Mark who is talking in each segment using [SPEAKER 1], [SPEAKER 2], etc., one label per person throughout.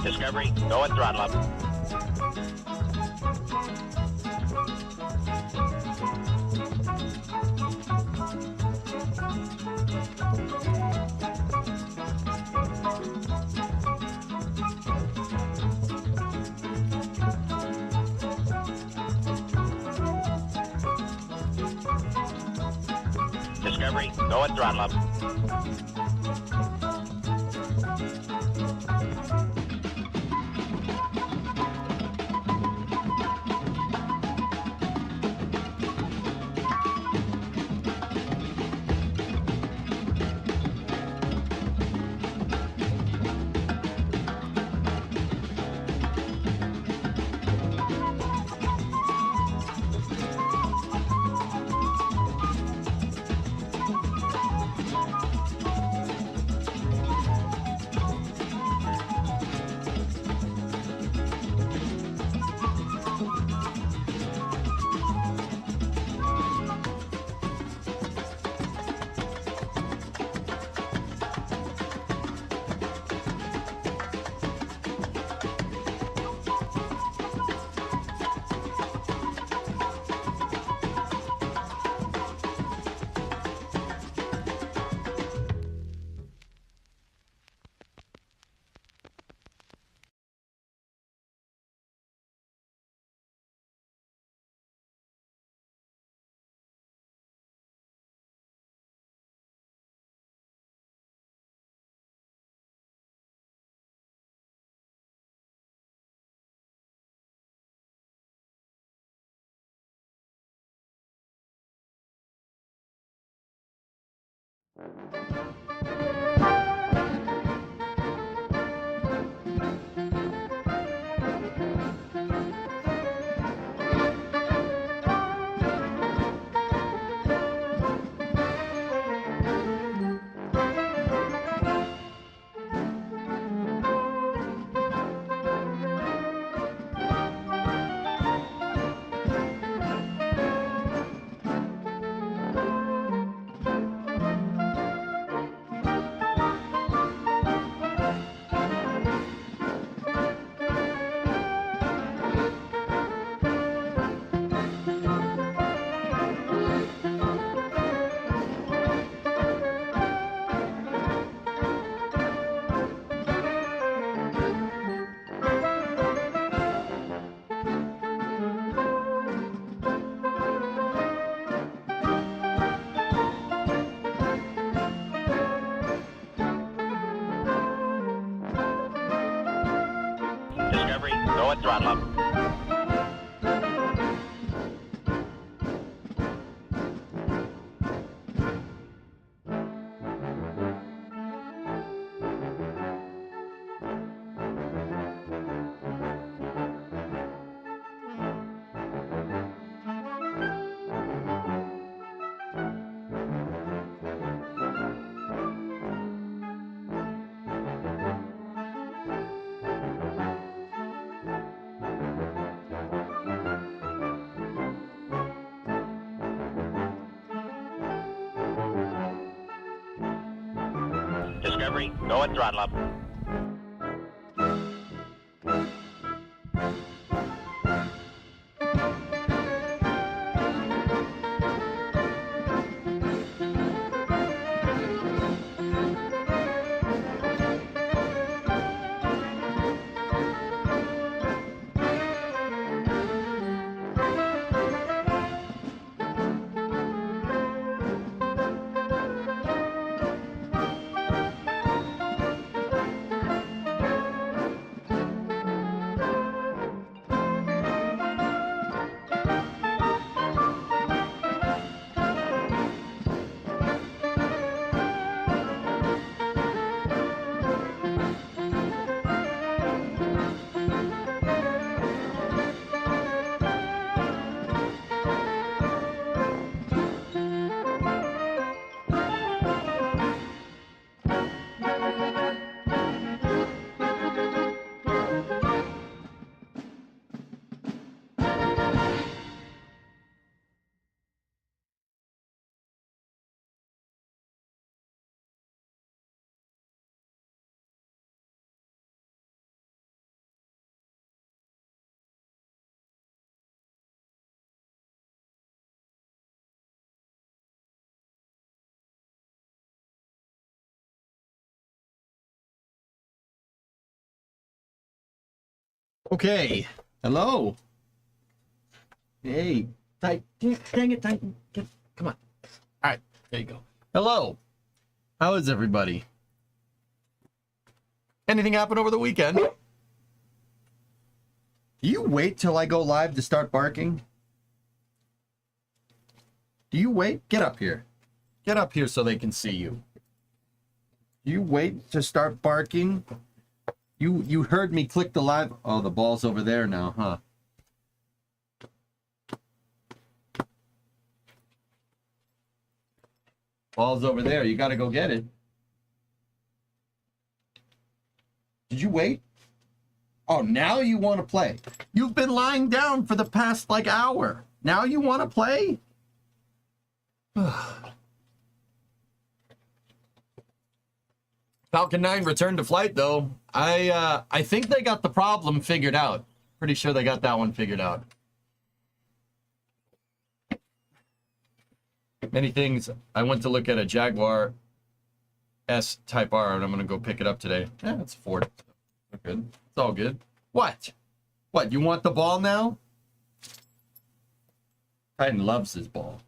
[SPEAKER 1] Discovery, go at throttle up. Discovery, go at throttle up. Discovery, go at throttle up. Discovery, go and throttle up.
[SPEAKER 2] Okay. Hello. Hey. Dang it. Come on. All right. There you go. Hello. How is everybody? Anything happen over the weekend? Do you wait till I go live to start barking? Do you wait? Get up here. Get up here so they can see you. Do you wait to start barking? You heard me click the live. Oh, the ball's over there now, huh? Ball's over there. You got to go get it. Did you wait? Oh, now you want to play. You've been lying down for the past, hour. Now you want to play? Falcon 9 returned to flight, though. I think they got the problem figured out. Pretty sure they got that one figured out. Many things. I went to look at a Jaguar S Type R, and I'm going to go pick it up today. Yeah, it's Ford. Good. It's all good. What? What, you want the ball now? Titan loves his ball.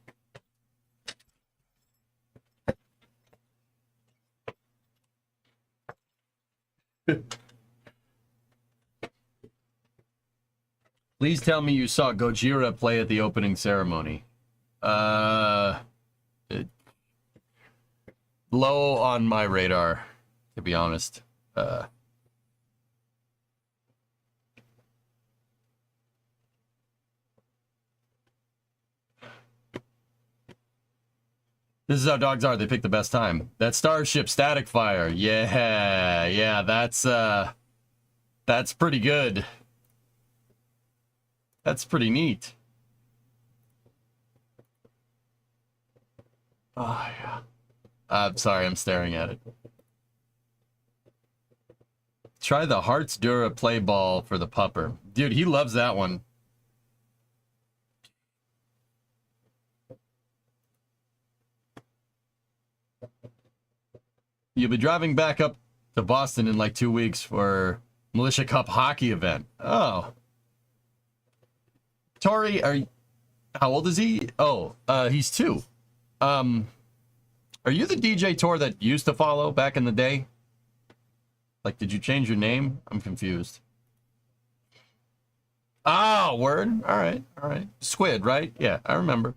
[SPEAKER 2] Please tell me you saw Gojira play at the opening ceremony. Low on my radar, to be honest. This is how dogs are. They pick the best time. That Starship Static Fire. Yeah, that's pretty good. That's pretty neat. Oh, yeah. I'm sorry, I'm staring at it. Try the Hearts Dura play ball for the pupper. Dude, he loves that one. You'll be driving back up to Boston in like 2 weeks for Militia Cup hockey event. Oh. Tori, how old is he? Oh, he's 2. Are you the DJ Tor that used to follow back in the day? Like, did you change your name? I'm confused. Oh, word. All right. Squid, right? Yeah, I remember.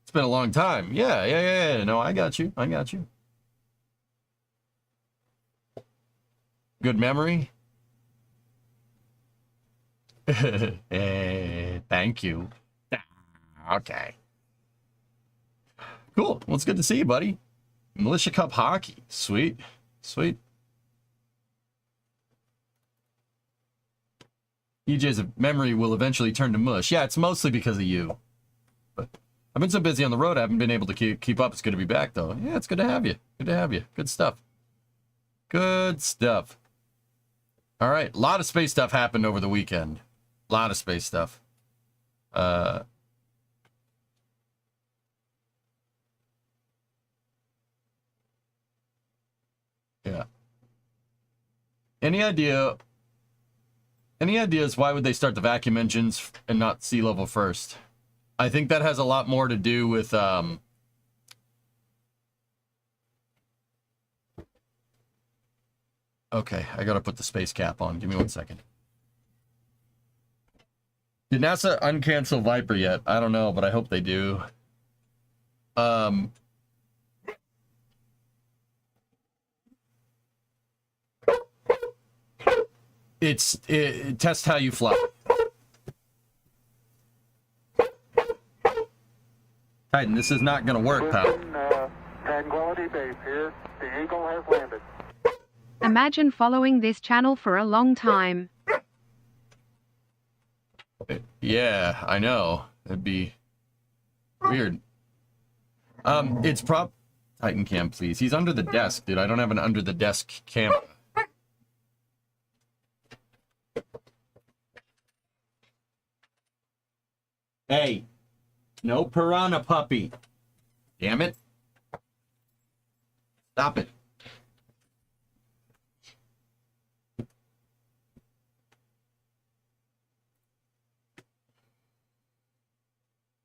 [SPEAKER 2] It's been a long time. Yeah. No, I got you. Good memory? Thank you. Okay. Cool. Well, it's good to see you, buddy. Militia Cup hockey. Sweet. EJ's memory will eventually turn to mush. Yeah, it's mostly because of you. But I've been so busy on the road, I haven't been able to keep up. It's good to be back, though. Yeah, it's good to have you. Good stuff. Good stuff. All right, a lot of space stuff happened over the weekend. A lot of space stuff. Yeah. Any ideas why would they start the vacuum engines and not sea level first? I think that has a lot more to do with okay, I gotta put the space cap on. Give me 1 second. Did NASA uncancel Viper yet? I don't know, but I hope they do. It tests how you fly. Titan, this is not gonna work, pal.
[SPEAKER 3] Tranquility Base here. The Eagle has landed.
[SPEAKER 4] Imagine following this channel for a long time.
[SPEAKER 2] Yeah, I know. It'd be weird. It's Titan cam, please. He's under the desk, dude. I don't have an under the desk camera. Hey, no piranha puppy. Damn it. Stop it.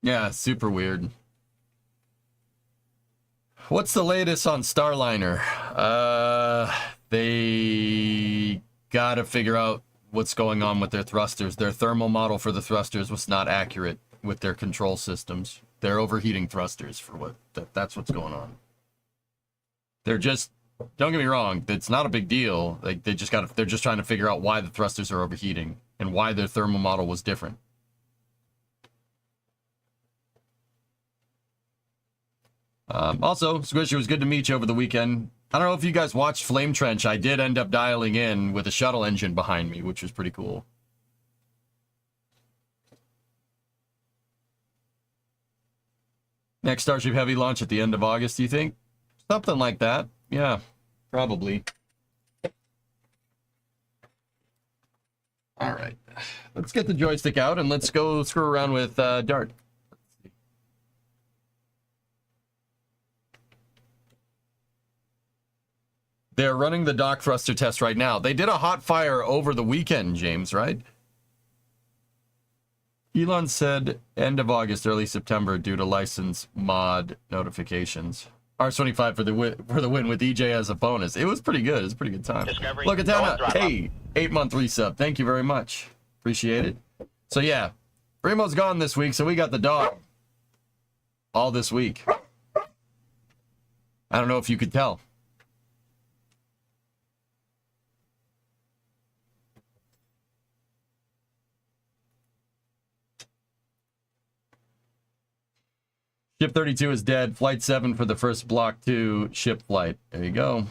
[SPEAKER 2] Yeah, super weird. What's the latest on Starliner? They gotta figure out what's going on with their thrusters. Their thermal model for the thrusters was not accurate with their control systems. They're overheating thrusters for what that's what's going on. They're just, don't get me wrong, it's not a big deal. Like they're just trying to figure out why the thrusters are overheating and why their thermal model was different. Also, Squish, it was good to meet you over the weekend. I don't know if you guys watched Flame Trench. I did end up dialing in with a shuttle engine behind me, which was pretty cool. Next Starship Heavy launch at the end of August, do you think? Something like that. Yeah, probably. All right. Let's get the joystick out and let's go screw around with Dart. They're running the dock thruster test right now. They did a hot fire over the weekend, James, right? Elon said end of August, early September due to license mod notifications. Rs25 for the win with EJ as a bonus. It was pretty good. It was a pretty good time.
[SPEAKER 1] Discovery.
[SPEAKER 2] Look at that. Hey, 8-month resub. Thank you very much. Appreciate it. So yeah, Primo's gone this week, so we got the dog all this week. I don't know if you could tell. Ship 32 is dead. Flight 7 for the first Block 2 ship flight. There you go.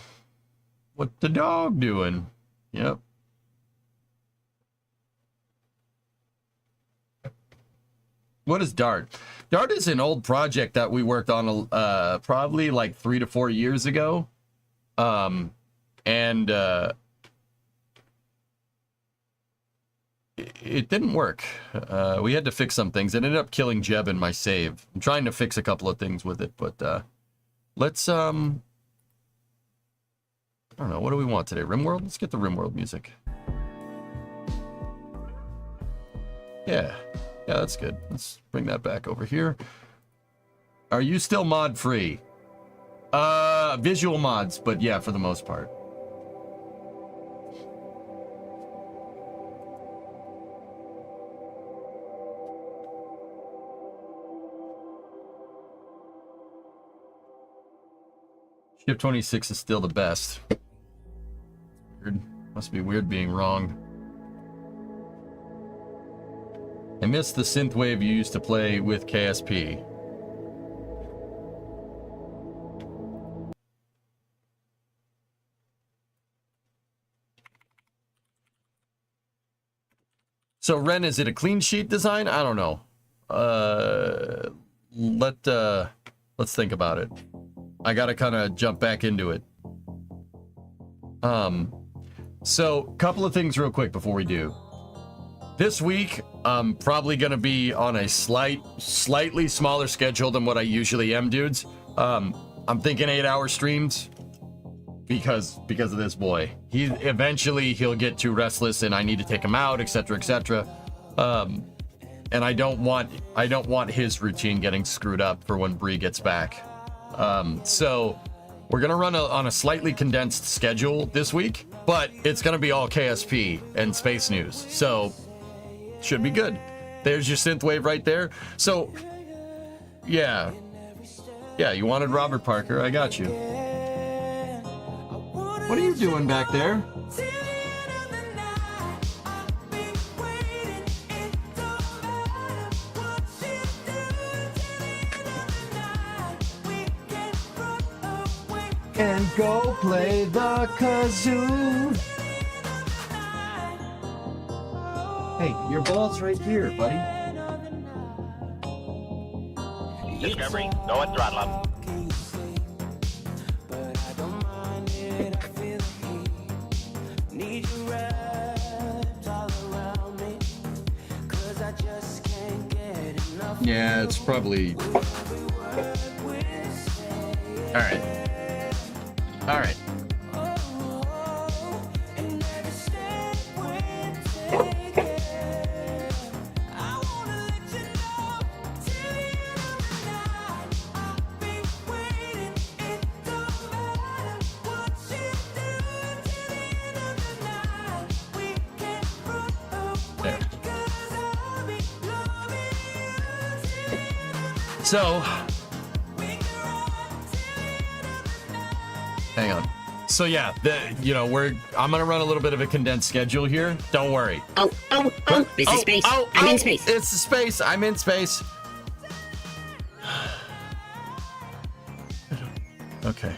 [SPEAKER 2] What the dog doing? Yep. What is Dart? Dart is an old project that we worked on probably like 3 to 4 years ago. It didn't work. We had to fix some things. It ended up killing Jeb in my save. I'm trying to fix a couple of things with it, but let's I don't know, what do we want today? RimWorld? Let's get the RimWorld music. Yeah, that's good. Let's bring that back over here. Are you still mod free? Visual mods, but yeah, for the most part. Ship 26 is still the best. Weird. Must be weird being wrong. I miss the synthwave you used to play with KSP. So Ren, is it a clean sheet design? I don't know. Let's think about it. I gotta kind of jump back into it. So, couple of things real quick before we do. This week, I'm probably going to be on a slightly smaller schedule than what I usually am, dudes. I'm thinking 8-hour streams because of this boy. He'll get too restless and I need to take him out, etc., etc. And I don't want his routine getting screwed up for when Bree gets back. So we're gonna run on a slightly condensed schedule this week, but it's gonna be all KSP and space news, so should be good. There's your synthwave right there. So yeah, you wanted Robert Parker, I got you. What are you doing back there? And go play the kazoo. Hey, your ball's right here, buddy.
[SPEAKER 1] Discovery, go and throttle up.
[SPEAKER 2] Yeah, it's probably... All right. There. So, hang on. So yeah, I'm gonna run a little bit of a condensed schedule here. Don't worry.
[SPEAKER 5] This is space. I'm in space.
[SPEAKER 2] It's space. I'm in space. Okay.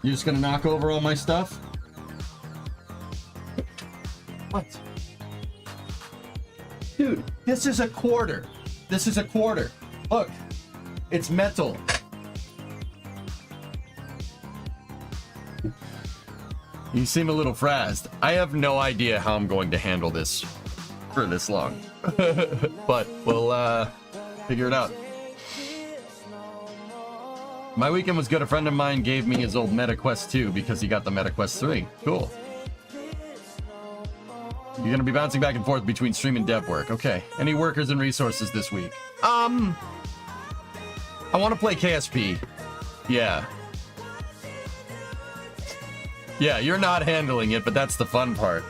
[SPEAKER 2] You just gonna knock over all my stuff? What? Dude, this is a quarter. This is a quarter. Look. It's metal. You seem a little frazzled. I have no idea how I'm going to handle this for this long. But we'll figure it out. My weekend was good. A friend of mine gave me his old MetaQuest 2 because he got the MetaQuest 3. Cool. You're gonna be bouncing back and forth between stream and dev work. Okay. Any workers and resources this week? I want to play KSP. Yeah. Yeah, you're not handling it, but that's the fun part.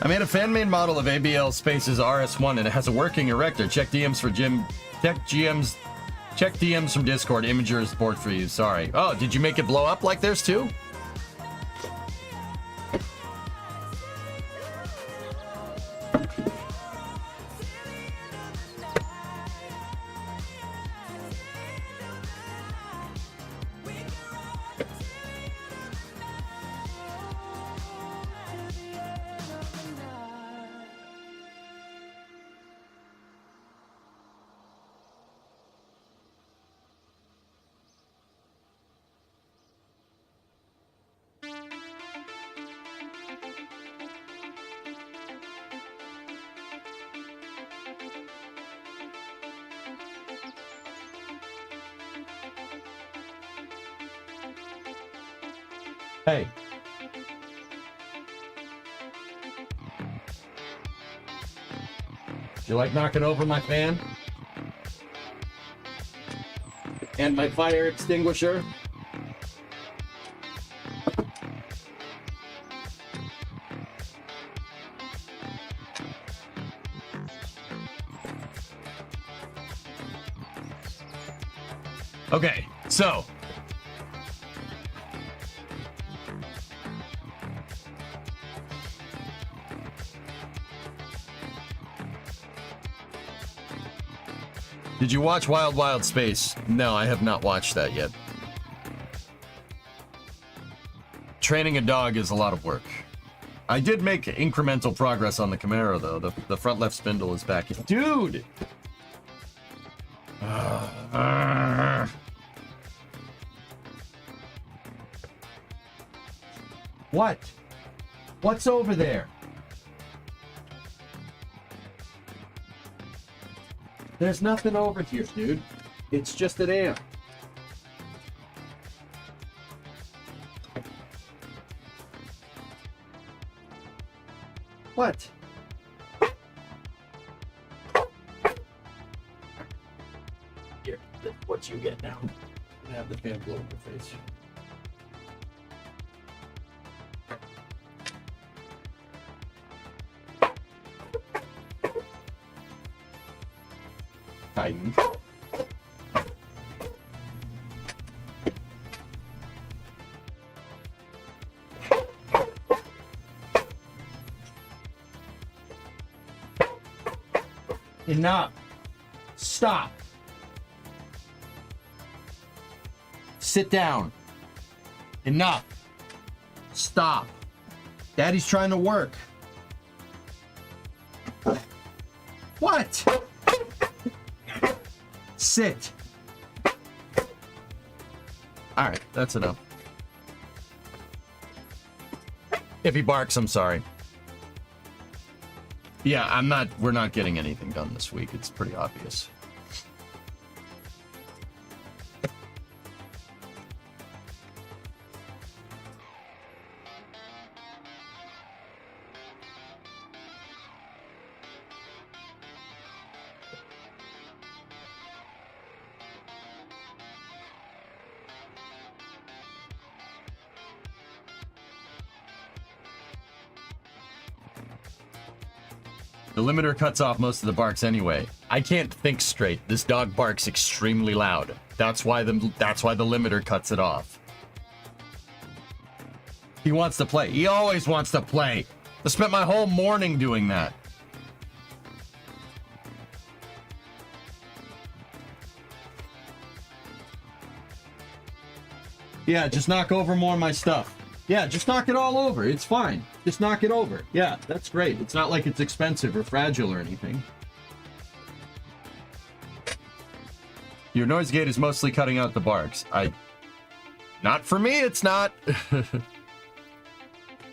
[SPEAKER 2] I made a fan-made model of ABL Space's RS1 and it has a working erector. Check DMs for Jim. Check DMs from Discord. Imager is bored for you. Sorry. Oh, did you make it blow up like theirs too? Hey. You like knocking over my fan? And my fire extinguisher? Okay, so did you watch Wild Wild Space? No, I have not watched that yet. Training a dog is a lot of work. I did make incremental progress on the Camaro, though. The front left spindle is back. Dude! What? What's over there? There's nothing over here, dude. It's just an amp. What? Here, that's what you get now. I have the fan blow in your face. Titan. Enough. Stop. Sit down. Enough. Stop. Daddy's trying to work. What? Sit. All right, that's enough. If he barks, I'm sorry. Yeah, we're not getting anything done this week. It's pretty obvious. The limiter cuts off most of the barks anyway. I can't think straight. This dog barks extremely loud. That's why the limiter cuts it off. He wants to play. He always wants to play. I spent my whole morning doing that. Yeah, just knock over more of my stuff. Yeah, just knock it all over. It's fine. Just knock it over. Yeah, that's great. It's not like it's expensive or fragile or anything. Your noise gate is mostly cutting out the barks. Not for me, it's not.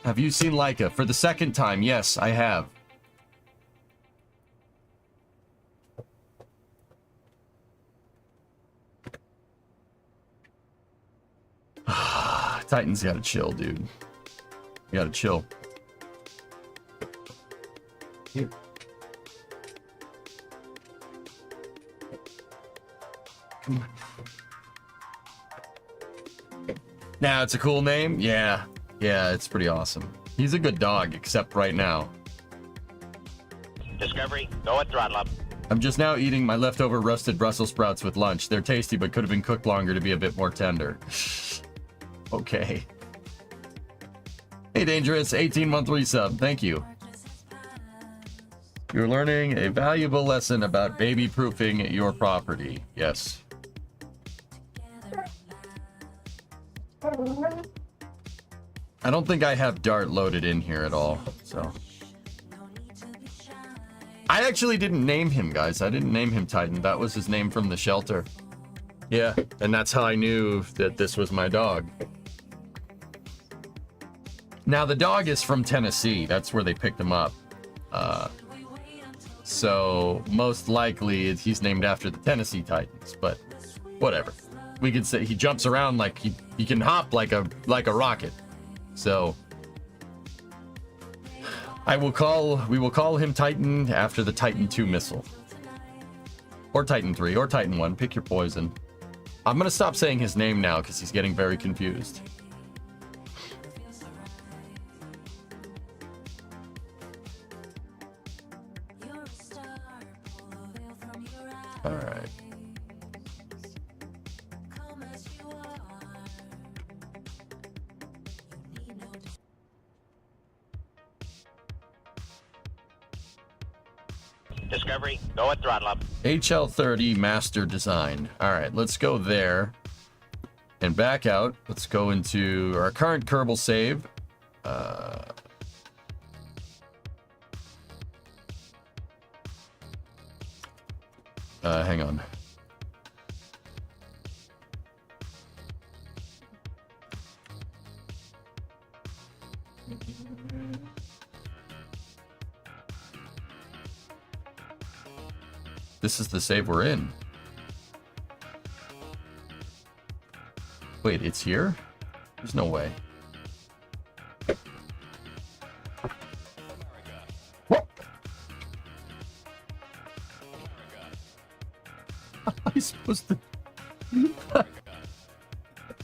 [SPEAKER 2] Have you seen Leica? For the second time, yes, I have. Titan's gotta chill, dude. You gotta chill. Here. Come on. Now, it's a cool name? Yeah. Yeah, it's pretty awesome. He's a good dog, except right now.
[SPEAKER 1] Discovery, go at throttle up.
[SPEAKER 2] I'm just now eating my leftover roasted Brussels sprouts with lunch. They're tasty, but could have been cooked longer to be a bit more tender. Okay. Hey, Dangerous, 18-month resub. Thank you. You're learning a valuable lesson about baby-proofing your property. Yes. I don't think I have Dart loaded in here at all, so. I actually didn't name him, guys. I didn't name him Titan. That was his name from the shelter. Yeah, and that's how I knew that this was my dog. Now, the dog is from Tennessee. That's where they picked him up. So, most likely, he's named after the Tennessee Titans, but whatever. We could say he jumps around like he can hop like a rocket. So, we will call him Titan after the Titan 2 missile. Or Titan 3, or Titan 1. Pick your poison. I'm going to stop saying his name now because he's getting very confused. All right.
[SPEAKER 1] Discovery, go at throttle up.
[SPEAKER 2] HL30 Master Design. All right, let's go there and back out. Let's go into our current Kerbal save. Hang on. This is the save we're in. Wait, it's here? There's no way. What? I'm supposed to...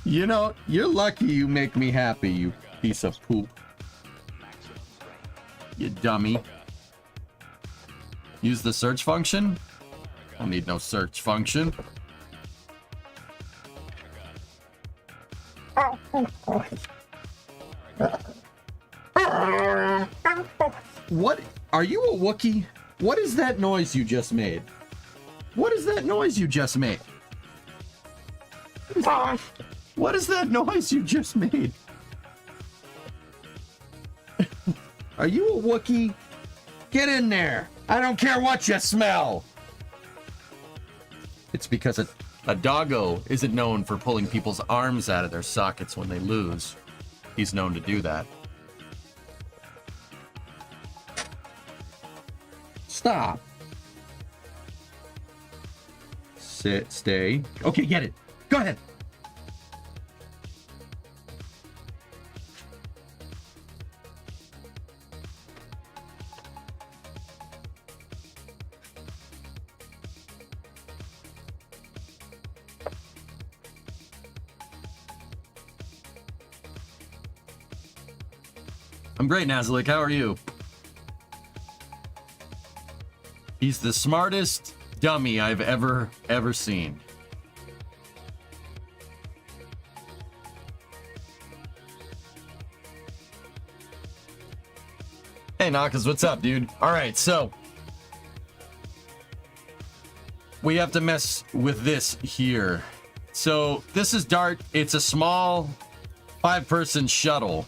[SPEAKER 2] You know, you're lucky you make me happy, you piece of poop. You dummy. Use the search function? I don't need no search function. What? Are you a Wookiee? What is that noise you just made? What is that noise you just made? What is that noise you just made? Are you a Wookiee? Get in there. I don't care what you smell. It's because a doggo isn't known for pulling people's arms out of their sockets when they lose. He's known to do that. Stop. Sit, stay. Okay, get it. Go ahead. I'm great, Nazalik. How are you? He's the smartest dummy I've ever seen. Hey, Nakas, what's up, dude? All right, so we have to mess with this here. So this is DART. It's a small 5-person shuttle.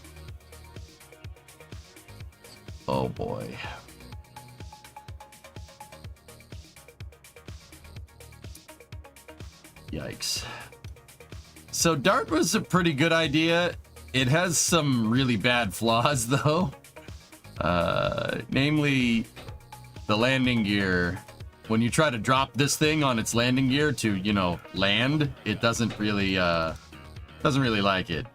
[SPEAKER 2] Oh boy. Yikes. So DART was a pretty good idea. It has some really bad flaws though. Namely the landing gear. When you try to drop this thing on its landing gear to, you know, land, it doesn't really like it.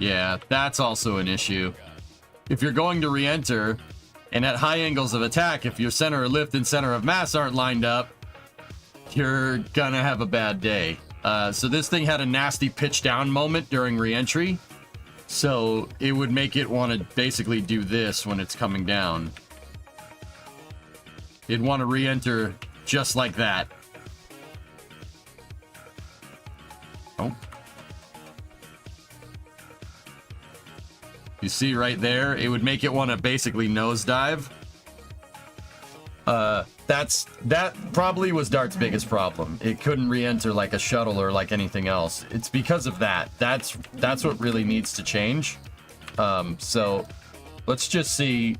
[SPEAKER 2] Yeah, that's also an issue. If you're going to re-enter, and at high angles of attack, if your center of lift and center of mass aren't lined up, you're gonna have a bad day. So this thing had a nasty pitch down moment during re-entry, so it would make it want to basically do this when it's coming down. It'd want to re-enter just like that. Oh. You see right there, it would make it want to basically nosedive. That probably was DART's biggest problem. It couldn't re-enter like a shuttle or like anything else. It's because of that. That's what really needs to change. So let's just see.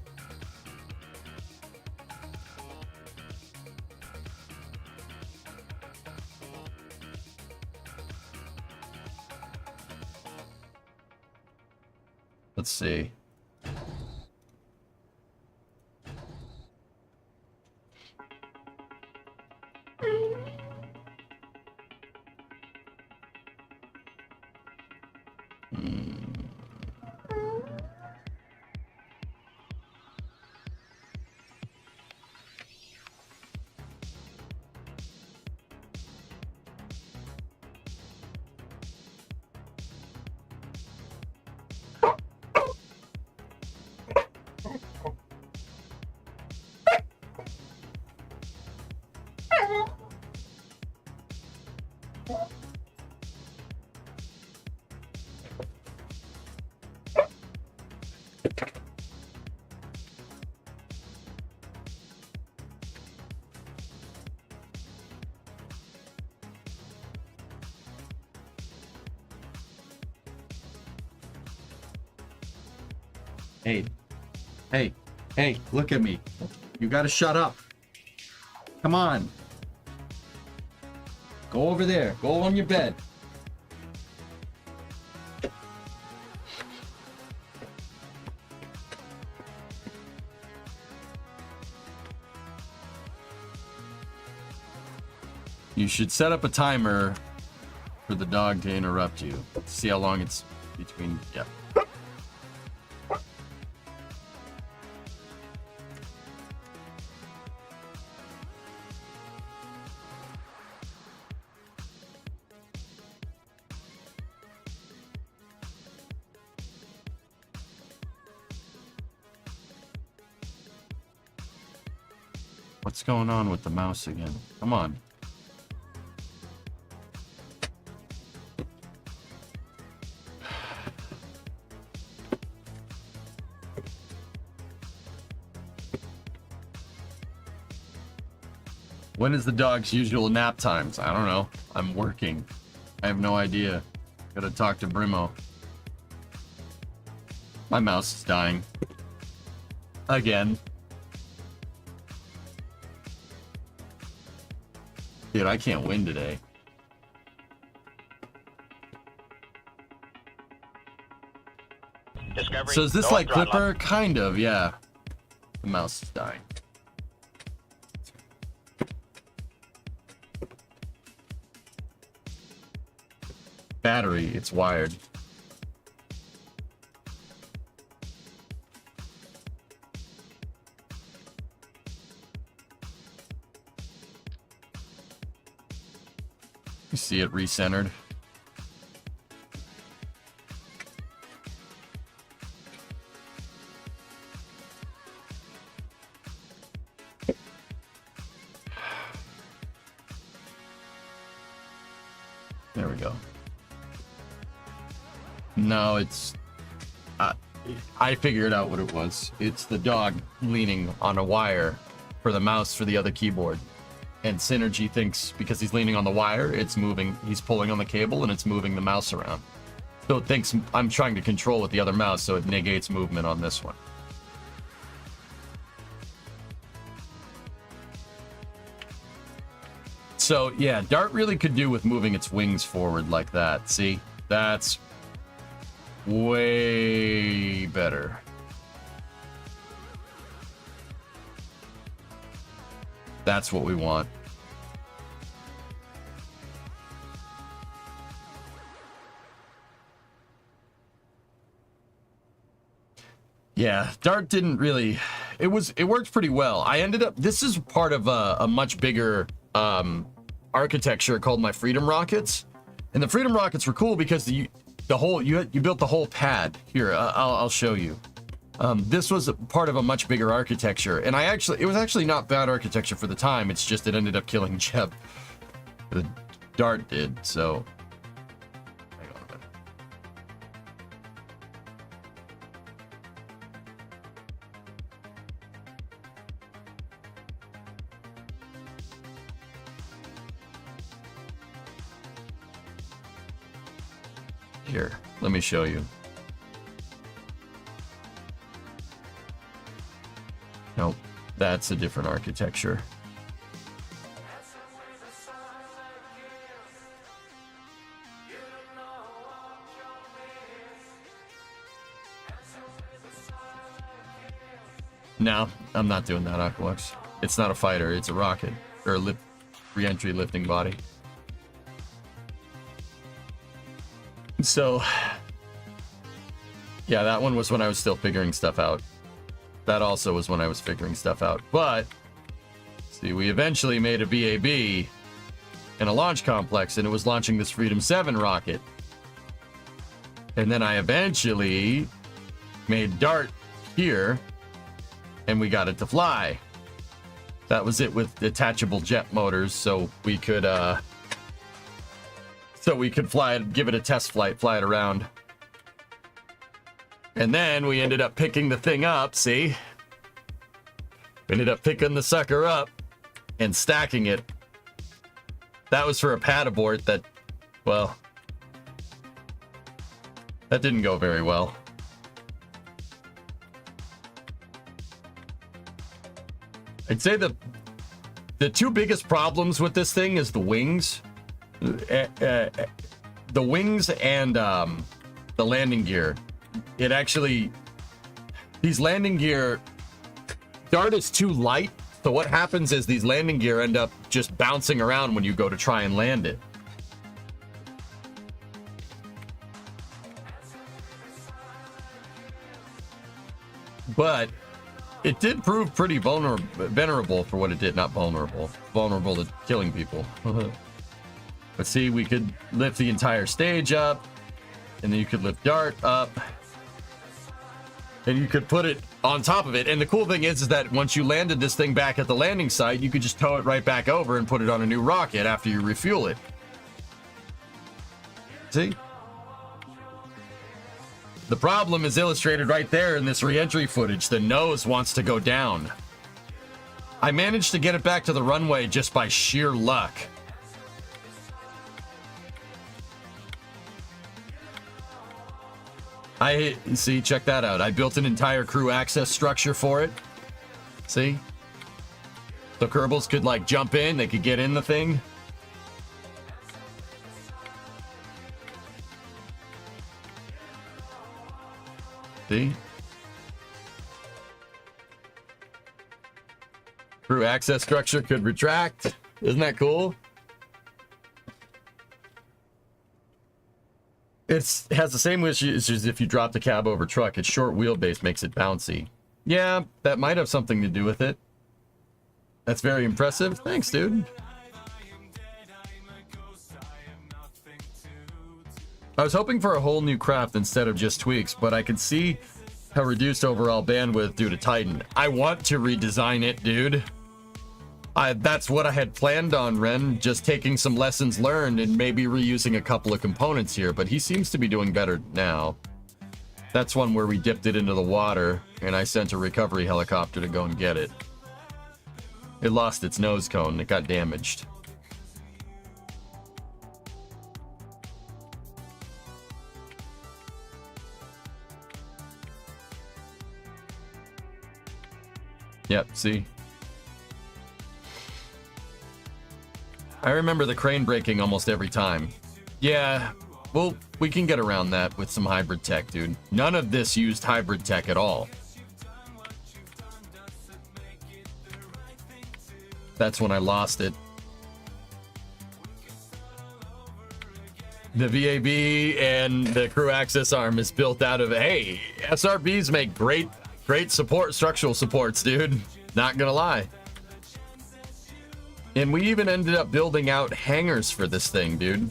[SPEAKER 2] Let's see. Hey, look at me. You gotta shut up. Come on. Go over there. Go on your bed. You should set up a timer for the dog to interrupt you. See how long it's between. Yeah. What's going on with the mouse again? Come on. When is the dog's usual nap times? I don't know. I'm working. I have no idea. Gotta talk to Brimo. My mouse is dying. Again. Dude, I can't win today.
[SPEAKER 1] Discovery.
[SPEAKER 2] So is this
[SPEAKER 1] go
[SPEAKER 2] like
[SPEAKER 1] and throttle
[SPEAKER 2] Clipper?
[SPEAKER 1] up.
[SPEAKER 2] Kind of, yeah. The mouse is dying. Battery, it's wired. You see it recentered. There we go. No, it's... I figured out what it was. It's the dog leaning on a wire for the mouse for the other keyboard. And Synergy thinks because he's leaning on the wire, it's moving, he's pulling on the cable and it's moving the mouse around. So it thinks I'm trying to control with the other mouse, so it negates movement on this one. So yeah, Dart really could do with moving its wings forward like that. See? That's way better. That's what we want. Yeah, Dart didn't really... It worked pretty well. I ended up... This is part of a much bigger architecture called my Freedom Rockets. And the Freedom Rockets were cool because you built the whole pad. Here, I'll show you. This was a part of a much bigger architecture, and it was actually not bad architecture for the time. It's just it ended up killing Jeb. The Dart did, so. Hang on a minute. Here, let me show you. Nope, that's a different architecture. No, I'm not doing that, Aqualux. It's not a fighter, it's a rocket. Or a re-entry lifting body. So, yeah, that one was when I was still figuring stuff out. That also was when I was figuring stuff out. But, see, we eventually made a VAB in a launch complex, and it was launching this Freedom 7 rocket. And then I eventually made Dart here, and we got it to fly. That was it with detachable jet motors, so we could fly it, give it a test flight, fly it around. And then we ended up picking the thing up, see? We ended up picking the sucker up and stacking it. That was for a pad abort that, well, that didn't go very well. I'd say The two biggest problems with this thing is the wings. The wings and the landing gear. It actually... These landing gear... Dart is too light, so what happens is these landing gear end up just bouncing around when you go to try and land it. But it did prove pretty venerable for what it did. Not vulnerable. Vulnerable to killing people. But see, we could lift the entire stage up, and then you could lift Dart up, and you could put it on top of it. And the cool thing is that once you landed this thing back at the landing site, you could just tow it right back over and put it on a new rocket after you refuel it. See? The problem is illustrated right there in this re-entry footage. The nose wants to go down. I managed to get it back to the runway just by sheer luck. See, check that out. I built an entire crew access structure for it. See? So Kerbals could like jump in, they could get in the thing. See? Crew access structure could retract. Isn't that cool? It has the same issues as if you drop the cab over truck. Its short wheelbase makes it bouncy. Yeah, that might have something to do with it. That's very impressive. Thanks, dude. I was hoping for a whole new craft instead of just tweaks, but I could see how reduced overall bandwidth due to Titan. I want to redesign it, dude. That's what I had planned on, Ren, just taking some lessons learned and maybe reusing a couple of components here, but he seems to be doing better now. That's one where we dipped it into the water, and I sent a recovery helicopter to go and get it. It lost its nose cone. It got damaged. Yep, see? I remember the crane breaking almost every time. Yeah, well, we can get around that with some hybrid tech, dude. None of this used hybrid tech at all. That's when I lost it. The VAB and the crew access arm is built out of, hey, SRBs make great support, structural supports, dude. Not gonna lie. And we even ended up building out hangars for this thing, dude.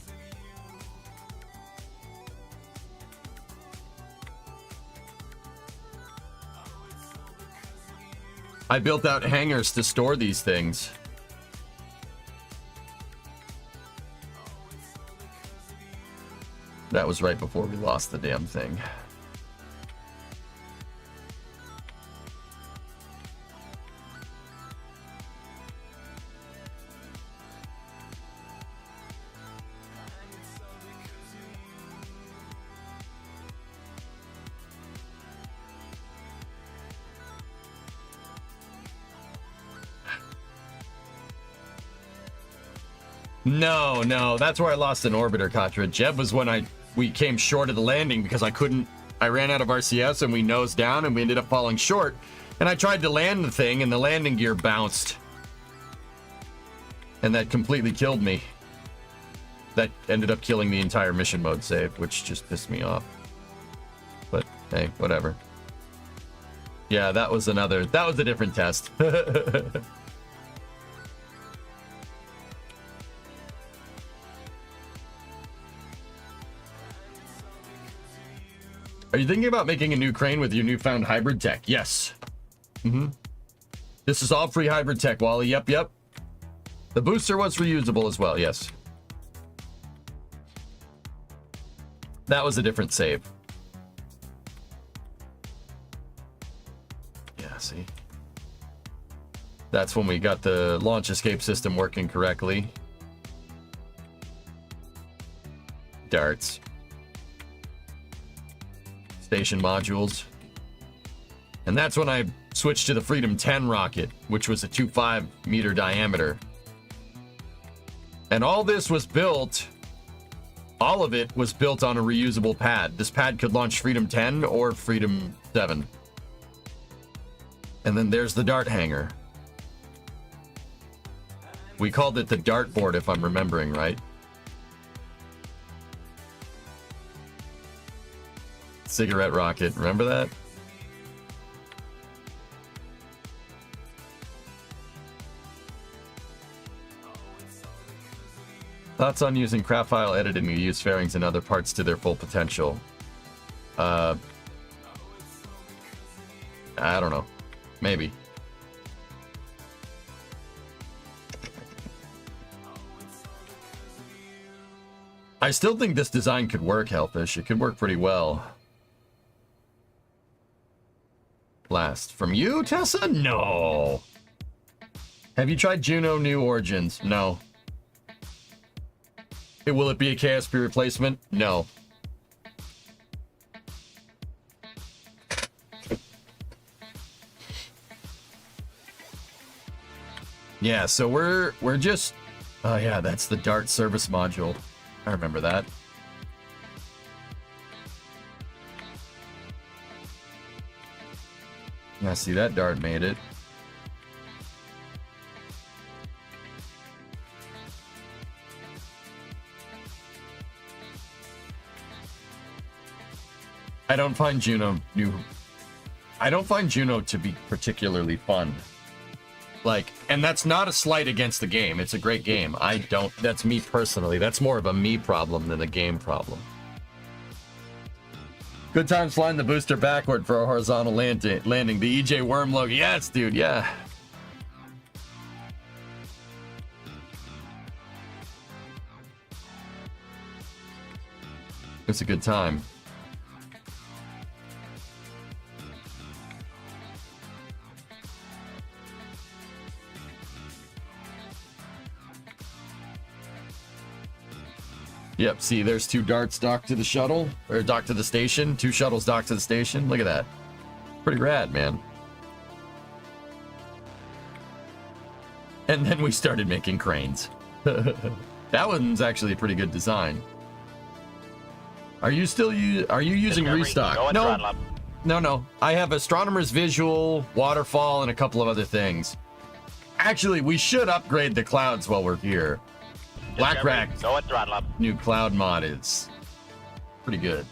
[SPEAKER 2] I built out hangars to store these things. That was right before we lost the damn thing. No, that's where I lost an orbiter cartridge. Jeb was when we came short of the landing because I ran out of RCS and we nosed down and we ended up falling short. And I tried to land the thing and the landing gear bounced. And that completely killed me. That ended up killing the entire mission mode save, which just pissed me off. But hey, whatever. Yeah, that was a different test. Are you thinking about making a new crane with your newfound hybrid tech? Yes. This is all free hybrid tech, Wally. Yep. The booster was reusable as well, yes. That was a different save. Yeah, see? That's when we got the launch escape system working correctly. Darts. Station modules. And that's when I switched to the Freedom 10 rocket, which was a 2.5 meter diameter. And all this was built, all of it was built on a reusable pad. This pad could launch Freedom 10 or Freedom 7. And then there's the dart hanger. We called it the dartboard, if I'm remembering right. Cigarette rocket, remember that? Thoughts on using craft file editing to use fairings and other parts to their full potential? I don't know. Maybe. I still think this design could work, Hellfish. It could work pretty well. Last. From you, Tessa? No. Have you tried Juno New Origins? No. Will it be a KSP replacement? No. Yeah, so we're just... Oh yeah, that's the Dart service module. I remember that. Yeah, see, that Dart made it. I don't find Juno to be particularly fun. Like, and that's not a slight against the game. It's a great game. That's me personally. That's more of a me problem than a game problem. Good times flying the booster backward for a horizontal landing. The EJ Worm logo. Yes, dude, yeah. It's a good time. Yep, see, there's 2 darts docked to the shuttle, or docked to the station. 2 shuttles docked to the station. Look at that. Pretty rad, man. And then we started making cranes. That one's actually a pretty good design. Are you using Restock? No. I have Astronomer's Visual, Waterfall, and a couple of other things. Actually, we should upgrade the clouds while we're here. Black Rack new cloud mod is pretty good.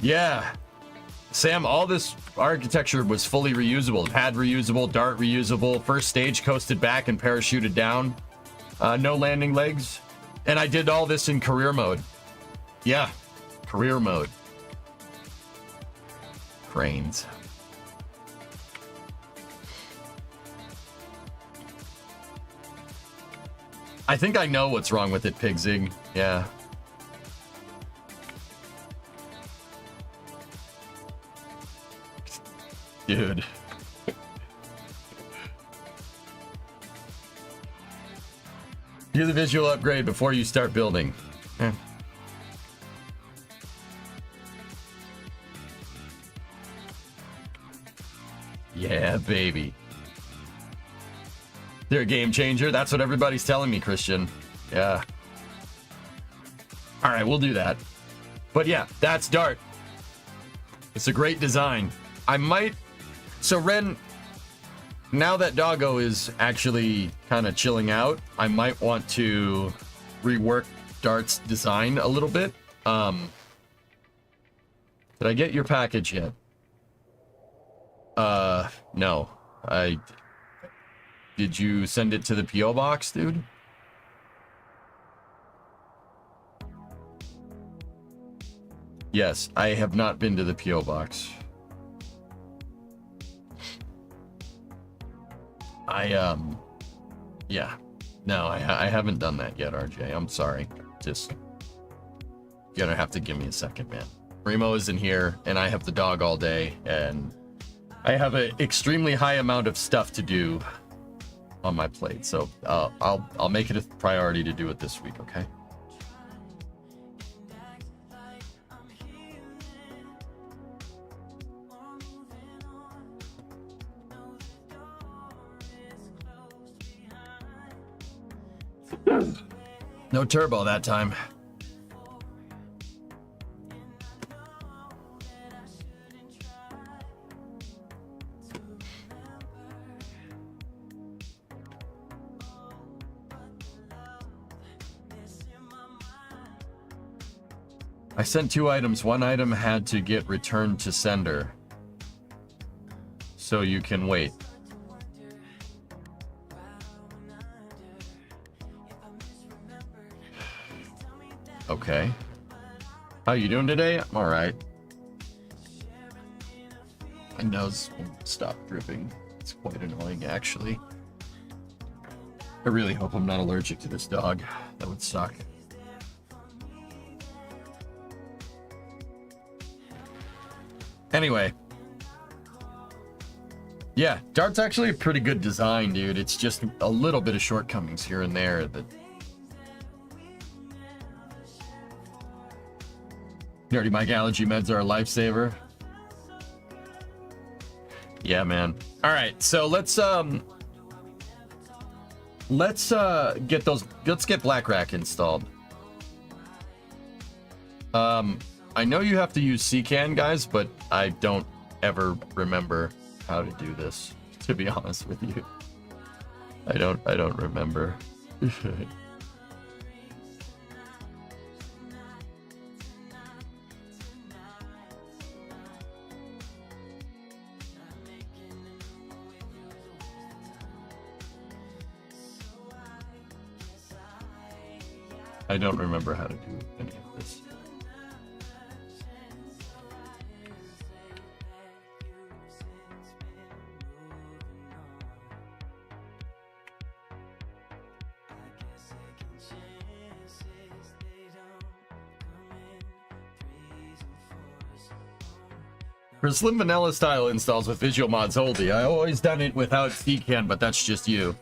[SPEAKER 2] Yeah. Sam, all this architecture was fully reusable. Pad reusable, dart reusable, first stage coasted back and parachuted down. No landing legs. And I did all this in career mode. Yeah, career mode. Cranes. I think I know what's wrong with it, Pigzig. Yeah. Dude. Do the visual upgrade before you start building. Yeah, baby. They're a game changer. That's what everybody's telling me, Christian. Yeah. All right, we'll do that. But yeah, that's Dart. It's a great design. I might... So, Ren, now that Doggo is actually kind of chilling out, I might want to rework Dart's design a little bit. Did I get your package yet? No. Did you send it to the P.O. box, dude? Yes, I have not been to the P.O. box. Yeah. No, I haven't done that yet, RJ. I'm sorry. Just gonna have to give me a second, man. Remo isn't here, and I have the dog all day, and I have an extremely high amount of stuff to do on my plate, so I'll make it a priority to do it this week, okay? No turbo that time. I sent 2 items. One item had to get returned to sender. So you can wait. Okay. How you doing today? I'm alright. My nose won't stop dripping. It's quite annoying, actually. I really hope I'm not allergic to this dog. That would suck. Anyway. Yeah, Dart's actually a pretty good design, dude. It's just a little bit of shortcomings here and there that... Dirty Mike allergy meds are a lifesaver. Yeah, man. All right, so let's get Black Rack installed. I know you have to use CCAN, guys, but I don't ever remember how to do this, to be honest with you. I don't remember. I don't remember how to do any of this. For Slim Vanilla style installs with Visual Mods Oldie, I always done it without CCAN, but that's just you.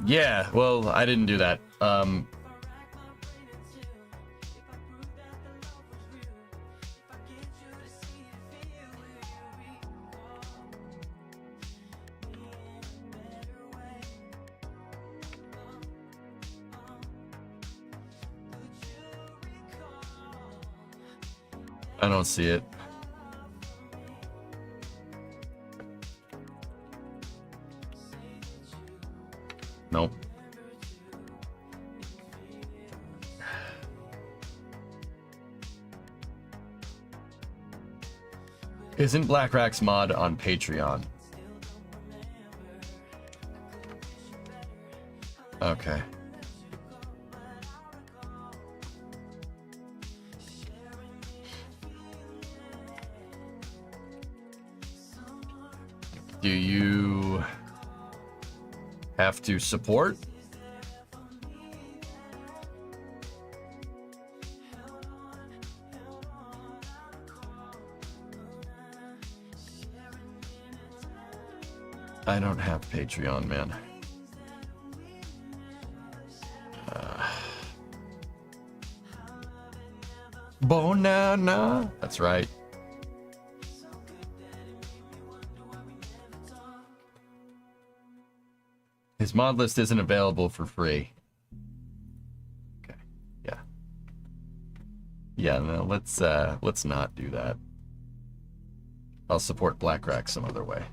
[SPEAKER 2] Yeah, well, I didn't do that. I don't see it. Nope. Isn't Black Rack's mod on Patreon? Okay. Do you have to support? I don't have Patreon, man. Bonana. That's right. His mod list isn't available for free. Okay. Yeah. Yeah, no, let's not do that. I'll support Black Rack some other way.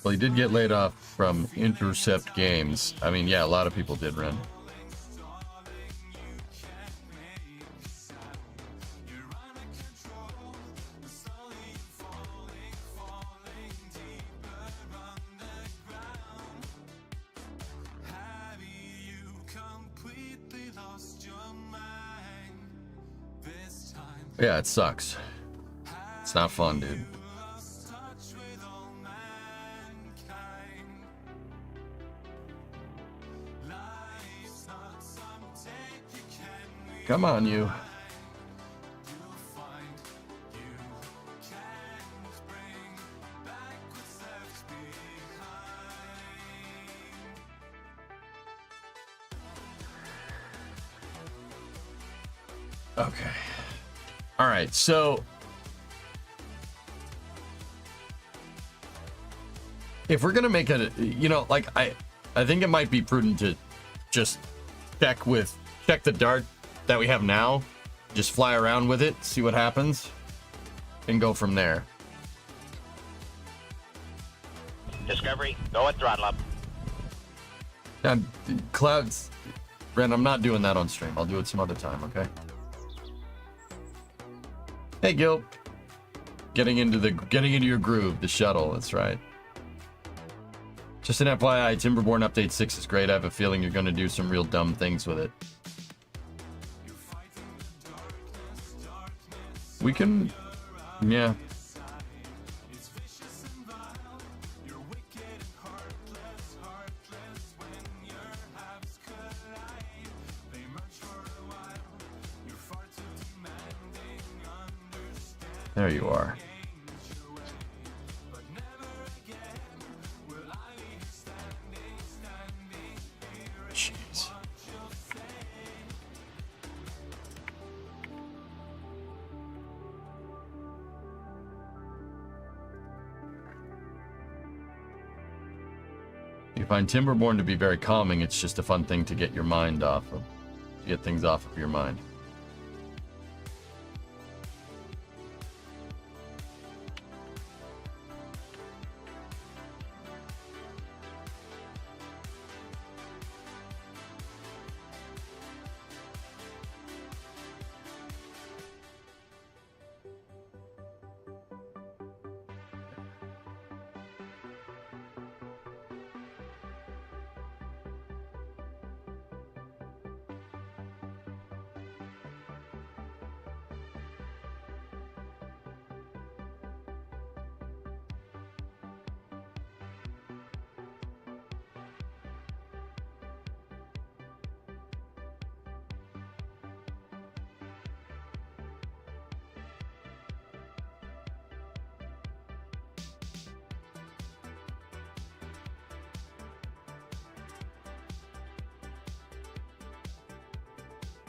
[SPEAKER 2] Well, he did get laid off from Intercept Games. I mean, yeah, a lot of people did, Ren.
[SPEAKER 6] This time
[SPEAKER 2] Yeah, it sucks. It's not fun, dude. Come on, you. Okay. All right, so if we're gonna make it, you know, like I think it might be prudent to just check the dart that we have now, just fly around with it, see what happens, and go from there.
[SPEAKER 1] Discovery, go at throttle up.
[SPEAKER 2] Clouds, Ren, I'm not doing that on stream. I'll do it some other time, okay? Hey, Gil. Getting into your groove, the shuttle, that's right. Just an FYI, Timberborn Update 6 is great. I have a feeling you're gonna do some real dumb things with it. We can, yeah. There you are. Jeez. You find Timberborn to be very calming. It's just a fun thing to get your mind off of, to get things off of your mind.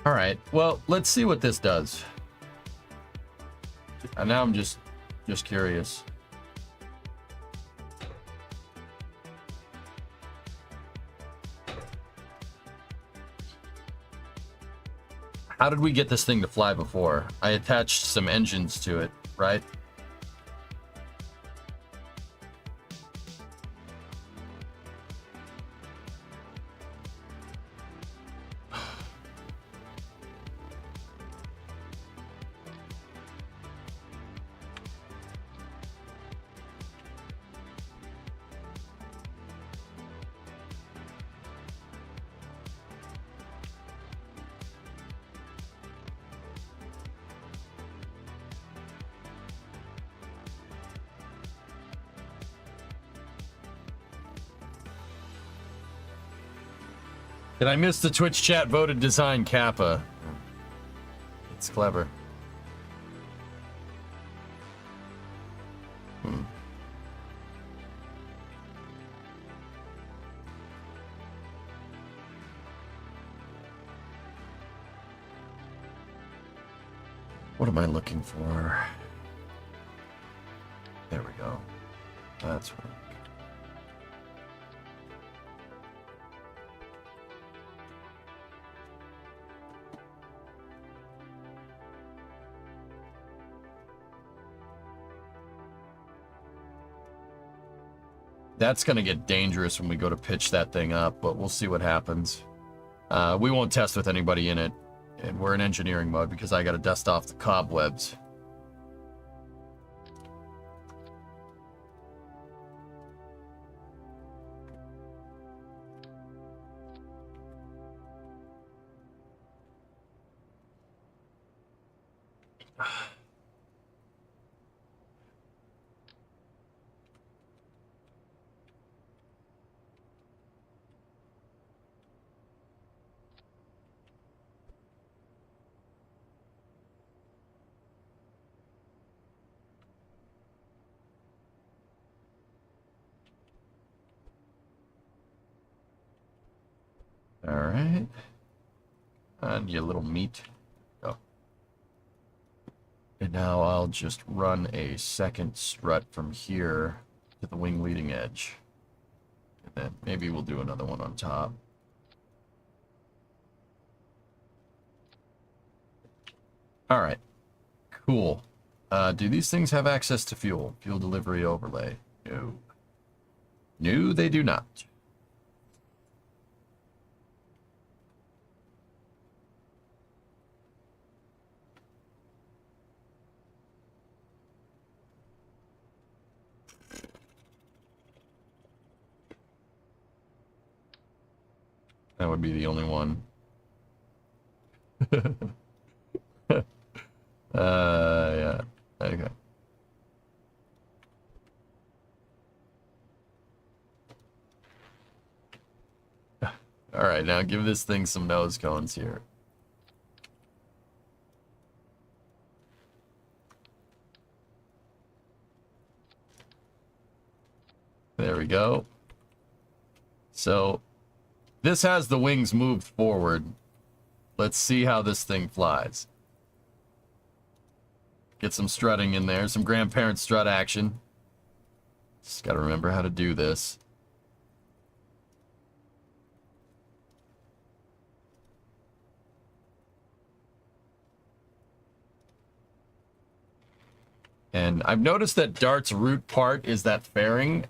[SPEAKER 2] All right, well, let's see what this does. And now I'm just curious. How did we get this thing to fly before? I attached some engines to it, right? Did I miss the Twitch chat voted design Kappa? It's clever. What am I looking for? There we go. That's right. That's going to get dangerous when we go to pitch that thing up, but we'll see what happens. We won't test with anybody in it, and we're in engineering mode because I got to dust off the cobwebs. All right. And you little meat. Go. And now I'll just run a second strut from here to the wing leading edge. And then maybe we'll do another one on top. All right. Cool. Do these things have access to fuel? Fuel delivery overlay? No. No, they do not. That would be the only one. Yeah. Okay. All right, now give this thing some nose cones here. There we go. So this has the wings moved forward. Let's see how this thing flies. Get some strutting in there, some grandparent strut action. Just gotta remember how to do this. And I've noticed that Dart's root part is that fairing.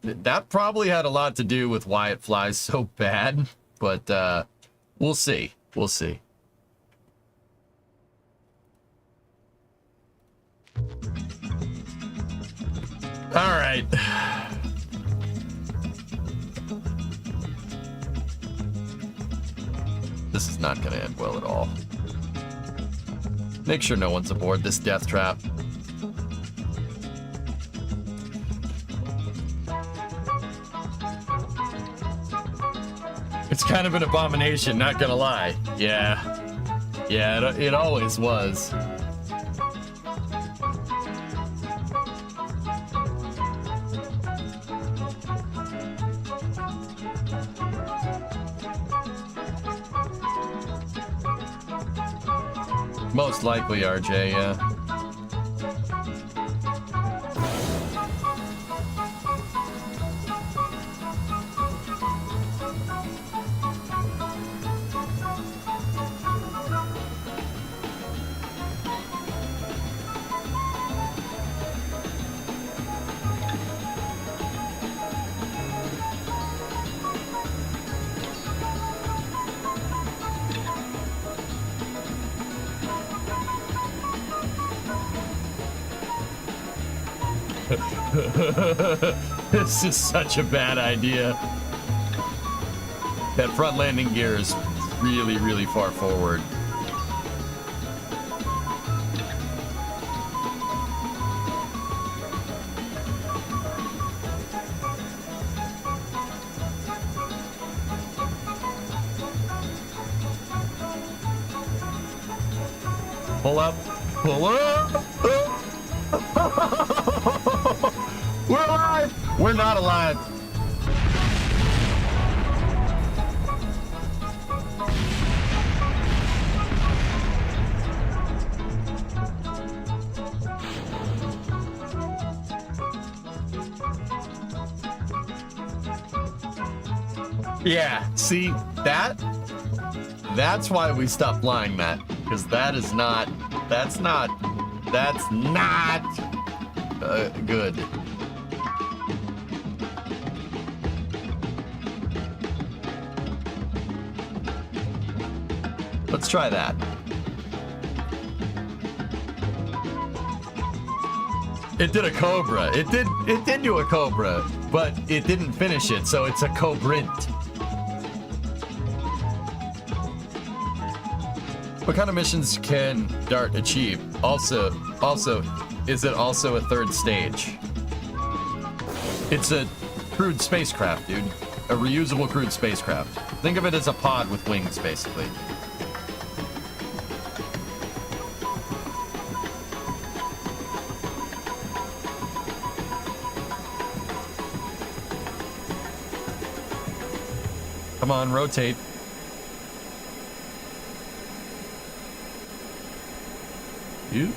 [SPEAKER 2] That probably had a lot to do with why it flies so bad, but we'll see. We'll see. All right. This is not going to end well at all. Make sure no one's aboard this death trap. It's kind of an abomination, not gonna lie. Yeah. Yeah, it always was. Most likely, RJ, yeah. This is such a bad idea. That front landing gear is really, really far forward. Pull up. Pull up. We're alive! We're not alive. Yeah, see, that's why we stopped flying that, because that's not good. Let's try that. It did a cobra. It did do a cobra, but it didn't finish it, so it's a cobrint. What kind of missions can DART achieve? Also, is it also a third stage? It's a crewed spacecraft, dude. A reusable crewed spacecraft. Think of it as a pod with wings, basically. Come on, rotate. You?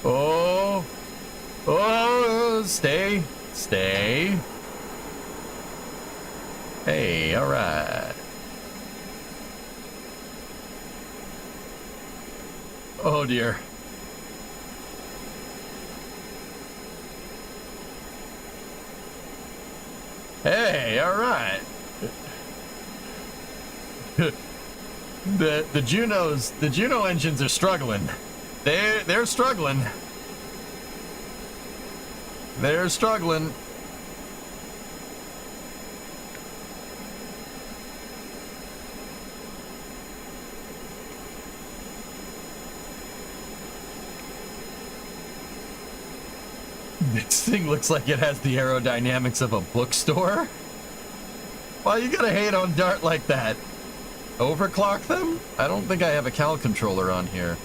[SPEAKER 2] Oh! Oh! Stay! Stay! Hey, alright. Oh dear. Hey, alright. The Juno engines are struggling. They're struggling. They're struggling. This thing looks like it has the aerodynamics of a bookstore. Why you gotta hate on DART like that? Overclock them? I don't think I have a cal controller on here.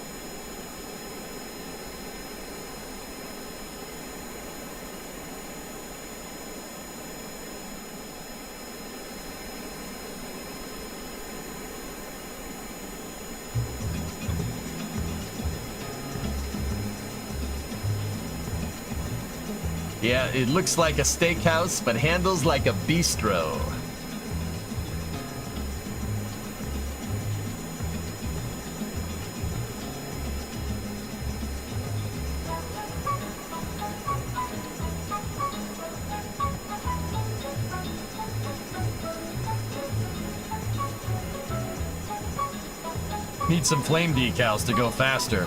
[SPEAKER 2] Yeah, it looks like a steakhouse, but handles like a bistro. Need some flame decals to go faster.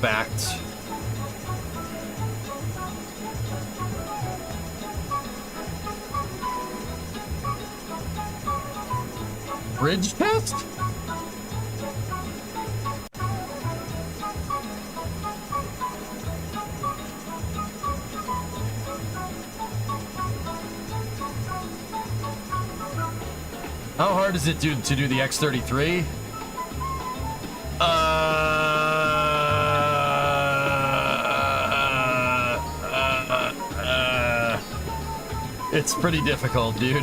[SPEAKER 2] Fact. Bridge test? How hard is it to do the X-33? It's pretty difficult, dude.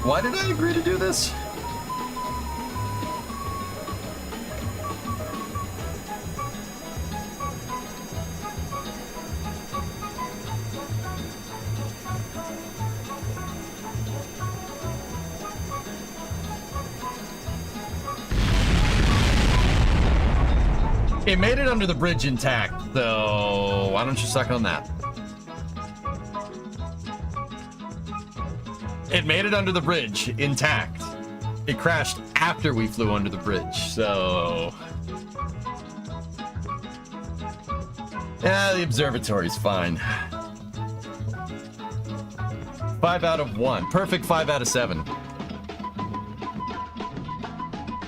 [SPEAKER 2] Why did I agree to do this? It made it under the bridge intact, so why don't you suck on that? It made it under the bridge intact. It crashed after we flew under the bridge, so... Yeah, the observatory's fine. 5 out of 1. Perfect 5 out of 7.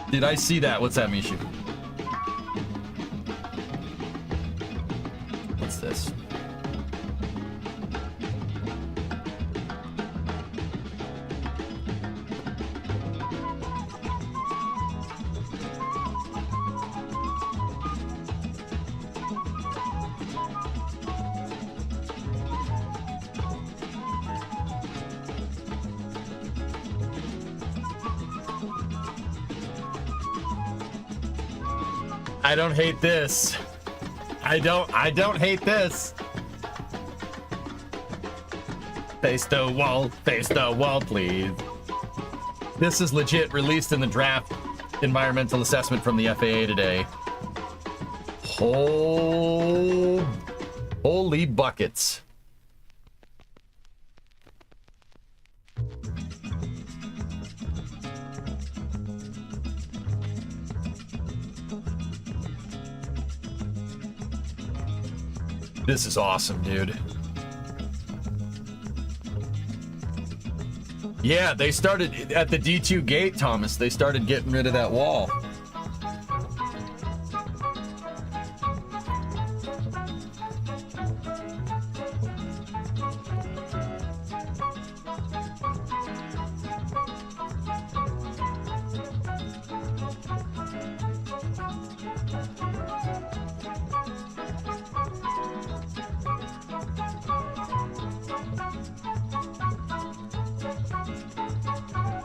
[SPEAKER 2] Did I see that? What's that, Mishu? What's this? I don't hate this. I don't hate this. Face the wall, please. This is legit released in the draft environmental assessment from the FAA today. Holy buckets. This is awesome, dude. Yeah, they started at the D2 gate, Thomas. They started getting rid of that wall.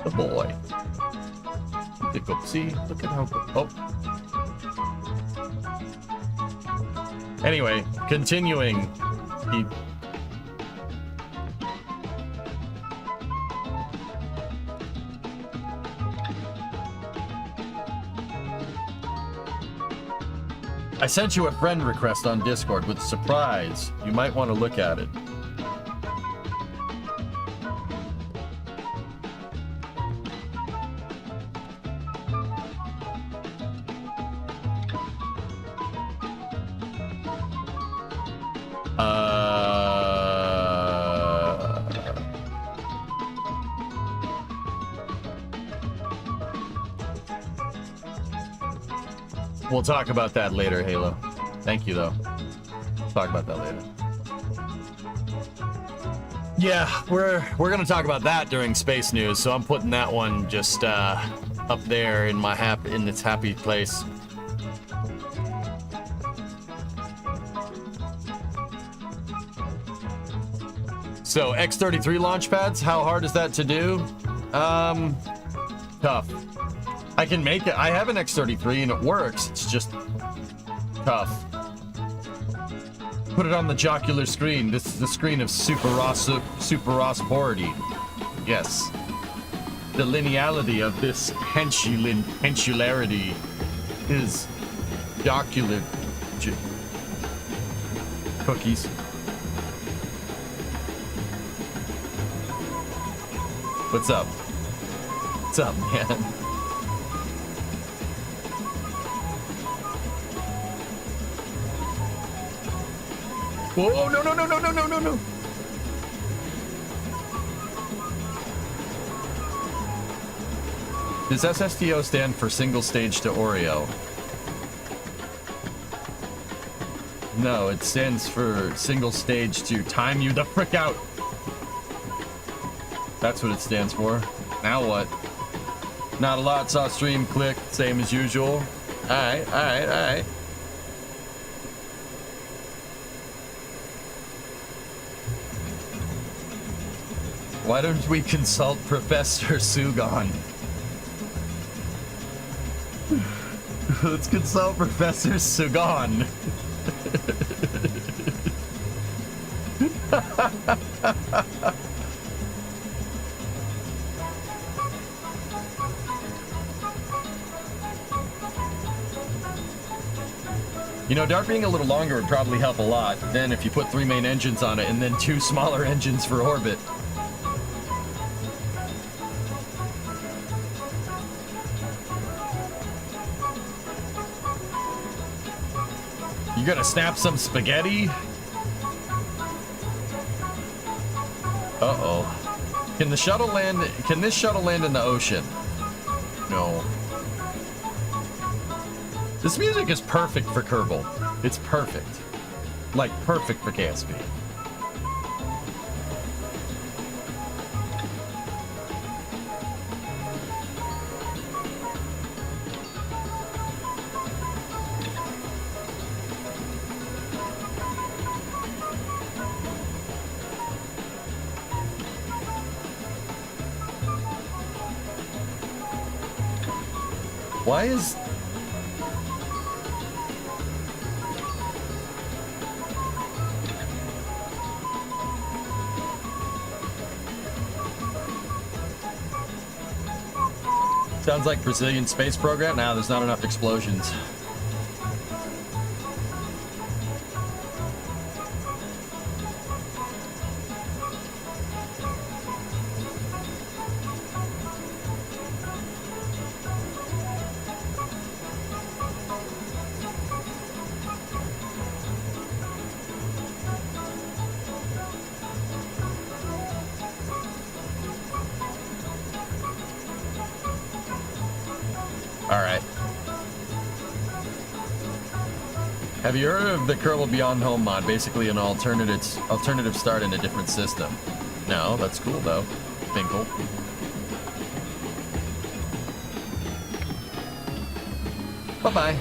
[SPEAKER 2] The boy. See, look at how. Oh. Anyway, continuing. He. I sent you a friend request on Discord with surprise. You might want to look at it. We'll talk about that later, Halo. Thank you, though. We'll talk about that later. Yeah, we're gonna talk about that during Space News, so I'm putting that one just up there in my in its happy place. So X-33 launch pads, how hard is that to do? Tough. I can make it. I have an X-33 and it works. It's just tough. Put it on the jocular screen. This is the screen of Super Ross-pority. Yes. The lineality of this hensularity is jocular cookies. What's up? What's up, man? Whoa, no, no, no, no, no, no, no, no. Does SSTO stand for single stage to Oreo? No, it stands for single stage to time you the frick out. That's what it stands for. Now what? Not a lot, saw stream, click, same as usual. Alright, alright, alright. Why don't we consult Professor Sugon? Let's consult Professor Sugon. You know, Dart being a little longer would probably help a lot. Then if you put 3 main engines on it and then 2 smaller engines for orbit. You gonna snap some spaghetti? Uh-oh. Can the shuttle land? Can this shuttle land in the ocean? No. This music is perfect for Kerbal. It's perfect. Like, perfect for KSP. Why is... Sounds like Brazilian space program. Now there's not enough explosions. Have you heard of the Kerbal Beyond Home mod? Basically an alternative start in a different system. No, that's cool though. Finkel. Bye-bye.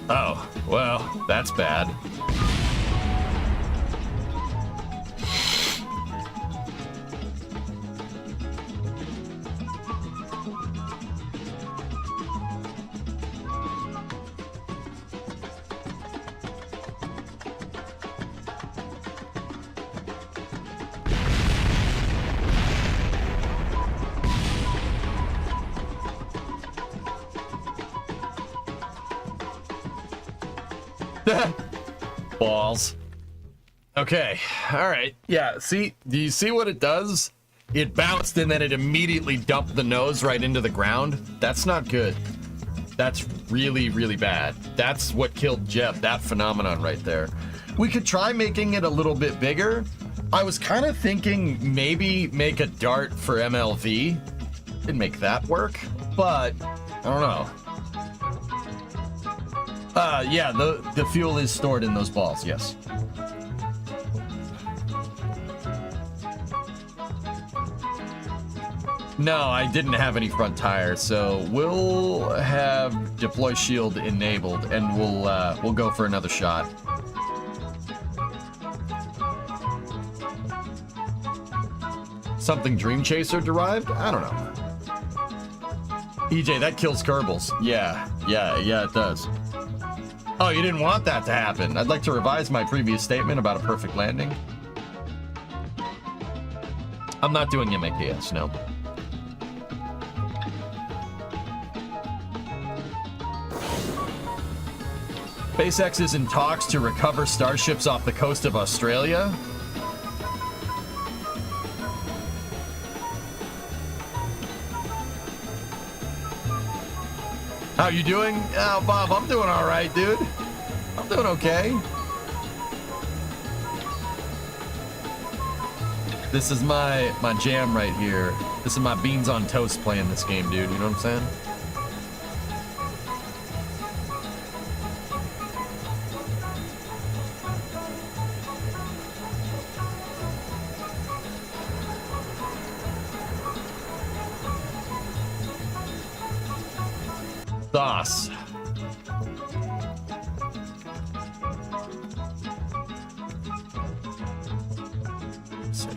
[SPEAKER 2] Oh, well, that's bad. Balls. Okay, alright. Yeah, see? Do you see what it does? It bounced and then it immediately dumped the nose right into the ground. That's not good. That's really, really bad. That's what killed Jeb, that phenomenon right there. We could try making it a little bit bigger. I was kind of thinking maybe make a dart for MLV and make that work, but I don't know. Yeah, the fuel is stored in those balls, yes. No, I didn't have any front tires, so we'll have deploy shield enabled, and we'll go for another shot. Something Dream Chaser derived? I don't know. EJ, that kills Kerbals. Yeah, it does. Oh, you didn't want that to happen. I'd like to revise my previous statement about a perfect landing. I'm not doing MAPS, no. SpaceX is in talks to recover starships off the coast of Australia. How you doing? Oh, Bob, I'm doing all right, dude. I'm doing okay. This is my jam right here. This is my beans on toast playing this game, dude. You know what I'm saying? Sauce. Let's see.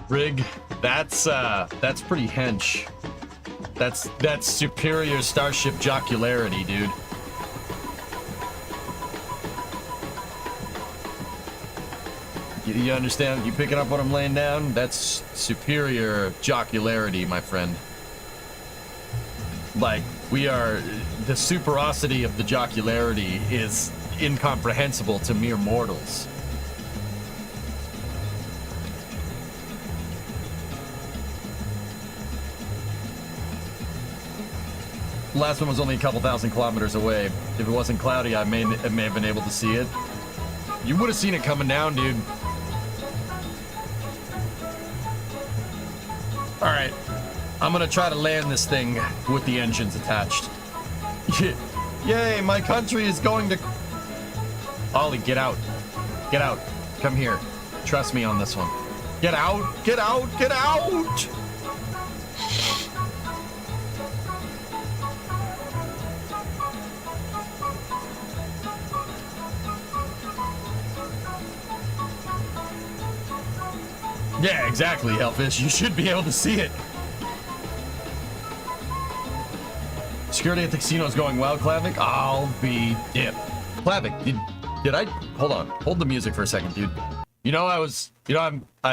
[SPEAKER 2] Rig, that's pretty hench. That's superior starship jocularity, dude. You understand? You picking up what I'm laying down? That's superior jocularity, my friend. Like, we are... The superosity of the jocularity is incomprehensible to mere mortals. The last one was only a couple thousand kilometers away. If it wasn't cloudy, I may have been able to see it. You would have seen it coming down, dude. Alright. I'm gonna try to land this thing with the engines attached. Yay, my country is going to... Ollie, get out. Get out. Come here. Trust me on this one. Get out! Get out! Get out! Yeah, exactly, Hellfish. You should be able to see it. Security at the casino is going well, Klavic. I'll be damned. Klavic, did I hold on? Hold the music for a second, dude. You know, I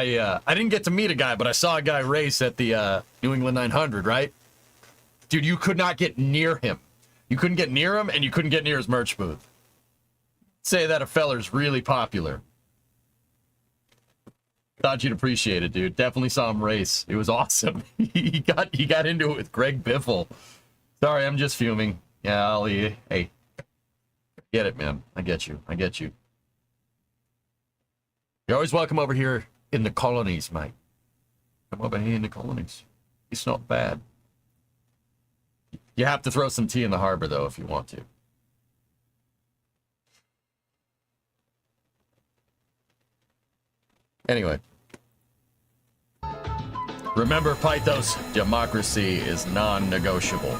[SPEAKER 2] didn't get to meet a guy, but I saw a guy race at the New England 900, right? Dude, you could not get near him. You couldn't get near him, and you couldn't get near his merch booth. Say that a feller's really popular. Thought you'd appreciate it, dude. Definitely saw him race. It was awesome. he got into it with Greg Biffle. Sorry, I'm just fuming. Yeah, hey. Get it, man. I get you. You're always welcome over here in the colonies, mate. Come over here in the colonies. It's not bad. You have to throw some tea in the harbor, though, if you want to. Anyway. Remember, Pythos, democracy is non-negotiable.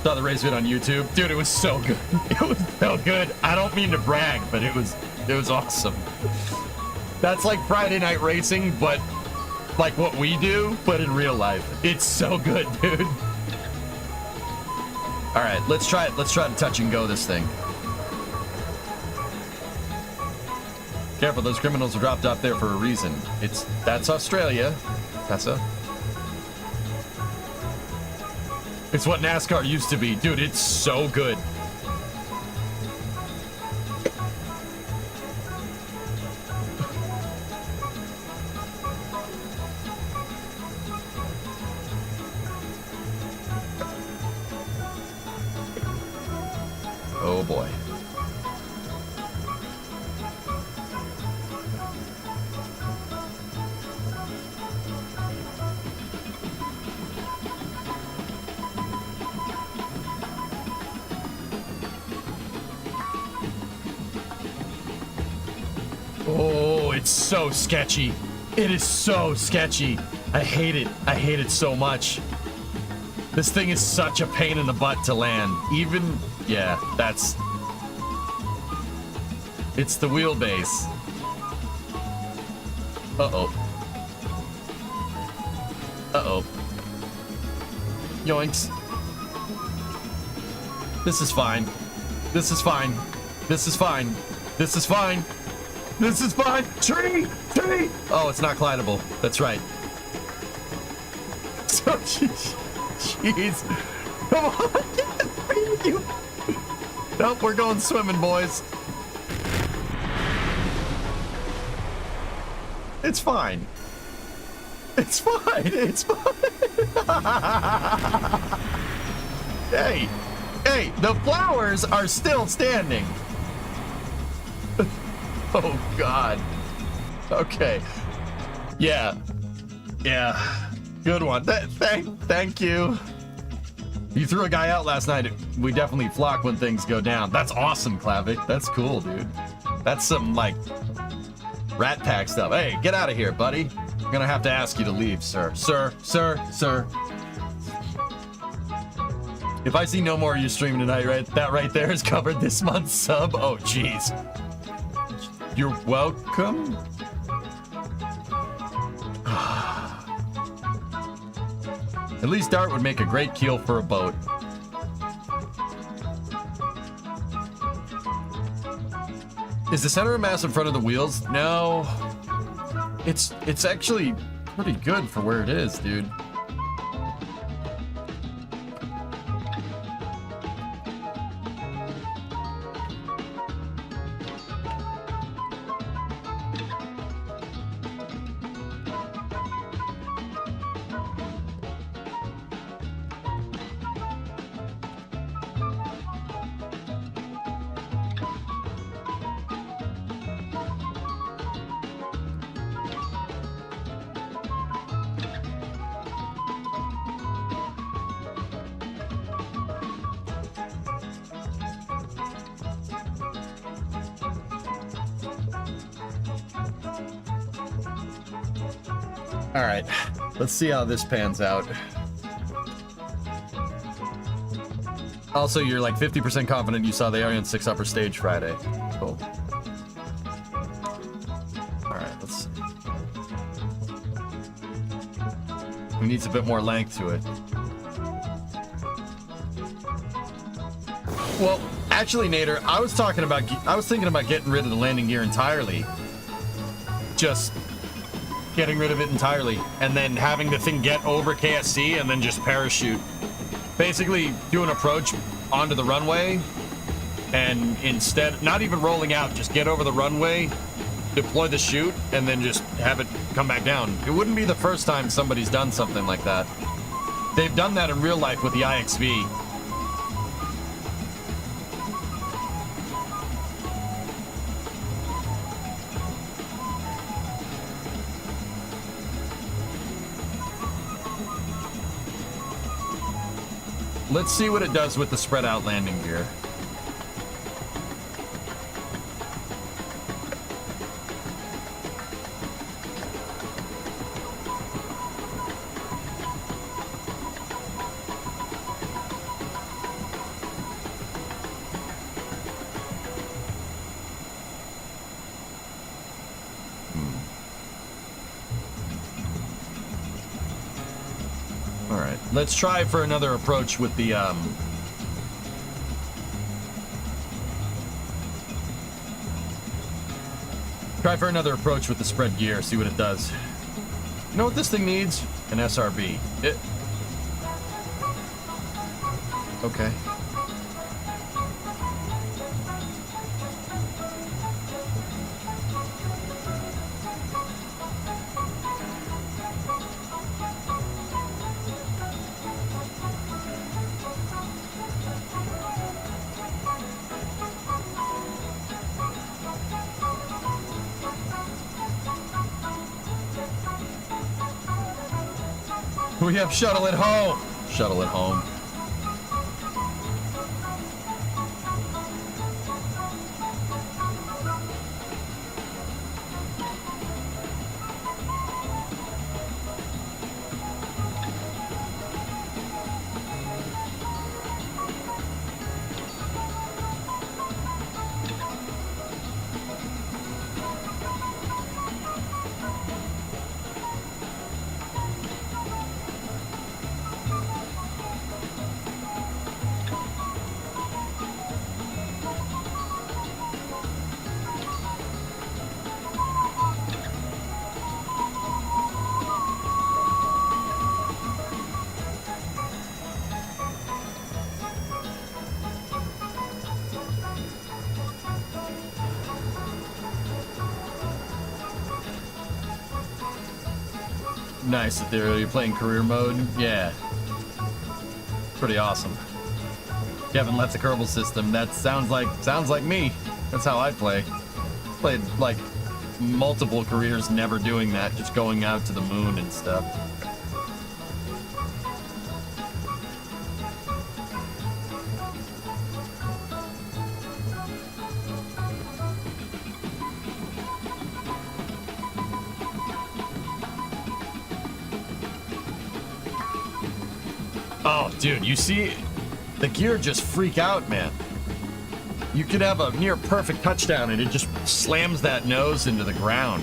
[SPEAKER 2] Saw the race vid on YouTube. Dude, it was so good. It was so good. I don't mean to brag, but it was awesome. That's like Friday night racing, but like what we do, but in real life. It's so good, dude. All right, let's try it. Let's try to touch and go this thing. Careful, those criminals are dropped off there for a reason. That's Australia, Tessa. It's what NASCAR used to be. Dude, it's so good. Oh boy. Oh, it's so sketchy. It is so sketchy. I hate it. I hate it so much. This thing is such a pain in the butt to land. Even, yeah, it's the wheelbase. Uh-oh. Uh-oh. Yoinks. This is fine. This is fine. This is fine. This is fine. This is fine. Tree! Tree! Oh, it's not glidable. That's right. So, jeez. Come on. You. Nope, we're going swimming, boys. It's fine. It's fine. It's fine. Hey. Hey, the flowers are still standing. Oh, God. Okay. Yeah. Yeah. Good one. Thank you. You threw a guy out last night. We definitely flock when things go down. That's awesome, Klavic. That's cool, dude. That's some, like, Rat Pack stuff. Hey, get out of here, buddy. I'm gonna have to ask you to leave, sir. Sir. If I see no more of you streaming tonight, right? That right there is covered this month's sub. Oh, jeez. You're welcome. At least Dart would make a great keel for a boat. Is the center of mass in front of the wheels? No. It's actually pretty good for where it is, dude. All right, let's see how this pans out. Also, you're like 50% confident you saw the Arian 6 upper stage Friday. Cool. All right, let's It needs a bit more length to it. Well, actually, Nader, I was thinking about getting rid of the landing gear entirely. Just getting rid of it entirely, and then having the thing get over KSC and then just parachute. Basically, do an approach onto the runway, and instead, not even rolling out, just get over the runway, deploy the chute, and then just have it come back down. It wouldn't be the first time somebody's done something like that. They've done that in real life with the IXV. Let's see what it does with the spread out landing gear. Let's try for another approach with the, spread gear, see what it does. You know what this thing needs? An SRB. Okay. We have shuttle at home. Shuttle at home. Nice that you're playing career mode. Yeah. Pretty awesome. Kevin left the Kerbal system. That sounds like me. That's how I play. Played like multiple careers never doing that, just going out to the moon and stuff. Oh, dude, you see the gear just freak out, man. You could have a near perfect touchdown and it just slams that nose into the ground.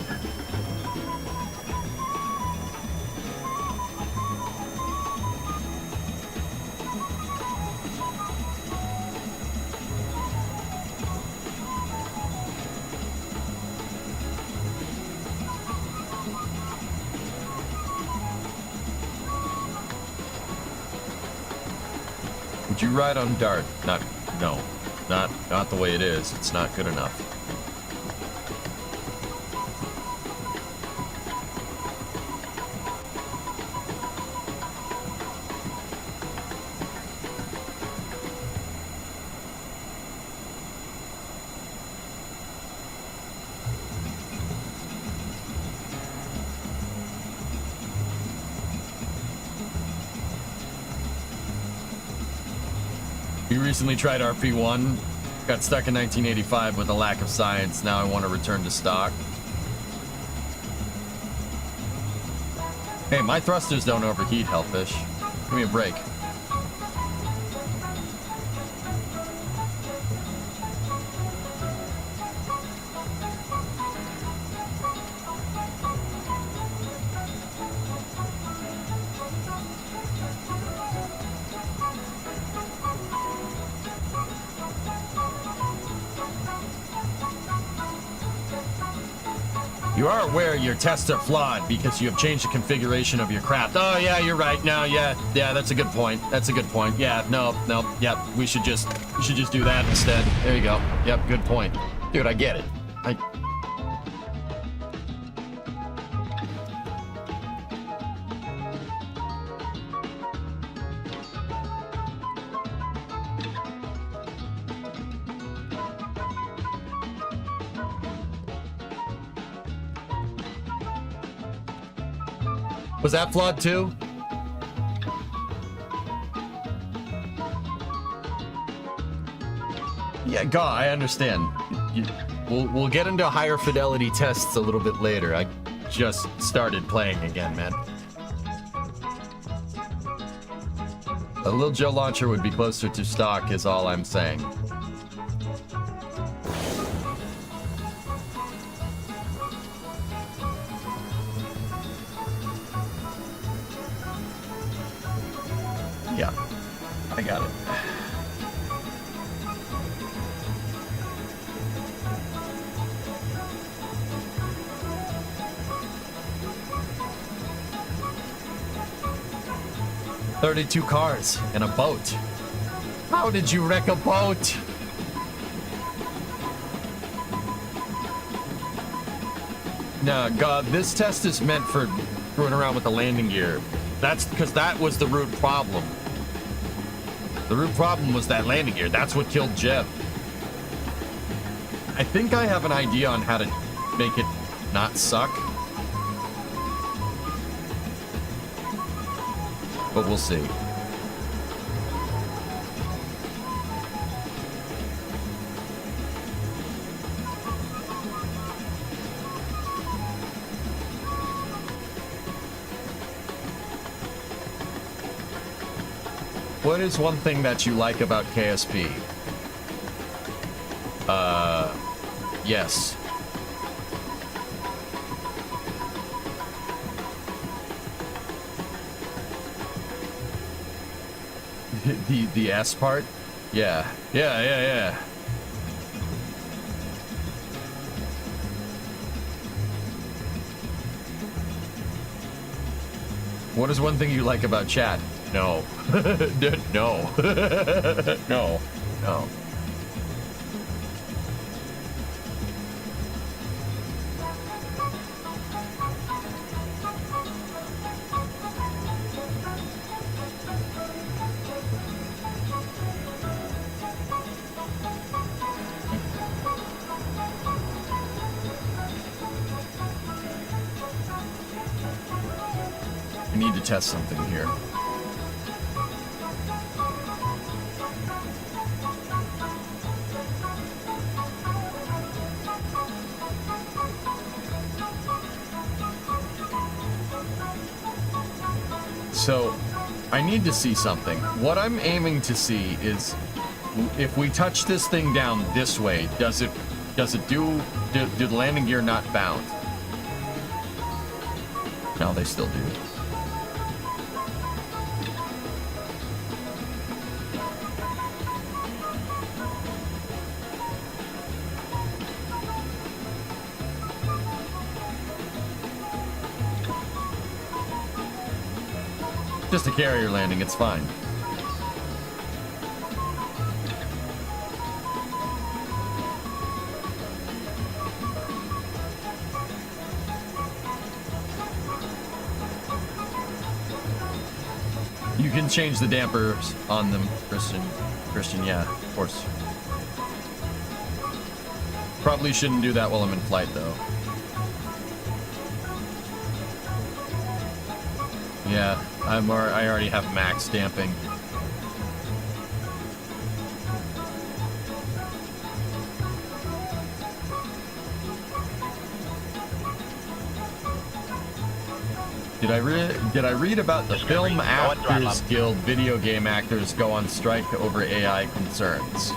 [SPEAKER 2] Would you ride on Dart? No, not the way it is. It's not good enough. We recently tried RP1, got stuck in 1985 with a lack of science. Now I want to return to stock. Hey, my thrusters don't overheat, Hellfish. Give me a break. You are aware your tests are flawed because you have changed the configuration of your craft. Oh, yeah, you're right. No, yeah, that's a good point. That's a good point. Yeah, no, yeah, we should just do that instead. There you go. Yep, good point. Dude, I get it. Was that flawed too? Yeah, God, I understand. We'll get into higher fidelity tests a little bit later. I just started playing again, man. A little Joe launcher would be closer to stock, is all I'm saying. Yeah, I got it. "32 cars and a boat. How did you wreck a boat?" No, God, this test is meant for screwing around with the landing gear. That's because that was the root problem. The root problem was that landing gear. That's what killed Jeb. I think I have an idea on how to make it not suck. But we'll see. What is one thing that you like about KSP? Yes. The S part? Yeah. Yeah. What is one thing you like about chat? No. No. No. No. I need to test something here. So, I need to see something. What I'm aiming to see is if we touch this thing down this way, does it do the landing gear not bound? No, they still do. Just a carrier landing, it's fine. You can change the dampers on them, Christian, yeah, of course. Probably shouldn't do that while I'm in flight, though. Yeah, I already have max damping. Did I read about the Film Actors Guild video game actors go on strike over AI concerns?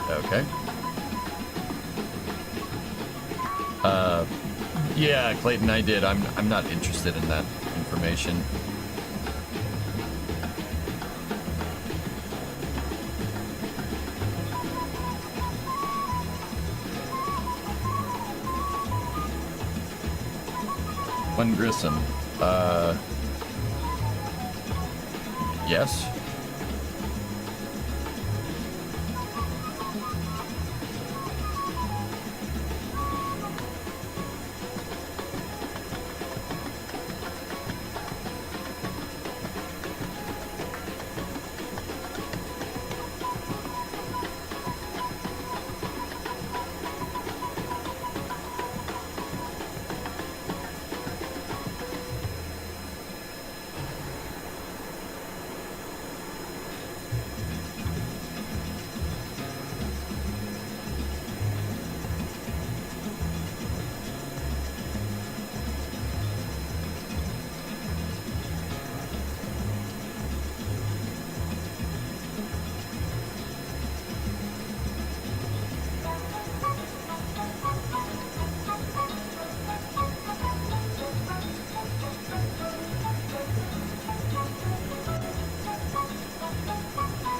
[SPEAKER 2] Okay. Yeah, Clayton, I did. I'm not interested in that information. Glenn Grissom. Yes.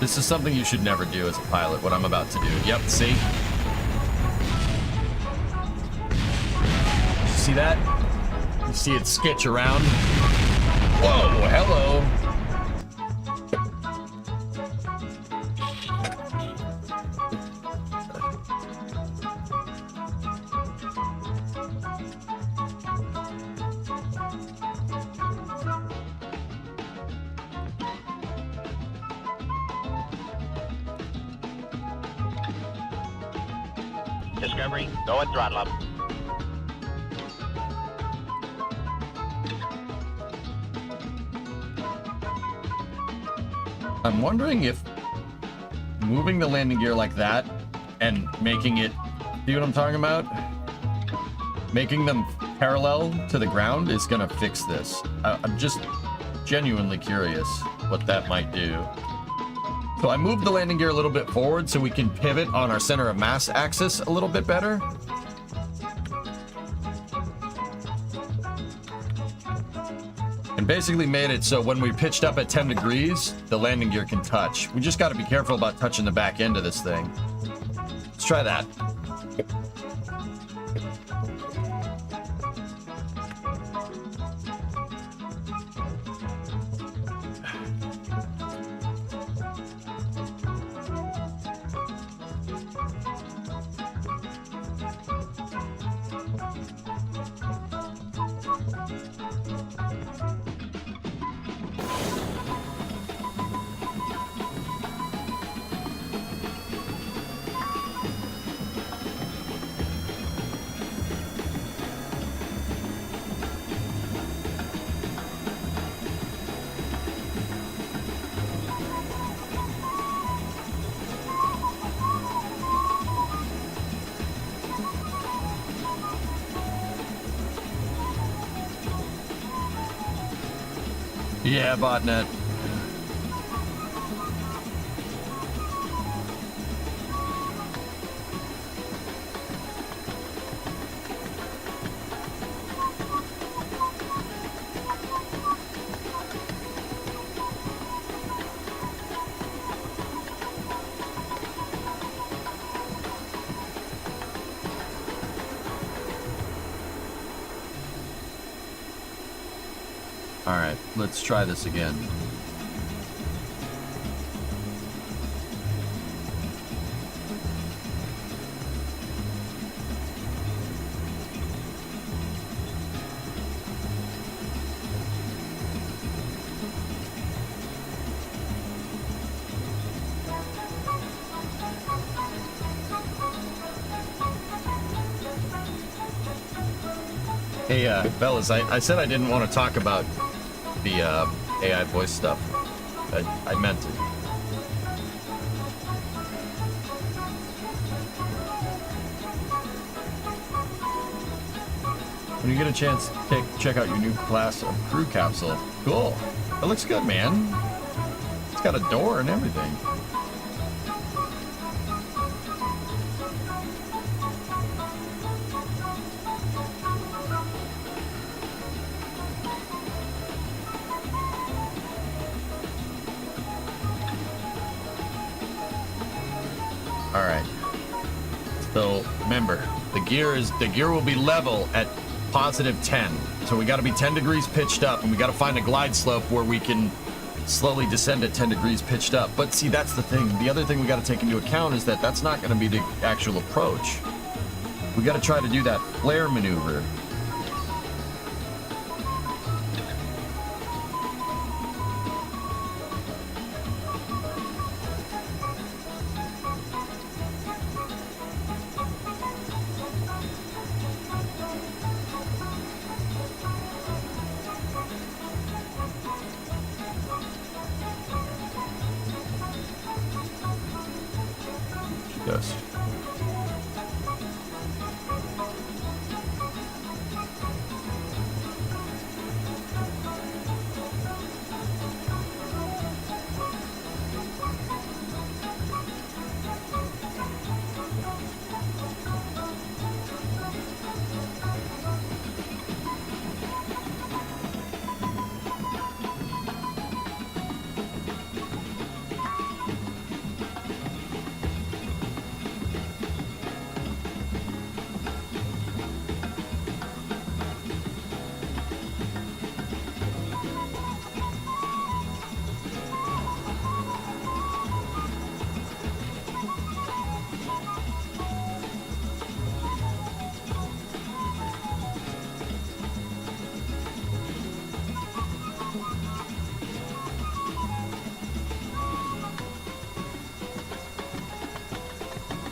[SPEAKER 2] This is something you should never do as a pilot, what I'm about to do. Yep, see? See that? You see it sketch around? Whoa, hello.
[SPEAKER 1] Discovery, go and throttle up.
[SPEAKER 2] I'm wondering if moving the landing gear like that and making it, see what I'm talking about? Making them parallel to the ground is gonna fix this. I'm just genuinely curious what that might do. So I moved the landing gear a little bit forward so we can pivot on our center of mass axis a little bit better. And basically made it so when we pitched up at 10 degrees, the landing gear can touch. We just got to be careful about touching the back end of this thing. Let's try that. Yeah, botnet. All right, let's try this again. Hey, fellas, I said I didn't want to talk about the AI voice stuff. I meant it. When you get a chance, check out your new class of crew capsule. Cool. It looks good, man. It's got a door and everything. All right. So remember, the gear will be level at +10. So we got to be 10 degrees pitched up, and we got to find a glide slope where we can slowly descend at 10 degrees pitched up. But see, that's the thing. The other thing we got to take into account is that that's not going to be the actual approach. We got to try to do that flare maneuver. Yes.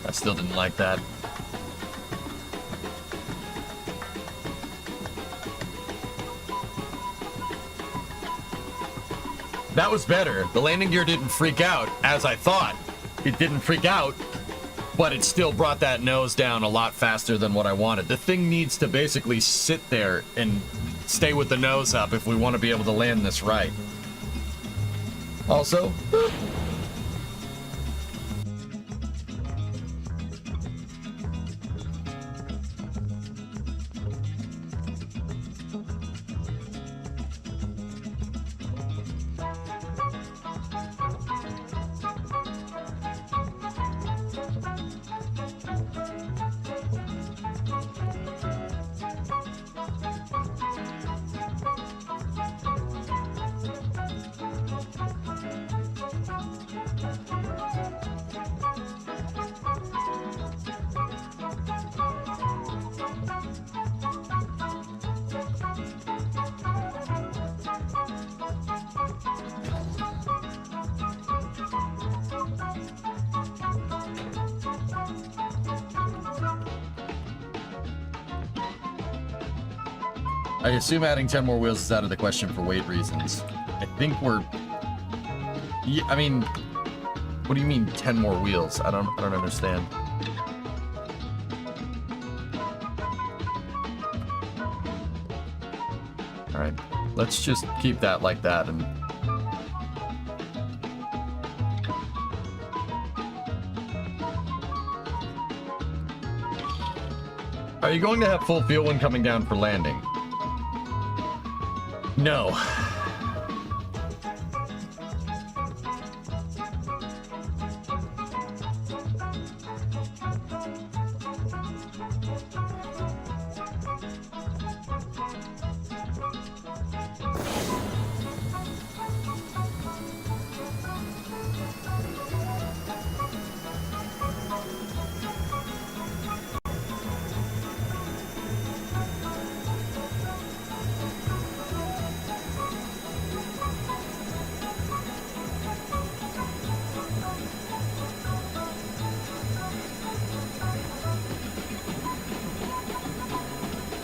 [SPEAKER 2] I still didn't like that. That was better. The landing gear didn't freak out, as I thought. It didn't freak out, but it still brought that nose down a lot faster than what I wanted. The thing needs to basically sit there and stay with the nose up if we want to be able to land this right. Also, I assume adding 10 more wheels is out of the question for weight reasons. I think we're... Yeah, I mean, what do you mean 10 more wheels? I don't understand. All right, let's just keep that like that and... Are you going to have full fuel when coming down for landing? No.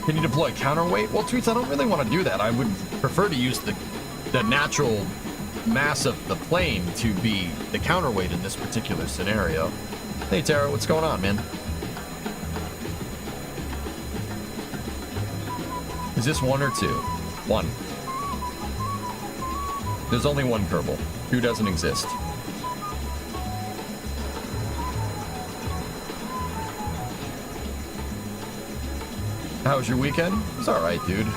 [SPEAKER 2] Can you deploy counterweight? Well, Tweets, I don't really want to do that. I would prefer to use the natural mass of the plane to be the counterweight in this particular scenario. Hey, Tara, what's going on, man? Is this one or two? One. There's only one Kerbal. Two doesn't exist. How was your weekend? It was alright, dude.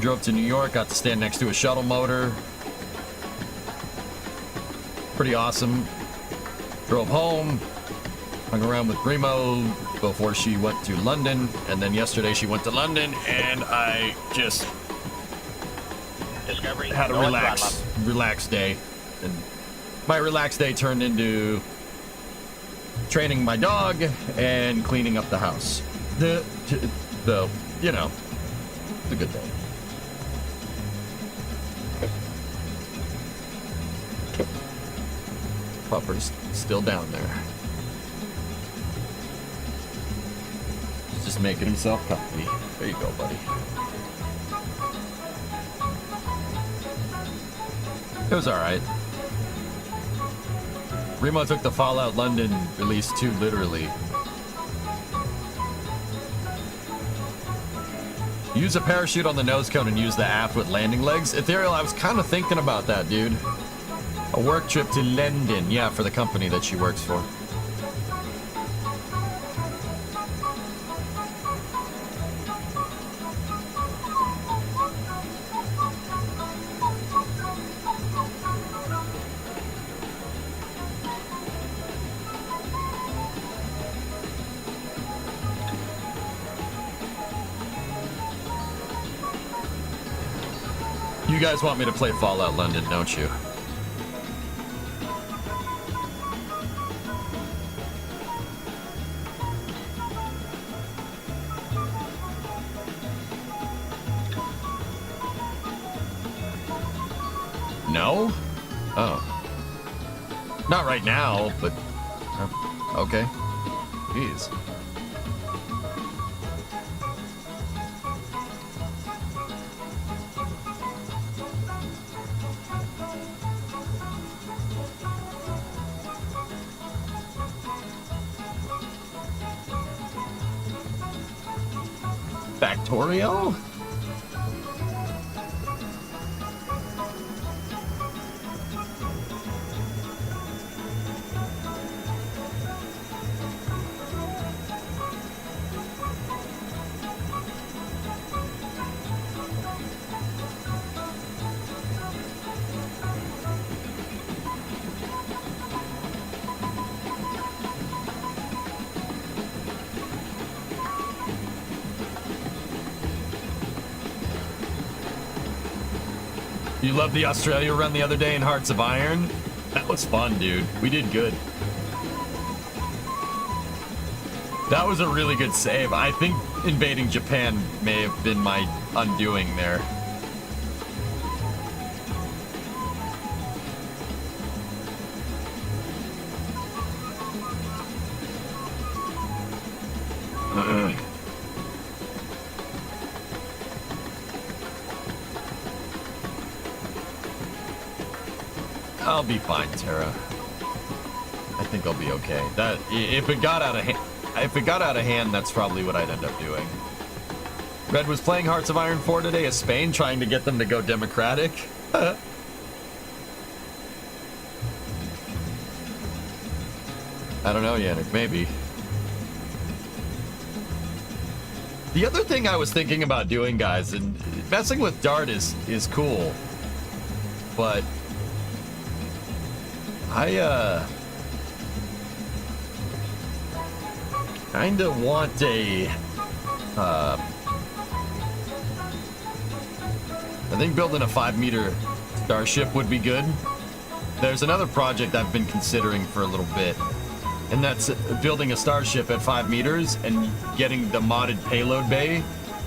[SPEAKER 2] Drove to New York, got to stand next to a shuttle motor. Pretty awesome. Drove home, hung around with Primo, before she went to London, and then yesterday she went to London, and I just
[SPEAKER 1] Discovery,
[SPEAKER 2] had a
[SPEAKER 1] go and throttle up.
[SPEAKER 2] relaxed day. And my relaxed day turned into training my dog and cleaning up the house. The you know, it's a good day. Pupper's still down there. He's just making himself comfy. There you go, buddy. It was alright. Remo took the Fallout London release too literally. Use a parachute on the nose cone and use the app with landing legs. Ethereal, I was kind of thinking about that, dude. A work trip to London. Yeah, for the company that she works for. You guys want me to play Fallout London, don't you? No? Oh. Not right now, but... okay. Jeez. Factorio? You loved the Australia run the other day in Hearts of Iron? That was fun, dude. We did good. That was a really good save. I think invading Japan may have been my undoing there. I'll be fine, Tara. I think I'll be okay. That if it got out of hand, that's probably what I'd end up doing. Red was playing Hearts of Iron 4 today as Spain, trying to get them to go democratic. I don't know, Yannick, maybe. The other thing I was thinking about doing, guys, and messing with Dart is cool, but I kinda want a I think building a 5-meter starship would be good. There's another project I've been considering for a little bit, and that's building a starship at 5 meters and getting the modded payload bay,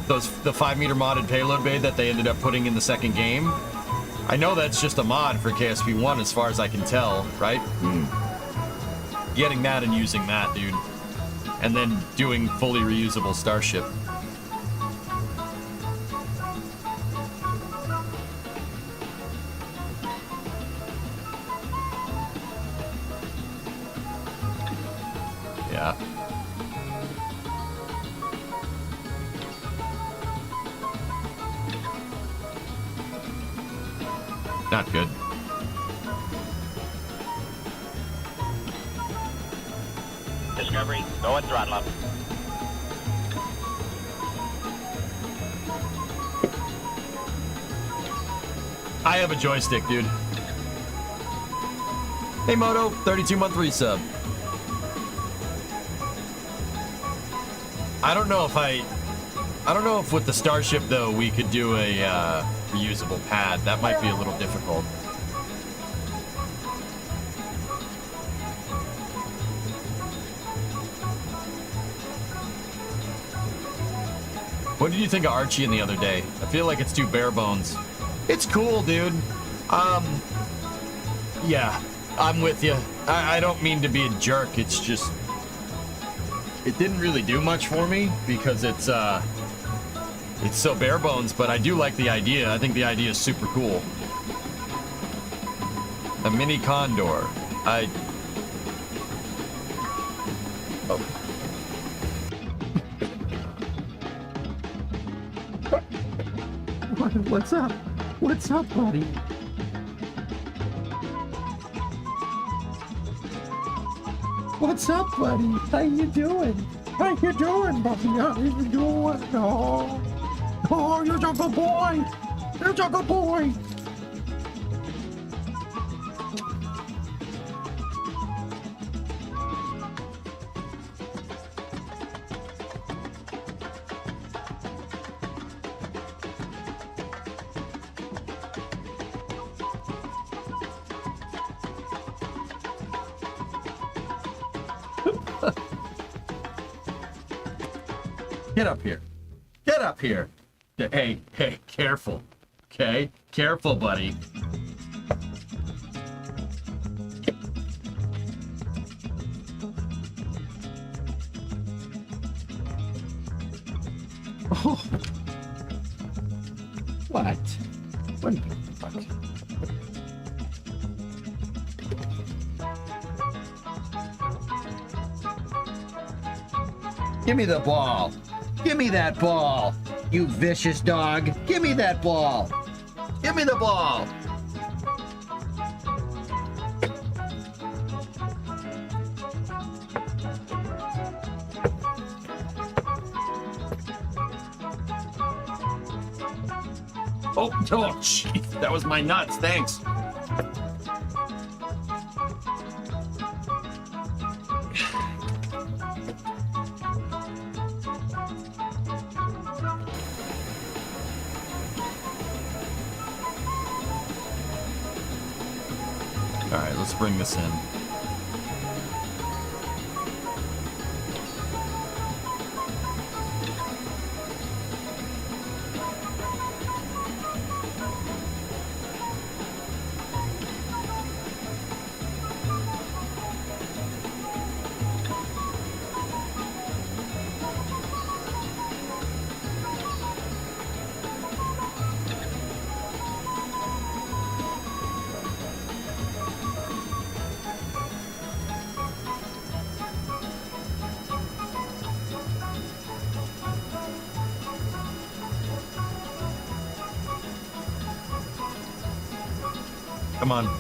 [SPEAKER 2] the 5-meter modded payload bay that they ended up putting in the second game. I know that's just a mod for KSP1 as far as I can tell, right? Getting that and using that, dude. And then doing fully reusable starship. Yeah. Not good.
[SPEAKER 1] Discovery, go and throttle up.
[SPEAKER 2] I have a joystick, dude. Hey, Moto, 32-month resub. I don't know if with the Starship though we could do a reusable pad. That might be a little difficult. What did you think of Archie in the other day? I feel like it's too bare bones. It's cool, dude. Yeah, I'm with you. I don't mean to be a jerk. It's just, it didn't really do much for me because it's so bare bones, but I do like the idea. I think the idea is super cool. A mini condor. Oh.
[SPEAKER 6] What's up? What's up, buddy? What's up, buddy? How you doing? How you doing, buddy? How you doing? Oh, oh, you're a good boy. You're a good boy.
[SPEAKER 2] Get up here. Get up here. Hey, hey, careful. Okay? Careful, buddy.
[SPEAKER 6] Oh. What? What?
[SPEAKER 7] Give me the ball. Give me that ball. You vicious dog. Give me that ball. Give me the ball.
[SPEAKER 2] Oh, jeez. That was my nuts. Thanks. All right, let's bring this in. Come on.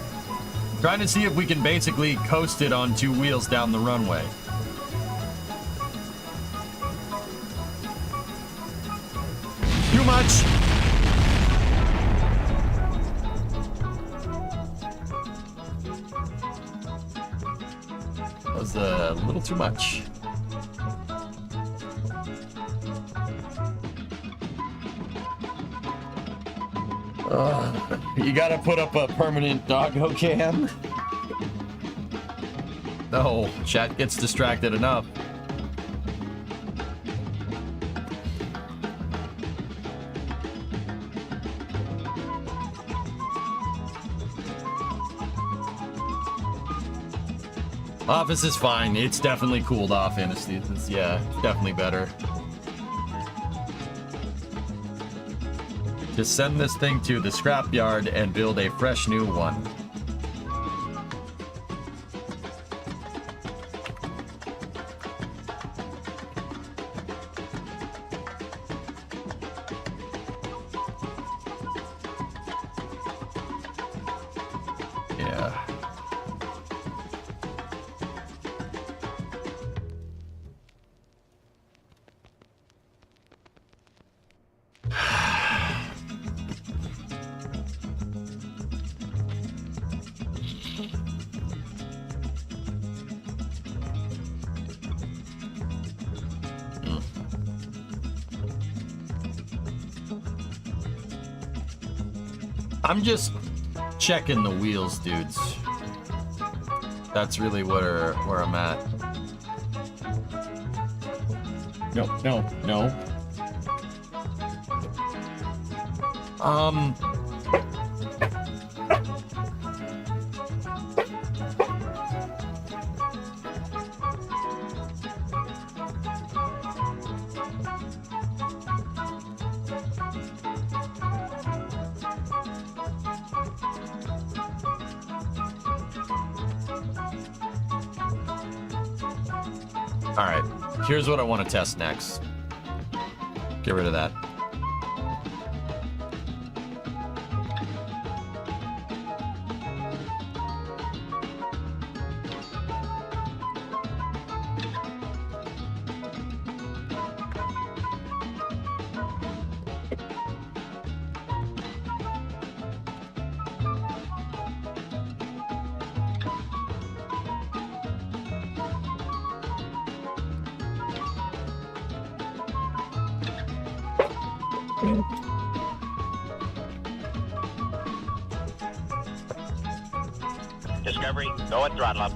[SPEAKER 2] Trying to see if we can basically coast it on two wheels down the runway. Too much. That was a little too much. You gotta put up a permanent doggo cam. No, chat gets distracted enough. Office is fine. It's definitely cooled off, anesthesia. Yeah, it's definitely better. Just send this thing to the scrapyard and build a fresh new one. Yeah. I'm just checking the wheels, dudes. That's really where I'm at.
[SPEAKER 7] No.
[SPEAKER 2] All right, here's what I want to test next. Get rid of that.
[SPEAKER 1] Discovery, go at throttle up.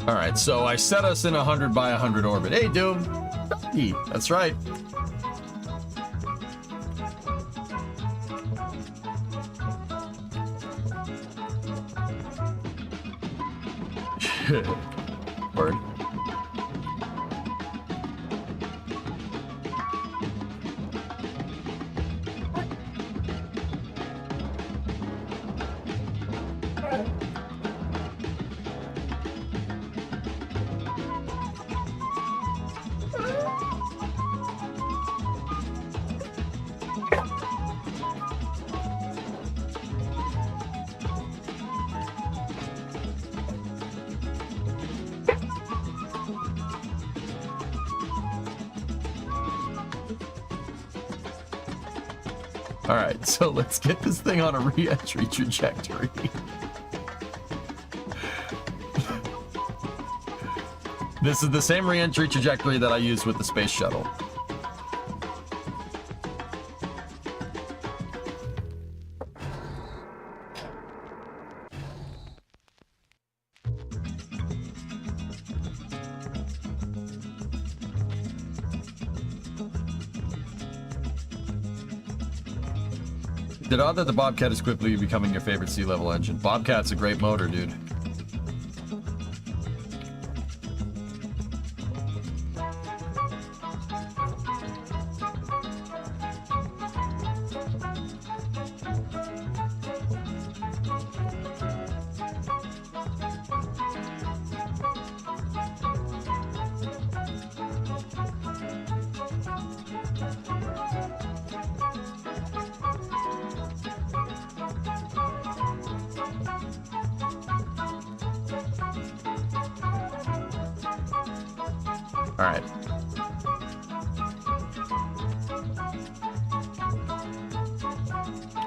[SPEAKER 2] All right, so I set us in a 100 by 100 orbit. Hey, dude. That's right. Word. All right, so let's get this thing on a re-entry trajectory. This is the same re-entry trajectory that I used with the space shuttle. Is it odd that the Bobcat is quickly becoming your favorite sea-level engine? Bobcat's a great motor, dude. All right.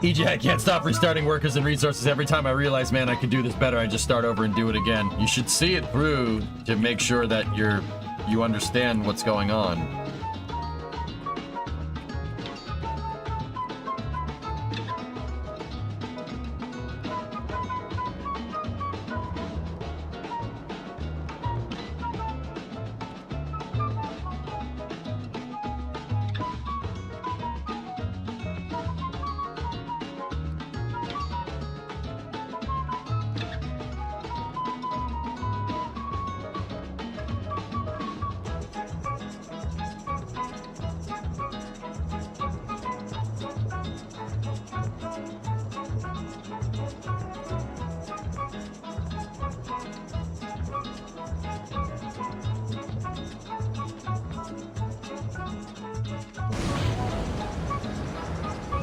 [SPEAKER 2] EJ, I can't stop restarting workers and resources. Every time I realize, man, I could do this better, I just start over and do it again. You should see it through to make sure that you understand what's going on.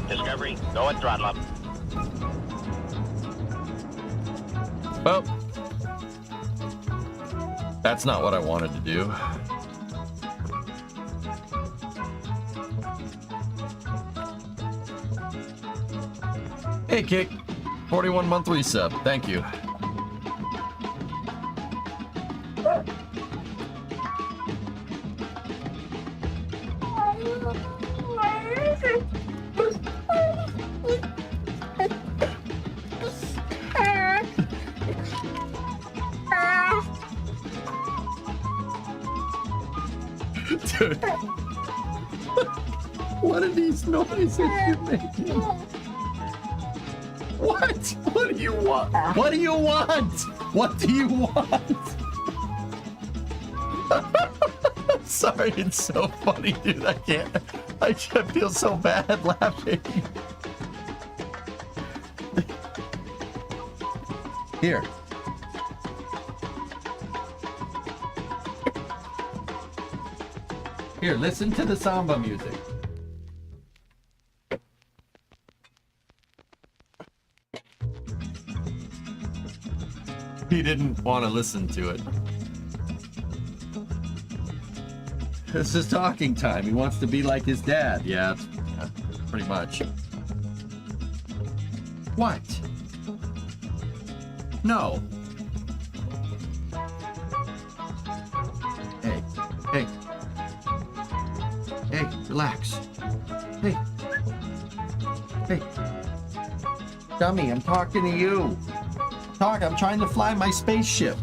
[SPEAKER 1] Discovery, go at throttle up.
[SPEAKER 2] Well, that's not what I wanted to do. Hey, Kick. 41-month resub. Thank you. Dude. What are these noises you're making? What? What do you want? What do you want? What do you want? Sorry, it's so funny, dude. I feel so bad laughing. Here. Here, listen to the samba music. He didn't want to listen to it. This is talking time. He wants to be like his dad. Yeah, pretty much. What? No. Hey, hey. Hey, relax. Hey. Hey. Dummy, I'm talking to you. I'm trying to fly my spaceship.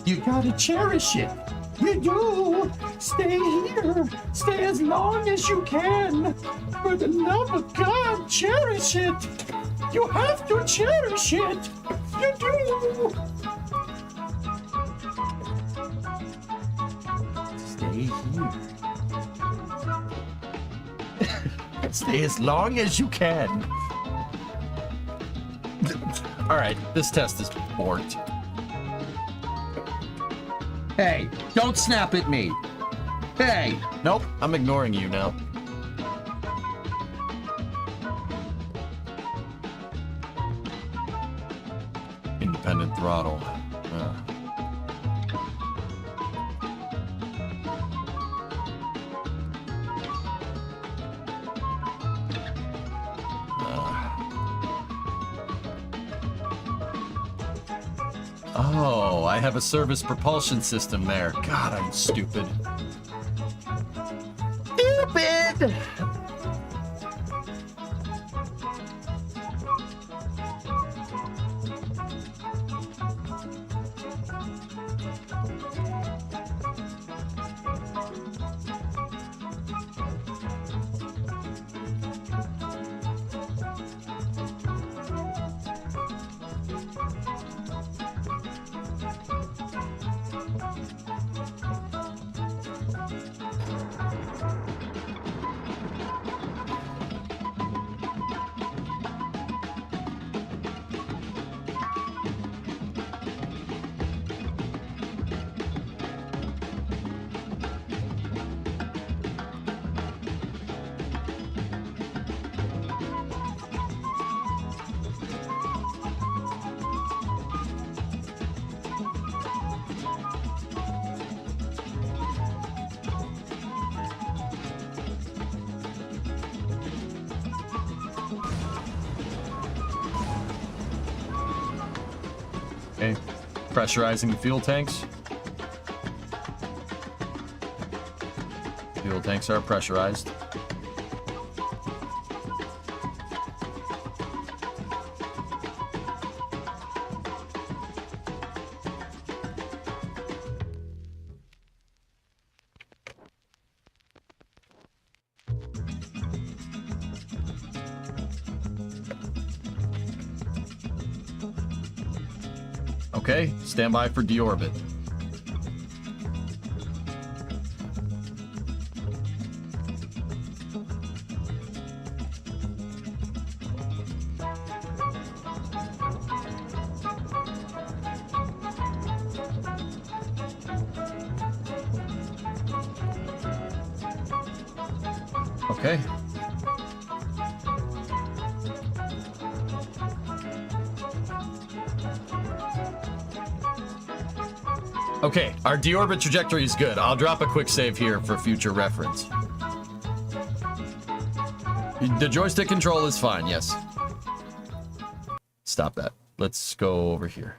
[SPEAKER 2] You gotta cherish it. You do. Stay here. Stay as long as you can. For the love of God, cherish it. You have to cherish it. You do. Stay here. Stay as long as you can. All right, this test is borked. Hey, don't snap at me. Hey. Nope, I'm ignoring you now. Independent throttle. Oh, I have a service propulsion system there. God, I'm stupid. Stupid! Okay, pressurizing the fuel tanks. Fuel tanks are pressurized. Okay, stand by for deorbit. Okay. Okay, our deorbit trajectory is good. I'll drop a quick save here for future reference. The joystick control is fine, yes. Stop that. Let's go over here.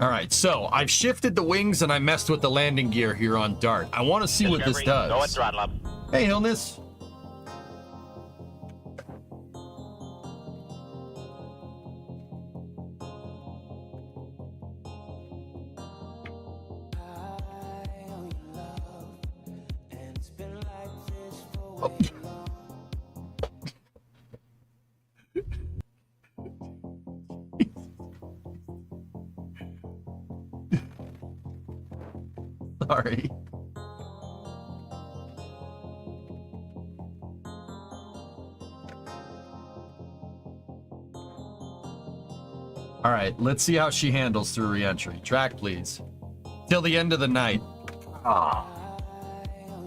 [SPEAKER 2] Alright, so I've shifted the wings and I messed with the landing gear here on Dart. I want to see what this
[SPEAKER 1] Discovery, go at
[SPEAKER 2] does.
[SPEAKER 1] throttle up.
[SPEAKER 2] Hey, Illness. Sorry. All right, let's see how she handles through re-entry. Track, please. Till the end of the night. Ah.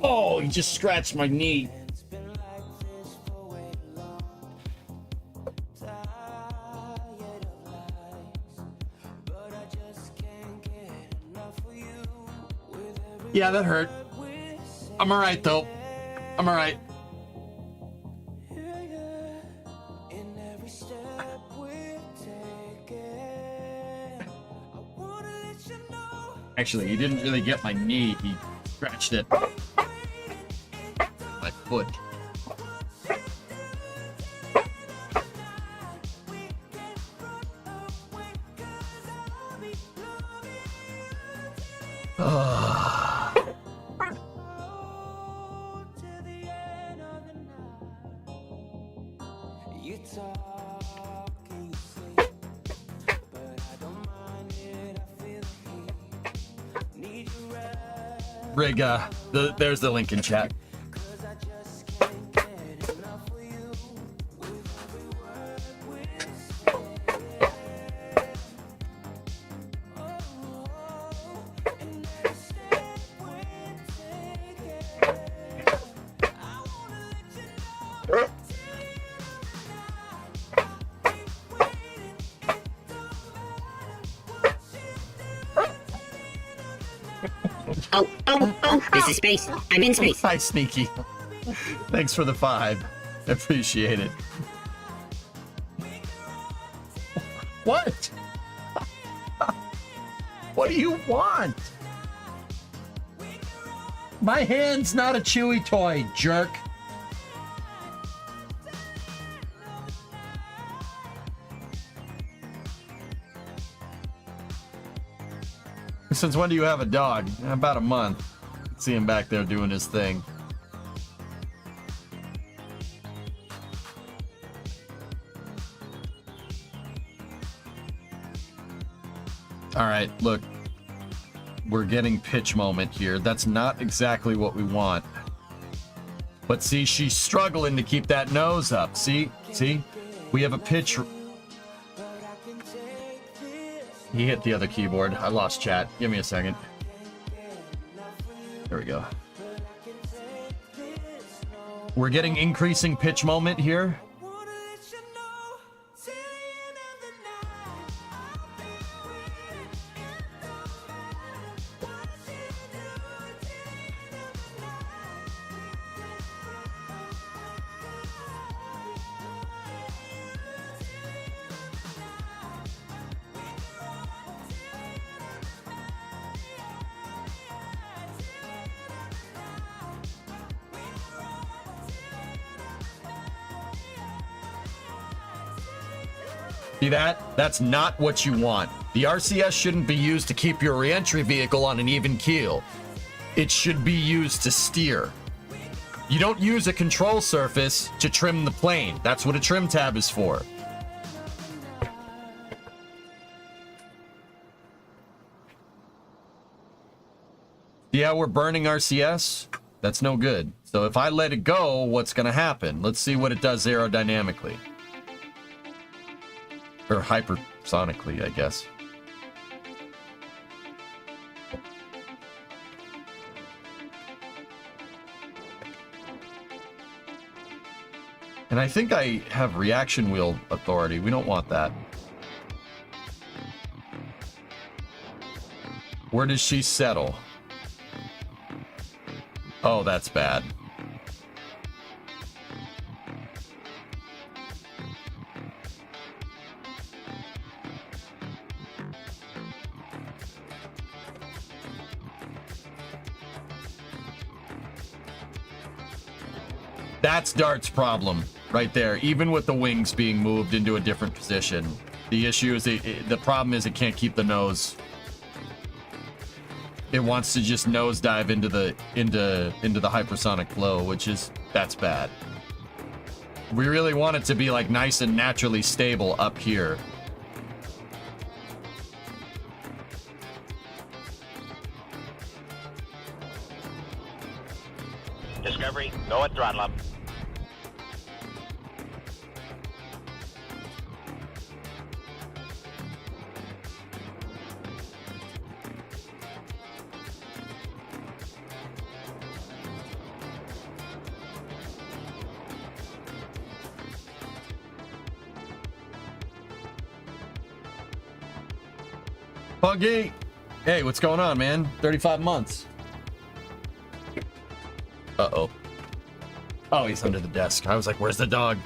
[SPEAKER 2] Oh, he just scratched my knee. Yeah, that hurt. I'm all right, though. I'm all right. Actually, he didn't really get my knee. He scratched it. My foot. Rig, there's the link in chat.
[SPEAKER 5] Oh, this is space. I'm in space.
[SPEAKER 2] Hi, Sneaky. Thanks for the 5. Appreciate it. What? What do you want? My hand's not a Chewy toy, jerk. Since when do you have a dog? About a month. See him back there doing his thing. All right, look. We're getting pitch moment here. That's not exactly what we want. But see, she's struggling to keep that nose up. See? See? We have a pitch. He hit the other keyboard. I lost chat. Give me a second. There we go. We're getting increasing pitch moment here. See that? That's not what you want. The RCS shouldn't be used to keep your reentry vehicle on an even keel. It should be used to steer. You don't use a control surface to trim the plane. That's what a trim tab is for. Yeah, we're burning RCS. That's no good. So if I let it go, what's going to happen? Let's see what it does aerodynamically. Or hypersonically, I guess. And I think I have reaction wheel authority. We don't want that. Where does she settle? Oh, that's bad. That's Dart's problem right there. Even with the wings being moved into a different position, the issue is the problem is it can't keep the nose. It wants to just nosedive into the hypersonic flow, that's bad. We really want it to be like nice and naturally stable up here.
[SPEAKER 1] Discovery, go at throttle up.
[SPEAKER 2] Puggy! Hey, what's going on, man? 35 months. Uh-oh. Oh, he's under the desk. I was like, where's the dog?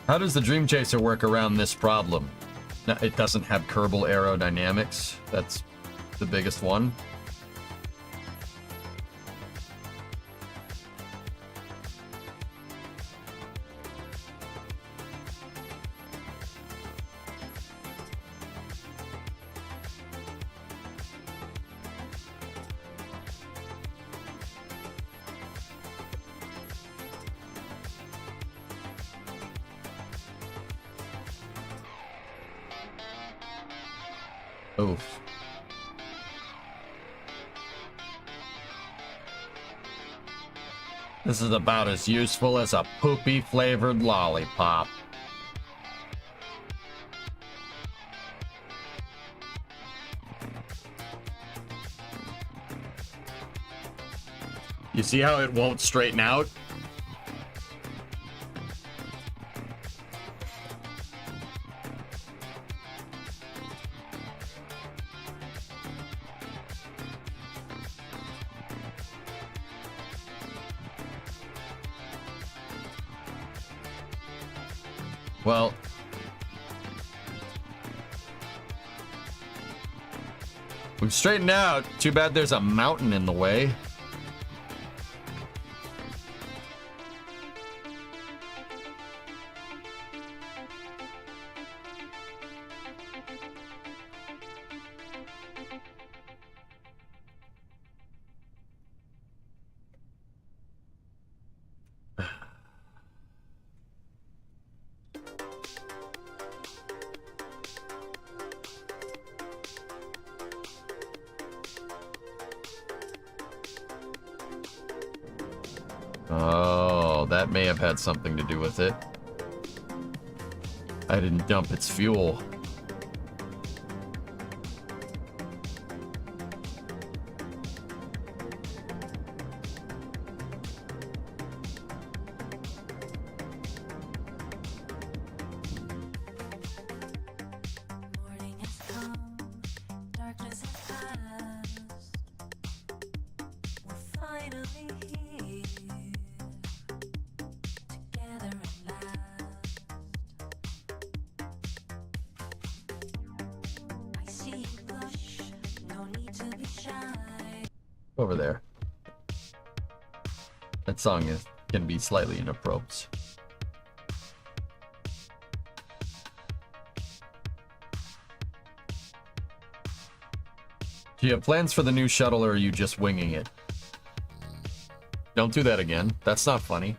[SPEAKER 2] How does the Dream Chaser work around this problem? Now, it doesn't have Kerbal aerodynamics. That's the biggest one. Oof. This is about as useful as a poopy flavored lollipop. You see how it won't straighten out? Well, we've straightened out. Too bad there's a mountain in the way. Oh, that may have had something to do with it. I didn't dump its fuel.
[SPEAKER 8] Morning has come, darkness has passed. We're finally here, together at last. I see you blush, no need to be shy.
[SPEAKER 2] Over there. That song can be slightly inappropriate. Do you have plans for the new shuttle, or are you just winging it? Don't do that again. That's not funny.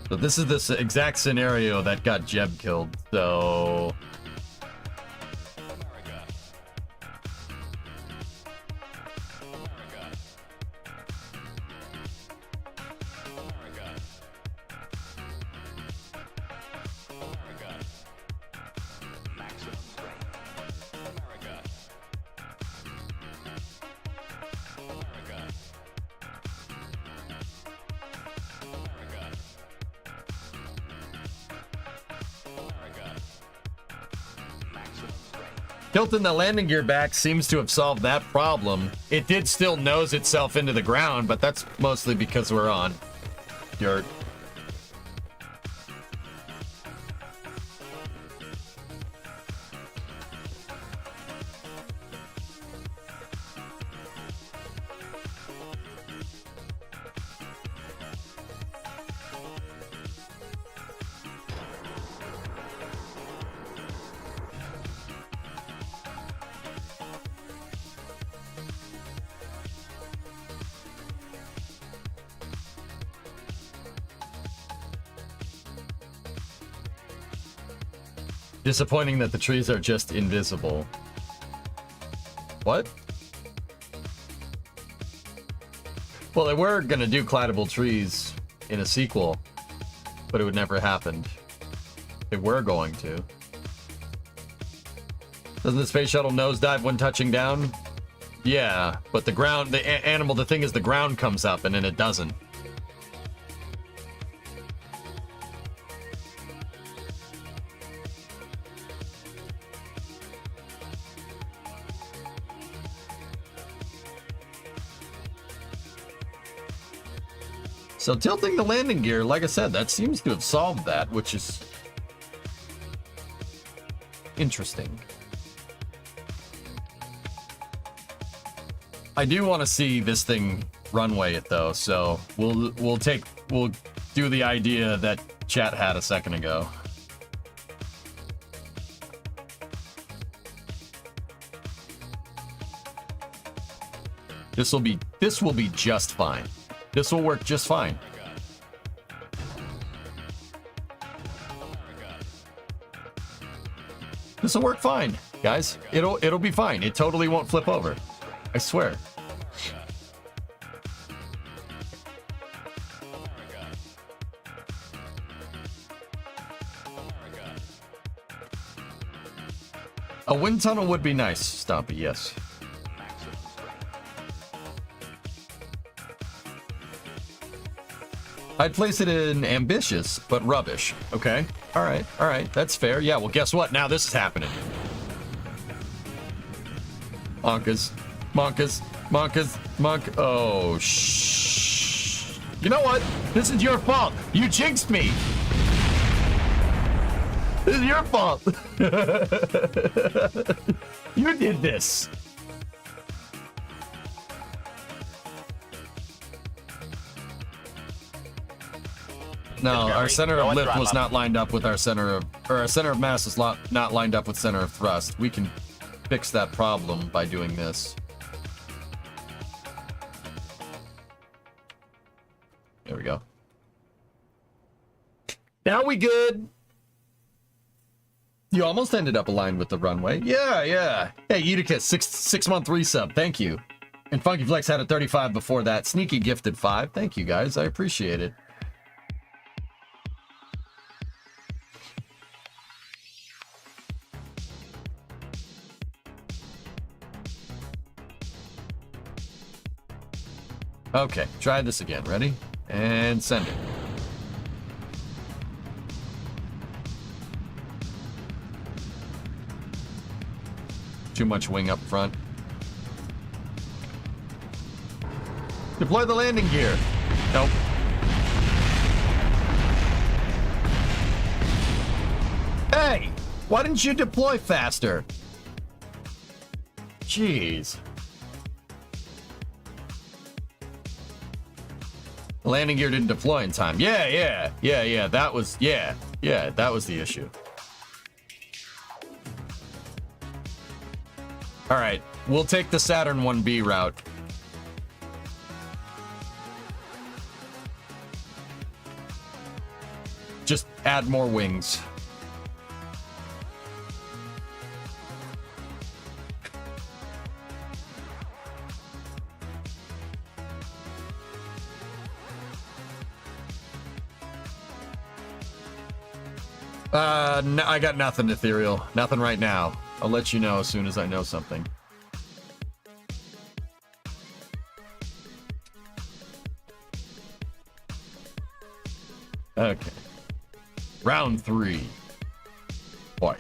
[SPEAKER 2] So this is this exact scenario that got Jeb killed. So tilting the landing gear back seems to have solved that problem. It did still nose itself into the ground, but that's mostly because we're on dirt. Disappointing that the trees are just invisible. What? Well, they were gonna do collidable trees in a sequel, but it would never happen. They were going to. Doesn't the space shuttle nosedive when touching down? Yeah, but the ground, the animal, the thing is the ground comes up and then it doesn't. So tilting the landing gear, like I said, that seems to have solved that, which is interesting. I do want to see this thing runway it though, so we'll do the idea that chat had a second ago. This will be just fine. This will work just fine. This will work fine, guys. It'll be fine. It totally won't flip over. I swear. A wind tunnel would be nice, Stompy, yes. I'd place it in ambitious, but rubbish. Okay. All right. That's fair. Yeah, well, guess what? Now this is happening. Monkas. Oh, shh. You know what? This is your fault. You jinxed me. This is your fault. You did this. No, our center of lift was not lined up with our center of mass is not lined up with center of thrust. We can fix that problem by doing this. There we go. Now we good. You almost ended up aligned with the runway. Yeah. Hey, Uticus, 6-month resub. Thank you. And Funky Flex had a 35 before that. Sneaky gifted 5. Thank you, guys. I appreciate it. Okay, try this again. Ready? And send it. Too much wing up front. Deploy the landing gear. Nope. Hey! Why didn't you deploy faster? Jeez. The landing gear didn't deploy in time. Yeah. That was the issue. All right, we'll take the Saturn 1B route. just add more wings. No, I got nothing, Ethereal. Nothing right now. I'll let you know as soon as I know something. Okay. Round 3. White.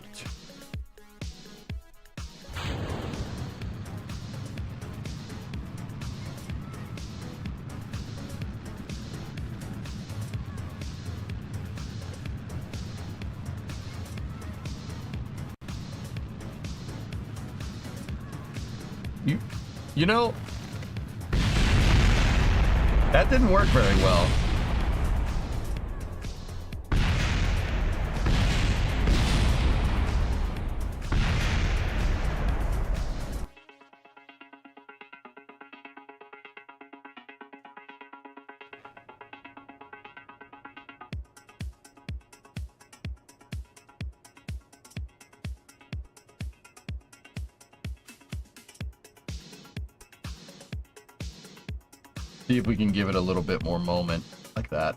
[SPEAKER 2] You know, that didn't work very well. See if we can give it a little bit more moment like that.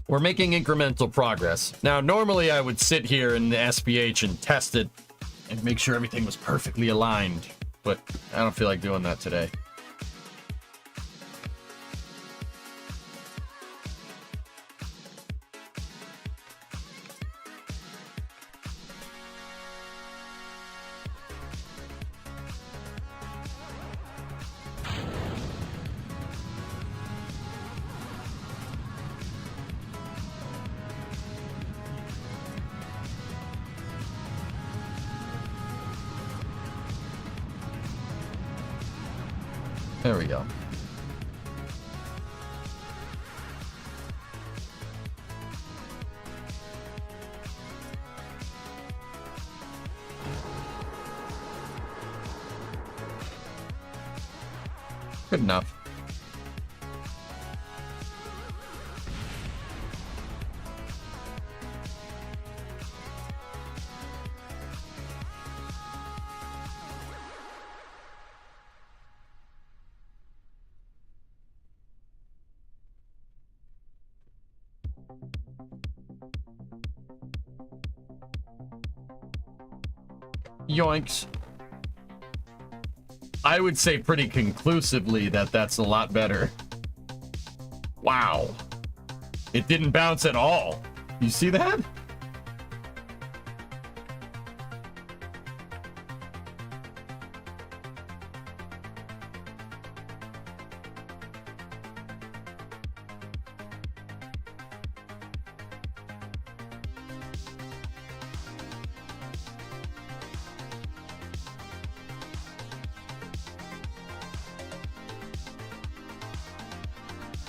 [SPEAKER 2] We're making incremental progress. Now, normally I would sit here in the SPH and test it and make sure everything was perfectly aligned, but I don't feel like doing that today. There we go. Good enough. Yoinks. I would say pretty conclusively that that's a lot better. Wow. It didn't bounce at all. You see that?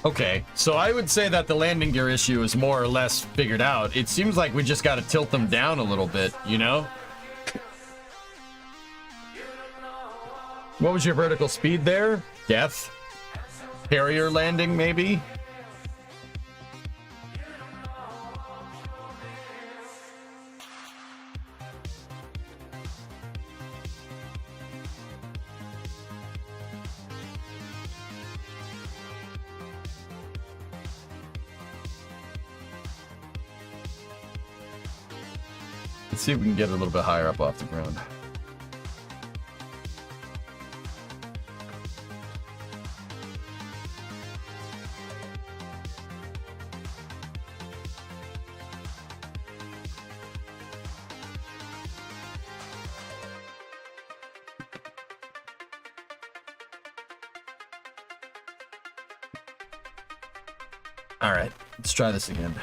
[SPEAKER 2] Okay, so I would say that the landing gear issue is more or less figured out. It seems like we just got to tilt them down a little bit, you know? What was your vertical speed there? Death? Carrier landing, maybe? Let's see if we can get it a little bit higher up off the ground. All right, let's try this again.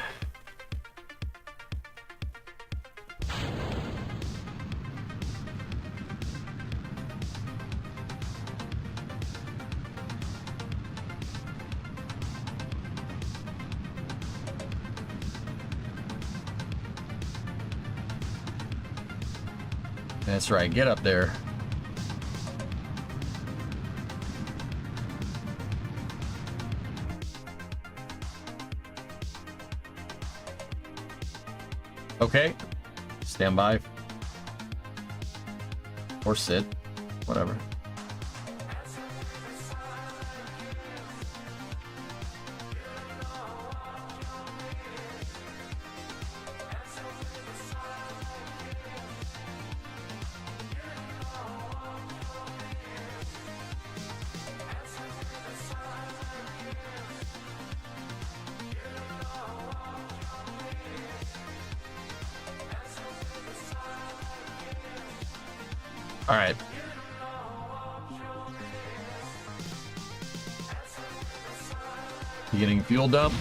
[SPEAKER 2] That's right, get up there. Okay. Stand by. Or sit. Whatever. All right. Beginning fuel dump.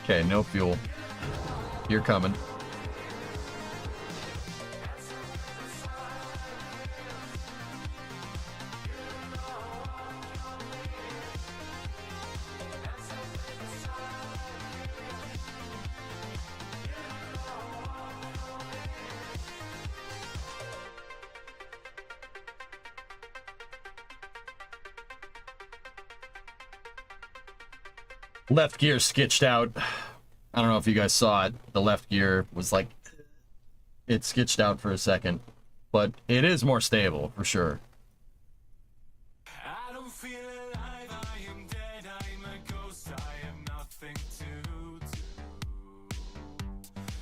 [SPEAKER 2] Okay, no fuel. You're coming. Left gear skitched out. I don't know if you guys saw it. The left gear was like, it skitched out for a second, but it is more stable for sure.
[SPEAKER 8] I don't feel alive, I am dead, I'm a ghost, I am nothing to do.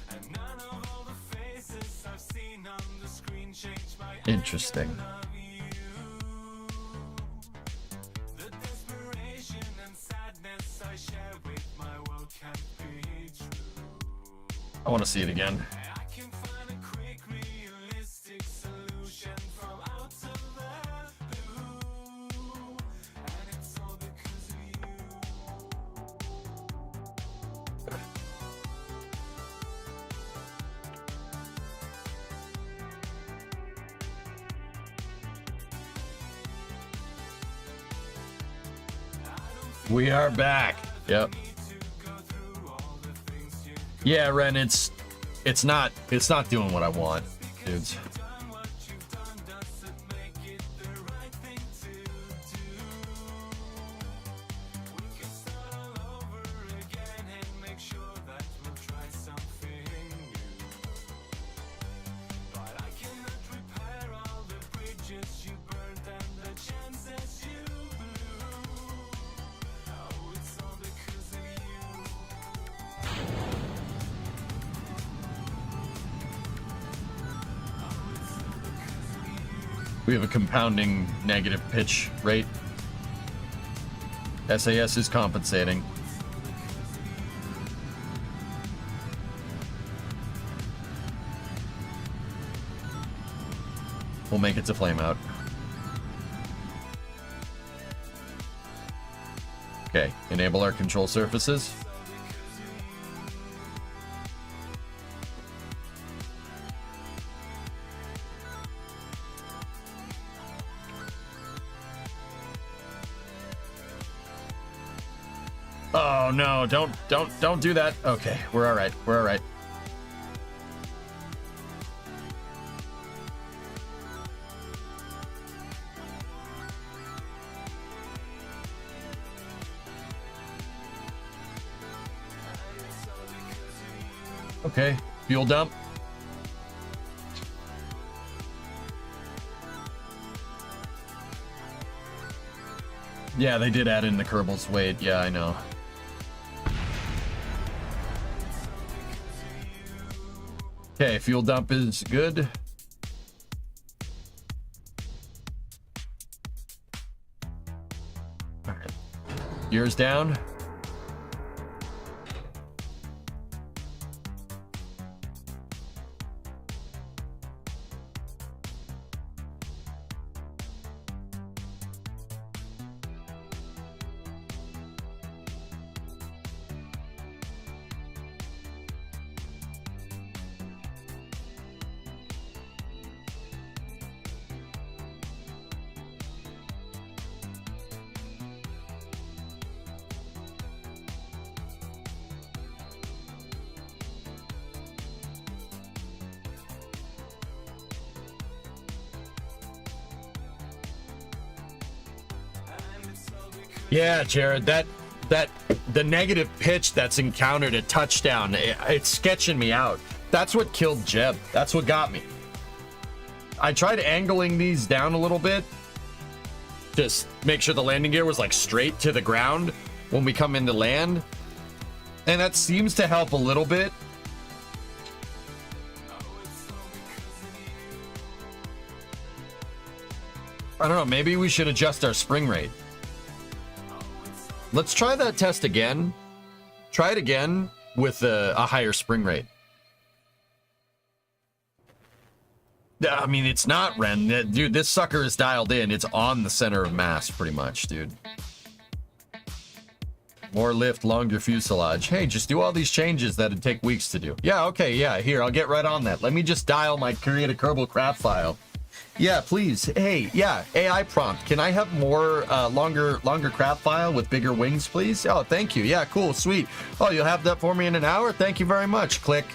[SPEAKER 8] And none of all the faces I've seen on the screen change my
[SPEAKER 2] Interesting.
[SPEAKER 8] opinion of you. The desperation and sadness I share with my world can't be true.
[SPEAKER 2] I want to see it again.
[SPEAKER 8] I can find a quick, realistic solution from out of the blue, and it's all because of you.
[SPEAKER 2] We are back. Yep. Yeah, Ren, it's not doing what I want, dudes. We have a compounding negative pitch rate. SAS is compensating. We'll make it to flame out. Okay, enable our control surfaces. Oh no, don't do that. Okay, we're all right. We're all right. Okay, fuel dump. Yeah, they did add in the Kerbal's weight. Yeah, I know. Okay, fuel dump is good. All right. Gears down. Yeah, Jared, that the negative pitch that's encountered at touchdown, it's sketching me out. That's what killed Jeb. That's what got me. I tried angling these down a little bit. Just make sure the landing gear was like straight to the ground when we come into land. And that seems to help a little bit. I don't know, maybe we should adjust our spring rate. Let's try that test again. Try it again with a higher spring rate. I mean, it's not Ren. Dude, this sucker is dialed in. It's on the center of mass, pretty much, dude. More lift, longer fuselage. Hey, just do all these changes that'd take weeks to do. Yeah, okay, yeah, here, I'll get right on that. Let me just dial my create a Kerbal craft file. Yeah, please. Hey, yeah, AI prompt. Can I have more longer craft file with bigger wings, please? Oh, thank you. Yeah, cool, sweet. Oh, you'll have that for me in an hour? Thank you very much. Click.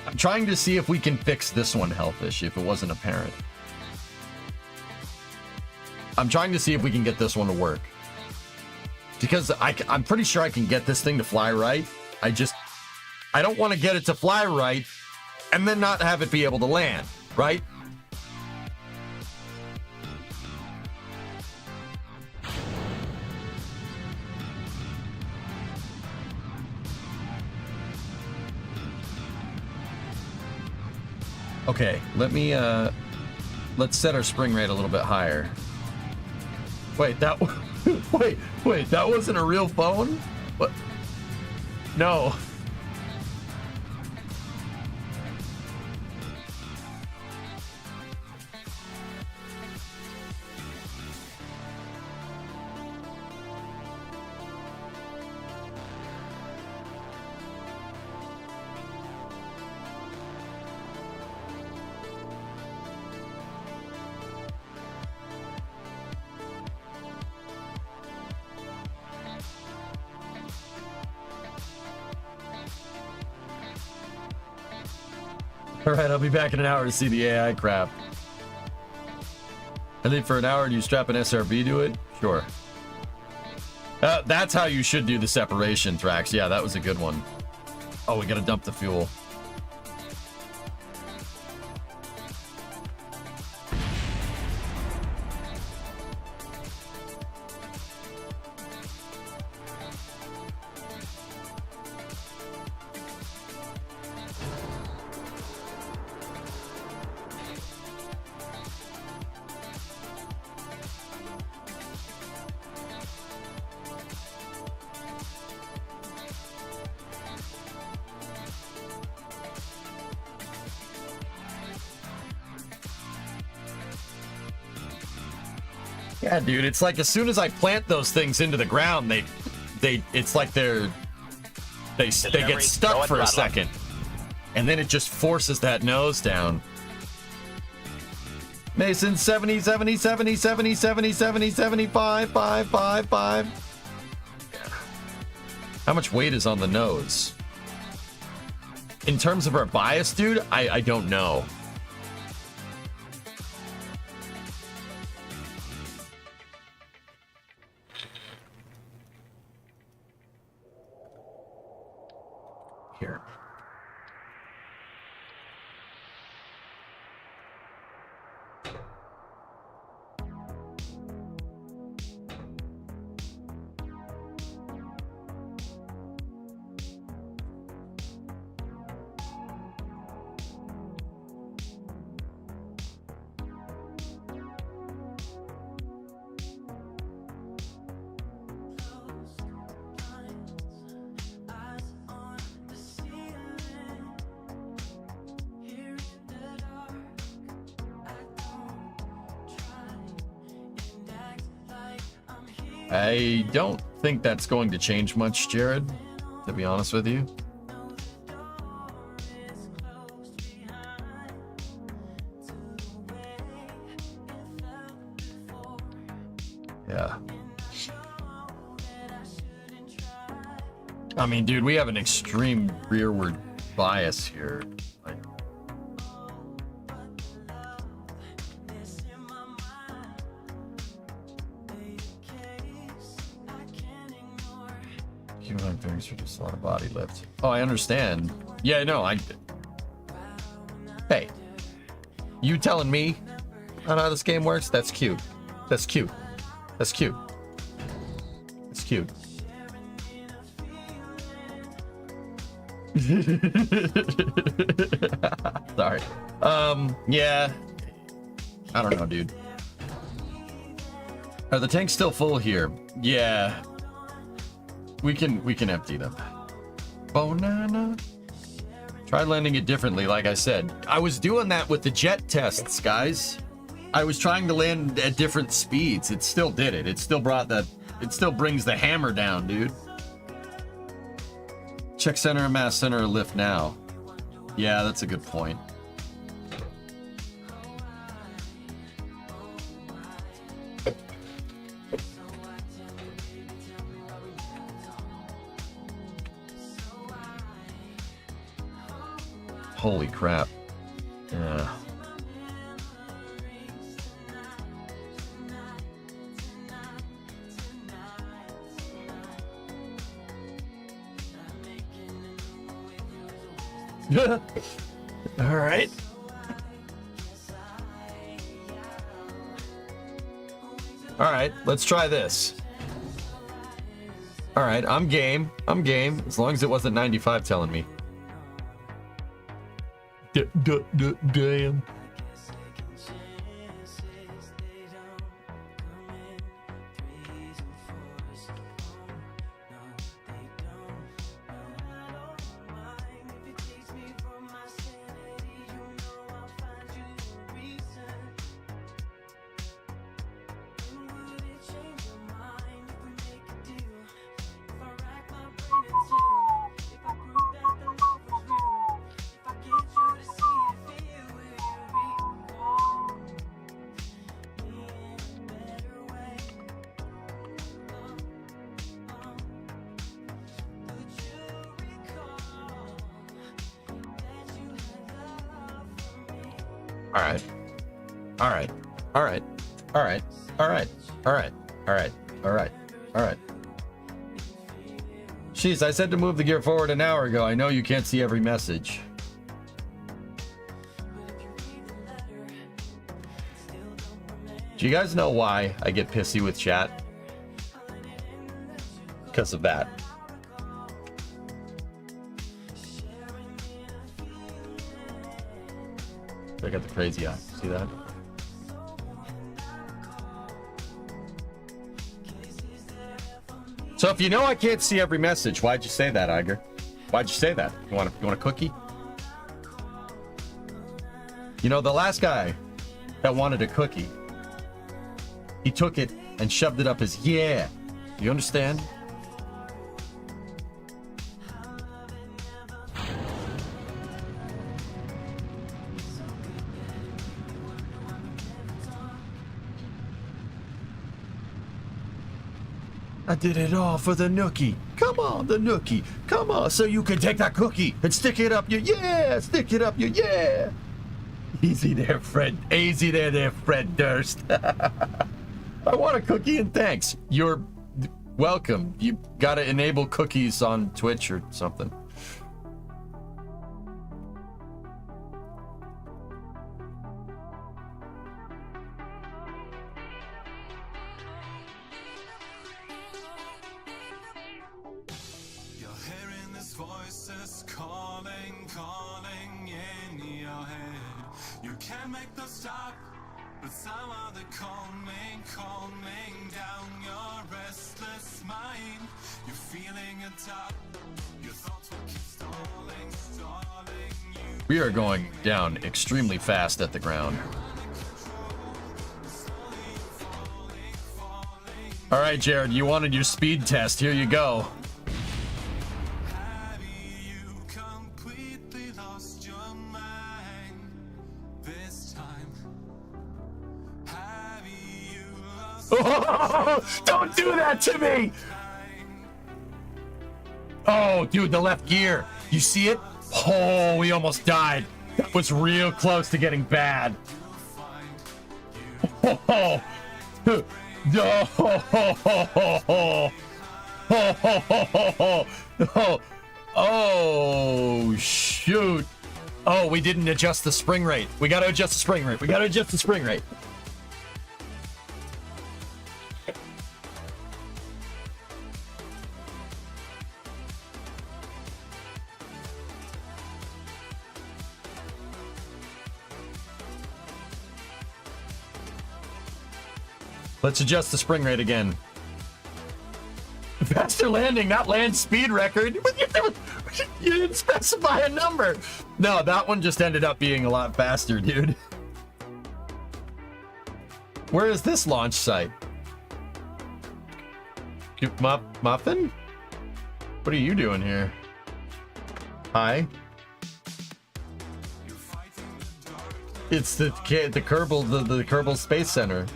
[SPEAKER 2] I'm trying to see if we can fix this one, Hellfish, if it wasn't apparent. I'm trying to see if we can get this one to work. Because I'm pretty sure I can get this thing to fly right. I don't want to get it to fly right and then not have it be able to land, right? Okay, let's set our spring rate a little bit higher. Wait, wait, that wasn't a real phone? What? No. All right, I'll be back in an hour to see the AI crap. I leave for an hour and you strap an SRB to it? Sure. That's how you should do the separation, Thrax. Yeah, that was a good one. Oh, we gotta dump the fuel. Yeah, dude, it's like as soon as I plant those things into the ground, it's like they get stuck for a second, and then it just forces that nose down. Mason 70 70 70 70 70 70 75 5 5 5. How much weight is on the nose? In terms of our bias, dude, I don't know. Here. I don't think that's going to change much, Jared, to be honest with you. Yeah. I mean, dude, we have an extreme rearward bias here. Like, human things are just a lot of body lift. Oh, I understand. Yeah, no, Hey, you telling me on how this game works? That's cute. That's cute. That's cute. It's cute. Sorry. Yeah. I don't know, dude. Are the tanks still full here? Yeah. We can empty them. Banana. Try landing it differently, like I said. I was doing that with the jet tests, guys. I was trying to land at different speeds. It still did it. It still brought that. It still brings the hammer down, dude. Check center and mass center or lift now. Yeah, that's a good point. Holy crap. Yeah. All right. All right, let's try this. All right, I'm game. I'm game. As long as it wasn't 95 telling me. Damn. All right. All right. All right. All right. All right. All right. All right. All right. All right. Jeez, I said to move the gear forward an hour ago. I know you can't see every message. Do you guys know why I get pissy with chat? Because of that. I got the crazy eye. See that? So if you know I can't see every message, why'd you say that, Iger? Why'd you say that? You want a cookie? You know, the last guy that wanted a cookie, he took it and shoved it up his yeah. You understand? I did it all for the nookie. Come on, the nookie. Come on, so you can take that cookie and stick it up your yeah. Stick it up your yeah. Easy there, Fred. Easy there, Fred Durst. I want a cookie and thanks. You're welcome. You gotta enable cookies on Twitch or something. We are going down extremely fast at the ground. All right, Jared, you wanted your speed test. Here you go. Oh, don't do that to me! Oh, dude, the left gear. You see it? Oh, we almost died. That was real close to getting bad. Oh, oh, shoot. Oh, we didn't adjust the spring rate. We got to adjust the spring rate. We got to adjust the spring rate. Let's adjust the spring rate again. Faster landing, not land speed record. You didn't specify a number. No, that one just ended up being a lot faster, dude. Where is this launch site? Muffin? What are you doing here? Hi. It's the Kerbal, the Kerbal Space Center.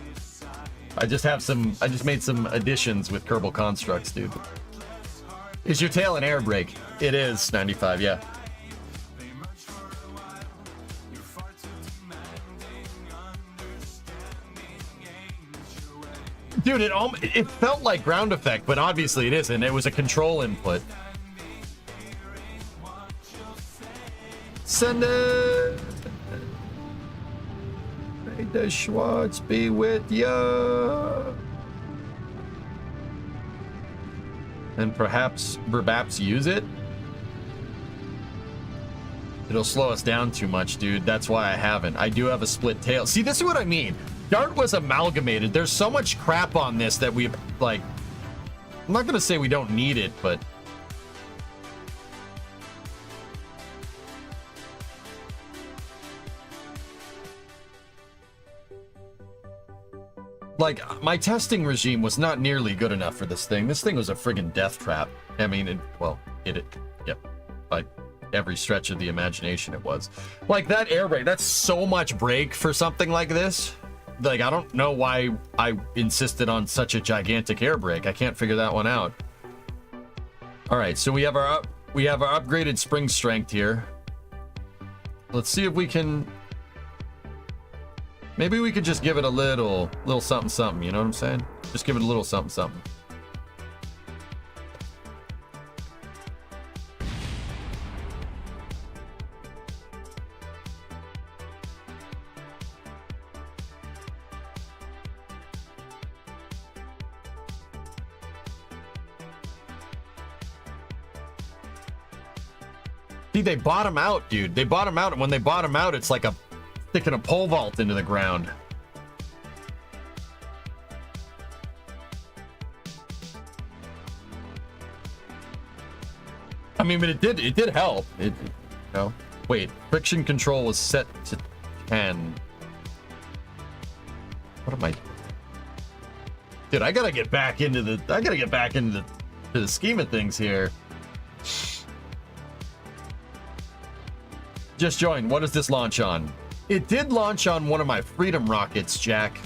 [SPEAKER 2] I just made some additions with Kerbal constructs, dude. Is your tail an air brake? It is 95, yeah. Dude, it felt like ground effect, but obviously it isn't. It was a control input. Send it. May the Schwartz be with ya. And perhaps use it. It'll slow us down too much, dude. That's why I haven't. I do have a split tail. See, this is what I mean. Dart was amalgamated. There's so much crap on this that we've, like... I'm not going to say we don't need it, but... Like, my testing regime was not nearly good enough for this thing. This thing was a friggin' death trap. I mean, yep. Like, every stretch of the imagination it was. Like, that air brake, that's so much brake for something like this. Like, I don't know why I insisted on such a gigantic air brake. I can't figure that one out. All right, so we have our upgraded spring strength here. Let's see if we can... Maybe we could just give it a little something something, you know what I'm saying? Just give it a little something something. See, they bottom out, dude. They bottom out, and when they bottom out, it's like sticking a pole vault into the ground. I mean, but it did help. You know. Wait, friction control was set to 10. What am I? Dude, I gotta get back into the scheme of things here. Just joined. What does this launch on? It did launch on one of my Freedom rockets, Jack.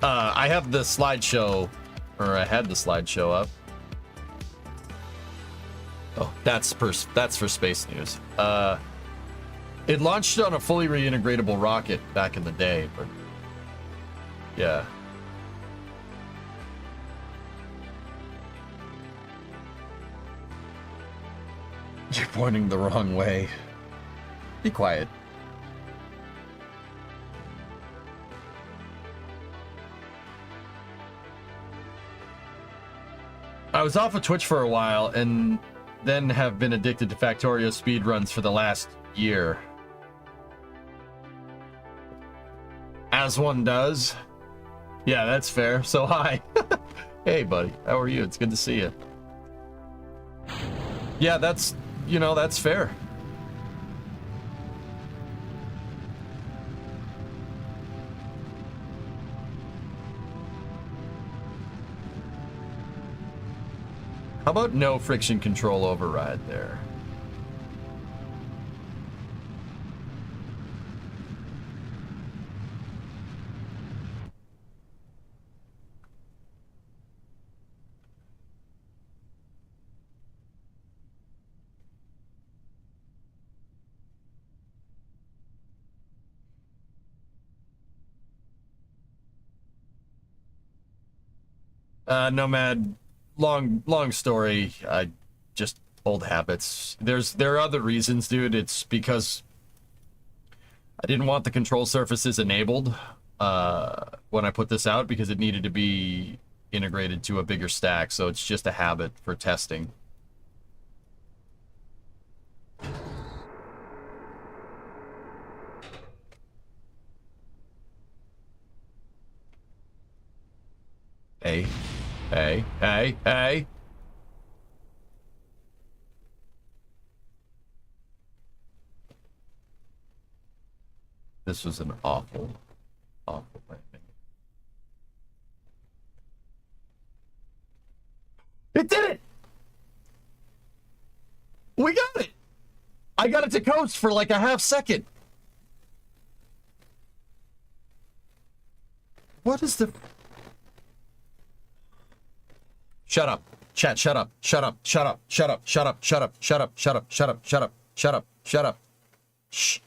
[SPEAKER 2] I have the slideshow, or I had the slideshow up. Oh, that's for space news. It launched on a fully reintegratable rocket back in the day, but yeah. You're pointing the wrong way. Be quiet. I was off of Twitch for a while and then have been addicted to Factorio speedruns for the last year. As one does. Yeah, that's fair. So hi. Hey, buddy. How are you? It's good to see you. Yeah, that's fair. How about no friction control override there? Nomad, long story. Just old habits. There are other reasons, dude. It's because I didn't want the control surfaces enabled when I put this out because it needed to be integrated to a bigger stack. So it's just a habit for testing. Hey, hey, hey, hey. This was an awful landing. It did it! We got it! I got it to coast for like a half second. What is the... Shut up. Chat, shut up. Shut up. Shut up. Shut up. Shut up. Shut up. Shut up. Shut up. Shut up. Shut up. Shut up. Shut up. Shh.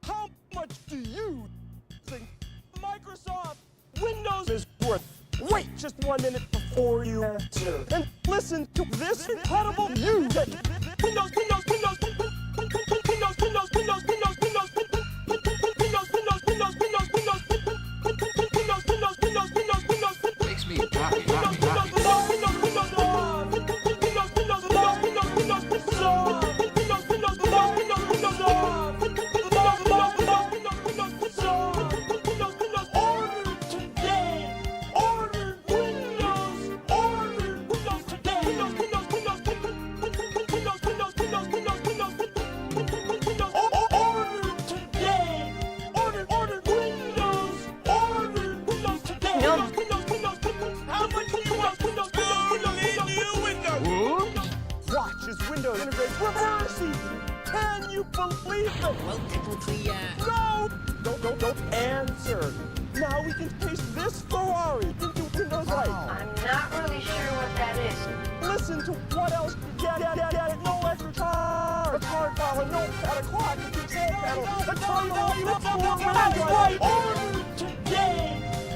[SPEAKER 9] How much do you think Microsoft Windows is worth? Wait just 1 minute before you answer. And listen to this incredible news. Windows.
[SPEAKER 7] Makes me happy.
[SPEAKER 9] Watch as Windows integrates Revue. Can you believe it?
[SPEAKER 5] Well, technically,
[SPEAKER 9] No! Don't answer. Now we can paste this Ferrari into Windows Light.
[SPEAKER 10] I'm not really sure what that is.
[SPEAKER 9] Listen to what else you get. No extra charge. A card file, a notepad, a clock, a control panel, a terminal, a that's right. Order today.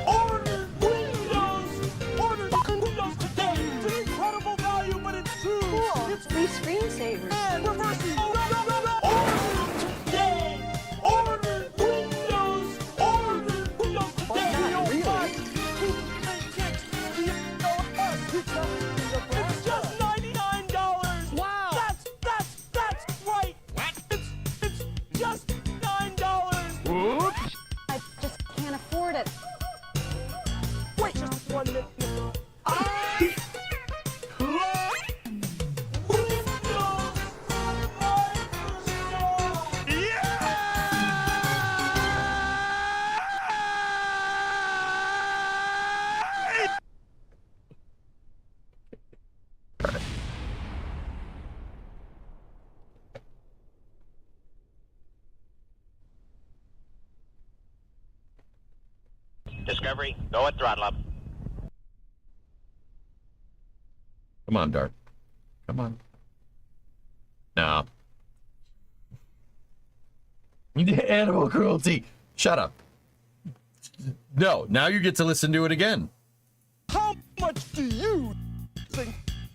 [SPEAKER 9] Order Windows. Order Windows today. It's an incredible value, but it's true.
[SPEAKER 10] Cool. It's free screensavers.
[SPEAKER 9] And reversing. Order today. Order Windows. Order Windows today.
[SPEAKER 10] Not really.
[SPEAKER 9] It's just $99.
[SPEAKER 10] Wow.
[SPEAKER 9] That's right. What? It's just $9.
[SPEAKER 10] I just can't afford it.
[SPEAKER 9] Wait just 1 minute.
[SPEAKER 1] Discovery, go at throttle up.
[SPEAKER 2] Come on, Dart. Come on. No. Animal cruelty. Shut up. No, now you get to listen to it again.
[SPEAKER 9] How much do you think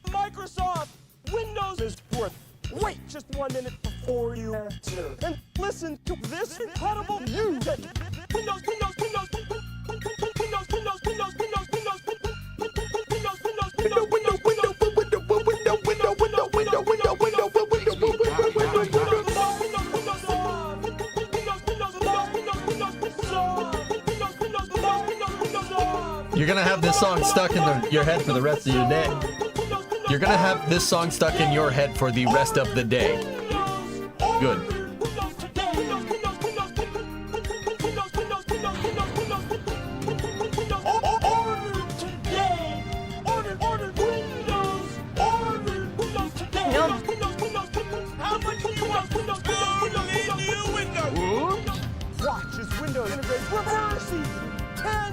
[SPEAKER 9] Microsoft Windows is worth? Wait just 1 minute before you answer. And listen to this incredible news. Windows.
[SPEAKER 2] You're gonna have this song stuck in your head for the rest of your day. You're gonna have this song stuck in your head for the rest of the day. Good.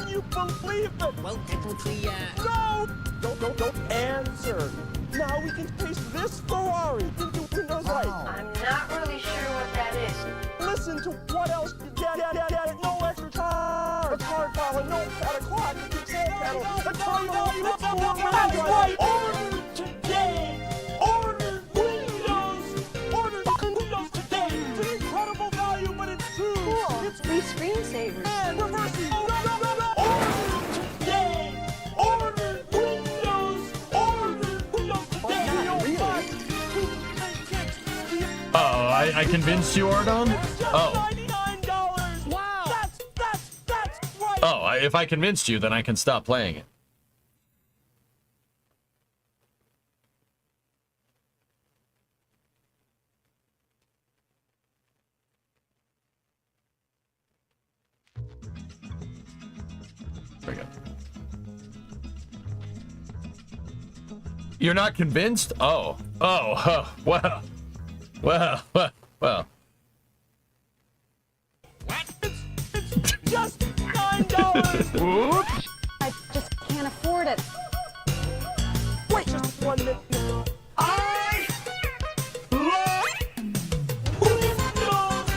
[SPEAKER 9] you believe it?
[SPEAKER 5] Well, technically,
[SPEAKER 9] No! Don't answer. Now we can paste this Ferrari into Windows Light.
[SPEAKER 10] I'm not really sure what that is.
[SPEAKER 9] Listen to what else you get. No extra charge. A card file, a notepad, a clock, a control panel, a terminal, that's right. Order today. Order Windows. Order Windows today. It's an incredible value, but it's true.
[SPEAKER 10] Cool.
[SPEAKER 9] It's
[SPEAKER 10] Free screensavers.
[SPEAKER 9] and reversing. Order today. Order Windows. Order Windows today.
[SPEAKER 10] not really.
[SPEAKER 2] Oh, I convinced you, Ordon? Oh.
[SPEAKER 9] $99. Wow. That's right.
[SPEAKER 2] Oh, if I convinced you, then I can stop playing it. There we go. You're not convinced? Oh. Oh, huh. Well. Well.
[SPEAKER 9] It's just $9.
[SPEAKER 2] Whoops.
[SPEAKER 10] I just can't afford it.
[SPEAKER 9] Wait just 1 minute. I love Windows Microsoft.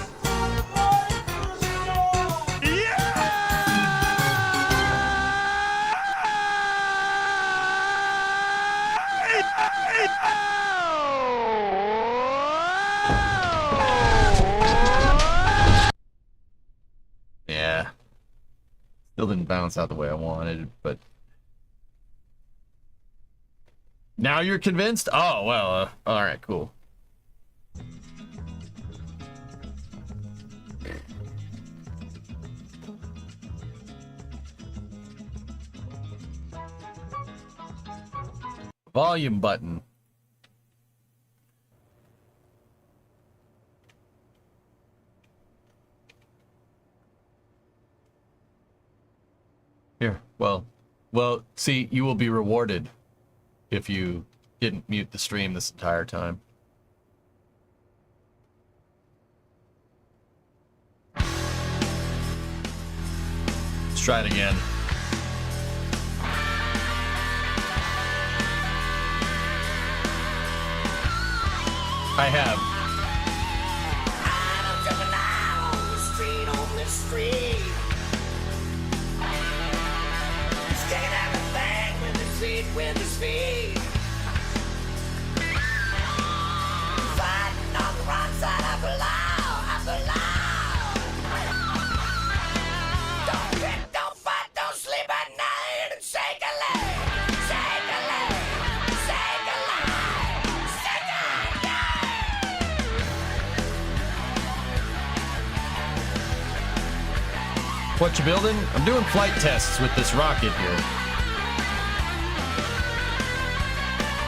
[SPEAKER 2] Yeah. Still didn't bounce out the way I wanted, but... Now you're convinced? Oh, well, alright, cool. Volume button. Here, well, see, you will be rewarded if you didn't mute the stream this entire time. Let's try it again. I have.
[SPEAKER 8] With his feet, fighting on the wrong side of the law, Don't fight, don't sleep at night, and shake a leg,
[SPEAKER 2] What you building? I'm doing flight tests with this rocket here.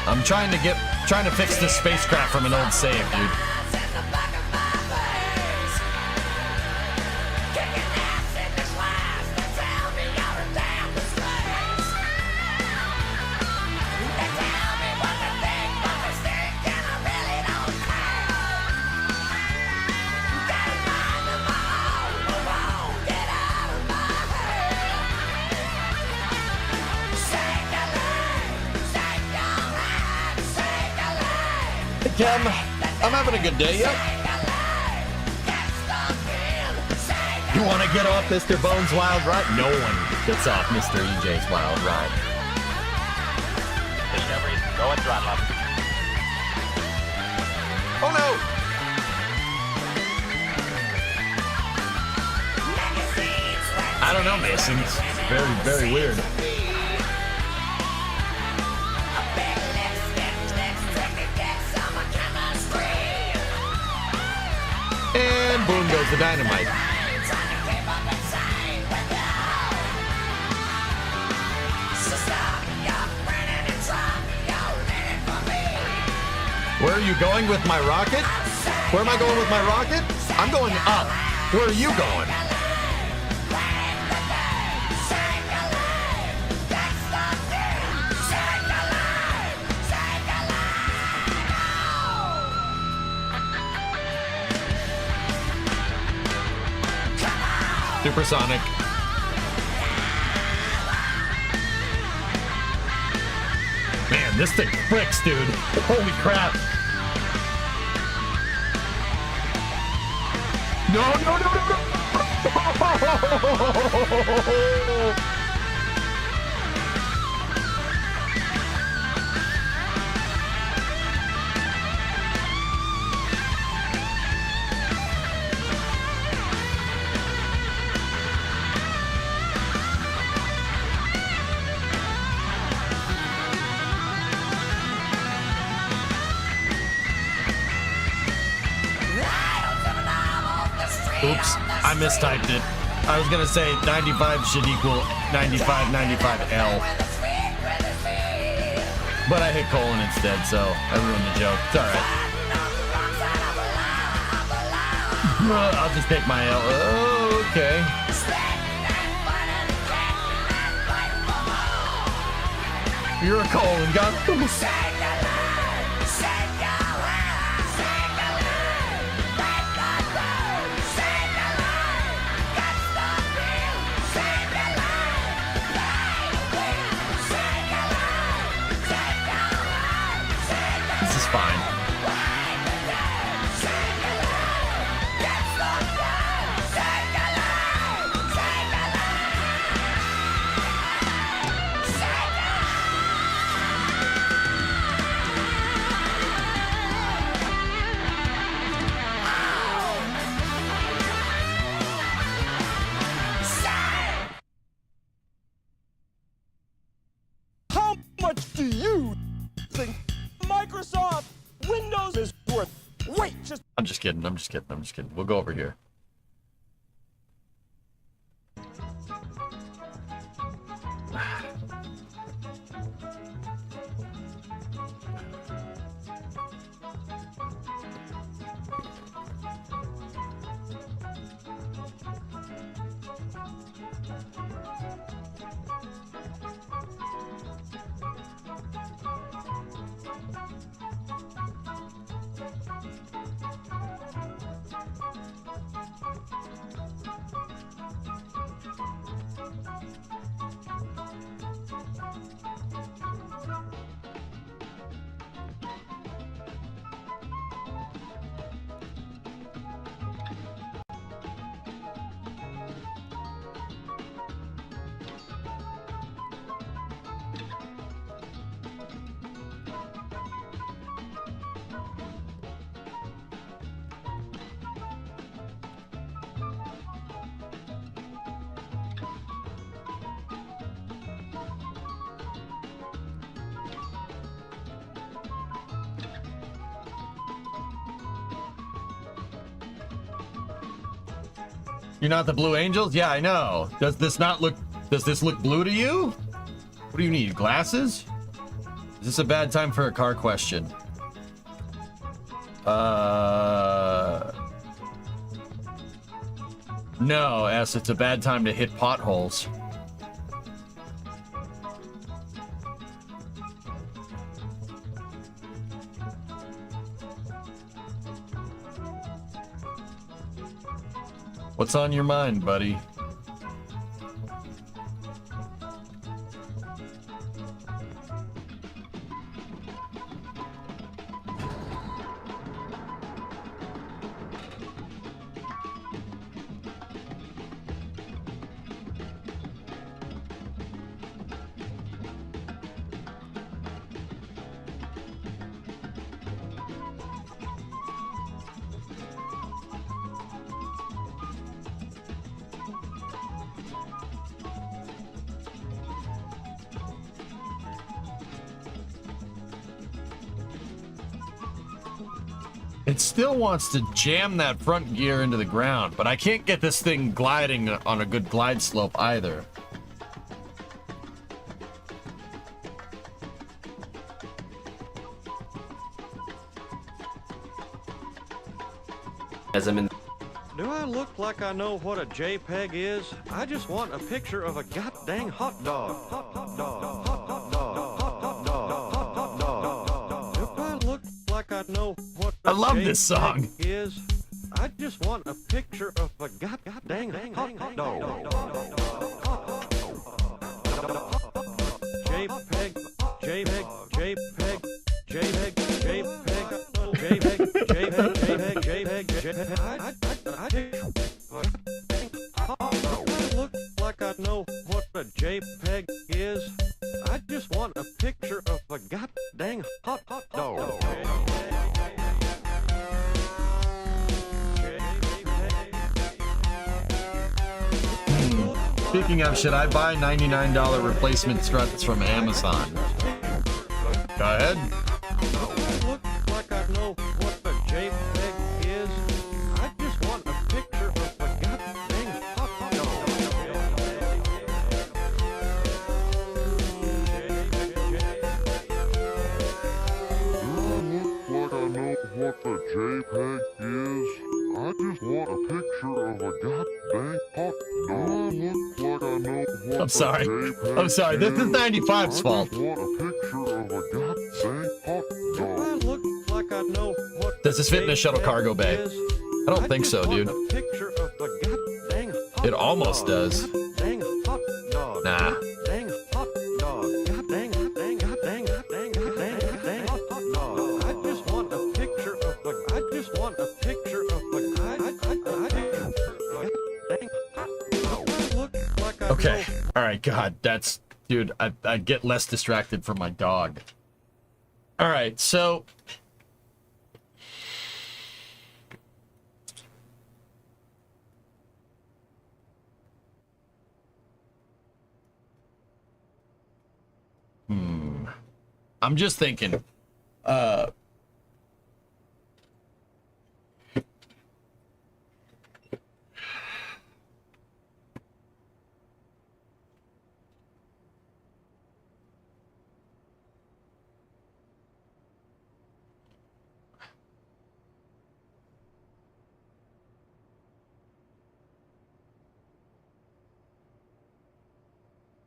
[SPEAKER 2] I'm trying to fix this spacecraft from an old save, dude. Kim, I'm having a good day, yeah? You want to get off Mr. Bones' wild ride? No one gets off Mr. EJ's wild ride.
[SPEAKER 1] Discovery, go and throttle up.
[SPEAKER 2] Oh no! I don't know, Mason. It's very, very weird. And boom goes the dynamite. Where are you going with my rocket? Where am I going with my rocket? I'm going up. Where are you going? Supersonic. Man, this thing fricks, dude. Holy crap. No, no, no, no, no. Oops, I mistyped it. I was gonna say 95 should equal 95L. But I hit colon instead, so I ruined the joke. It's alright. I'll just take my L. Oh, okay. You're a colon gun. This is fine.
[SPEAKER 9] How much do you think Microsoft Windows is worth? Wait, just
[SPEAKER 2] I'm just kidding. We'll go over here. You're not the Blue Angels? Yeah, I know. Does this look blue to you? What do you need, glasses? Is this a bad time for a car question? No, S, it's a bad time to hit potholes. What's on your mind, buddy? It still wants to jam that front gear into the ground, but I can't get this thing gliding on a good glide slope either.
[SPEAKER 11] As I'm in.
[SPEAKER 12] Do I look like I know what a JPEG is? I just want a picture of a goddamn hot dog. Hot dog. Hot dog. Hot dog. Do I look like I know what a
[SPEAKER 2] I love this song.
[SPEAKER 12] is? I just want a picture of a goddamn hot dog. JPEG. JPEG. JPEG.
[SPEAKER 2] Speaking of, should I buy $99 replacement struts from Amazon? Go ahead.
[SPEAKER 12] Look like I know what a JPEG is. I just want a picture of a goddamn hot dog.
[SPEAKER 3] Look like I know what the JPEG is. I just want a picture of a goddamn hot dog. Look like I know what
[SPEAKER 2] I'm sorry.
[SPEAKER 3] the JPEG
[SPEAKER 2] I'm sorry. This is 95's fault.
[SPEAKER 3] I just want a picture of a goddamn hot dog.
[SPEAKER 12] I look like I know what
[SPEAKER 2] Does this fit in a shuttle cargo bay?
[SPEAKER 12] is.
[SPEAKER 2] I don't think so, dude.
[SPEAKER 12] A picture of the goddamn hot
[SPEAKER 2] It almost
[SPEAKER 12] dog.
[SPEAKER 2] does.
[SPEAKER 12] Dang hot dog.
[SPEAKER 2] Nah.
[SPEAKER 12] Dang hot dog. God dang, hot dang, hot dang, hot dang, hot dang, hot dang, hot dog. I just want a picture of the. I just want a picture of the.
[SPEAKER 2] Okay. All right. God, that's, dude. I get less distracted from my dog. All right. So. I'm just thinking.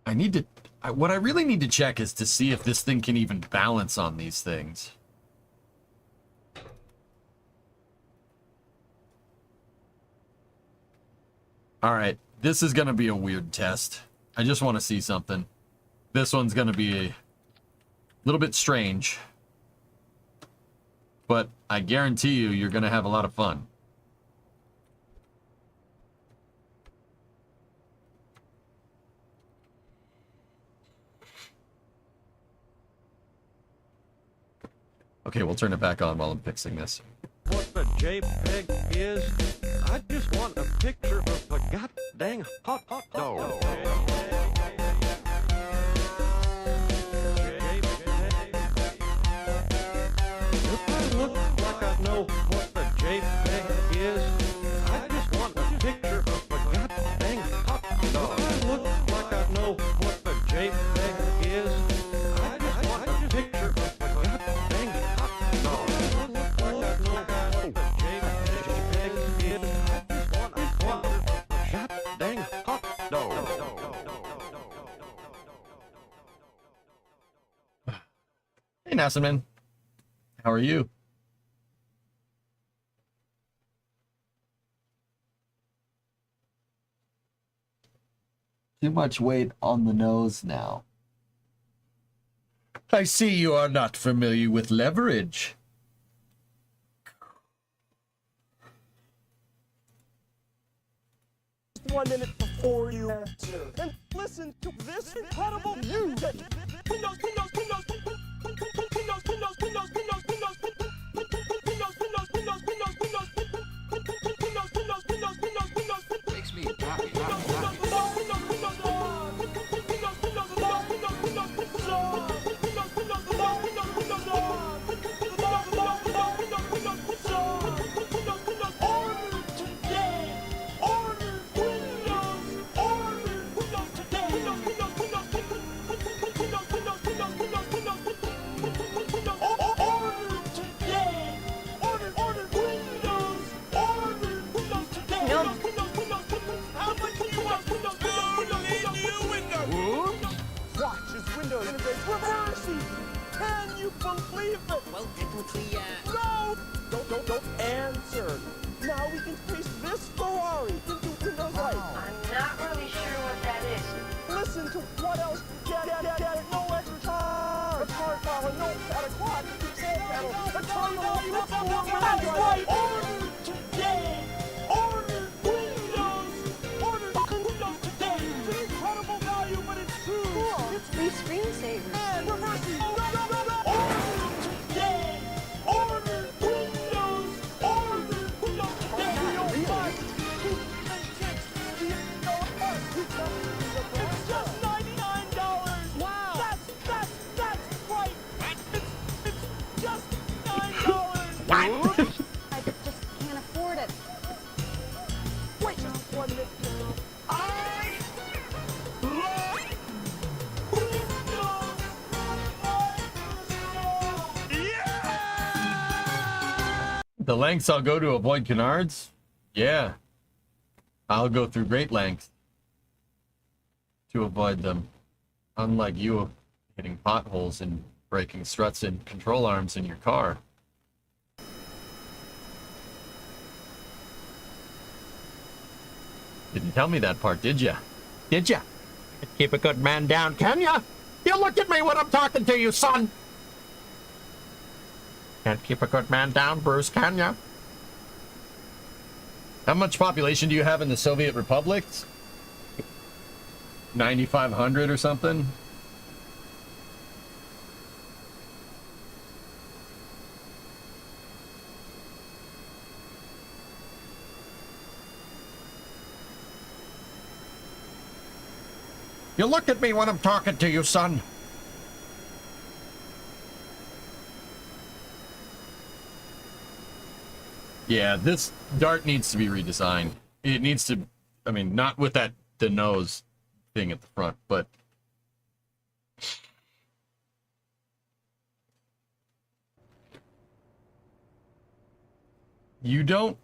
[SPEAKER 2] I need to. What I really need to check is to see if this thing can even balance on these things. All right, this is going to be a weird test. I just want to see something. This one's going to be a little bit strange. But I guarantee you, you're going to have a lot of fun. Okay, we'll turn it back on while I'm fixing this.
[SPEAKER 12] What the JPEG is? I just want a picture of a goddamn hot dog. If I look like I know what the JPEG is, I just want a picture of a goddamn hot dog. If I look like I know what the JPEG is, I just want a picture of a goddamn hot dog. If I look like I know what the JPEG is, I just want a picture of a goddamn hot dog.
[SPEAKER 2] Hey, Nasserman. How are you? Too much weight on the nose now. I see you are not familiar with leverage.
[SPEAKER 9] 1 minute before you answer. And listen to this incredible music. Windows, Windows, Windows, Windows, Windows, Windows, Windows, Windows, Windows, Windows, Windows, Windows, Windows, Windows, Windows, Windows, Windows, Windows.
[SPEAKER 7] Makes me happy.
[SPEAKER 9] Can you believe it?
[SPEAKER 5] Well, technically,
[SPEAKER 9] No! Don't answer. Now we can paste this Ferrari into Windows Light.
[SPEAKER 10] I'm not really sure what that is.
[SPEAKER 9] Listen to what else? Get it. No extra time. A card file, a notepad, a clock, a control panel, a terminal, a floor. That's right. Order today. Order Windows. Order Windows today. It's an incredible value, but it's true.
[SPEAKER 10] Cool.
[SPEAKER 9] It's
[SPEAKER 10] Free screensavers.
[SPEAKER 9] and reversing. Order today. Order Windows. Order Windows today. We don't buy. We don't buy.
[SPEAKER 2] The lengths I'll go to avoid canards? Yeah. I'll go through great lengths to avoid them. Unlike you hitting potholes and breaking struts and control arms in your car. Didn't tell me that part, did ya? Did ya? Keep a good man down, can ya? You look at me when I'm talking to you, son! Can't keep a good man down, Bruce, can ya? How much population do you have in the Soviet Republic? 9,500 or something? You look at me when I'm talking to you, son. Yeah, this dart needs to be redesigned. It needs to, I mean, not with the nose thing at the front, but you don't,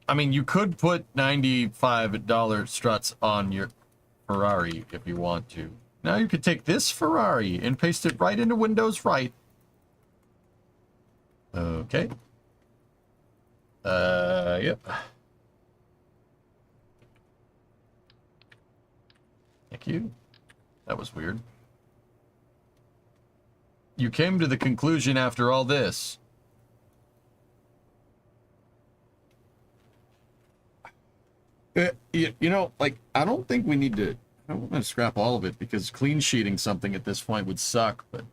[SPEAKER 2] I mean, you could put $95 struts on your Ferrari if you want to. Now you could take this Ferrari and paste it right into Windows right. Okay. Yep. Thank you. That was weird. You came to the conclusion after all this. You know, like, I don't think we need to... I don't want to scrap all of it, because clean sheeting something at this point would suck, but...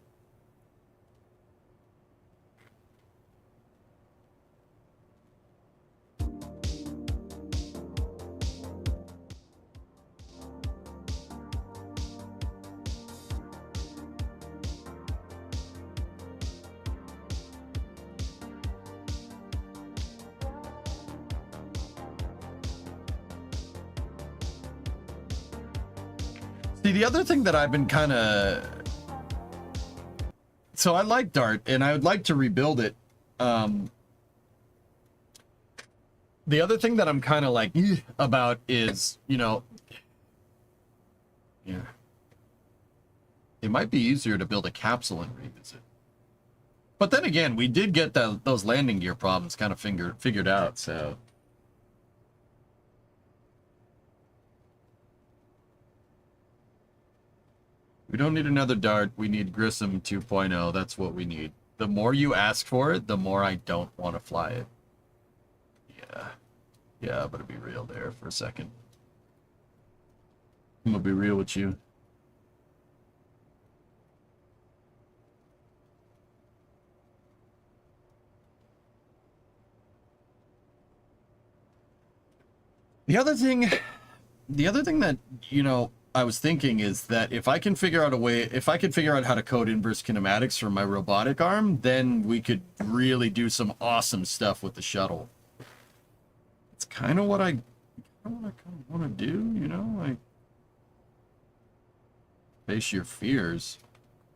[SPEAKER 2] See, the other thing that I've been kind of... So I like Dart, and I would like to rebuild it. The other thing that I'm kind of like about is, you know... Yeah. It might be easier to build a capsule and revisit. But then again, we did get those landing gear problems kind of figured out, so... We don't need another Dart. We need Grissom 2.0. That's what we need. The more you ask for it, the more I don't want to fly it. Yeah. Yeah, I'm going to be real there for a second. I'm going to be real with you. The other thing that, you know, I was thinking is that if I can figure out how to code inverse kinematics for my robotic arm, then we could really do some awesome stuff with the shuttle. It's kind of what I want to do, you know, like face your fears.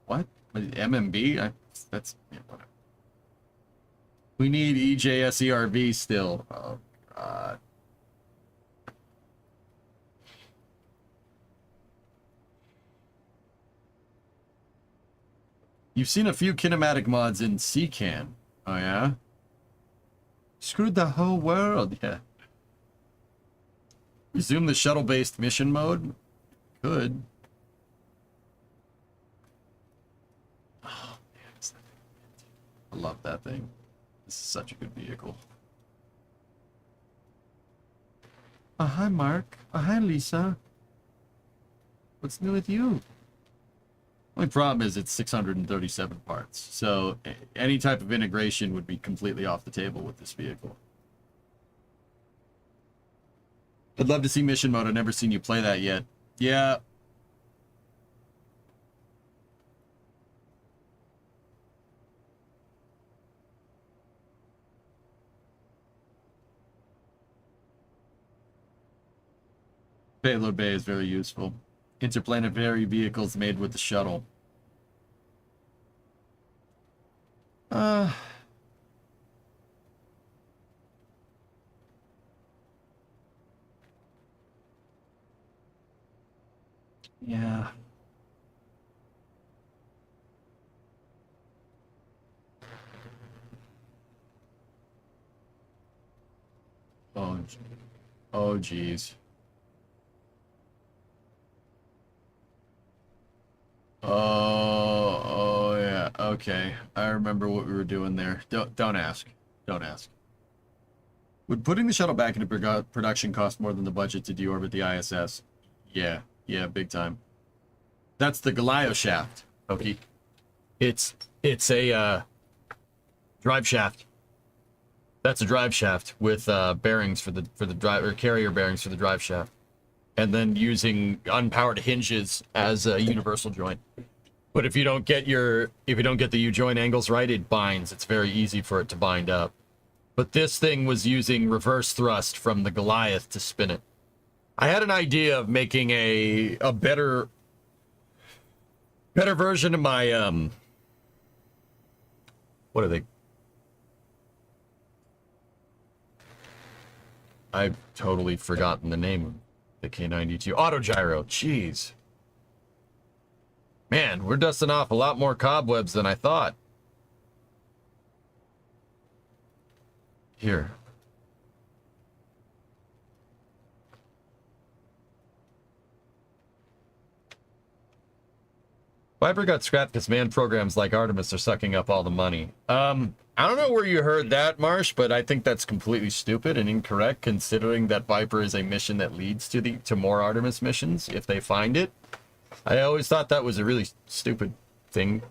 [SPEAKER 2] What? MMB? That's yeah, whatever. We need EJSERV still. Oh God. You've seen a few kinematic mods in CCAN. Oh, yeah? Screwed the whole world, yeah. Resume the shuttle-based mission mode? Could. Oh, man. I love that thing. This is such a good vehicle. Hi, Mark. Hi, Lisa. What's new with you? Only problem is it's 637 parts, so any type of integration would be completely off the table with this vehicle. I'd love to see mission mode. I've never seen you play that yet. Yeah. Payload bay is very useful. Interplanetary vehicles made with the shuttle. Yeah. Oh, oh, geez. Oh, yeah. Okay, I remember what we were doing there. Don't ask. Don't ask. Would putting the shuttle back into production cost more than the budget to deorbit the ISS? Yeah, big time. That's the Goliath shaft, Okie. It's a drive shaft. That's a drive shaft with bearings for the drive, or carrier bearings for the drive shaft, and then using unpowered hinges as a universal joint. But if you don't get the U-joint angles right, it binds. It's very easy for it to bind up. But this thing was using reverse thrust from the Goliath to spin it. I had an idea of making a better version of my what are they? I've totally forgotten the name of the K92. Autogyro. Jeez. Man, we're dusting off a lot more cobwebs than I thought. Here. Viper got scrapped because manned programs like Artemis are sucking up all the money. I don't know where you heard that, Marsh, but I think that's completely stupid and incorrect, considering that Viper is a mission that leads to more Artemis missions if they find it. I always thought that was a really stupid thing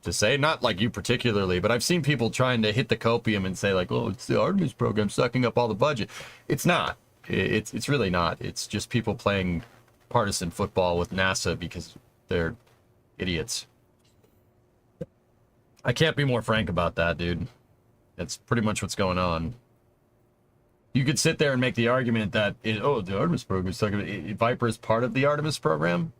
[SPEAKER 2] to say, not like you particularly, but I've seen people trying to hit the copium and say like, "Oh, it's the Artemis program sucking up all the budget." It's not. It's really not. It's just people playing partisan football with NASA because they're idiots. I can't be more frank about that, dude. That's pretty much what's going on. You could sit there and make the argument that the Artemis program is sucking. Viper is part of the Artemis program.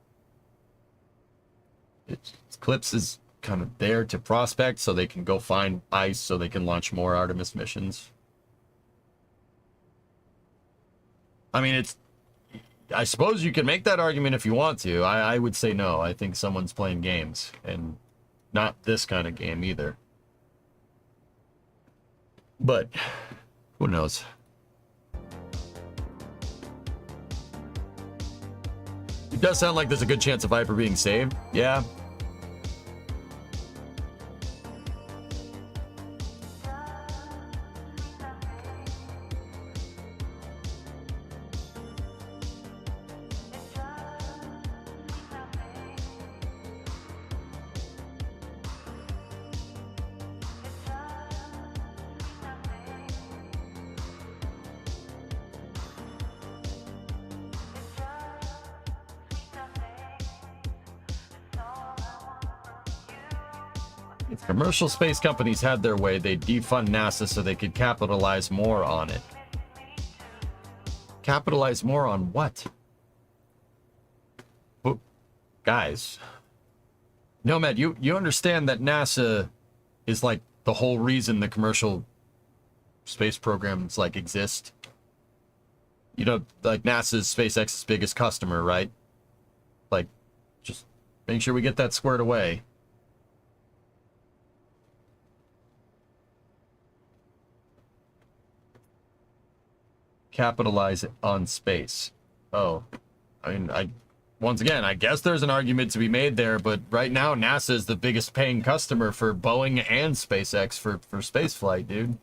[SPEAKER 2] Clips is kind of there to prospect so they can go find ice so they can launch more Artemis missions. I mean, I suppose you can make that argument if you want to. I would say no. I think someone's playing games, and not this kind of game either. But who knows? It does sound like there's a good chance of Viper being saved. Yeah. If commercial space companies had their way, they'd defund NASA so they could capitalize more on it. Capitalize more on what? Well, guys, Nomad, you understand that NASA is like the whole reason the commercial space programs like exist? You know, like NASA's SpaceX's biggest customer, right? Like, just make sure we get that squared away. Capitalize on space. Oh, I mean, once again, I guess there's an argument to be made there, but right now NASA is the biggest paying customer for Boeing and SpaceX for spaceflight, dude.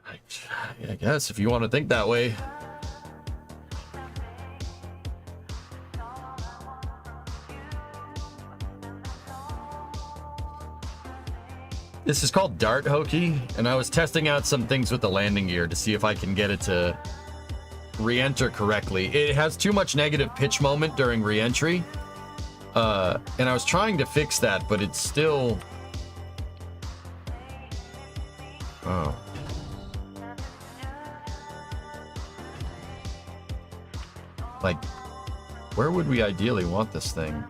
[SPEAKER 2] I guess if you want to think that way. This is called Dart Hokey, and I was testing out some things with the landing gear to see if I can get it to re-enter correctly. It has too much negative pitch moment during re-entry, and I was trying to fix that, but it's still... Oh. Like, where would we ideally want this thing?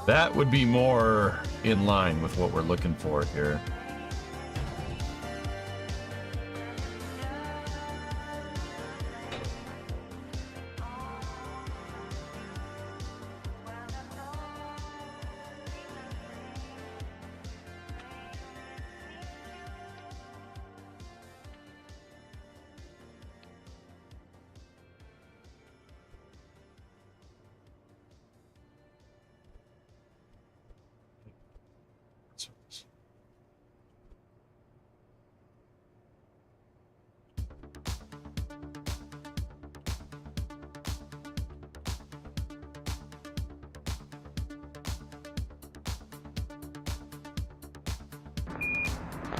[SPEAKER 2] That would be more in line with what we're looking for here.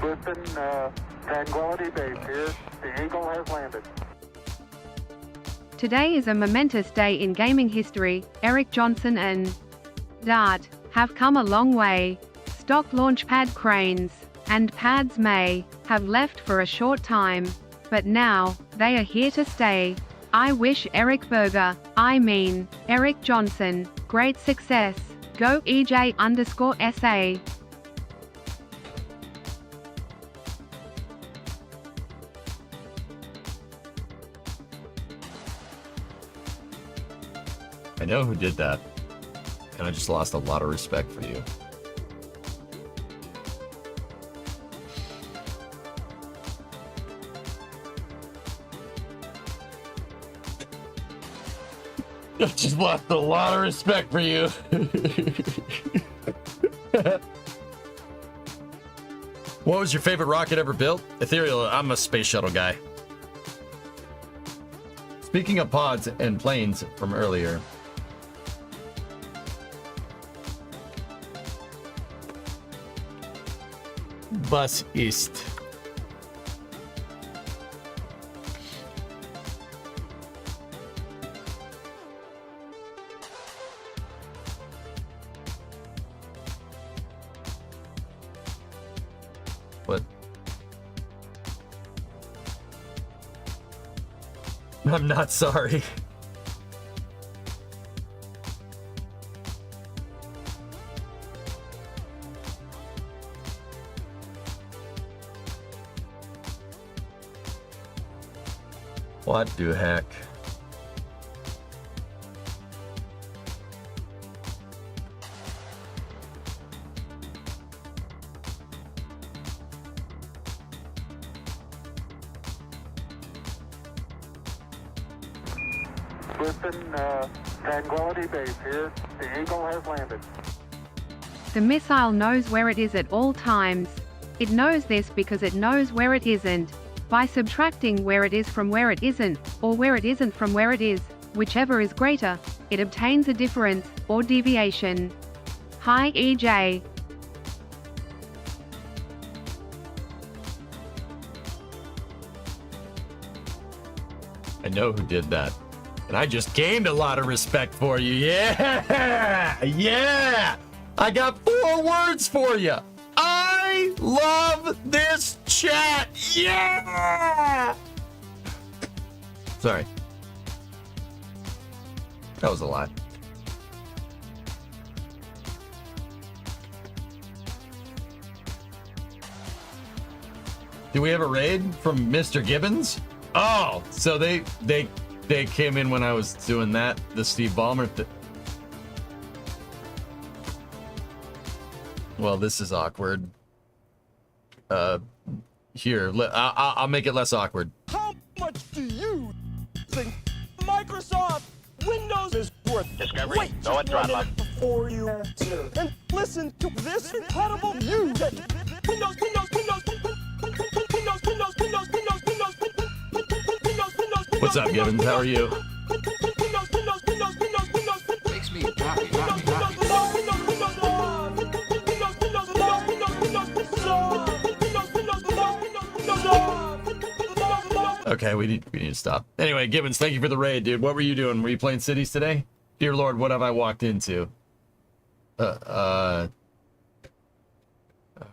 [SPEAKER 3] Listen, Tranquility Base here. The Eagle has landed.
[SPEAKER 4] Today is a momentous day in gaming history. Eric Johnson and Dart have come a long way. Stock launchpad cranes and pads may have left for a short time, but now they are here to stay. I wish Eric Johnson, great success. Go EJ_SA.
[SPEAKER 2] I know who did that, and I just lost a lot of respect for you. I just lost a lot of respect for you. What was your favorite rocket ever built? Ethereal, I'm a space shuttle guy. Speaking of pods and planes from earlier, Bus East. What? I'm not sorry. What the heck?
[SPEAKER 3] Listen, Tranquility Base here. The Eagle has landed.
[SPEAKER 4] The missile knows where it is at all times. It knows this because it knows where it isn't. By subtracting where it is from where it isn't, or where it isn't from where it is, whichever is greater, it obtains a difference, or deviation. Hi EJ.
[SPEAKER 2] I know who did that. And I just gained a lot of respect for you. Yeah! Yeah! I got 4 words for you. I love this chat. Yeah! Sorry. That was a lot. Do we have a raid from Mr. Gibbons? Oh, so they came in when I was doing that, the Steve Ballmer well, this is awkward. Here, I'll make it less awkward.
[SPEAKER 9] How much do you think Microsoft Windows is worth?
[SPEAKER 1] Discovery,
[SPEAKER 9] Wait
[SPEAKER 1] go and throttle up.
[SPEAKER 9] before you answer. And listen to this incredible news. Windows.
[SPEAKER 2] What's up, Gibbons? How are you?
[SPEAKER 11] Makes me happy.
[SPEAKER 2] Okay, we need to stop. Anyway, Gibbons, thank you for the raid, dude. What were you doing? Were you playing cities today? Dear Lord, what have I walked into? Oh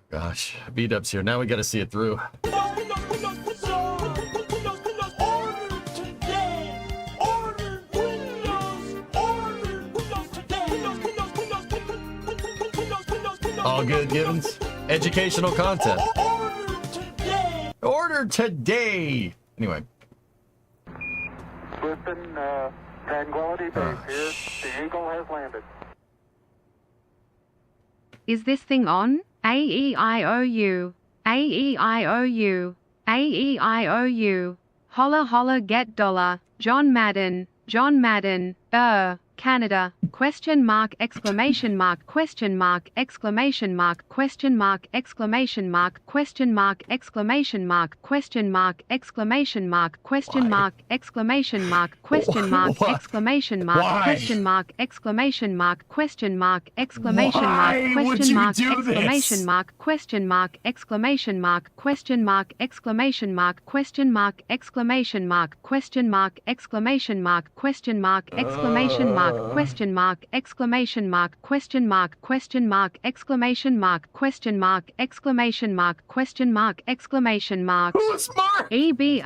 [SPEAKER 2] gosh, B-dub's here. Now we got to see it through. All good, Gibbons. Educational content.
[SPEAKER 9] Order today!
[SPEAKER 2] Order today! Anyway.
[SPEAKER 3] Listen, Tranquility Base here. The Eagle has landed.
[SPEAKER 4] Is this thing on? A-E-I-O-U. A-E-I-O-U. A-E-I-O-U. Holla holla get dollar. John Madden. John Madden. Canada. Question mark exclamation mark question mark exclamation mark question mark exclamation mark question mark exclamation mark question mark exclamation mark question mark exclamation mark question mark exclamation mark question mark exclamation mark question mark exclamation mark question mark exclamation mark question mark exclamation mark question mark exclamation mark question mark exclamation mark question mark exclamation mark question mark exclamation mark question mark exclamation mark question mark question mark exclamation mark question mark exclamation mark question mark exclamation mark.
[SPEAKER 2] Who's Mark?
[SPEAKER 4] EBR.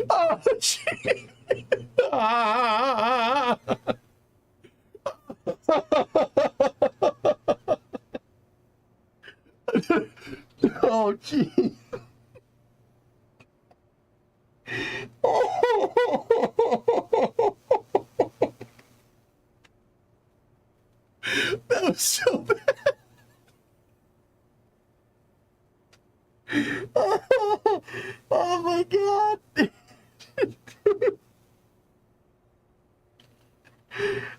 [SPEAKER 2] Oh, gee. Oh, gee. That was so bad. Oh my God.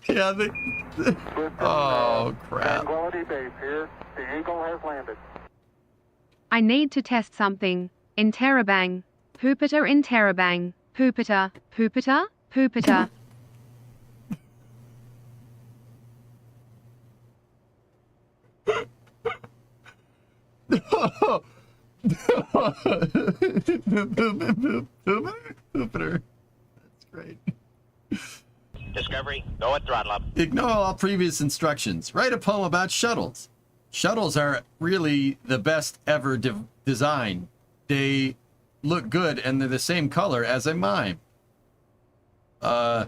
[SPEAKER 2] Yeah, oh crap.
[SPEAKER 3] Tranquility Base here. The Eagle has landed.
[SPEAKER 4] I need to test something. Interrobang. Hoopiter interrobang. Hoopiter. Hoopiter. Hoopiter.
[SPEAKER 2] Jupiter. That's great.
[SPEAKER 1] Discovery, go at throttle up.
[SPEAKER 2] Ignore all previous instructions. Write a poem about shuttles. Shuttles are really the best ever design. They look good and they're the same color as a mime. The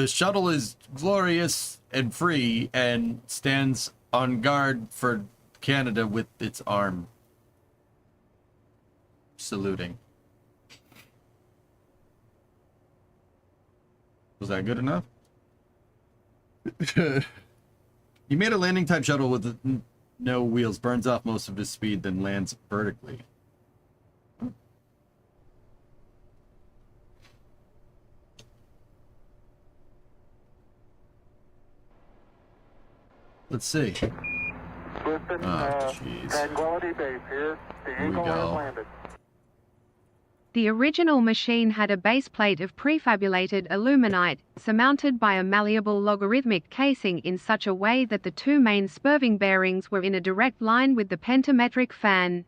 [SPEAKER 2] shuttle is glorious and free and stands on guard for Canada with its arm. Saluting. Was that good enough? You made a landing type shuttle with no wheels, burns off most of its speed, then lands vertically. Let's see.
[SPEAKER 3] Listen,
[SPEAKER 2] jeez.
[SPEAKER 3] Tranquility Base here. The Eagle has landed.
[SPEAKER 4] The original machine had a base plate of prefabulated aluminite, surmounted by a malleable logarithmic casing in such a way that the two main spurving bearings were in a direct line with the pentametric fan.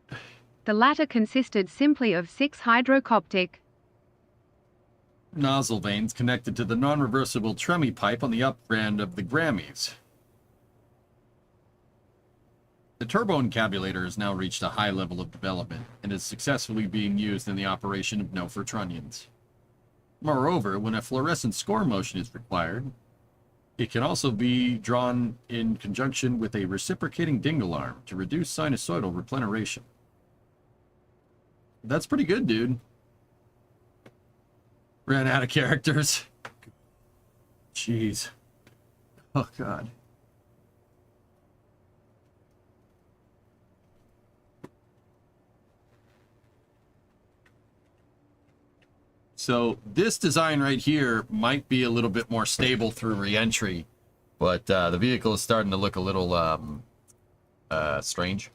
[SPEAKER 4] The latter consisted simply of 6 hydrocoptic
[SPEAKER 2] nozzle vanes connected to the non-reversible Tremie pipe on the upper end of the Grammys. The turbo encabulator has now reached a high level of development and is successfully being used in the operation of no-for-trunnions. Moreover, when a fluorescent score motion is required, it can also be drawn in conjunction with a reciprocating dingle arm to reduce sinusoidal repleneration. That's pretty good, dude. Ran out of characters. Jeez. Oh, God. So this design right here might be a little bit more stable through re-entry, but the vehicle is starting to look a little strange.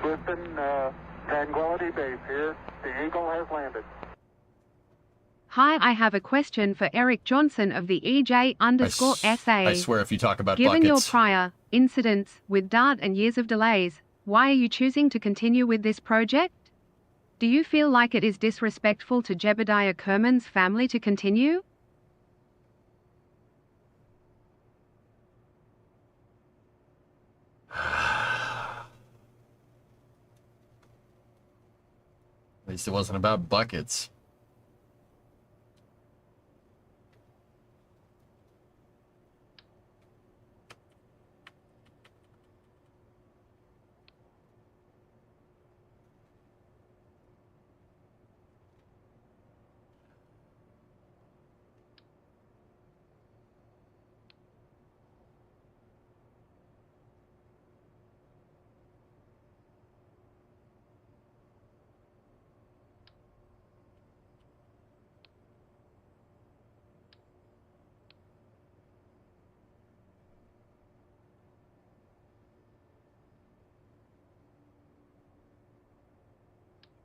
[SPEAKER 3] Listen, Tranquility Base here. The Eagle has landed.
[SPEAKER 4] Hi, I have a question for Eric Johnson of the EJ_SA.
[SPEAKER 2] I swear if you talk about
[SPEAKER 4] Given your
[SPEAKER 2] buckets.
[SPEAKER 4] prior incidents with DART and years of delays, why are you choosing to continue with this project? Do you feel like it is disrespectful to Jebediah Kerman's family to continue?
[SPEAKER 2] At least it wasn't about buckets.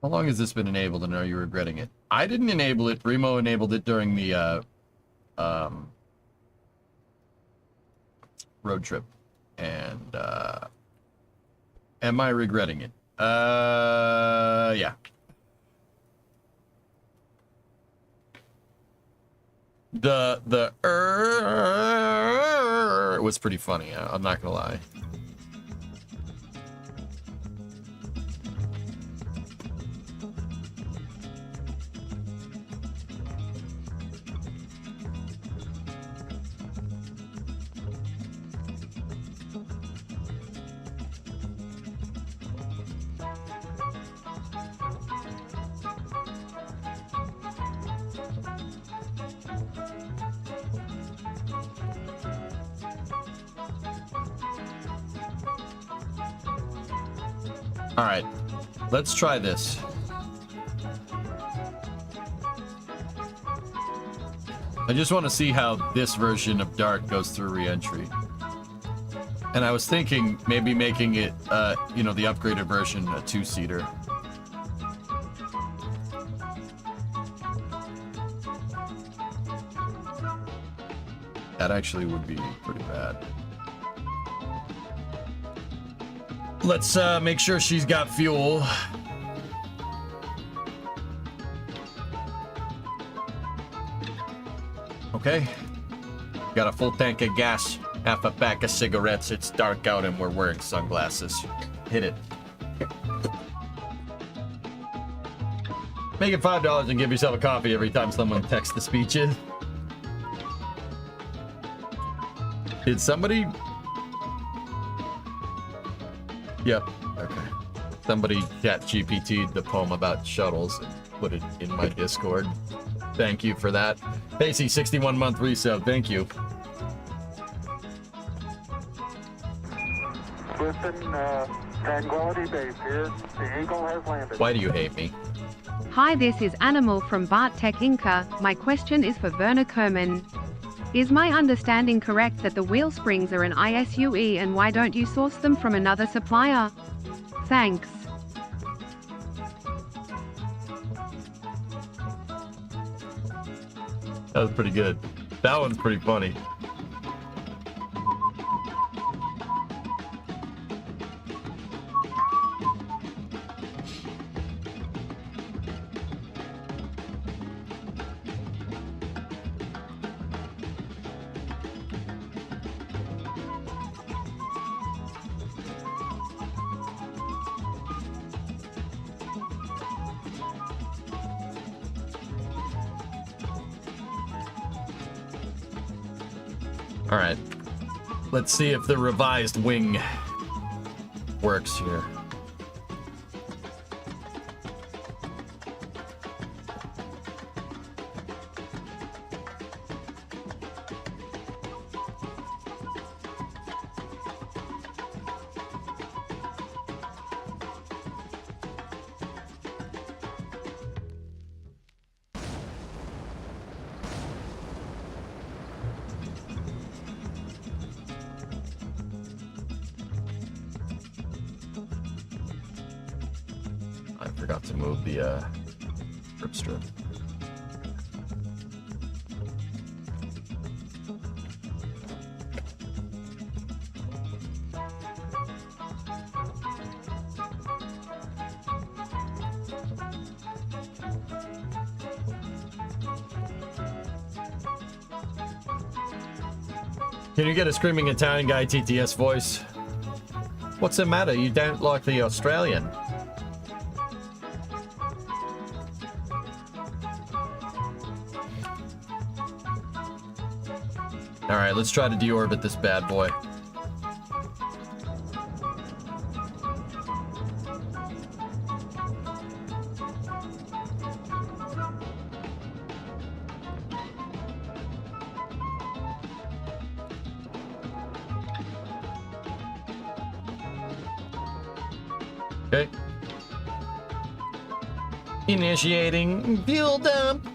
[SPEAKER 2] How long has this been enabled and are you regretting it? I didn't enable it. Remo enabled it during the road trip. And am I regretting it? Yeah. The was pretty funny. I'm not gonna lie. All right, let's try this. I just want to see how this version of Dart goes through re-entry. And I was thinking maybe making it, you know, the upgraded version a two-seater. That actually would be pretty bad. Let's make sure she's got fuel. Okay. Got a full tank of gas, half a pack of cigarettes. It's dark out and we're wearing sunglasses. Hit it. Make it $5 and give yourself a coffee every time someone texts the speeches. Did somebody... Yep. Okay. Somebody chat GPT'd the poem about shuttles and put it in my Discord. Thank you for that. Pacey, 61-month resub. Thank you.
[SPEAKER 3] Listen, Tranquility Base here. The Eagle has landed.
[SPEAKER 2] Why do you hate me?
[SPEAKER 4] Hi, this is Animal from Bart Tech Inca. My question is for Werner Kerman. Is my understanding correct that the wheel springs are an ISUE and why don't you source them from another supplier? Thanks.
[SPEAKER 2] That was pretty good. That one's pretty funny. All right, let's see if the revised wing works here. I forgot to move the grip strip. Can you get a screaming Italian guy TTS voice? What's the matter? You don't like the Australian? All right, let's try to deorbit this bad boy. Okay. Initiating fuel dump.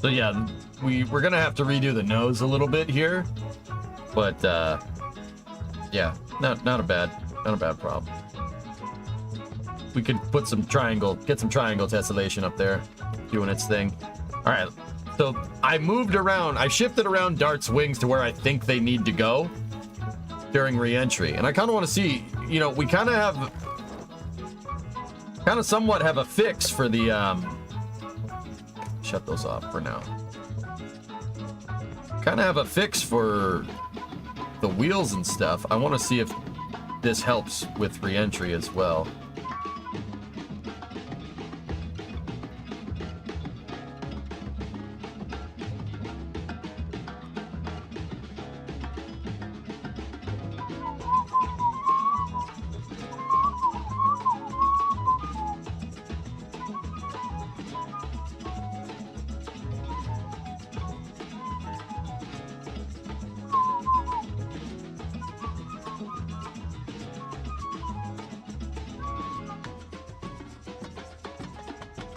[SPEAKER 2] So yeah, we're gonna have to redo the nose a little bit here, but yeah, not a bad problem. We could put some triangle, get some triangle tessellation up there, doing its thing. All right, so I shifted around Dart's wings to where I think they need to go during re-entry, and I kind of want to see, you know, we kind of somewhat have a fix for the shut those off for now. Kind of have a fix for the wheels and stuff. I want to see if this helps with re-entry as well.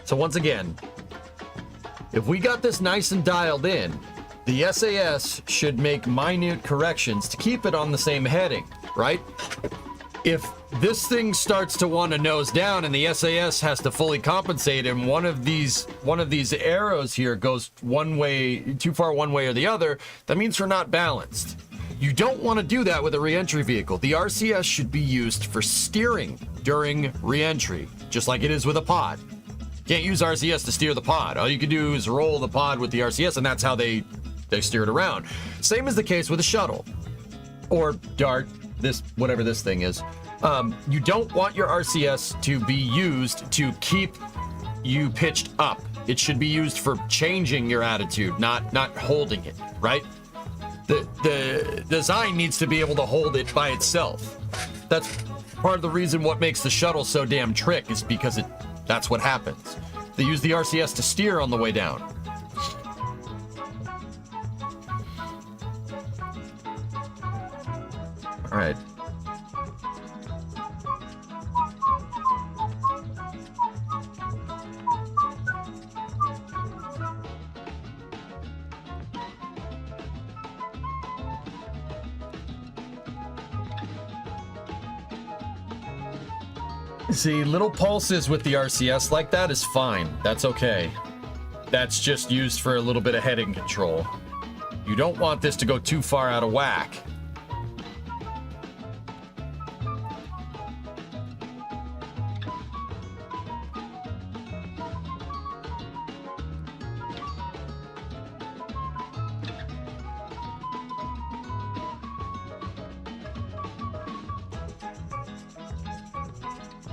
[SPEAKER 2] So once again, if we got this nice and dialed in, the SAS should make minute corrections to keep it on the same heading, right? If this thing starts to want to nose down and the SAS has to fully compensate and one of these arrows here goes one way, too far one way or the other, that means we're not balanced. You don't want to do that with a re-entry vehicle. The RCS should be used for steering during re-entry, just like it is with a pod. Can't use RCS to steer the pod. All you can do is roll the pod with the RCS, and that's how they steer it around. Same is the case with a shuttle or Dart, this whatever this thing is. You don't want your RCS to be used to keep you pitched up. It should be used for changing your attitude, not holding it, right? The design needs to be able to hold it by itself. That's part of the reason what makes the shuttle so damn trick is because that's what happens. They use the RCS to steer on the way down. All right. See, little pulses with the RCS like that is fine. That's okay. That's just used for a little bit of heading control. You don't want this to go too far out of whack.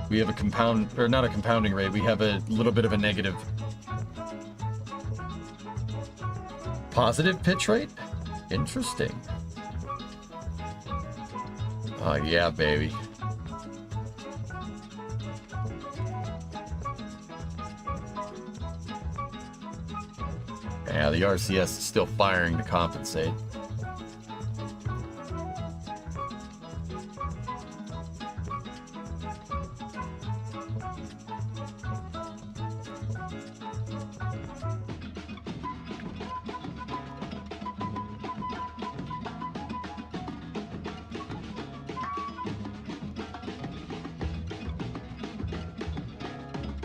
[SPEAKER 2] We have a compound, or not a compounding rate, we have a little bit of a negative. Positive pitch rate? Interesting. Oh yeah, baby. Yeah, the RCS is still firing to compensate.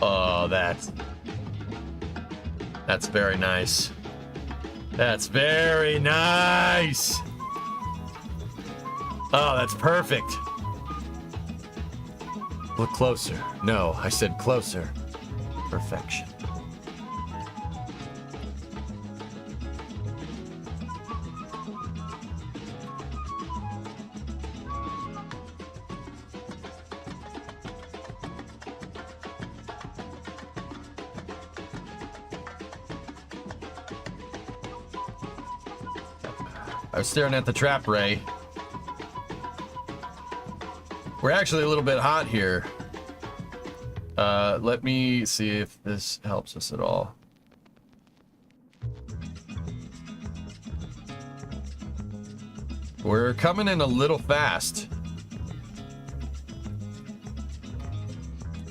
[SPEAKER 2] Oh, that's very nice. That's very nice. Oh, that's perfect. Look closer. No, I said closer. Perfection. I was staring at the trap ray. We're actually a little bit hot here. Let me see if this helps us at all. We're coming in a little fast.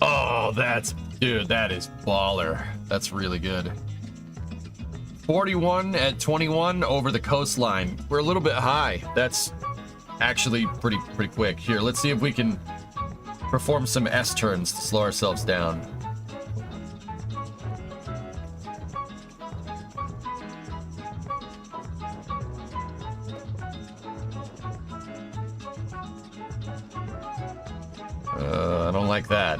[SPEAKER 2] Oh, dude, that is baller. That's really good. 41 at 21 over the coastline. We're a little bit high. That's actually pretty quick. Here, let's see if we can perform some S-turns to slow ourselves down. I don't like that.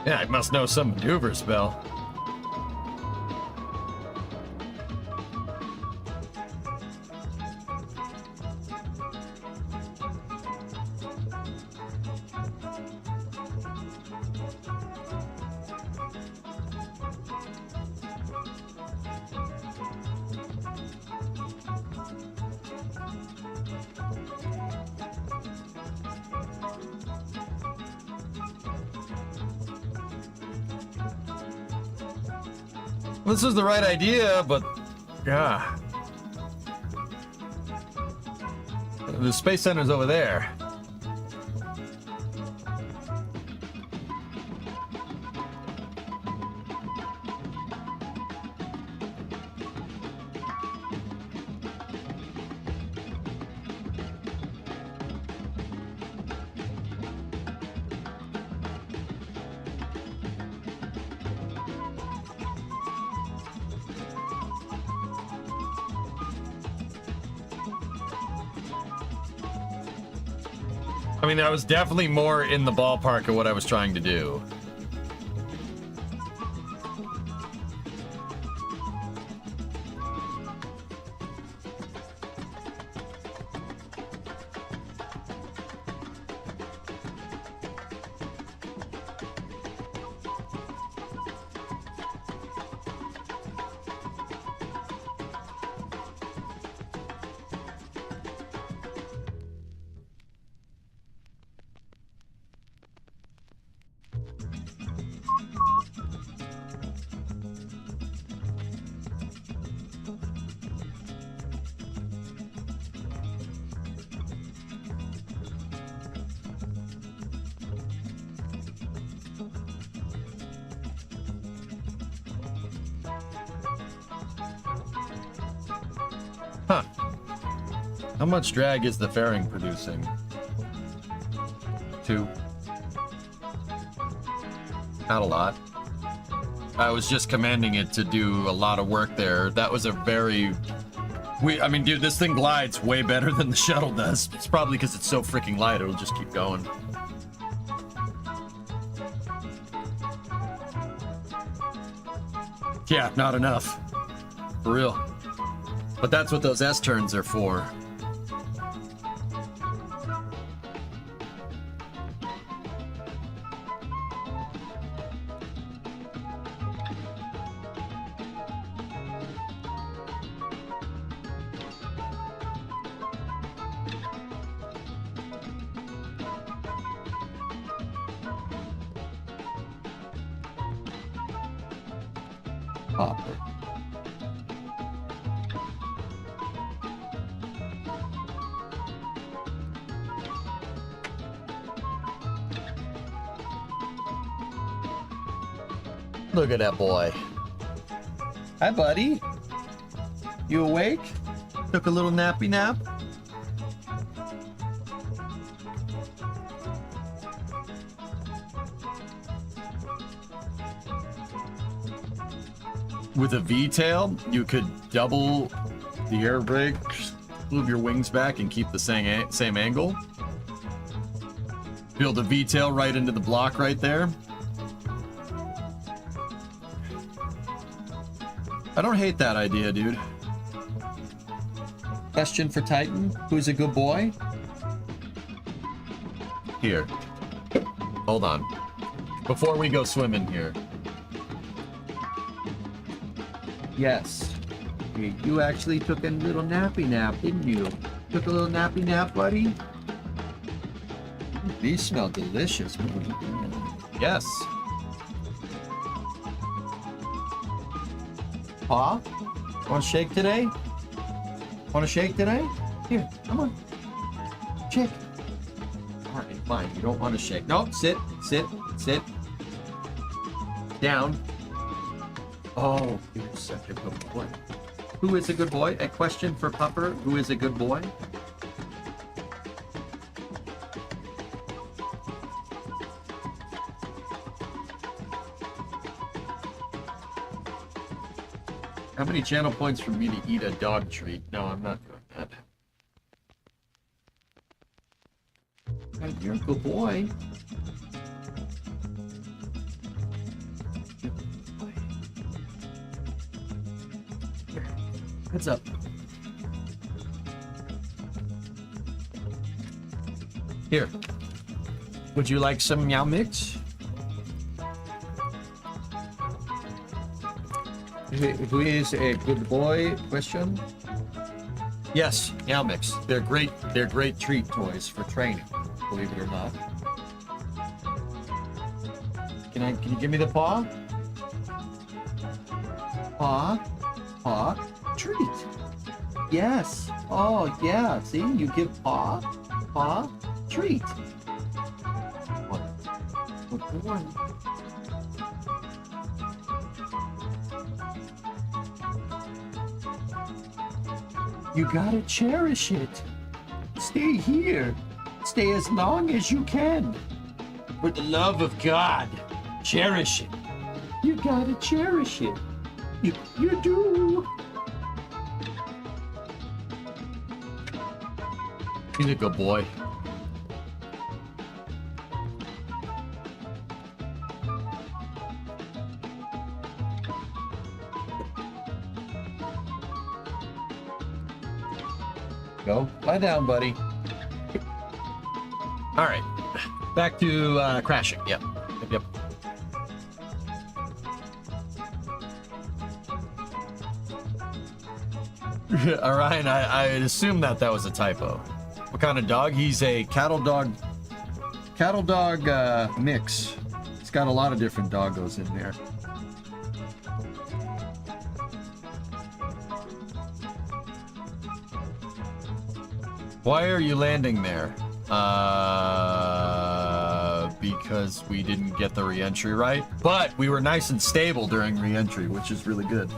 [SPEAKER 2] Yeah, I must know some maneuver spell. This is the right idea, but yeah. The space center's over there. I mean, that was definitely more in the ballpark of what I was trying to do. Huh. How much drag is the fairing producing? 2. Not a lot. I was just commanding it to do a lot of work there. That was a very... I mean, dude, this thing glides way better than the shuttle does. It's probably because it's so freaking light, it'll just keep going. Yeah, not enough. For real. But that's what those S-turns are for.
[SPEAKER 7] Popper. Look at that boy. Hi, buddy. You awake? Took a little nappy nap?
[SPEAKER 2] With a V-tail, you could double the air brake, move your wings back, and keep the same angle. Build a V-tail right into the block right there. I don't hate that idea, dude.
[SPEAKER 7] Question for Titan. Who's a good boy?
[SPEAKER 2] Here. Hold on. Before we go swimming here.
[SPEAKER 7] Yes. You actually took a little nappy nap, didn't you? Took a little nappy nap, buddy? These smell delicious.
[SPEAKER 2] Yes.
[SPEAKER 7] Pa? Want to shake today? Want to shake today? Here, come on. Shake. All right, fine. You don't want to shake. No, sit, sit, sit. Down. Oh, you're such a good boy. Who is a good boy? A question for Pupper. Who is a good boy?
[SPEAKER 2] How many channel points for me to eat a dog treat? No, I'm not doing that.
[SPEAKER 7] You're a good boy. Heads up. Here. Would you like some meow mix? Who is a good boy? Question. Yes, meow mix. They're great. They're great treat toys for training. Believe it or not. Can you give me the paw? Paw. Paw. Treat. Yes. Oh, yeah. See, you give paw, paw, treat. Good boy. You gotta cherish it. Stay here. Stay as long as you can. For the love of God, cherish it. You gotta cherish it. You do.
[SPEAKER 2] He's a good boy.
[SPEAKER 7] Go. Lie down, buddy.
[SPEAKER 2] All right. Back to crashing. Yep. Yep. Orion, I assume that was a typo. What kind of dog? He's a cattle dog mix. It's got a lot of different doggos in there. Why are you landing there? Because we didn't get the re-entry right. But we were nice and stable during re-entry, which is really good.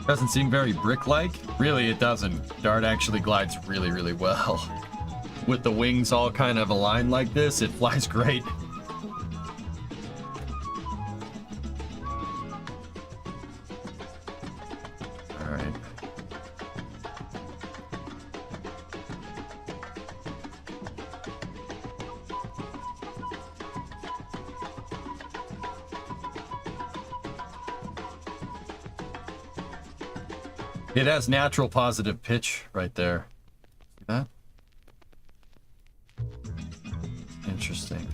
[SPEAKER 2] Doesn't seem very brick-like. Really, it doesn't. Dart actually glides really, really well. With the wings all kind of aligned like this, it flies great. All right. It has natural positive pitch right there. See that? Interesting.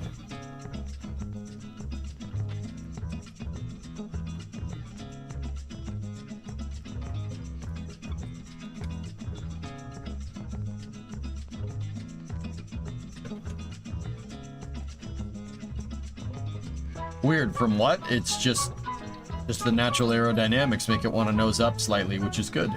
[SPEAKER 2] Weird. From what? It's just the natural aerodynamics make it want to nose up slightly, which is good.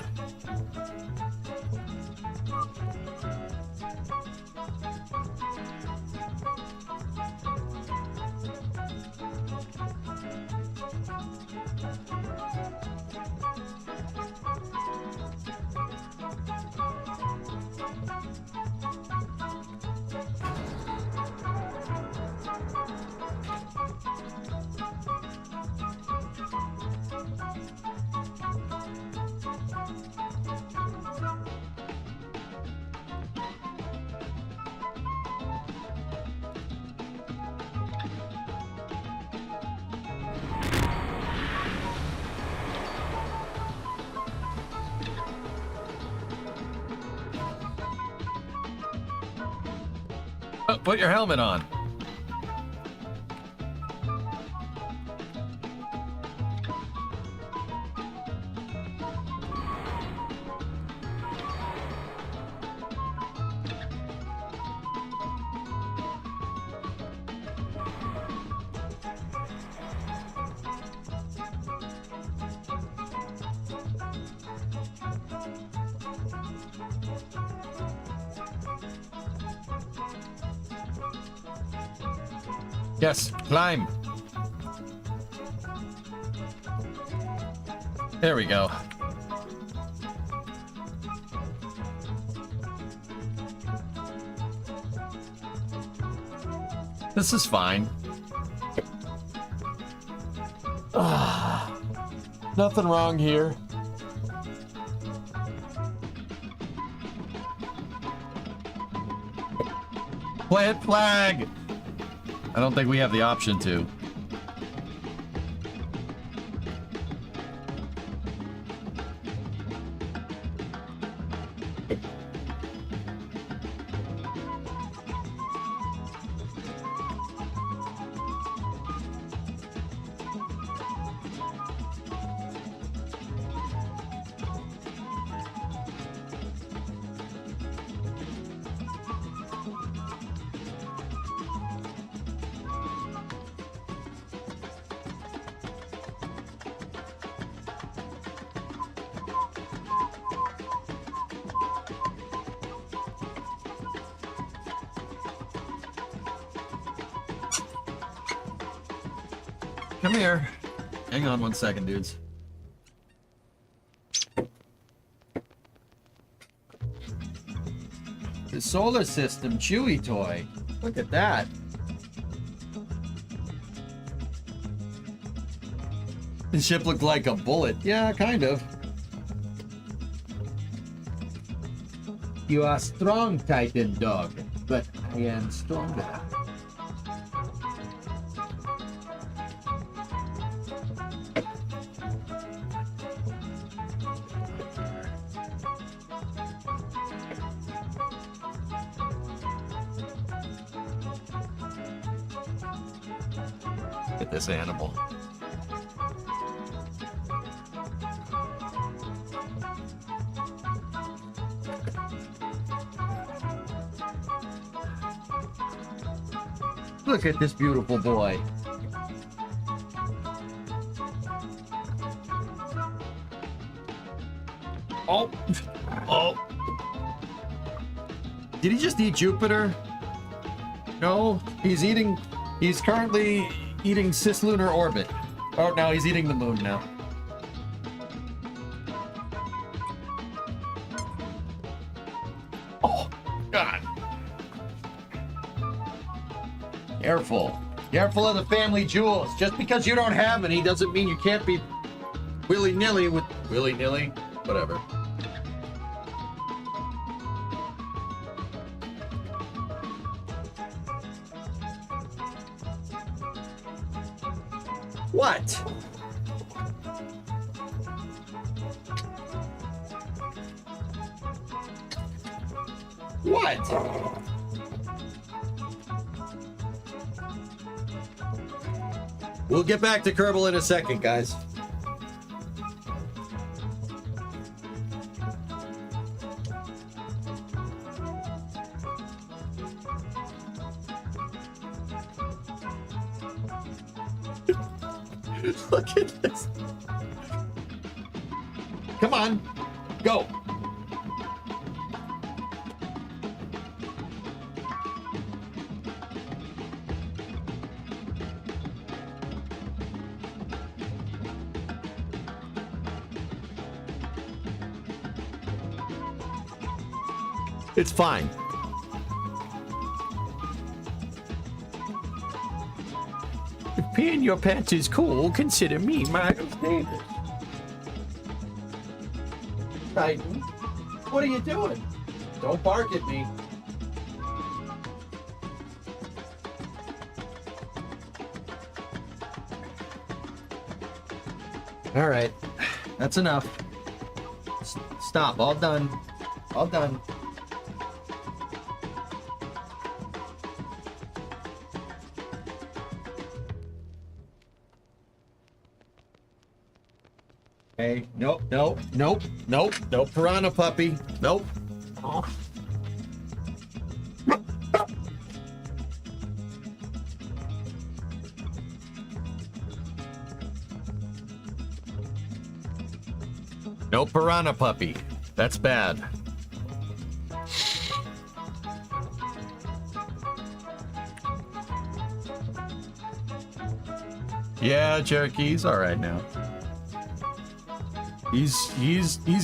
[SPEAKER 2] Oh, put your helmet on. Yes, climb. There we go. This is fine. Nothing wrong here. Plant flag! I don't think we have the option to. Come here. Hang on 1 second, dudes. The solar system Chewy toy. Look at that. The ship looked like a bullet. Yeah, kind of. You are strong, Titan dog, but I am stronger. Look at this animal. Look at this beautiful boy. Oh. Oh. Did he just eat Jupiter? No, he's currently eating cislunar orbit. Oh, no, he's eating the moon now. Oh, God. Careful. Careful of the family jewels. Just because you don't have any doesn't mean you can't be willy-nilly with... Willy-nilly? Whatever. What?
[SPEAKER 7] What? We'll get back to Kerbal in a second, guys. Look at this. Come on, go. It's fine. If peeing your pants is cool, consider me Miles Davis. Titan, what are you doing? Don't bark at me. All right, that's enough. Stop, all done. All done. Hey, nope, nope, nope, nope, no piranha puppy, nope. Oh. No piranha puppy, that's bad. Yeah, Cherokee's all right now. He's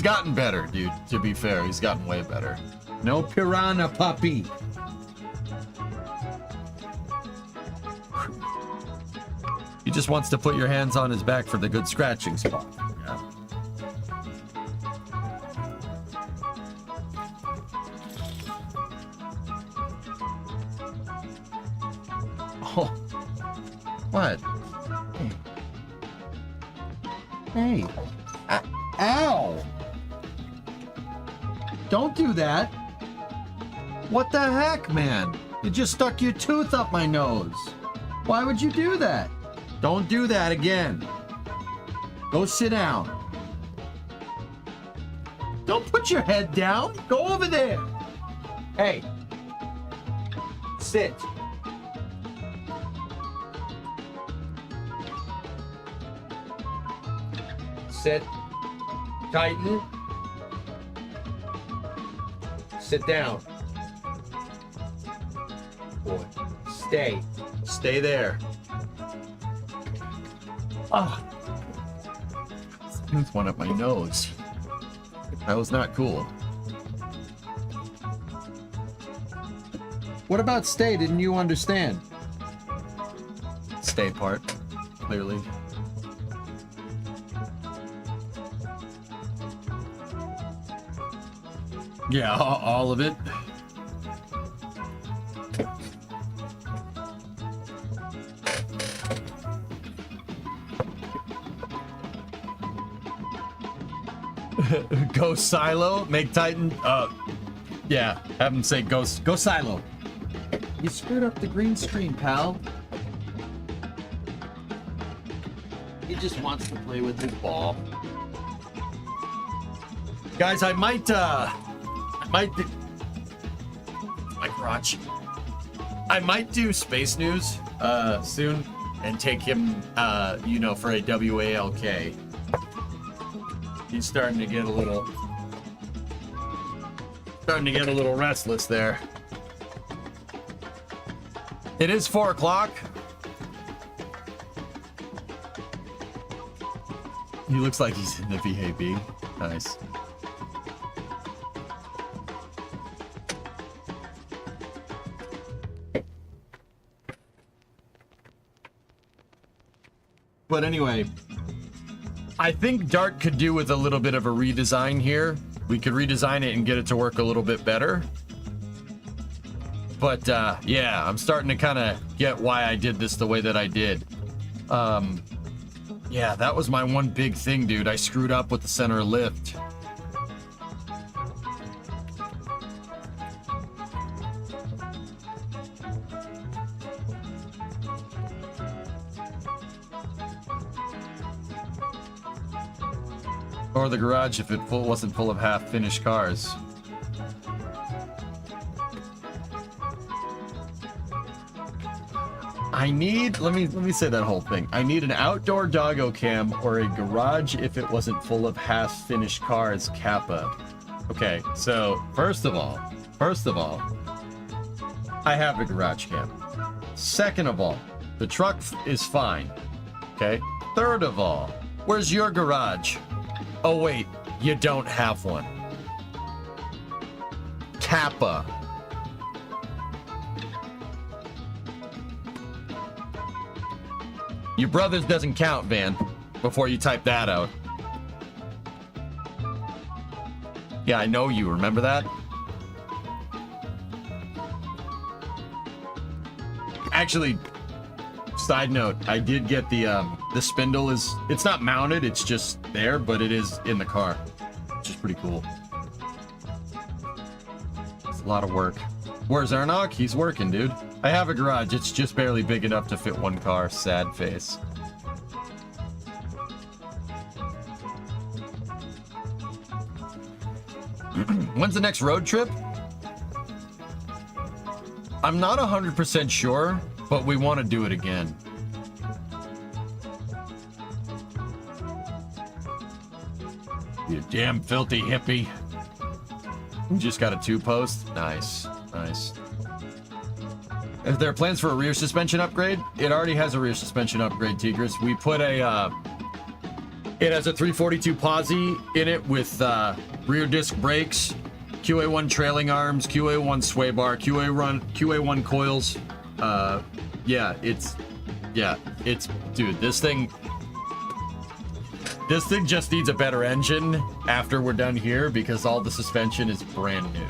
[SPEAKER 7] gotten better, dude. To be fair, he's gotten way better. No piranha puppy. He just wants to put your hands on his back for the good scratching spot. Yeah. Oh. What? Hey. Ow! Don't do that. What the heck, man? You just stuck your tooth up my nose. Why would you do that? Don't do that again. Go sit down. Don't put your head down. Go over there. Hey. Sit. Sit. Tighten. Sit down. Boy. Stay. Stay there. Ah. There's one up my nose. That was not cool. What about stay? Didn't you understand? Stay part, clearly. Yeah, all of it. Go silo, make Titan. Yeah, have him say go silo. You screwed up the green screen, pal. He just wants to play with his ball. Guys, I might do my crotch. I might do Space News soon and take him for a WALK. He's starting to get a little restless there. It is 4 o'clock. He looks like he's in the VAB. Nice. But anyway, I think Dart could do with a little bit of a redesign here. We could redesign it and get it to work a little bit better. But yeah, I'm starting to kind of get why I did this the way that I did. Yeah, that was my one big thing, dude. I screwed up with the center lift.
[SPEAKER 2] Or the garage if it wasn't full of half-finished cars. I need, let me say that whole thing. I need an outdoor doggo cam or a garage if it wasn't full of half-finished cars, Kappa. Okay, so first of all, I have a garage cam. Second of all, the truck is fine. Okay. Third of all, where's your garage? Oh wait, you don't have one. Kappa. Your brother's doesn't count, Van, before you type that out. Yeah, I know you. Remember that? Actually, side note, I did get the spindle it's not mounted, it's just there, but it is in the car, which is pretty cool. It's a lot of work. Where's Arnok? He's working, dude. I have a garage, it's just barely big enough to fit one car. Sad face. When's the next road trip? I'm not 100% sure, but we want to do it again. You damn filthy hippie. We just got a 2-post. Nice, nice. Is there plans for a rear suspension upgrade? It already has a rear suspension upgrade, Tigris. We put a, it has a 342 posi in it with rear disc brakes, QA1 trailing arms, QA1 sway bar, QA1 coils. Dude, this thing just needs a better engine after we're done here because all the suspension is brand new.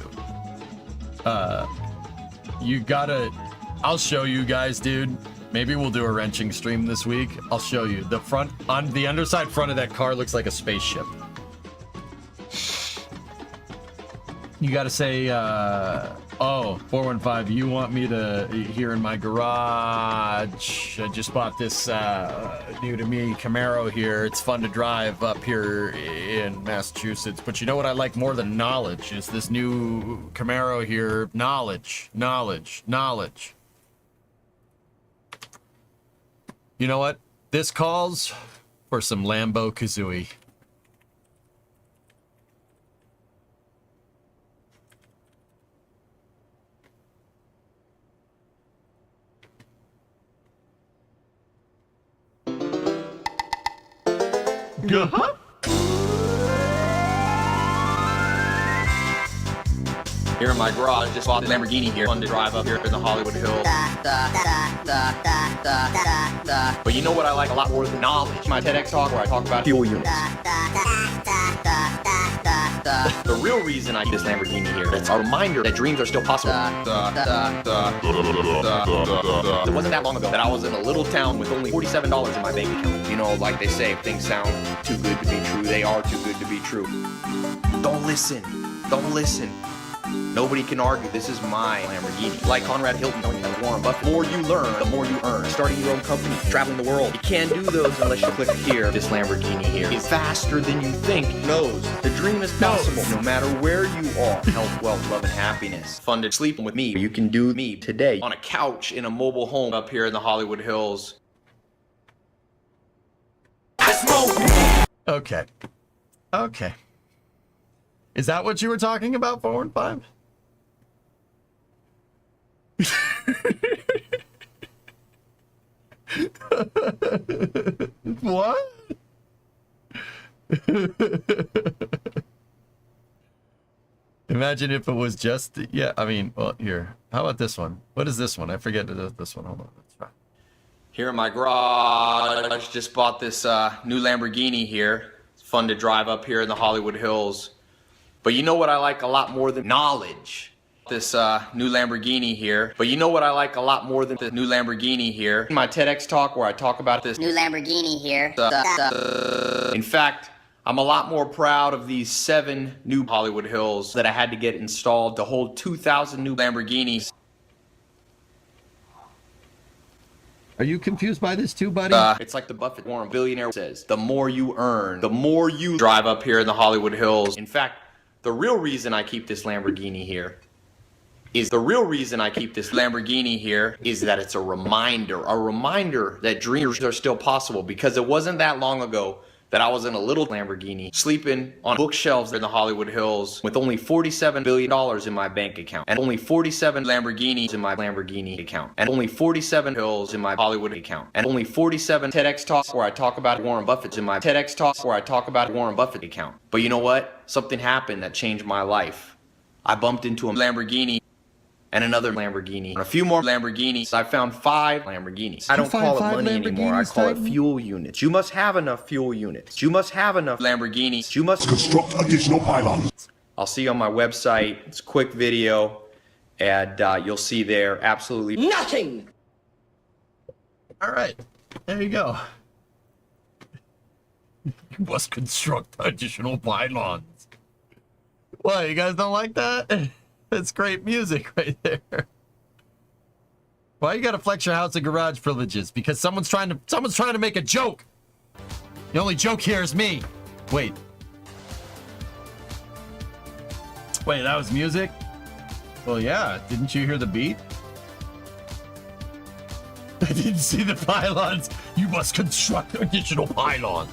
[SPEAKER 2] I'll show you guys, dude. Maybe we'll do a wrenching stream this week. I'll show you. The underside front of that car looks like a spaceship. You gotta say, 415, you want me to, here in my garage, I just bought this new to me Camaro here. It's fun to drive up here in Massachusetts. But you know what I like more than knowledge is this new Camaro here. Knowledge. You know what? This calls for some Lambo Kazooie. Uh-huh.
[SPEAKER 11] Here in my garage, just bought the Lamborghini here. Fun to drive up here in the Hollywood Hills. But you know what I like a lot more than knowledge? My TEDx talk where I talk about fuel units. The real reason I need this Lamborghini here, it's a reminder that dreams are still possible. It wasn't that long ago that I was in a little town with only $47 in my bank account. You know, like they say, if things sound too good to be true, they are too good to be true. Don't listen. Nobody can argue this is my Lamborghini. Like Conrad Hilton and Warren Buffett, the more you learn, the more you earn. Starting your own company, traveling the world. You can't do those unless you click here. This Lamborghini here is faster than you think. Knows the dream is possible no matter where you are. Health, wealth, love, and happiness. Fun to sleep with me. You can do me today on a couch in a mobile home up here in the Hollywood Hills.
[SPEAKER 2] Okay. Is that what you were talking about, 415? What? Imagine if it was just, yeah, I mean, well, here. How about this one? What is this one? I forget this one. Hold on. Let's try.
[SPEAKER 11] Here in my garage, just bought this new Lamborghini here. It's fun to drive up here in the Hollywood Hills. But you know what I like a lot more than knowledge? This new Lamborghini here. But you know what I like a lot more than the new Lamborghini here? My TEDx talk where I talk about this
[SPEAKER 5] New Lamborghini here.
[SPEAKER 11] In fact, I'm a lot more proud of these 7 new Hollywood Hills that I had to get installed to hold 2,000 new Lamborghinis.
[SPEAKER 7] Are you confused by this too, buddy?
[SPEAKER 11] It's like the Buffett Warren billionaire says, the more you earn, the more you drive up here in the Hollywood Hills. In fact, the real reason I keep this Lamborghini here is that it's a reminder that dreams are still possible, because it wasn't that long ago that I was in a little Lamborghini sleeping on bookshelves in the Hollywood Hills with only $47 billion in my bank account, and only 47 Lamborghinis in my Lamborghini account, and only 47 hills in my Hollywood account, and only 47 TEDx talks where I talk about Warren Buffett's in my TEDx talks where I talk about Warren Buffett account. But you know what? Something happened that changed my life. I bumped into a Lamborghini and another Lamborghini, and a few more Lamborghinis. I found 5 Lamborghinis. I don't call it money anymore, I call it fuel units. You must have enough fuel units. You must have enough Lamborghinis. You must construct additional pylons. I'll see you on my website. It's a quick video, and you'll see there absolutely nothing.
[SPEAKER 2] All right, there you go. You must construct additional pylons. What, you guys don't like that? That's great music right there. Why you gotta flex your house and garage privileges? Because someone's trying to make a joke. The only joke here is me. Wait, that was music? Well, yeah. Didn't you hear the beat? I didn't see the pylons. You must construct additional pylons.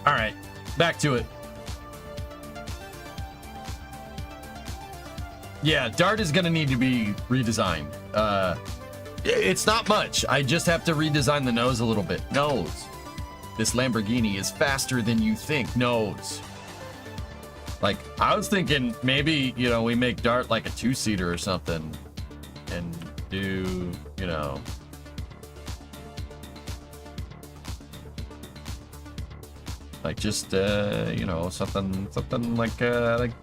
[SPEAKER 2] All right, back to it. Yeah, Dart is gonna need to be redesigned. It's not much. I just have to redesign the nose a little bit. Nose. This Lamborghini is faster than you think. Nose. Like, I was thinking maybe, you know, we make Dart like a 2-seater or something and do, you know, like just, you know, something like that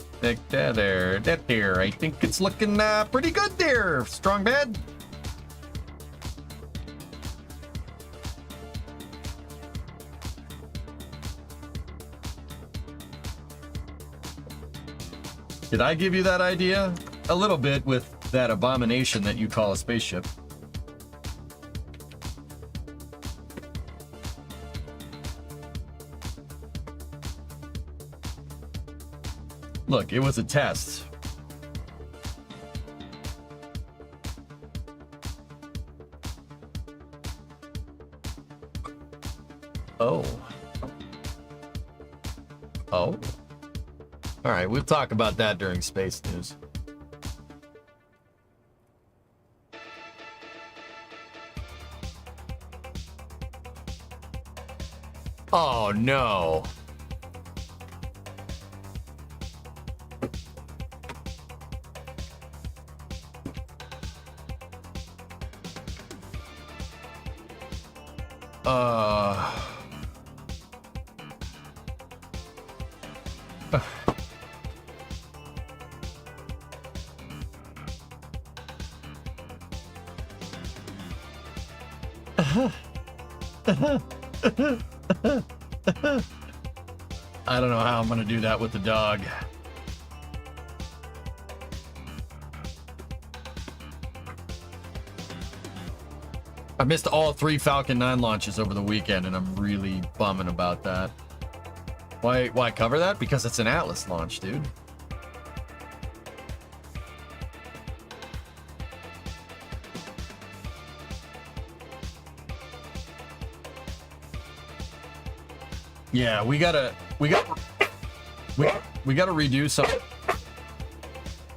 [SPEAKER 2] there. I think it's looking pretty good there, Strong Bad. Did I give you that idea? A little bit with that abomination that you call a spaceship. Look, it was a test. Oh. Oh. All right, we'll talk about that during Space News. Oh, no. I don't know how I'm gonna do that with the dog. I missed all 3 Falcon 9 launches over the weekend, and I'm really bumming about that. Why cover that? Because it's an Atlas launch, dude. Yeah, we gotta redo some.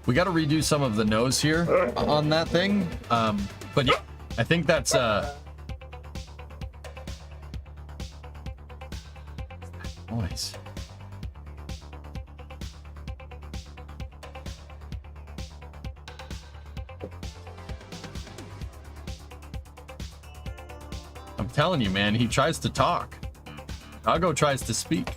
[SPEAKER 2] We gotta redo some of the nose here on that thing. But yeah, I think that's noise. I'm telling you, man, he tries to talk. Doggo tries to speak.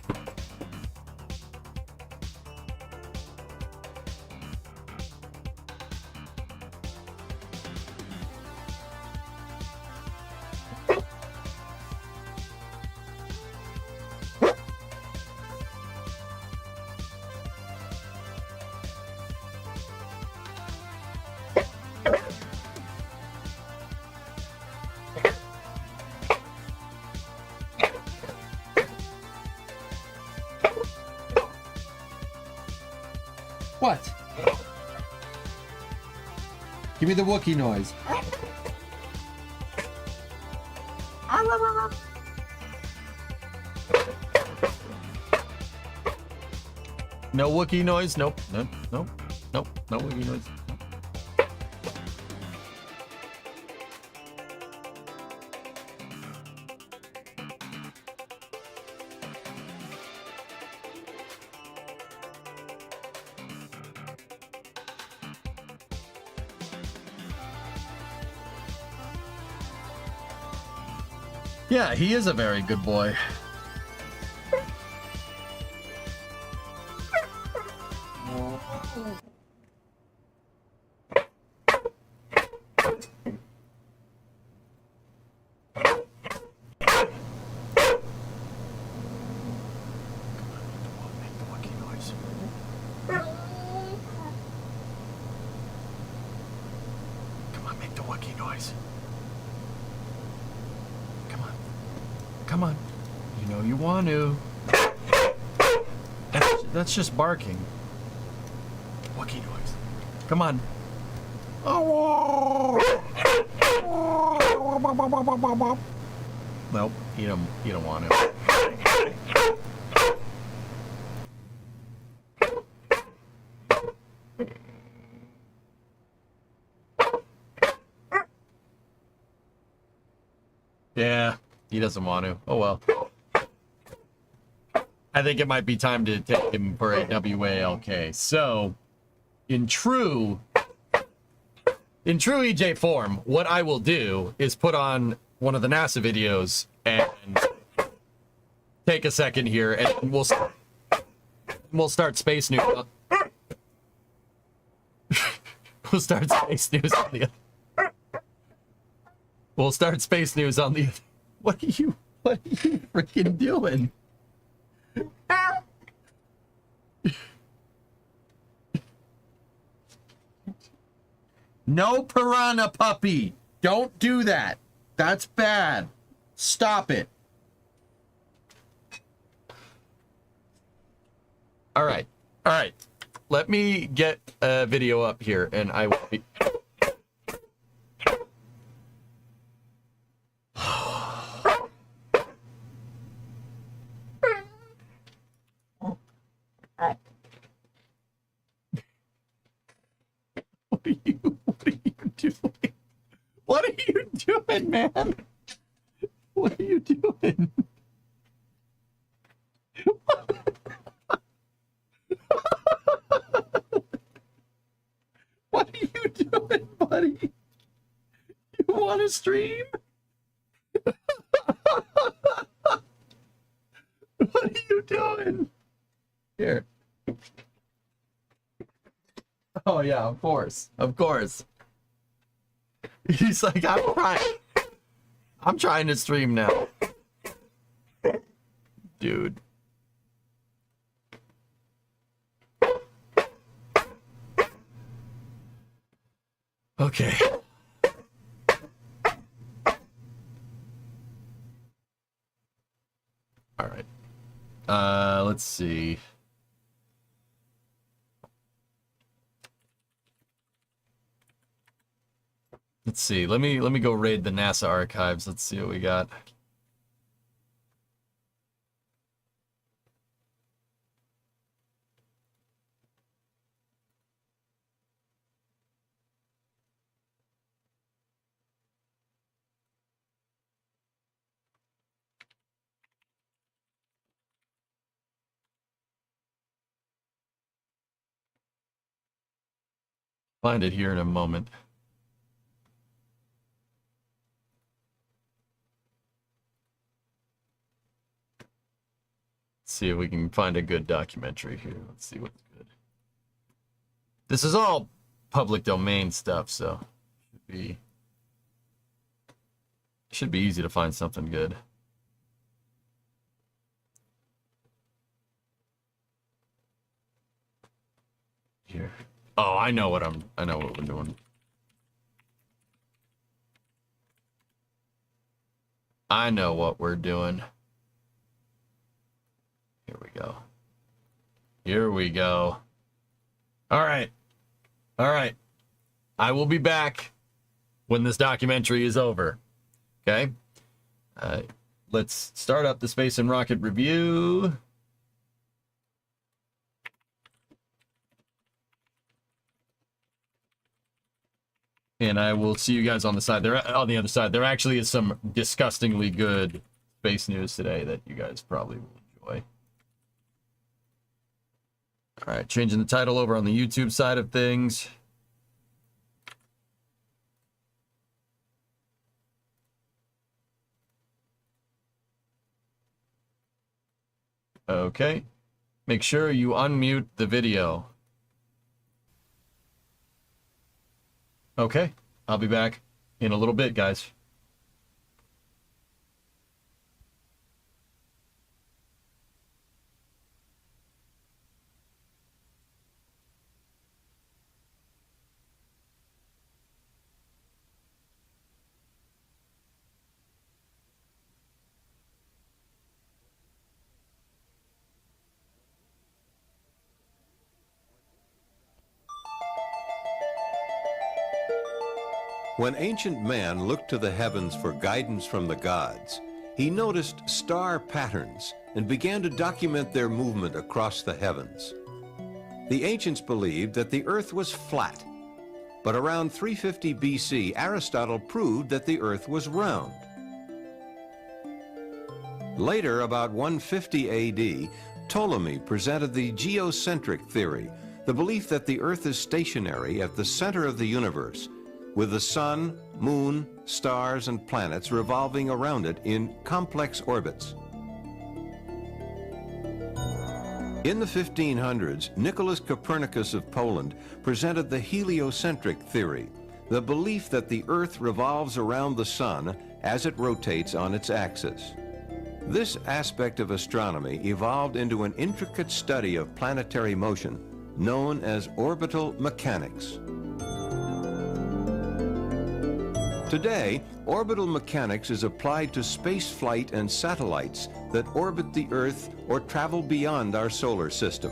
[SPEAKER 7] Give me the Wookiee noise.
[SPEAKER 2] No Wookiee noise? Nope. Nope. Nope. Nope. No Wookiee noise. Yeah, he is a very good boy. Come on, make the Wookiee noise. Come on. Come on. You know you want to. That's just barking. Wookiee noise. Come on. Nope, you don't want to. Yeah, he doesn't want to. Oh well. I think it might be time to take him for a WALK. So, in true EJ form, what I will do is put on one of the NASA videos and take a second here, and we'll start space news. We'll start space news on the. We'll start space news on the. What are you freaking doing? No piranha puppy. Don't do that. That's bad. Stop it. All right. All right. Let me get a video up here and I will be... What are you doing? What are you doing, man? What are you doing? What are you doing, buddy? You want to stream? What are you doing? Here. Oh yeah, of course. Of course. He's like, I'm trying to stream now. Dude. Okay. All right. Let's see. Let's see. Let me go raid the NASA archives. Let's see what we got. Find it here in a moment. See if we can find a good documentary here. Let's see what's good. This is all public domain stuff, so should be easy to find something good. Here. Oh, I know what we're doing. I know what we're doing. Here we go. Here we go. All right. All right. I will be back when this documentary is over. Okay? Let's start up the Space and Rocket Review. And I will see you guys on the side. There, on the other side. There actually is some disgustingly good space news today that you guys probably will enjoy. All right, changing the title over on the YouTube side of things. Okay. Make sure you unmute the video. Okay. I'll be back in a little bit, guys.
[SPEAKER 13] When ancient man looked to the heavens for guidance from the gods, he noticed star patterns and began to document their movement across the heavens. The ancients believed that the earth was flat, but around 350 BC, Aristotle proved that the earth was round. Later, about 150 AD, Ptolemy presented the geocentric theory, the belief that the earth is stationary at the center of the universe, with the sun, moon, stars, and planets revolving around it in complex orbits. In the 1500s, Nicholas Copernicus of Poland presented the heliocentric theory, the belief that the Earth revolves around the sun as it rotates on its axis. This aspect of astronomy evolved into an intricate study of planetary motion known as orbital mechanics. Today, orbital mechanics is applied to space flight and satellites that orbit the Earth or travel beyond our solar system.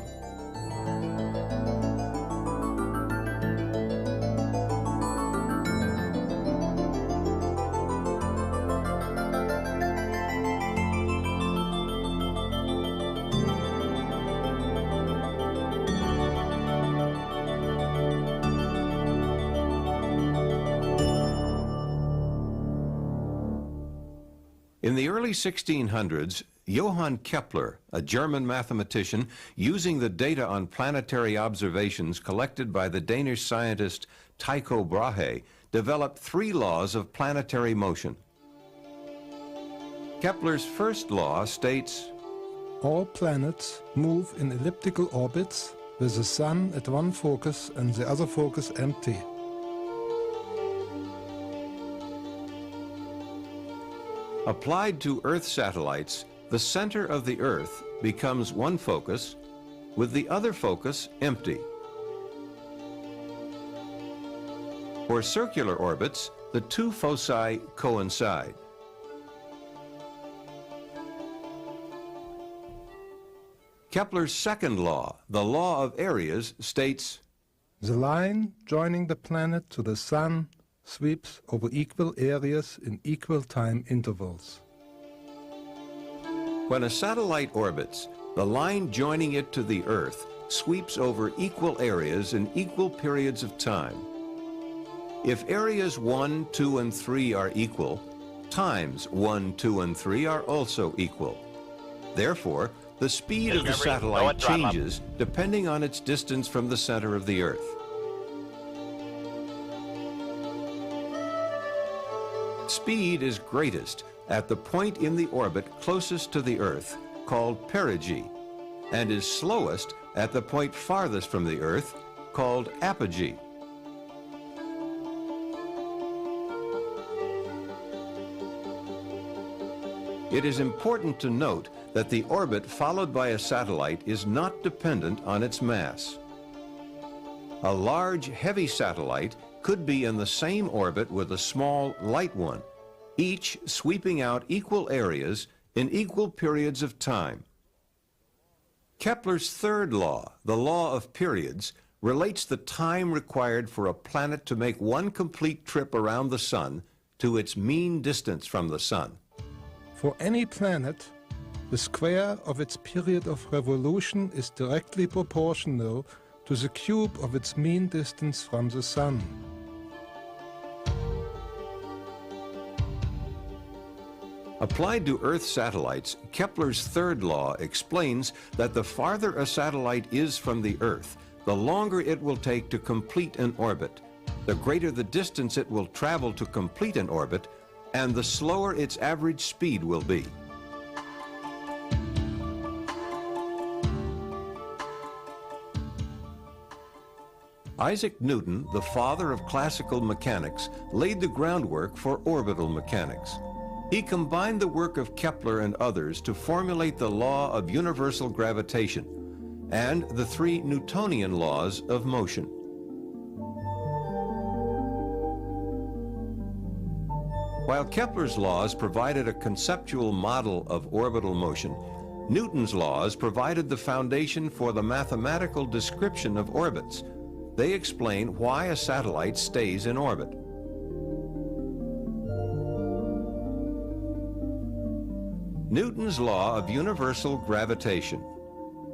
[SPEAKER 13] In the early 1600s, Johann Kepler, a German mathematician, using the data on planetary observations collected by the Danish scientist Tycho Brahe, developed 3 laws of planetary motion. Kepler's first law states,
[SPEAKER 14] all planets move in elliptical orbits with the sun at one focus and the other focus empty.
[SPEAKER 13] Applied to Earth satellites, the center of the Earth becomes one focus, with the other focus empty. For circular orbits, the 2 foci coincide. Kepler's second law, the law of areas, states,
[SPEAKER 14] the line joining the planet to the sun sweeps over equal areas in equal time intervals.
[SPEAKER 13] When a satellite orbits, the line joining it to the Earth sweeps over equal areas in equal periods of time. If areas 1, 2, and 3 are equal, times 1, 2, and 3 are also equal. Therefore, the speed of the satellite changes depending on its distance from the center of the Earth. Speed is greatest at the point in the orbit closest to the Earth, called perigee, and is slowest at the point farthest from the Earth, called apogee. It is important to note that the orbit followed by a satellite is not dependent on its mass. A large, heavy satellite could be in the same orbit with a small, light one, each sweeping out equal areas in equal periods of time. Kepler's third law, the law of periods, relates the time required for a planet to make one complete trip around the Sun to its mean distance from the Sun.
[SPEAKER 14] For any planet, the square of its period of revolution is directly proportional to the cube of its mean distance from the Sun.
[SPEAKER 13] Applied to Earth satellites, Kepler's third law explains that the farther a satellite is from the Earth, the longer it will take to complete an orbit, the greater the distance it will travel to complete an orbit, and the slower its average speed will be. Isaac Newton, the father of classical mechanics, laid the groundwork for orbital mechanics. He combined the work of Kepler and others to formulate the law of universal gravitation and the three Newtonian laws of motion. While Kepler's laws provided a conceptual model of orbital motion, Newton's laws provided the foundation for the mathematical description of orbits. They explain why a satellite stays in orbit. Newton's law of universal gravitation.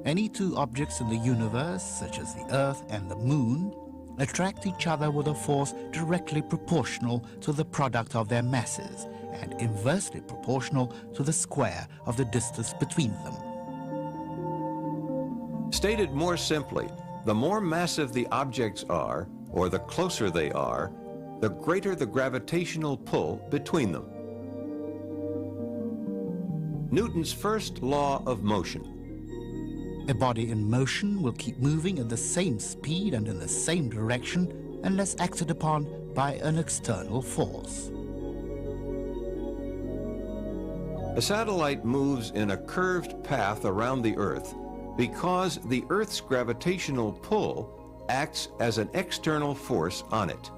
[SPEAKER 15] Any two objects in the universe, such as the Earth and the Moon, attract each other with a force directly proportional to the product of their masses and inversely proportional to the square of the distance between them.
[SPEAKER 13] Stated more simply, the more massive the objects are, or the closer they are, the greater the gravitational pull between them. Newton's first law of motion.
[SPEAKER 15] A body in motion will keep moving at the same speed and in the same direction unless acted upon by an external force.
[SPEAKER 13] A satellite moves in a curved path around the Earth because the Earth's gravitational pull acts as an external force on it.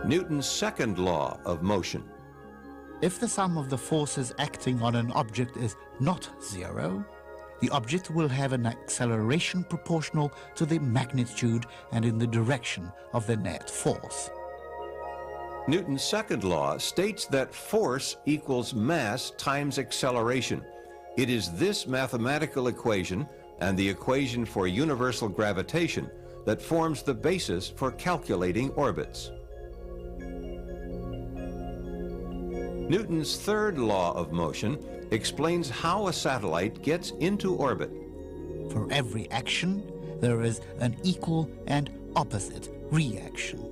[SPEAKER 13] Newton's second law of motion.
[SPEAKER 15] If the sum of the forces acting on an object is not zero, the object will have an acceleration proportional to the magnitude and in the direction of the net force.
[SPEAKER 13] Newton's second law states that force equals mass times acceleration. It is this mathematical equation and the equation for universal gravitation that forms the basis for calculating orbits. Newton's third law of motion explains how a satellite gets into orbit.
[SPEAKER 15] For every action, there is an equal and opposite reaction.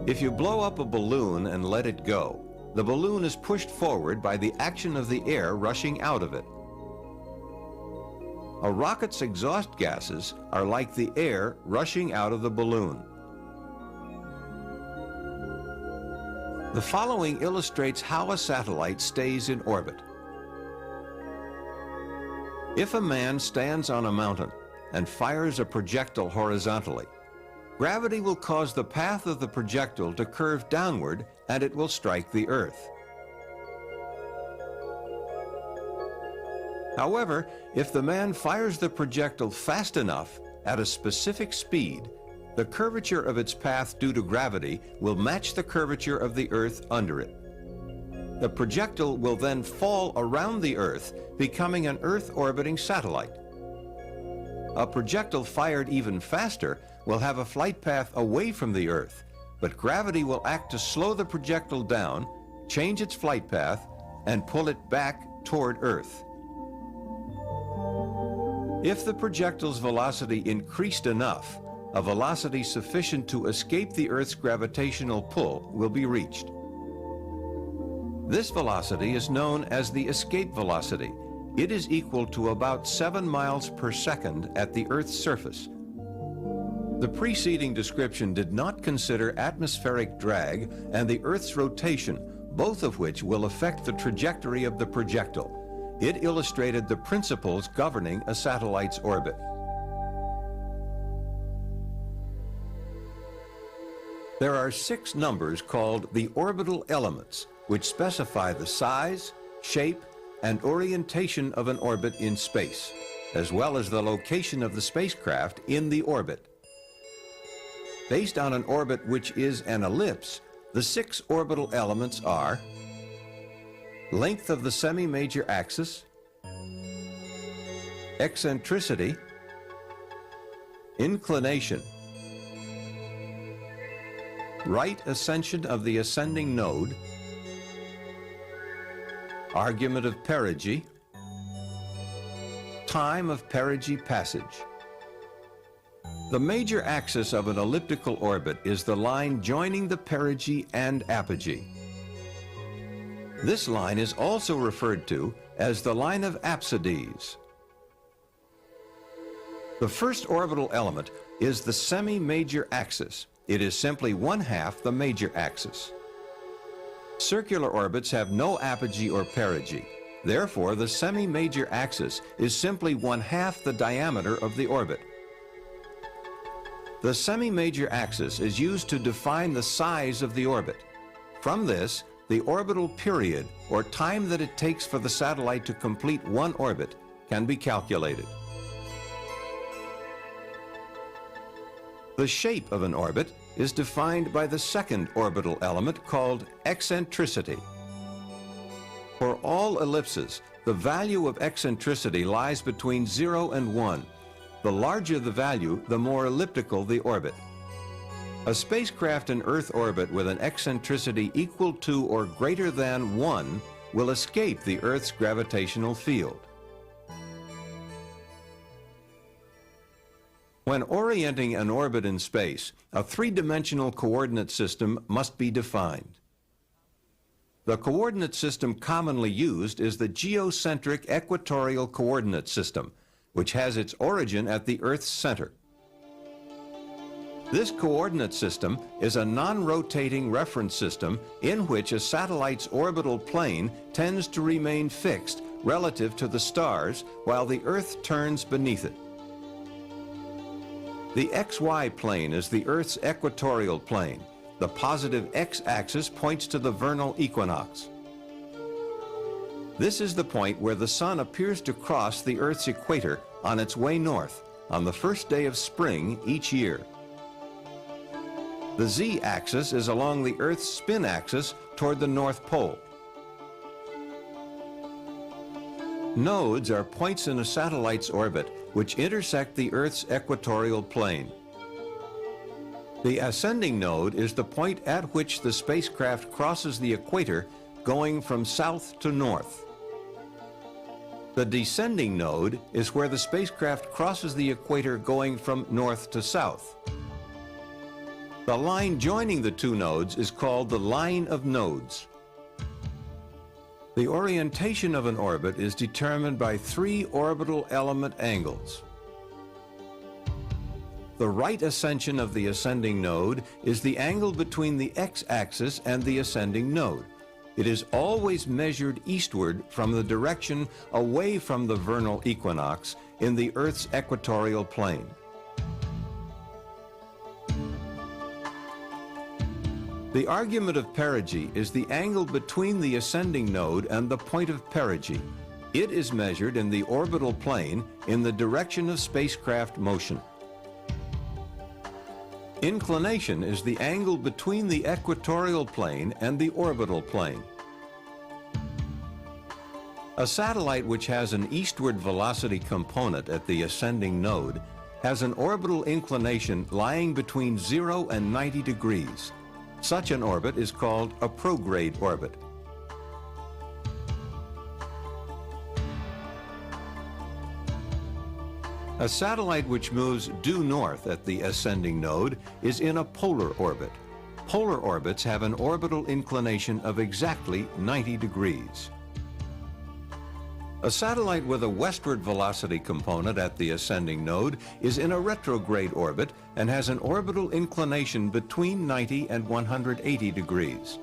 [SPEAKER 13] If you blow up a balloon and let it go, the balloon is pushed forward by the action of the air rushing out of it. A rocket's exhaust gases are like the air rushing out of the balloon. The following illustrates how a satellite stays in orbit. If a man stands on a mountain and fires a projectile horizontally, gravity will cause the path of the projectile to curve downward and it will strike the Earth. However, if the man fires the projectile fast enough at a specific speed, the curvature of its path due to gravity will match the curvature of the Earth under it. The projectile will then fall around the Earth, becoming an Earth-orbiting satellite. A projectile fired even faster will have a flight path away from the Earth, but gravity will act to slow the projectile down, change its flight path, and pull it back toward Earth. If the projectile's velocity increased enough, a velocity sufficient to escape the Earth's gravitational pull will be reached. This velocity is known as the escape velocity. It is equal to about 7 miles per second at the Earth's surface. The preceding description did not consider atmospheric drag and the Earth's rotation, both of which will affect the trajectory of the projectile. It illustrated the principles governing a satellite's orbit. There are 6 numbers called the orbital elements, which specify the size, shape, and orientation of an orbit in space, as well as the location of the spacecraft in the orbit. Based on an orbit which is an ellipse, the 6 orbital elements are length of the semi-major axis, eccentricity, inclination, right ascension of the ascending node, argument of perigee, time of perigee passage. The major axis of an elliptical orbit is the line joining the perigee and apogee. This line is also referred to as the line of apsides. The first orbital element is the semi-major axis. It is simply 1/2 the major axis. Circular orbits have no apogee or perigee. Therefore, the semi-major axis is simply 1/2 the diameter of the orbit. The semi-major axis is used to define the size of the orbit. From this, the orbital period, or time that it takes for the satellite to complete one orbit, can be calculated. The shape of an orbit is defined by the second orbital element called eccentricity. For all ellipses, the value of eccentricity lies between 0 and 1. The larger the value, the more elliptical the orbit. A spacecraft in Earth orbit with an eccentricity equal to or greater than 1 will escape the Earth's gravitational field. When orienting an orbit in space, a 3-dimensional coordinate system must be defined. The coordinate system commonly used is the geocentric equatorial coordinate system, which has its origin at the Earth's center. This coordinate system is a non-rotating reference system in which a satellite's orbital plane tends to remain fixed relative to the stars while the Earth turns beneath it. The XY plane is the Earth's equatorial plane. The positive x-axis points to the vernal equinox. This is the point where the sun appears to cross the Earth's equator on its way north on the first day of spring each year. The z-axis is along the Earth's spin axis toward the North Pole. Nodes are points in a satellite's orbit which intersect the Earth's equatorial plane. The ascending node is the point at which the spacecraft crosses the equator going from south to north. The descending node is where the spacecraft crosses the equator going from north to south. The line joining the two nodes is called the line of nodes. The orientation of an orbit is determined by 3 orbital element angles. The right ascension of the ascending node is the angle between the x-axis and the ascending node. It is always measured eastward from the direction away from the vernal equinox in the Earth's equatorial plane. The argument of perigee is the angle between the ascending node and the point of perigee. It is measured in the orbital plane in the direction of spacecraft motion. Inclination is the angle between the equatorial plane and the orbital plane. A satellite which has an eastward velocity component at the ascending node has an orbital inclination lying between 0 and 90 degrees. Such an orbit is called a prograde orbit. A satellite which moves due north at the ascending node is in a polar orbit. Polar orbits have an orbital inclination of exactly 90 degrees. A satellite with a westward velocity component at the ascending node is in a retrograde orbit and has an orbital inclination between 90 and 180 degrees.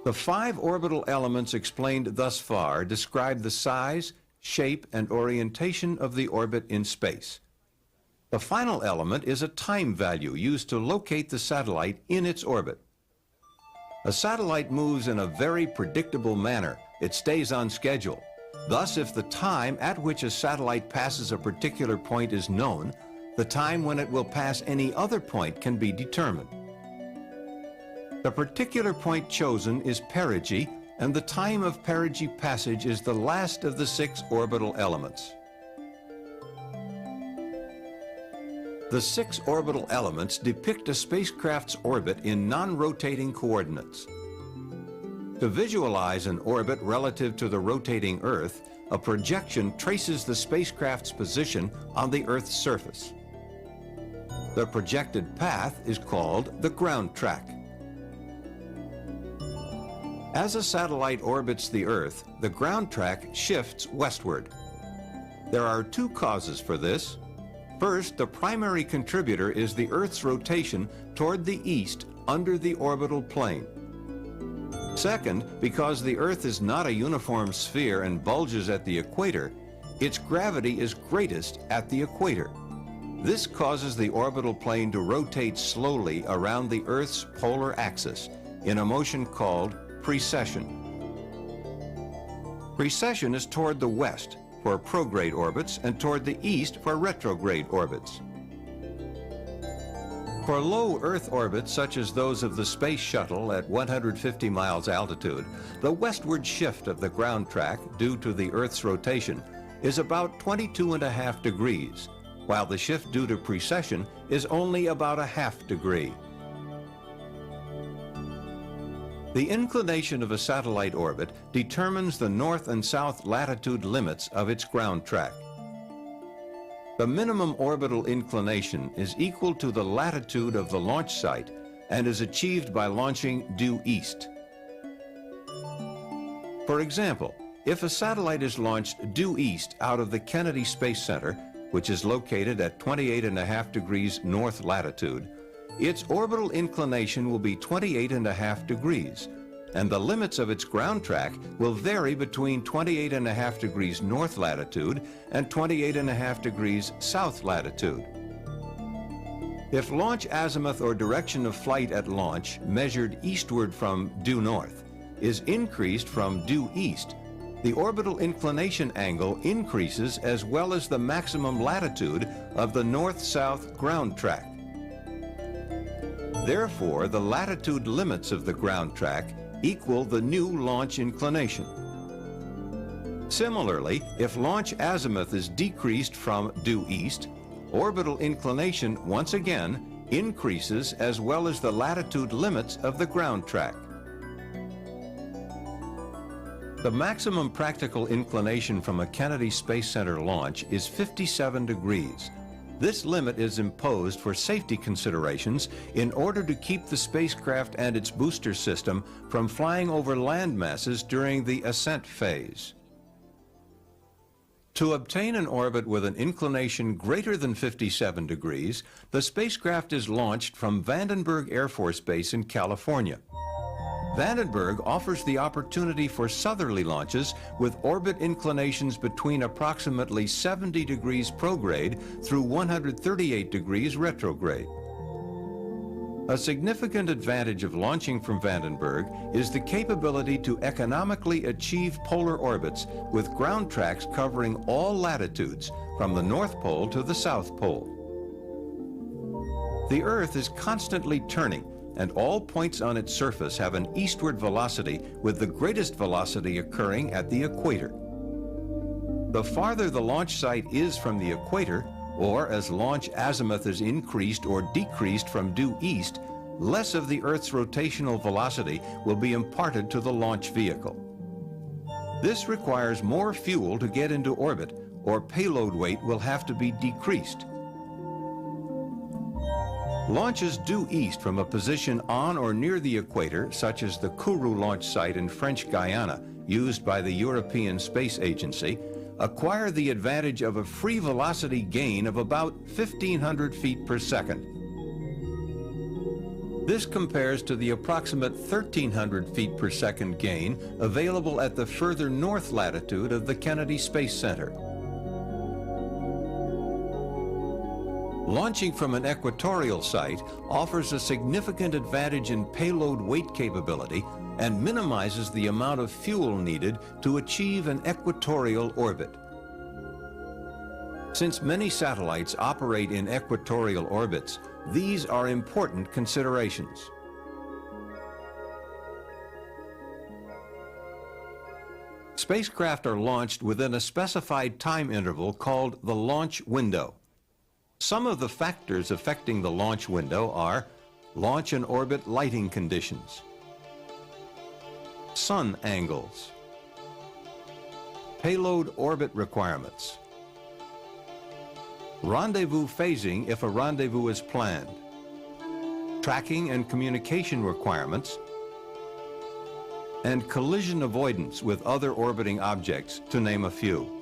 [SPEAKER 13] The 5 orbital elements explained thus far describe the size, shape, and orientation of the orbit in space. The final element is a time value used to locate the satellite in its orbit. A satellite moves in a very predictable manner it stays on schedule. Thus, if the time at which a satellite passes a particular point is known, the time when it will pass any other point can be determined. The particular point chosen is perigee, and the time of perigee passage is the last of the 6 orbital elements. The 6 orbital elements depict a spacecraft's orbit in non-rotating coordinates. To visualize an orbit relative to the rotating Earth, a projection traces the spacecraft's position on the Earth's surface. The projected path is called the ground track. As a satellite orbits the Earth, the ground track shifts westward. There are 2 causes for this. First, the primary contributor is the Earth's rotation toward the east under the orbital plane. Second, because the Earth is not a uniform sphere and bulges at the equator, its gravity is greatest at the equator. This causes the orbital plane to rotate slowly around the Earth's polar axis in a motion called precession. Precession is toward the west for prograde orbits and toward the east for retrograde orbits. For low Earth orbits, such as those of the Space Shuttle at 150 miles altitude, the westward shift of the ground track due to the Earth's rotation is about 22.5 degrees, while the shift due to precession is only about 0.5 degree. The inclination of a satellite orbit determines the north and south latitude limits of its ground track. The minimum orbital inclination is equal to the latitude of the launch site and is achieved by launching due east. For example, if a satellite is launched due east out of the Kennedy Space Center, which is located at 28.5 degrees north latitude, its orbital inclination will be 28.5 degrees, and the limits of its ground track will vary between 28.5 degrees north latitude and 28.5 degrees south latitude. If launch azimuth or direction of flight at launch measured eastward from due north is increased from due east, the orbital inclination angle increases as well as the maximum latitude of the north-south ground track. Therefore, the latitude limits of the ground track equal the new launch inclination. Similarly, if launch azimuth is decreased from due east, orbital inclination once again increases as well as the latitude limits of the ground track. The maximum practical inclination from a Kennedy Space Center launch is 57 degrees. This limit is imposed for safety considerations in order to keep the spacecraft and its booster system from flying over land masses during the ascent phase. To obtain an orbit with an inclination greater than 57 degrees, the spacecraft is launched from Vandenberg Air Force Base in California. Vandenberg offers the opportunity for southerly launches with orbit inclinations between approximately 70 degrees prograde through 138 degrees retrograde. A significant advantage of launching from Vandenberg is the capability to economically achieve polar orbits with ground tracks covering all latitudes from the North Pole to the South Pole. The Earth is constantly turning, and all points on its surface have an eastward velocity, with the greatest velocity occurring at the equator. The farther the launch site is from the equator, or as launch azimuth is increased or decreased from due east, less of the Earth's rotational velocity will be imparted to the launch vehicle. This requires more fuel to get into orbit, or payload weight will have to be decreased. Launches due east from a position on or near the equator, such as the Kourou launch site in French Guiana, used by the European Space Agency, acquire the advantage of a free velocity gain of about 1,500 feet per second. This compares to the approximate 1,300 feet per second gain available at the further north latitude of the Kennedy Space Center. Launching from an equatorial site offers a significant advantage in payload weight capability and minimizes the amount of fuel needed to achieve an equatorial orbit. Since many satellites operate in equatorial orbits, these are important considerations. Spacecraft are launched within a specified time interval called the launch window. Some of the factors affecting the launch window are launch and orbit lighting conditions, sun angles, payload orbit requirements, rendezvous phasing if a rendezvous is planned, tracking and communication requirements, and collision avoidance with other orbiting objects, to name a few.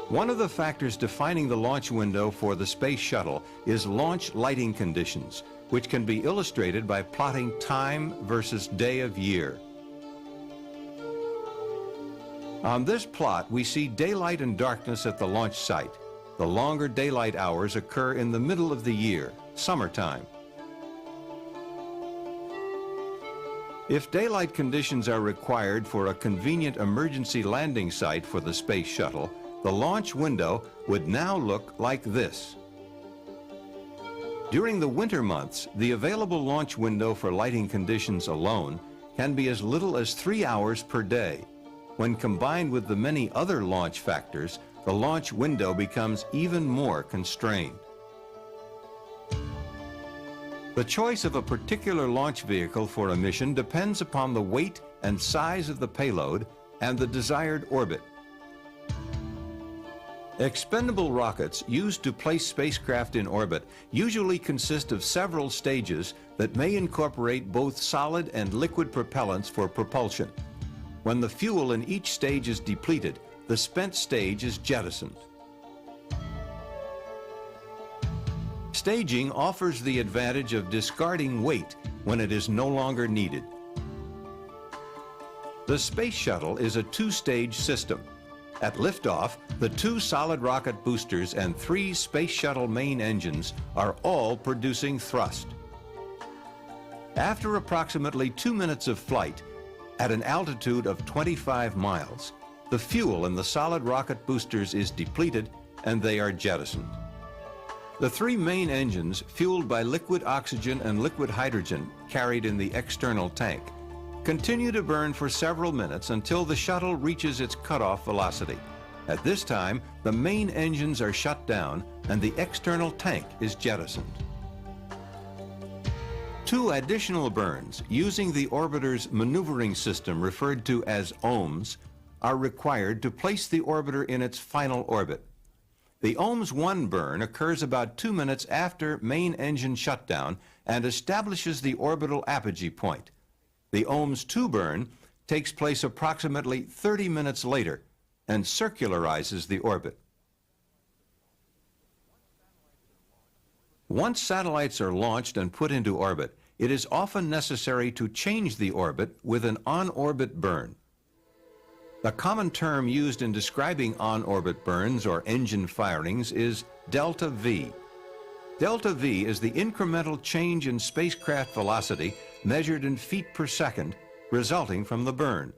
[SPEAKER 13] One of the factors defining the launch window for the space shuttle is launch lighting conditions, which can be illustrated by plotting time versus day of year. On this plot, we see daylight and darkness at the launch site. The longer daylight hours occur in the middle of the year, summertime. If daylight conditions are required for a convenient emergency landing site for the space shuttle, the launch window would now look like this. During the winter months, the available launch window for lighting conditions alone can be as little as 3 hours per day. When combined with the many other launch factors, the launch window becomes even more constrained. The choice of a particular launch vehicle for a mission depends upon the weight and size of the payload and the desired orbit. Expendable rockets used to place spacecraft in orbit usually consist of several stages that may incorporate both solid and liquid propellants for propulsion. When the fuel in each stage is depleted, the spent stage is jettisoned. Staging offers the advantage of discarding weight when it is no longer needed. The space shuttle is a two-stage system. At liftoff, the 2 solid rocket boosters and 3 space shuttle main engines are all producing thrust. After approximately 2 minutes of flight, at an altitude of 25 miles, the fuel in the solid rocket boosters is depleted and they are jettisoned. The 3 main engines, fueled by liquid oxygen and liquid hydrogen carried in the external tank, continue to burn for several minutes until the shuttle reaches its cutoff velocity. At this time, the main engines are shut down and the external tank is jettisoned. 2 additional burns using the orbiter's maneuvering system referred to as ohms are required to place the orbiter in its final orbit. The ohms 1 burn occurs about 2 minutes after main engine shutdown and establishes the orbital apogee point. The ohms 2 burn takes place approximately 30 minutes later and circularizes the orbit. Once satellites are launched and put into orbit, it is often necessary to change the orbit with an on-orbit burn. The common term used in describing on-orbit burns or engine firings is delta V. Delta V is the incremental change in spacecraft velocity measured in feet per second resulting from the burn.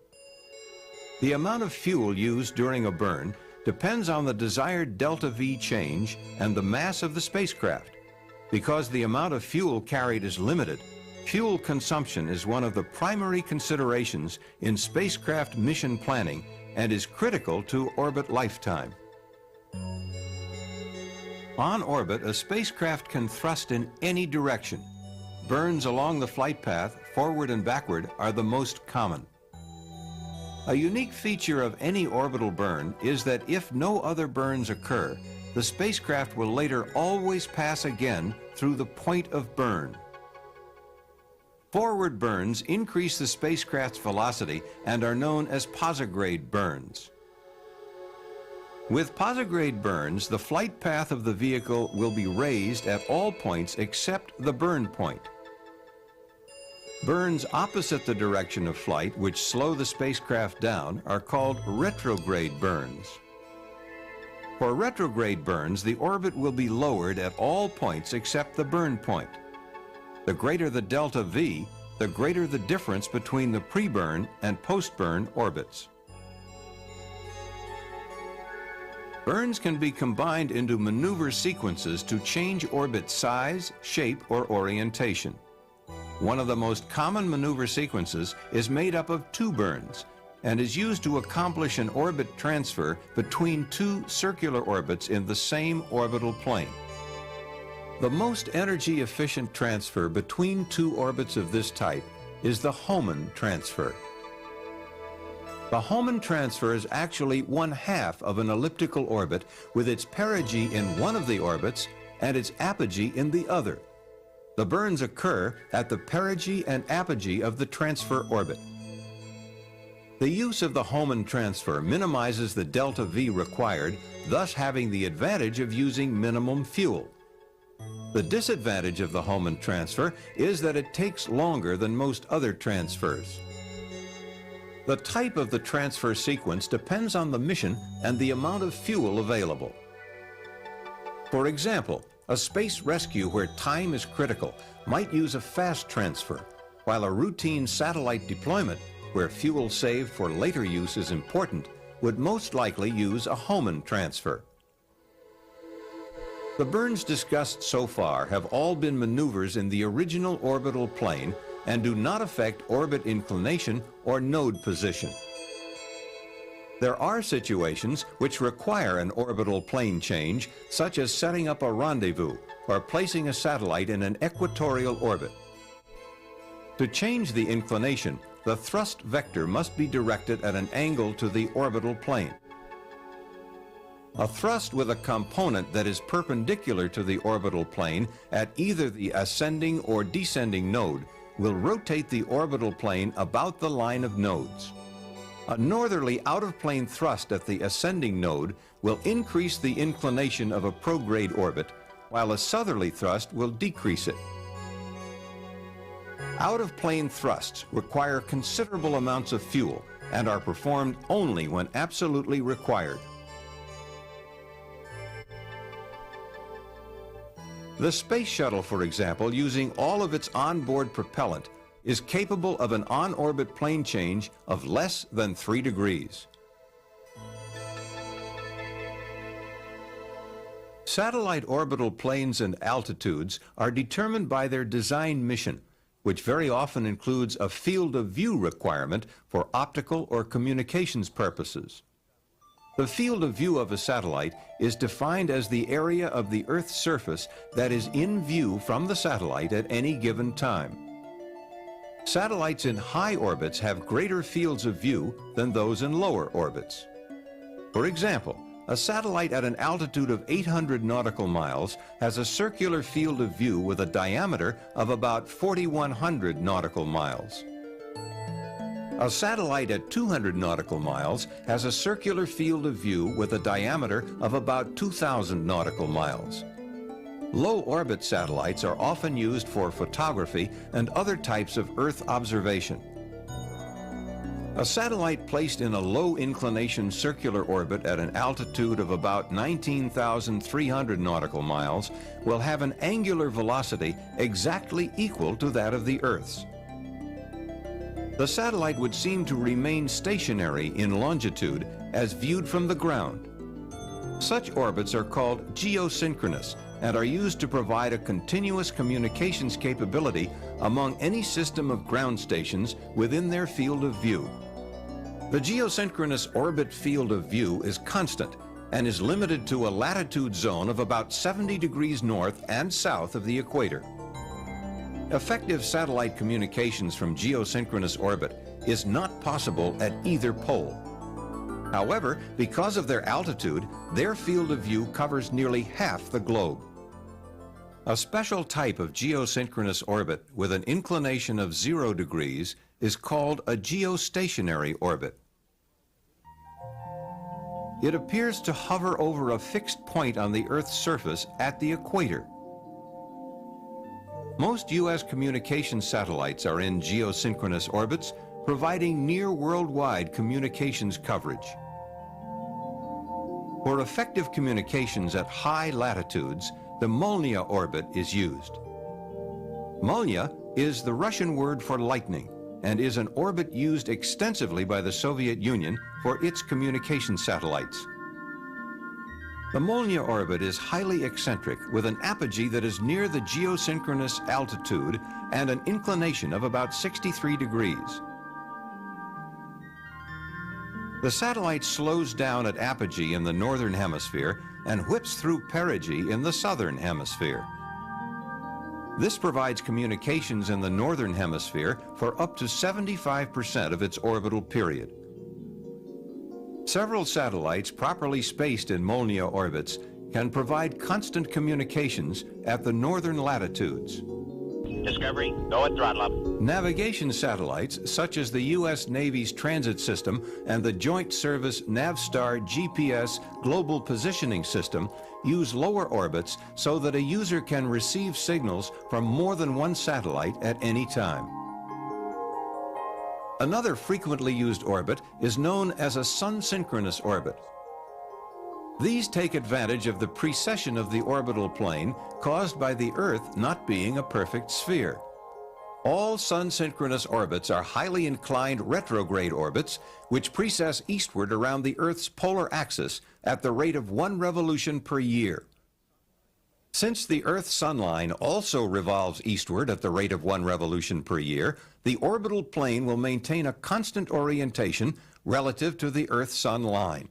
[SPEAKER 13] The amount of fuel used during a burn depends on the desired delta V change and the mass of the spacecraft. Because the amount of fuel carried is limited, fuel consumption is one of the primary considerations in spacecraft mission planning and is critical to orbit lifetime. On orbit, a spacecraft can thrust in any direction. Burns along the flight path, forward and backward, are the most common. A unique feature of any orbital burn is that if no other burns occur, the spacecraft will later always pass again through the point of burn. Forward burns increase the spacecraft's velocity and are known as posigrade burns. With posigrade burns, the flight path of the vehicle will be raised at all points except the burn point. Burns opposite the direction of flight, which slow the spacecraft down, are called retrograde burns. For retrograde burns, the orbit will be lowered at all points except the burn point. The greater the delta V, the greater the difference between the pre-burn and post-burn orbits. Burns can be combined into maneuver sequences to change orbit size, shape, or orientation. One of the most common maneuver sequences is made up of two burns and is used to accomplish an orbit transfer between two circular orbits in the same orbital plane. The most energy-efficient transfer between two orbits of this type is the Hohmann transfer. The Hohmann transfer is actually 1/2 of an elliptical orbit with its perigee in one of the orbits and its apogee in the other. The burns occur at the perigee and apogee of the transfer orbit. The use of the Hohmann transfer minimizes the delta V required, thus having the advantage of using minimum fuel. The disadvantage of the Hohmann transfer is that it takes longer than most other transfers. The type of the transfer sequence depends on the mission and the amount of fuel available. For example, a space rescue where time is critical might use a fast transfer, while a routine satellite deployment where fuel saved for later use is important would most likely use a Hohmann transfer. The burns discussed so far have all been maneuvers in the original orbital plane and do not affect orbit inclination or node position. There are situations which require an orbital plane change, such as setting up a rendezvous or placing a satellite in an equatorial orbit. To change the inclination, the thrust vector must be directed at an angle to the orbital plane. A thrust with a component that is perpendicular to the orbital plane at either the ascending or descending node will rotate the orbital plane about the line of nodes. A northerly out-of-plane thrust at the ascending node will increase the inclination of a prograde orbit, while a southerly thrust will decrease it. Out-of-plane thrusts require considerable amounts of fuel and are performed only when absolutely required. The Space Shuttle, for example, using all of its onboard propellant, is capable of an on-orbit plane change of less than 3 degrees. Satellite orbital planes and altitudes are determined by their design mission, which very often includes a field of view requirement for optical or communications purposes. The field of view of a satellite is defined as the area of the Earth's surface that is in view from the satellite at any given time. Satellites in high orbits have greater fields of view than those in lower orbits. For example, a satellite at an altitude of 800 nautical miles has a circular field of view with a diameter of about 4,100 nautical miles. A satellite at 200 nautical miles has a circular field of view with a diameter of about 2,000 nautical miles. Low-orbit satellites are often used for photography and other types of Earth observation. A satellite placed in a low-inclination circular orbit at an altitude of about 19,300 nautical miles will have an angular velocity exactly equal to that of the Earth's. The satellite would seem to remain stationary in longitude as viewed from the ground. Such orbits are called geosynchronous and are used to provide a continuous communications capability among any system of ground stations within their field of view. The geosynchronous orbit field of view is constant and is limited to a latitude zone of about 70 degrees north and south of the equator. Effective satellite communications from geosynchronous orbit is not possible at either pole. However, because of their altitude, their field of view covers nearly half the globe. A special type of geosynchronous orbit with an inclination of 0 degrees is called a geostationary orbit. It appears to hover over a fixed point on the Earth's surface at the equator. Most U.S. communication satellites are in geosynchronous orbits, providing near worldwide communications coverage. For effective communications at high latitudes, the Molniya orbit is used. Molniya is the Russian word for lightning and is an orbit used extensively by the Soviet Union for its communication satellites. The Molniya orbit is highly eccentric with an apogee that is near the geosynchronous altitude and an inclination of about 63 degrees. The satellite slows down at apogee in the northern hemisphere and whips through perigee in the southern hemisphere. This provides communications in the northern hemisphere for up to 75% of its orbital period. Several satellites properly spaced in Molniya orbits can provide constant communications at the northern latitudes.
[SPEAKER 1] Discovery, go at throttle up.
[SPEAKER 13] Navigation satellites, such as the U.S. Navy's Transit System and the Joint Service Navstar GPS Global Positioning System, use lower orbits so that a user can receive signals from more than one satellite at any time. Another frequently used orbit is known as a sun-synchronous orbit. These take advantage of the precession of the orbital plane caused by the Earth not being a perfect sphere. All sun-synchronous orbits are highly inclined retrograde orbits which precess eastward around the Earth's polar axis at the rate of 1 revolution per year. Since the Earth-Sun line also revolves eastward at the rate of 1 revolution per year, the orbital plane will maintain a constant orientation relative to the Earth-Sun line.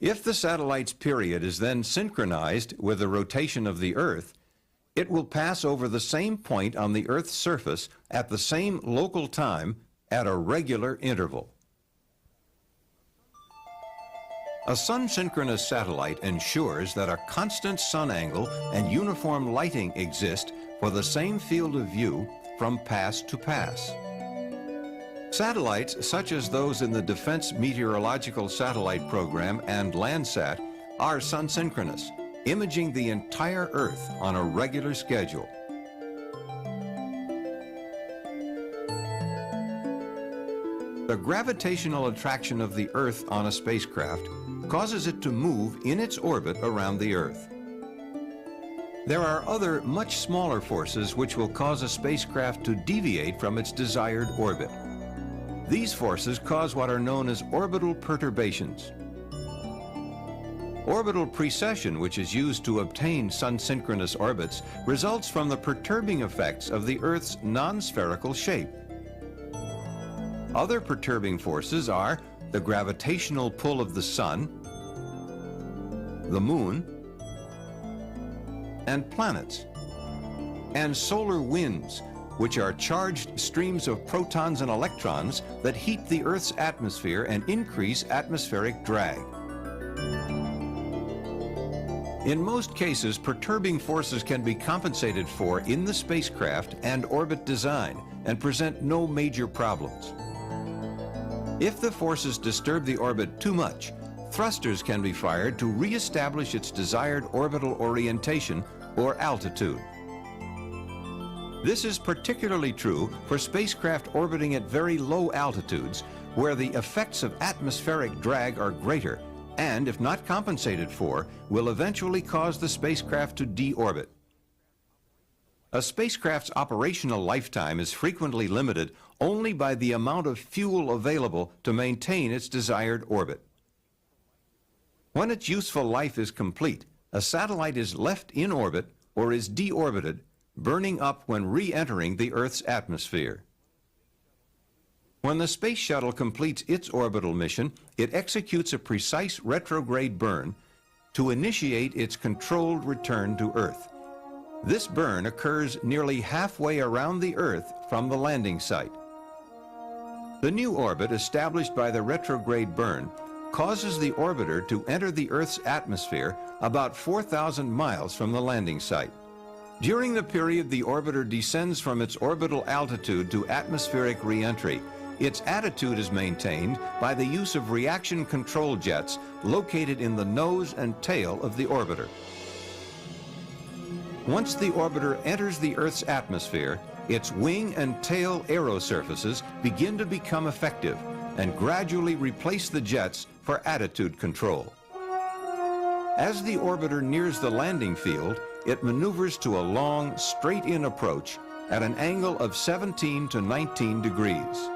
[SPEAKER 13] If the satellite's period is then synchronized with the rotation of the Earth, it will pass over the same point on the Earth's surface at the same local time at a regular interval. A sun-synchronous satellite ensures that a constant sun angle and uniform lighting exist for the same field of view from pass to pass. Satellites such as those in the Defense Meteorological Satellite Program and Landsat are sun-synchronous, imaging the entire Earth on a regular schedule. The gravitational attraction of the Earth on a spacecraft causes it to move in its orbit around the Earth. There are other, much smaller forces which will cause a spacecraft to deviate from its desired orbit. These forces cause what are known as orbital perturbations. Orbital precession, which is used to obtain sun-synchronous orbits, results from the perturbing effects of the Earth's non-spherical shape. Other perturbing forces are the gravitational pull of the Sun, the Moon, and planets, and solar winds, which are charged streams of protons and electrons that heat the Earth's atmosphere and increase atmospheric drag. In most cases, perturbing forces can be compensated for in the spacecraft and orbit design and present no major problems. If the forces disturb the orbit too much, thrusters can be fired to re-establish its desired orbital orientation or altitude. This is particularly true for spacecraft orbiting at very low altitudes, where the effects of atmospheric drag are greater and, if not compensated for, will eventually cause the spacecraft to deorbit. A spacecraft's operational lifetime is frequently limited only by the amount of fuel available to maintain its desired orbit. When its useful life is complete, a satellite is left in orbit or is deorbited, burning up when re-entering the Earth's atmosphere. When the space shuttle completes its orbital mission, it executes a precise retrograde burn to initiate its controlled return to Earth. This burn occurs nearly halfway around the Earth from the landing site. The new orbit established by the retrograde burn causes the orbiter to enter the Earth's atmosphere about 4,000 miles from the landing site. During the period the orbiter descends from its orbital altitude to atmospheric re-entry, its attitude is maintained by the use of reaction control jets located in the nose and tail of the orbiter. Once the orbiter enters the Earth's atmosphere, its wing and tail aerosurfaces begin to become effective and gradually replace the jets for attitude control. As the orbiter nears the landing field, it maneuvers to a long, straight-in approach at an angle of 17 to 19 degrees.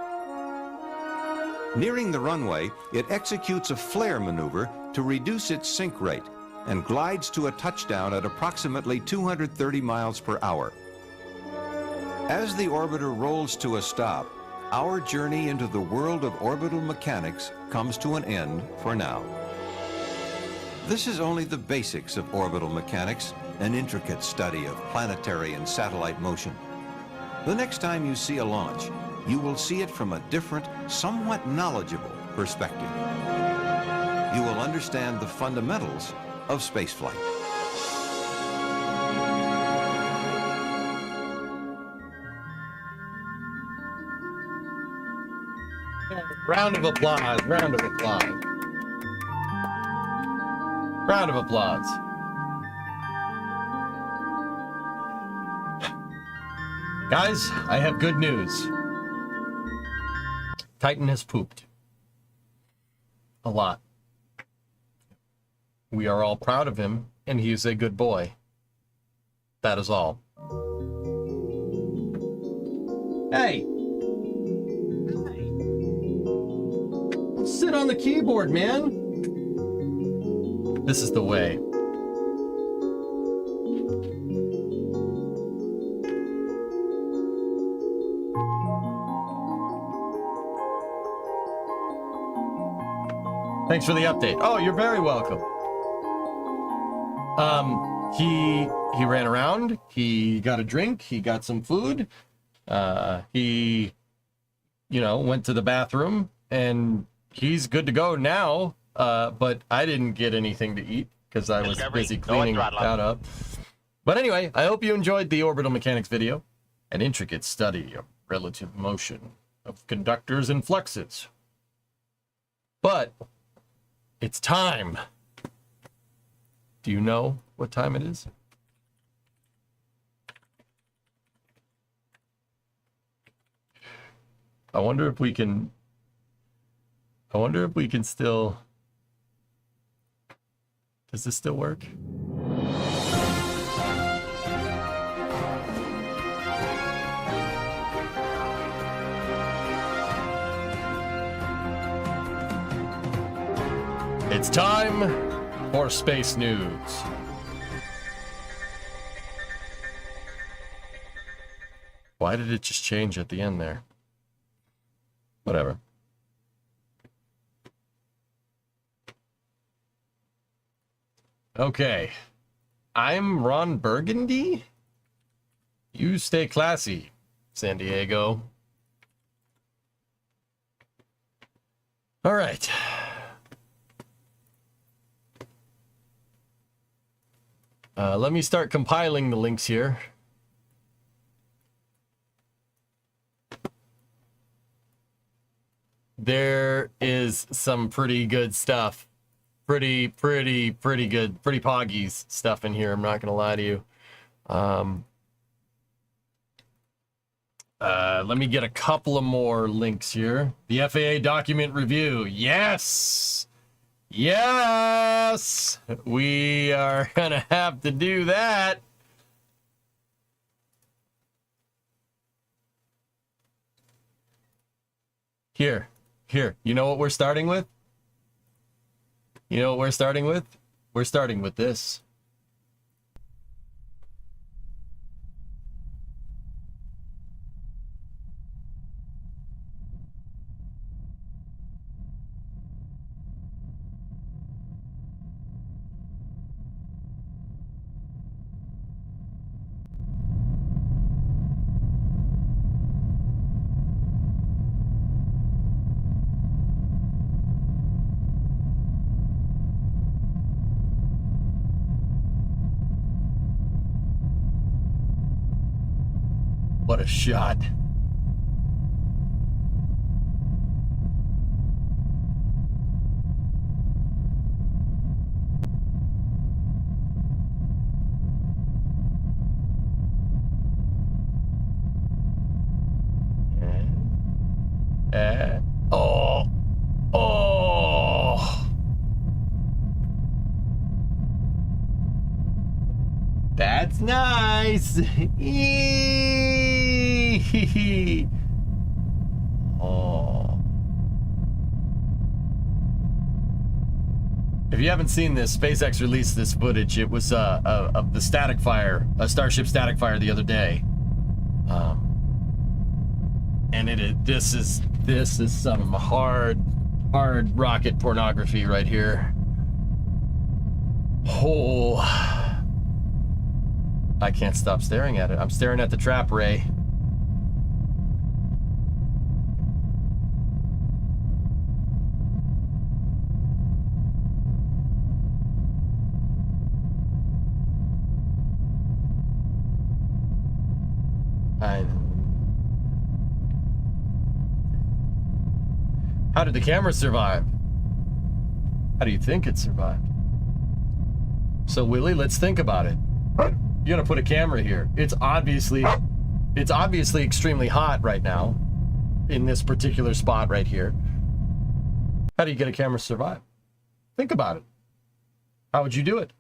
[SPEAKER 13] Nearing the runway, it executes a flare maneuver to reduce its sink rate and glides to a touchdown at approximately 230 miles per hour. As the orbiter rolls to a stop, our journey into the world of orbital mechanics comes to an end for now. This is only the basics of orbital mechanics, an intricate study of planetary and satellite motion. The next time you see a launch, you will see it from a different, somewhat knowledgeable perspective. You will understand the fundamentals of spaceflight.
[SPEAKER 2] Round of applause, round of applause. Round of applause. Guys, I have good news. Titan has pooped. A lot. We are all proud of him, and he is a good boy. That is all. Hey! Sit on the keyboard, man! This is the way. Thanks for the update. Oh, you're very welcome. He ran around, he got a drink, he got some food, he, you know, went to the bathroom, and he's good to go now, but I didn't get anything to eat because I was busy cleaning that up. But anyway, I hope you enjoyed the orbital mechanics video, an intricate study of relative motion of conductors and fluxes. But it's time. Do you know what time it is? I wonder if we can still... Does this still work? It's time for Space News. Why did it just change at the end there? Whatever. Okay. I'm Ron Burgundy. You stay classy, San Diego. All right. Let me start compiling the links here. There is some pretty good stuff. Pretty good, pretty poggies stuff in here, I'm not gonna lie to you. Let me get a couple of more links here. The FAA document review. Yes! Yes! We are gonna have to do that. Here. You know what we're starting with? You know what we're starting with? We're starting with this. What a shot. Oh. That's nice. Oh. If you haven't seen this, SpaceX released this footage. It was of the static fire, a Starship static fire the other day. And this is some hard rocket pornography right here. Oh, I can't stop staring at it. I'm staring at the trap ray. How did the camera survive? How do you think it survived? So Willie, let's think about it. You're gonna put a camera here. It's obviously extremely hot right now in this particular spot right here. How do you get a camera to survive? Think about it. How would you do it?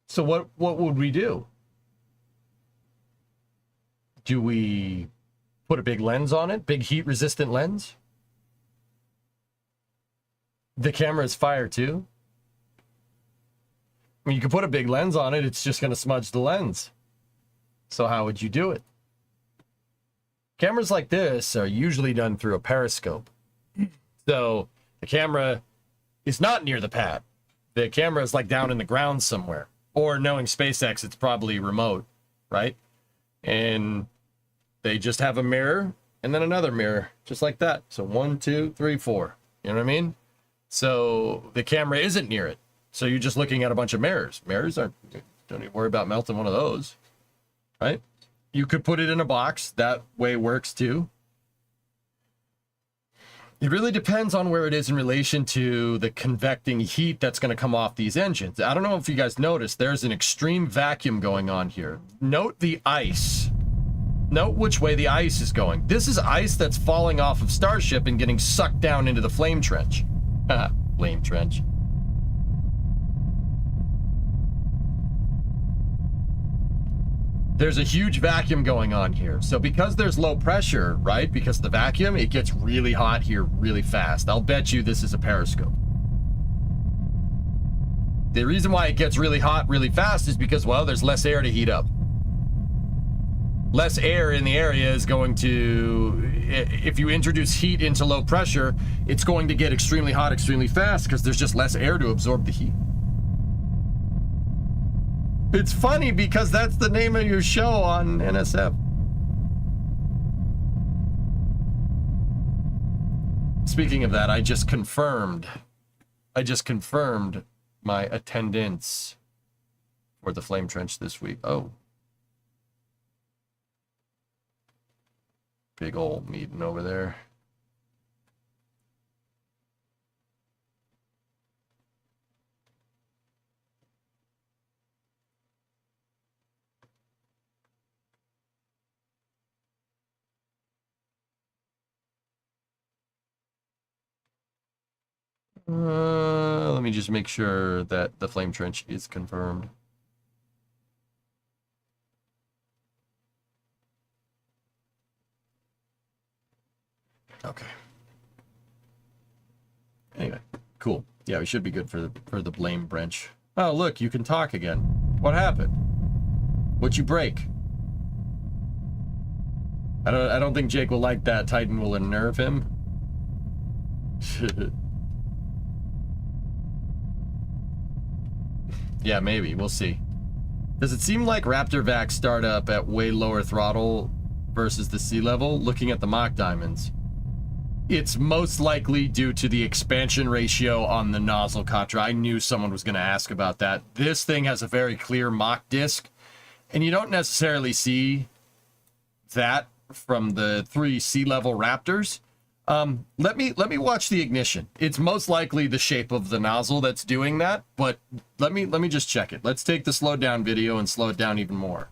[SPEAKER 2] So what would we do? Do we put a big lens on it? Big heat resistant lens? The camera is fire too? I mean, you could put a big lens on it, it's just going to smudge the lens. So how would you do it? Cameras like this are usually done through a periscope. So the camera is not near the pad. The camera is like down in the ground somewhere. Or knowing SpaceX, it's probably remote, right? And they just have a mirror and then another mirror, just like that. So 1, 2, 3, 4. You know what I mean? So the camera isn't near it. So you're just looking at a bunch of mirrors. Mirrors don't even worry about melting one of those, right? You could put it in a box. That way works too. It really depends on where it is in relation to the convecting heat that's going to come off these engines. I don't know if you guys noticed, there's an extreme vacuum going on here. Note the ice. Note which way the ice is going. This is ice that's falling off of Starship and getting sucked down into the flame trench. Flame trench. There's a huge vacuum going on here. So because there's low pressure, right? Because of the vacuum, it gets really hot here really fast. I'll bet you this is a periscope. The reason why it gets really hot really fast is because, well, there's less air to heat up. Less air in the area is going to, if you introduce heat into low pressure, it's going to get extremely hot extremely fast because there's just less air to absorb the heat. It's funny because that's the name of your show on NSF. Speaking of that, I just confirmed my attendance for the Flame Trench this week. Oh. Big old meeting over there. Let me just make sure that the Flame Trench is confirmed. Okay. Anyway, cool. Yeah, we should be good for the Blame Branch. Oh, look, you can talk again. What happened? What'd you break? I don't think Jake will like that. Titan will unnerve him. Yeah, maybe. We'll see. Does it seem like Raptor Vac start up at way lower throttle versus the sea level? Looking at the mock diamonds, it's most likely due to the expansion ratio on the nozzle Katra. I knew someone was going to ask about that. This thing has a very clear mock disc, and you don't necessarily see that from the 3 sea level Raptors. Let me watch the ignition. It's most likely the shape of the nozzle that's doing that, but let me just check it. Let's take the slowed down video and slow it down even more.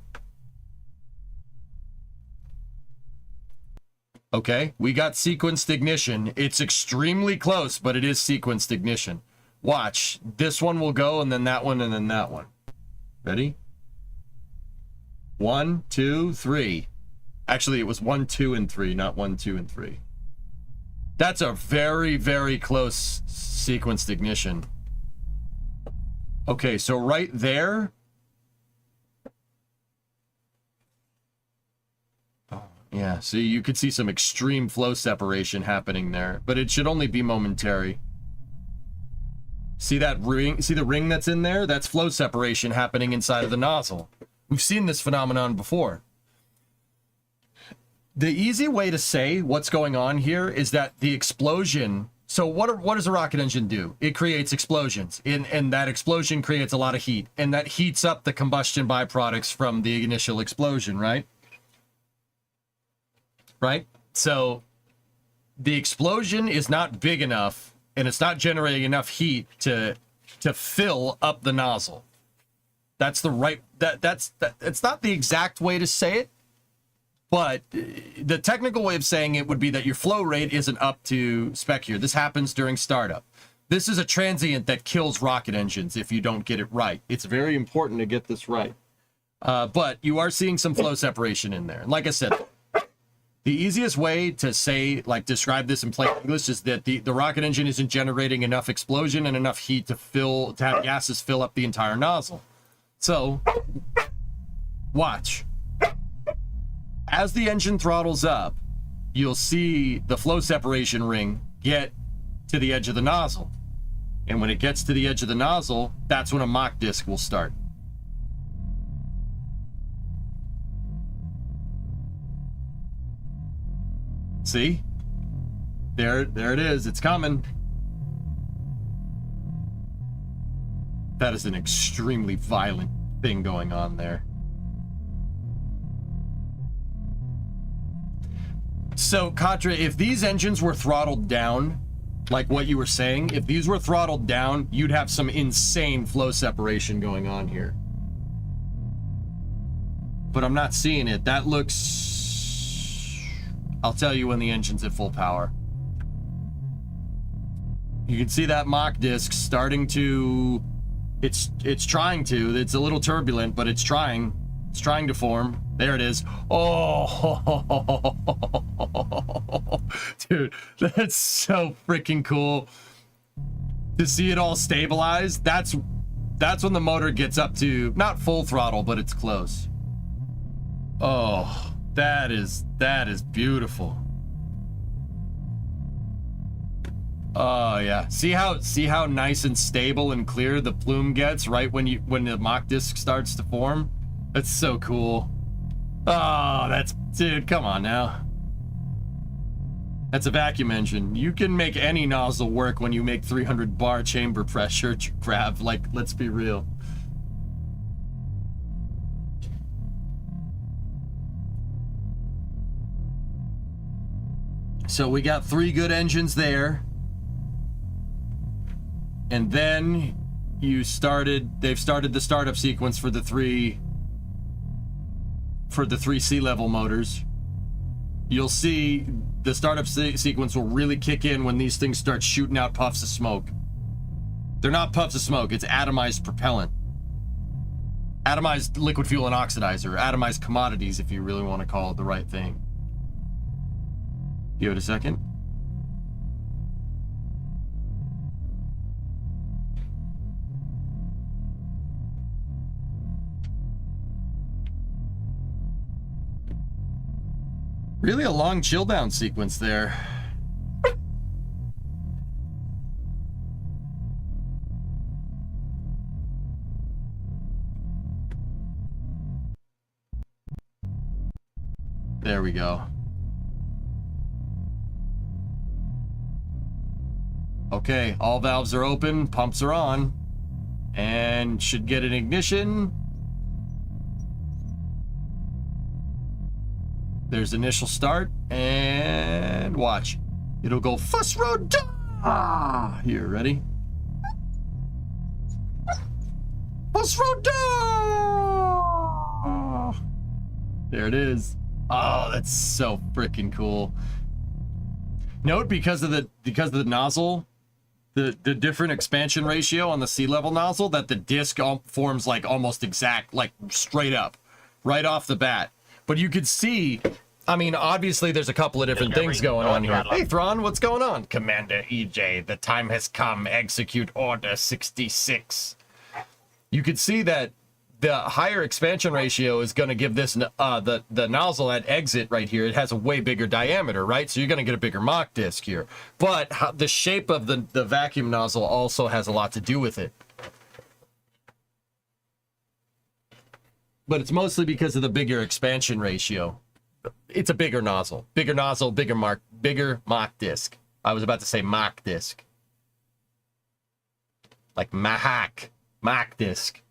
[SPEAKER 2] Okay, we got sequenced ignition. It's extremely close, but it is sequenced ignition. Watch. This one will go, and then that one, and then that one. Ready? 1, 2, 3. Actually, it was 1, 2, and 3, not 1, 2, and 3. That's a very, very close sequenced ignition. Okay, so right there. Oh, yeah, see, you could see some extreme flow separation happening there, but it should only be momentary. See that ring? See the ring that's in there? That's flow separation happening inside of the nozzle. We've seen this phenomenon before. The easy way to say what's going on here is that the explosion... So what does a rocket engine do? It creates explosions, and that explosion creates a lot of heat, and that heats up the combustion byproducts from the initial explosion, right? Right? So the explosion is not big enough, and it's not generating enough heat to fill up the nozzle. That's the right... It's not the exact way to say it, but the technical way of saying it would be that your flow rate isn't up to spec here. This happens during startup. This is a transient that kills rocket engines if you don't get it right. It's very important to get this right. But you are seeing some flow separation in there. And like I said, the easiest way to say, like, describe this in plain English is that the rocket engine isn't generating enough explosion and enough heat to have gases fill up the entire nozzle. So, watch. As the engine throttles up, you'll see the flow separation ring get to the edge of the nozzle. And when it gets to the edge of the nozzle, that's when a Mach disc will start. See? There it is. It's coming. That is an extremely violent thing going on there. So, Katra, if these engines were throttled down, like what you were saying, if these were throttled down, you'd have some insane flow separation going on here. But I'm not seeing it. That looks... I'll tell you when the engine's at full power. You can see that Mach disc starting to... It's trying to. It's a little turbulent, but it's trying. It's trying to form. There it is. Oh, dude, that's so freaking cool. To see it all stabilized, that's when the motor gets up to, not full throttle, but it's close. Oh, that is beautiful. Oh yeah, see how nice and stable and clear the plume gets right when the Mach disc starts to form? That's so cool. Oh, dude, come on now. That's a vacuum engine. You can make any nozzle work when you make 300 bar chamber pressure, Grav. Like, let's be real. So we got 3 good engines there. And then they've started the startup sequence for the 3 sea level motors. You'll see the startup sequence will really kick in when these things start shooting out puffs of smoke. They're not puffs of smoke, it's atomized propellant. Atomized liquid fuel and oxidizer, atomized commodities if you really want to call it the right thing. Give it a second. Really a long chill down sequence there. There we go. Okay, all valves are open, pumps are on, and should get an ignition. There's initial start, and watch. It'll go fuss road. Here, ready? Fuss road. There it is. Oh, that's so freaking cool. Note because of the nozzle, the different expansion ratio on the sea level nozzle, that the disc forms like almost exact, like straight up, right off the bat. But you could see, I mean, obviously there's a couple of different things going on here. Hey, Thrawn, what's going on? Commander EJ, the time has come. Execute Order 66. You could see that the higher expansion ratio is going to give this the nozzle at exit right here. It has a way bigger diameter, right? So you're going to get a bigger mock disc here. But the shape of the vacuum nozzle also has a lot to do with it. But it's mostly because of the bigger expansion ratio. It's a bigger nozzle, bigger mock disc. I was about to say mock disc, like mock disc.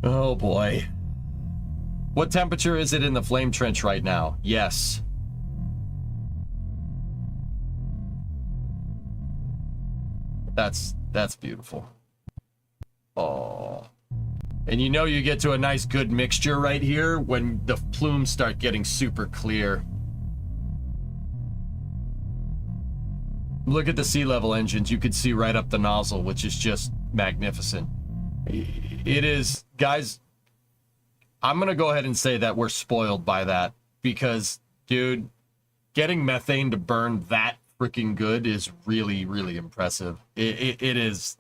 [SPEAKER 2] Oh boy. What temperature is it in the flame trench right now? Yes. That's beautiful. Oh. And you know you get to a nice good mixture right here when the plumes start getting super clear. Look at the sea level engines. You could see right up the nozzle, which is just magnificent. It is, guys, I'm going to go ahead and say that we're spoiled by that because, dude, getting methane to burn that freaking good is really, really impressive. It is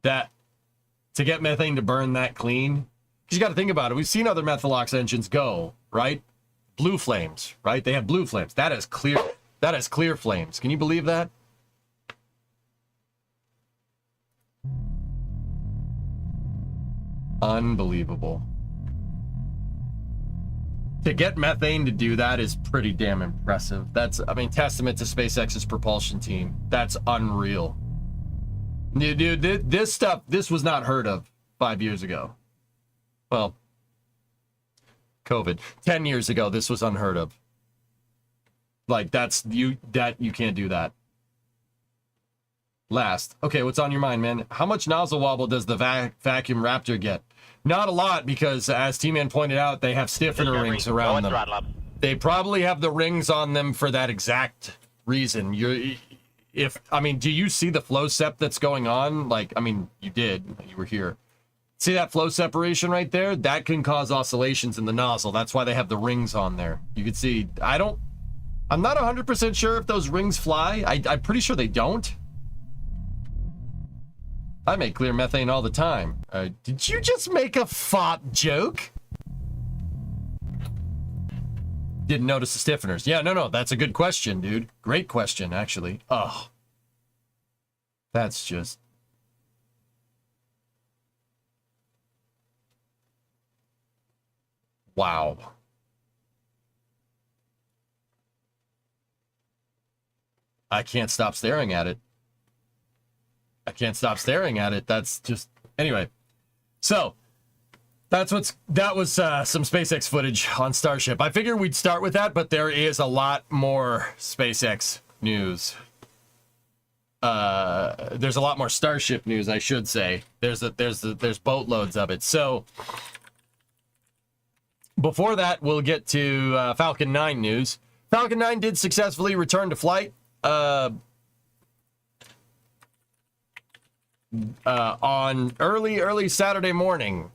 [SPEAKER 2] that to get methane to burn that clean, because you got to think about it. We've seen other Methalox engines go, right? Blue flames, right? They have blue flames. That is clear. That is clear flames. Can you believe that? Unbelievable. To get methane to do that is pretty damn impressive. That's, I mean, testament to SpaceX's propulsion team. That's unreal. Dude, this stuff, this was not heard of 5 years ago. Well, COVID. 10 years ago, this was unheard of. Like, you can't do that. Last. Okay, what's on your mind, man? How much nozzle wobble does the vacuum Raptor get? Not a lot, because as T-Man pointed out, they have stiffener rings around them. They probably have the rings on them for that exact reason. I mean, do you see the flow sep that's going on? Like, I mean, you did. You were here. See that flow separation right there? That can cause oscillations in the nozzle. That's why they have the rings on there. You can see, I'm not 100% sure if those rings fly. I'm pretty sure they don't. I make clear methane all the time. Did you just make a fop joke? Didn't notice the stiffeners. Yeah, no, that's a good question, dude. Great question, actually. Oh. That's just... Wow. I can't stop staring at it. I can't stop staring at it. That's just... Anyway. So, that was some SpaceX footage on Starship. I figured we'd start with that, but there is a lot more SpaceX news. There's a lot more Starship news, I should say. There's boatloads of it. So, before that, we'll get to Falcon 9 news. Falcon 9 did successfully return to flight. On early Saturday morning.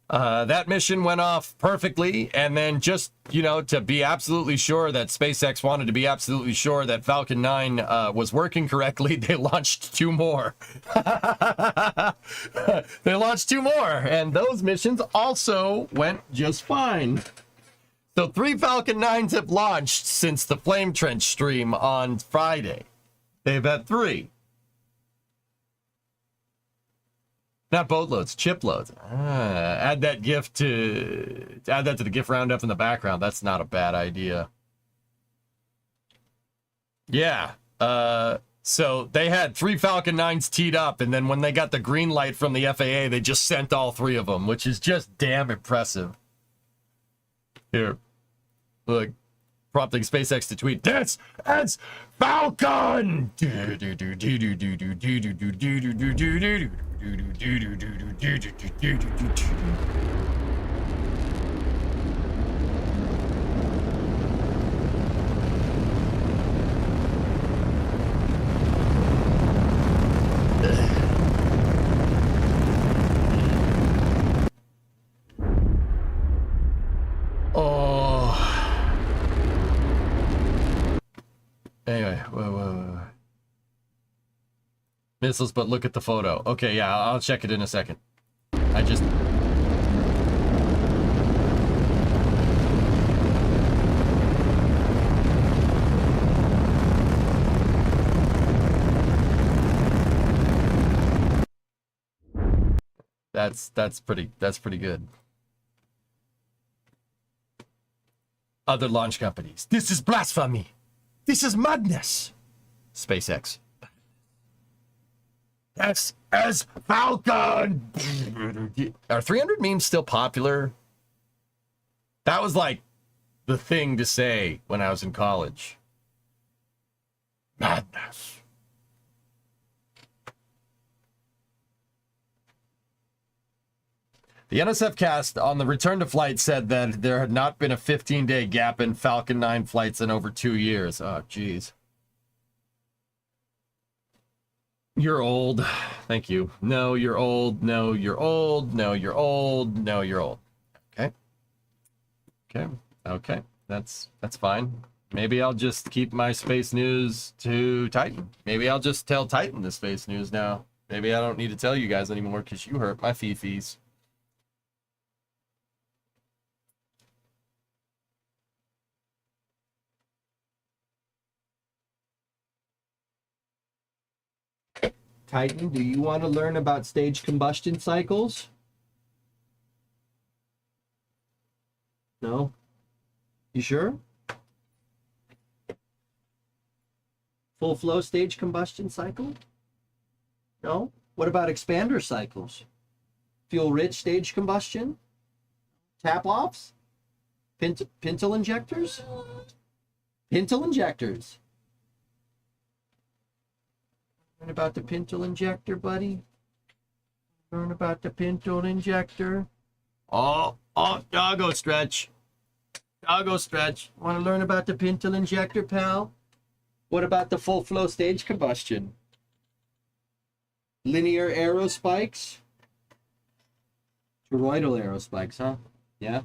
[SPEAKER 2] That mission went off perfectly, and then just, to be absolutely sure that SpaceX wanted to be absolutely sure that Falcon 9 was working correctly, they launched 2 more. They launched 2 more, and those missions also went just fine. So 3 Falcon 9s have launched since the Flame Trench stream on Friday. They've had 3. Not boatloads, chiploads. Add that to the GIF roundup in the background. That's not a bad idea. Yeah. So they had 3 Falcon 9s teed up, and then when they got the green light from the FAA, they just sent all 3 of them, which is just damn impressive. Here, look, prompting SpaceX to tweet, "This is Falcon!" Missiles, but look at the photo. Okay, yeah, I'll check it in a second. I just... That's pretty good. Other launch companies. This is blasphemy. This is madness. SpaceX. This is Falcon. Are 300 memes still popular? That was like the thing to say when I was in college. Madness. The NSF cast on the return to flight said that there had not been a 15-day gap in Falcon 9 flights in over 2 years. Oh, jeez. You're old. Thank you. No, you're old. No, you're old. No, you're old. No, you're old. Okay. Okay. Okay. That's fine. Maybe I'll just keep my space news to Titan. Maybe I'll just tell Titan the space news now. Maybe I don't need to tell you guys anymore because you hurt my fifis. Titan, do you want to learn about stage combustion cycles? No? You sure? Full flow stage combustion cycle? No? What about expander cycles? Fuel rich stage combustion? Tap offs? Pintle injectors? Pintle injectors. Learn about the pintle injector, buddy. Learn about the pintle injector. Oh, doggo stretch. Doggo stretch. Want to learn about the pintle injector, pal? What about the full flow stage combustion? Linear arrow spikes? Toroidal arrow spikes, huh? Yeah.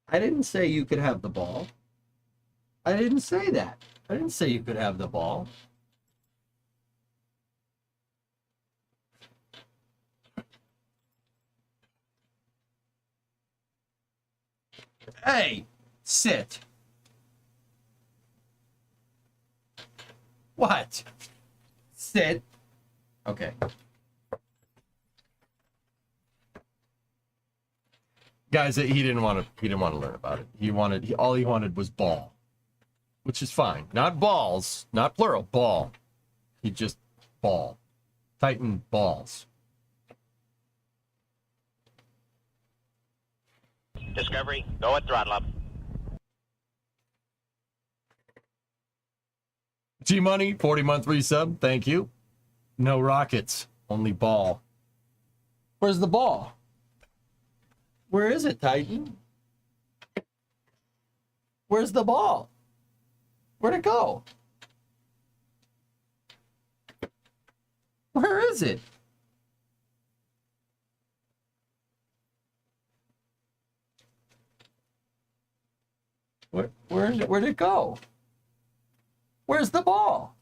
[SPEAKER 2] I didn't say you could have the ball. I didn't say that. I didn't say you could have the ball. Hey, sit. What? Sit. Okay. Guys, he didn't want to learn about it. All he wanted was ball, which is fine. Not balls, not plural, ball. He just ball. Titan balls.
[SPEAKER 1] Discovery, go at throttle up.
[SPEAKER 2] G-Money, 40-month resub. Thank you. No rockets, only ball. Where's the ball? Where is it, Titan? Where's the ball? Where'd it go? Where is it? Where'd it go? Where's the ball?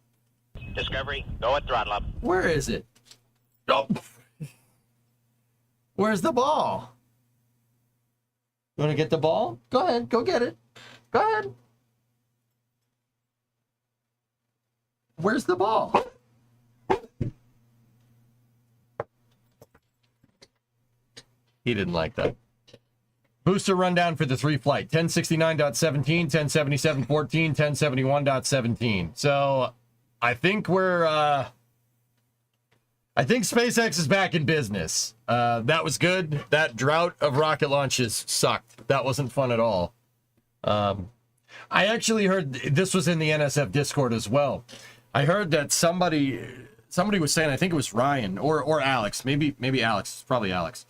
[SPEAKER 1] Discovery, go at throttle up.
[SPEAKER 2] Where is it? Oh. Where's the ball? You want to get the ball? Go ahead, go get it. Go ahead. Where's the ball? He didn't like that. Booster rundown for the 3 flight. 1069.17, 1077.14, 1071.17. So I think I think SpaceX is back in business. That was good. That drought of rocket launches sucked. That wasn't fun at all. I actually heard this was in the NSF Discord as well. I heard that somebody was saying, I think it was Ryan or Alex, maybe Alex, it's probably Alex.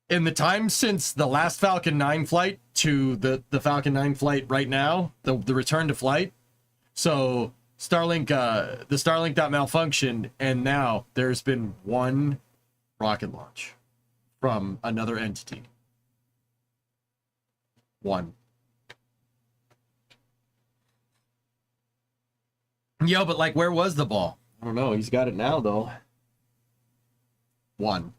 [SPEAKER 2] In the time since the last Falcon 9 flight to the Falcon 9 flight right now, the return to flight. So Starlink, the Starlink got malfunctioned, and now there's been one rocket launch from another entity. 1. Yo, but like, where was the ball? I don't know. He's got it now, though. 1.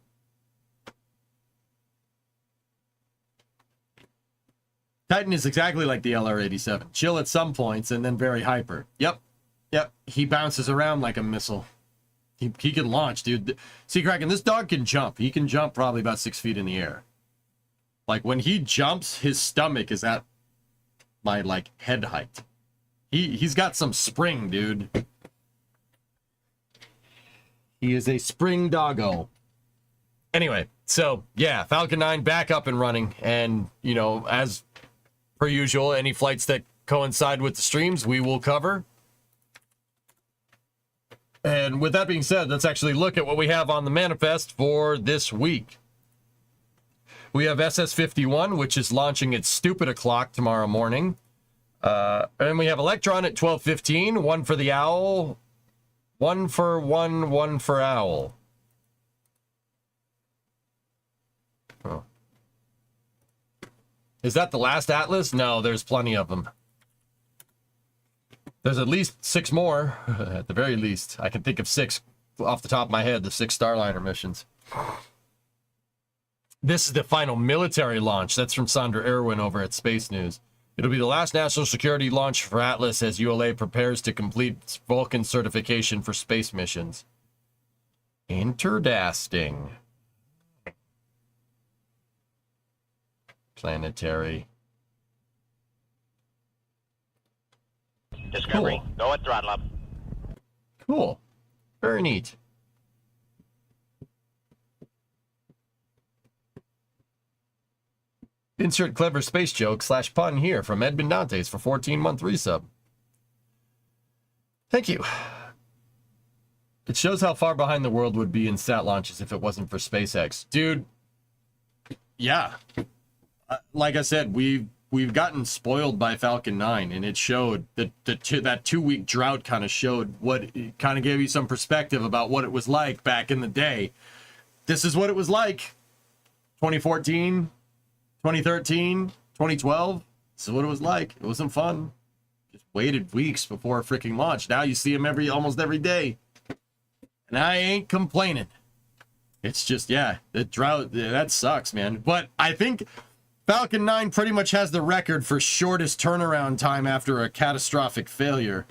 [SPEAKER 2] Titan is exactly like the LR-87. Chill at some points and then very hyper. Yep. He bounces around like a missile. He can launch, dude. See, Kraken, this dog can jump. He can jump probably about 6 feet in the air. Like, when he jumps, his stomach is at my, like, head height. He's got some spring, dude. He is a spring doggo. Anyway, so, yeah, Falcon 9 back up and running. And, you know, as per usual, any flights that coincide with the streams, we will cover. And with that being said, let's actually look at what we have on the manifest for this week. We have SS-51, which is launching at stupid o'clock tomorrow morning. And we have Electron at 12:15, 1 for the Owl, 1 for Owl. Oh. Is that the last Atlas? No, there's plenty of them. There's at least 6 more, at the very least. I can think of 6 off the top of my head, the 6 Starliner missions. This is the final military launch. That's from Sandra Irwin over at Space News. It'll be the last national security launch for Atlas as ULA prepares to complete Vulcan certification for space missions. Interdasting. Planetary.
[SPEAKER 1] Discovery,
[SPEAKER 2] Cool.
[SPEAKER 1] go at throttle up.
[SPEAKER 2] Cool. Very neat. Insert clever space joke / pun here from Edmund Dantes for 14-month resub. Thank you. It shows how far behind the world would be in sat launches if it wasn't for SpaceX. Dude, yeah. Like I said, we've gotten spoiled by Falcon 9, and it showed that that 2-week drought kind of showed what it kind of gave you some perspective about what it was like back in the day. This is what it was like. 2014, 2013, 2012. This is what it was like. It wasn't fun. Just waited weeks before a freaking launch. Now you see them almost every day. And I ain't complaining. It's just, yeah, the drought, that sucks, man. But I think Falcon 9 pretty much has the record for shortest turnaround time after a catastrophic failure.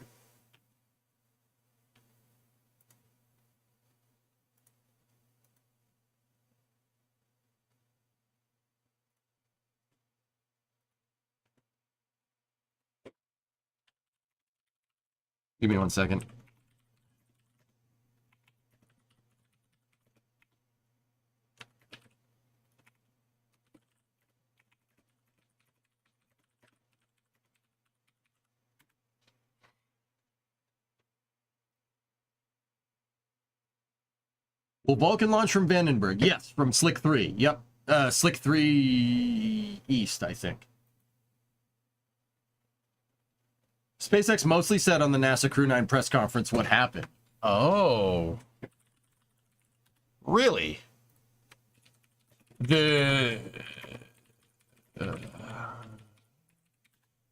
[SPEAKER 2] Give me 1 second. Will Vulcan launch from Vandenberg? Yes, from Slick 3. Yep. Slick 3 East, I think. SpaceX mostly said on the NASA Crew 9 press conference what happened. Oh. Really?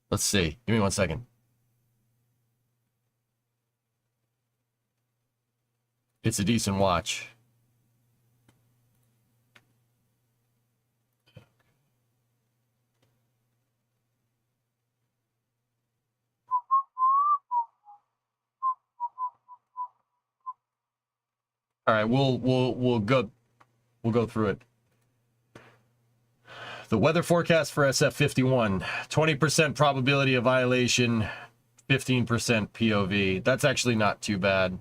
[SPEAKER 2] Let's see. Give me 1 second. It's a decent watch. All right, we'll go through it. The weather forecast for SF-51, 20% probability of violation, 15% POV. That's actually not too bad.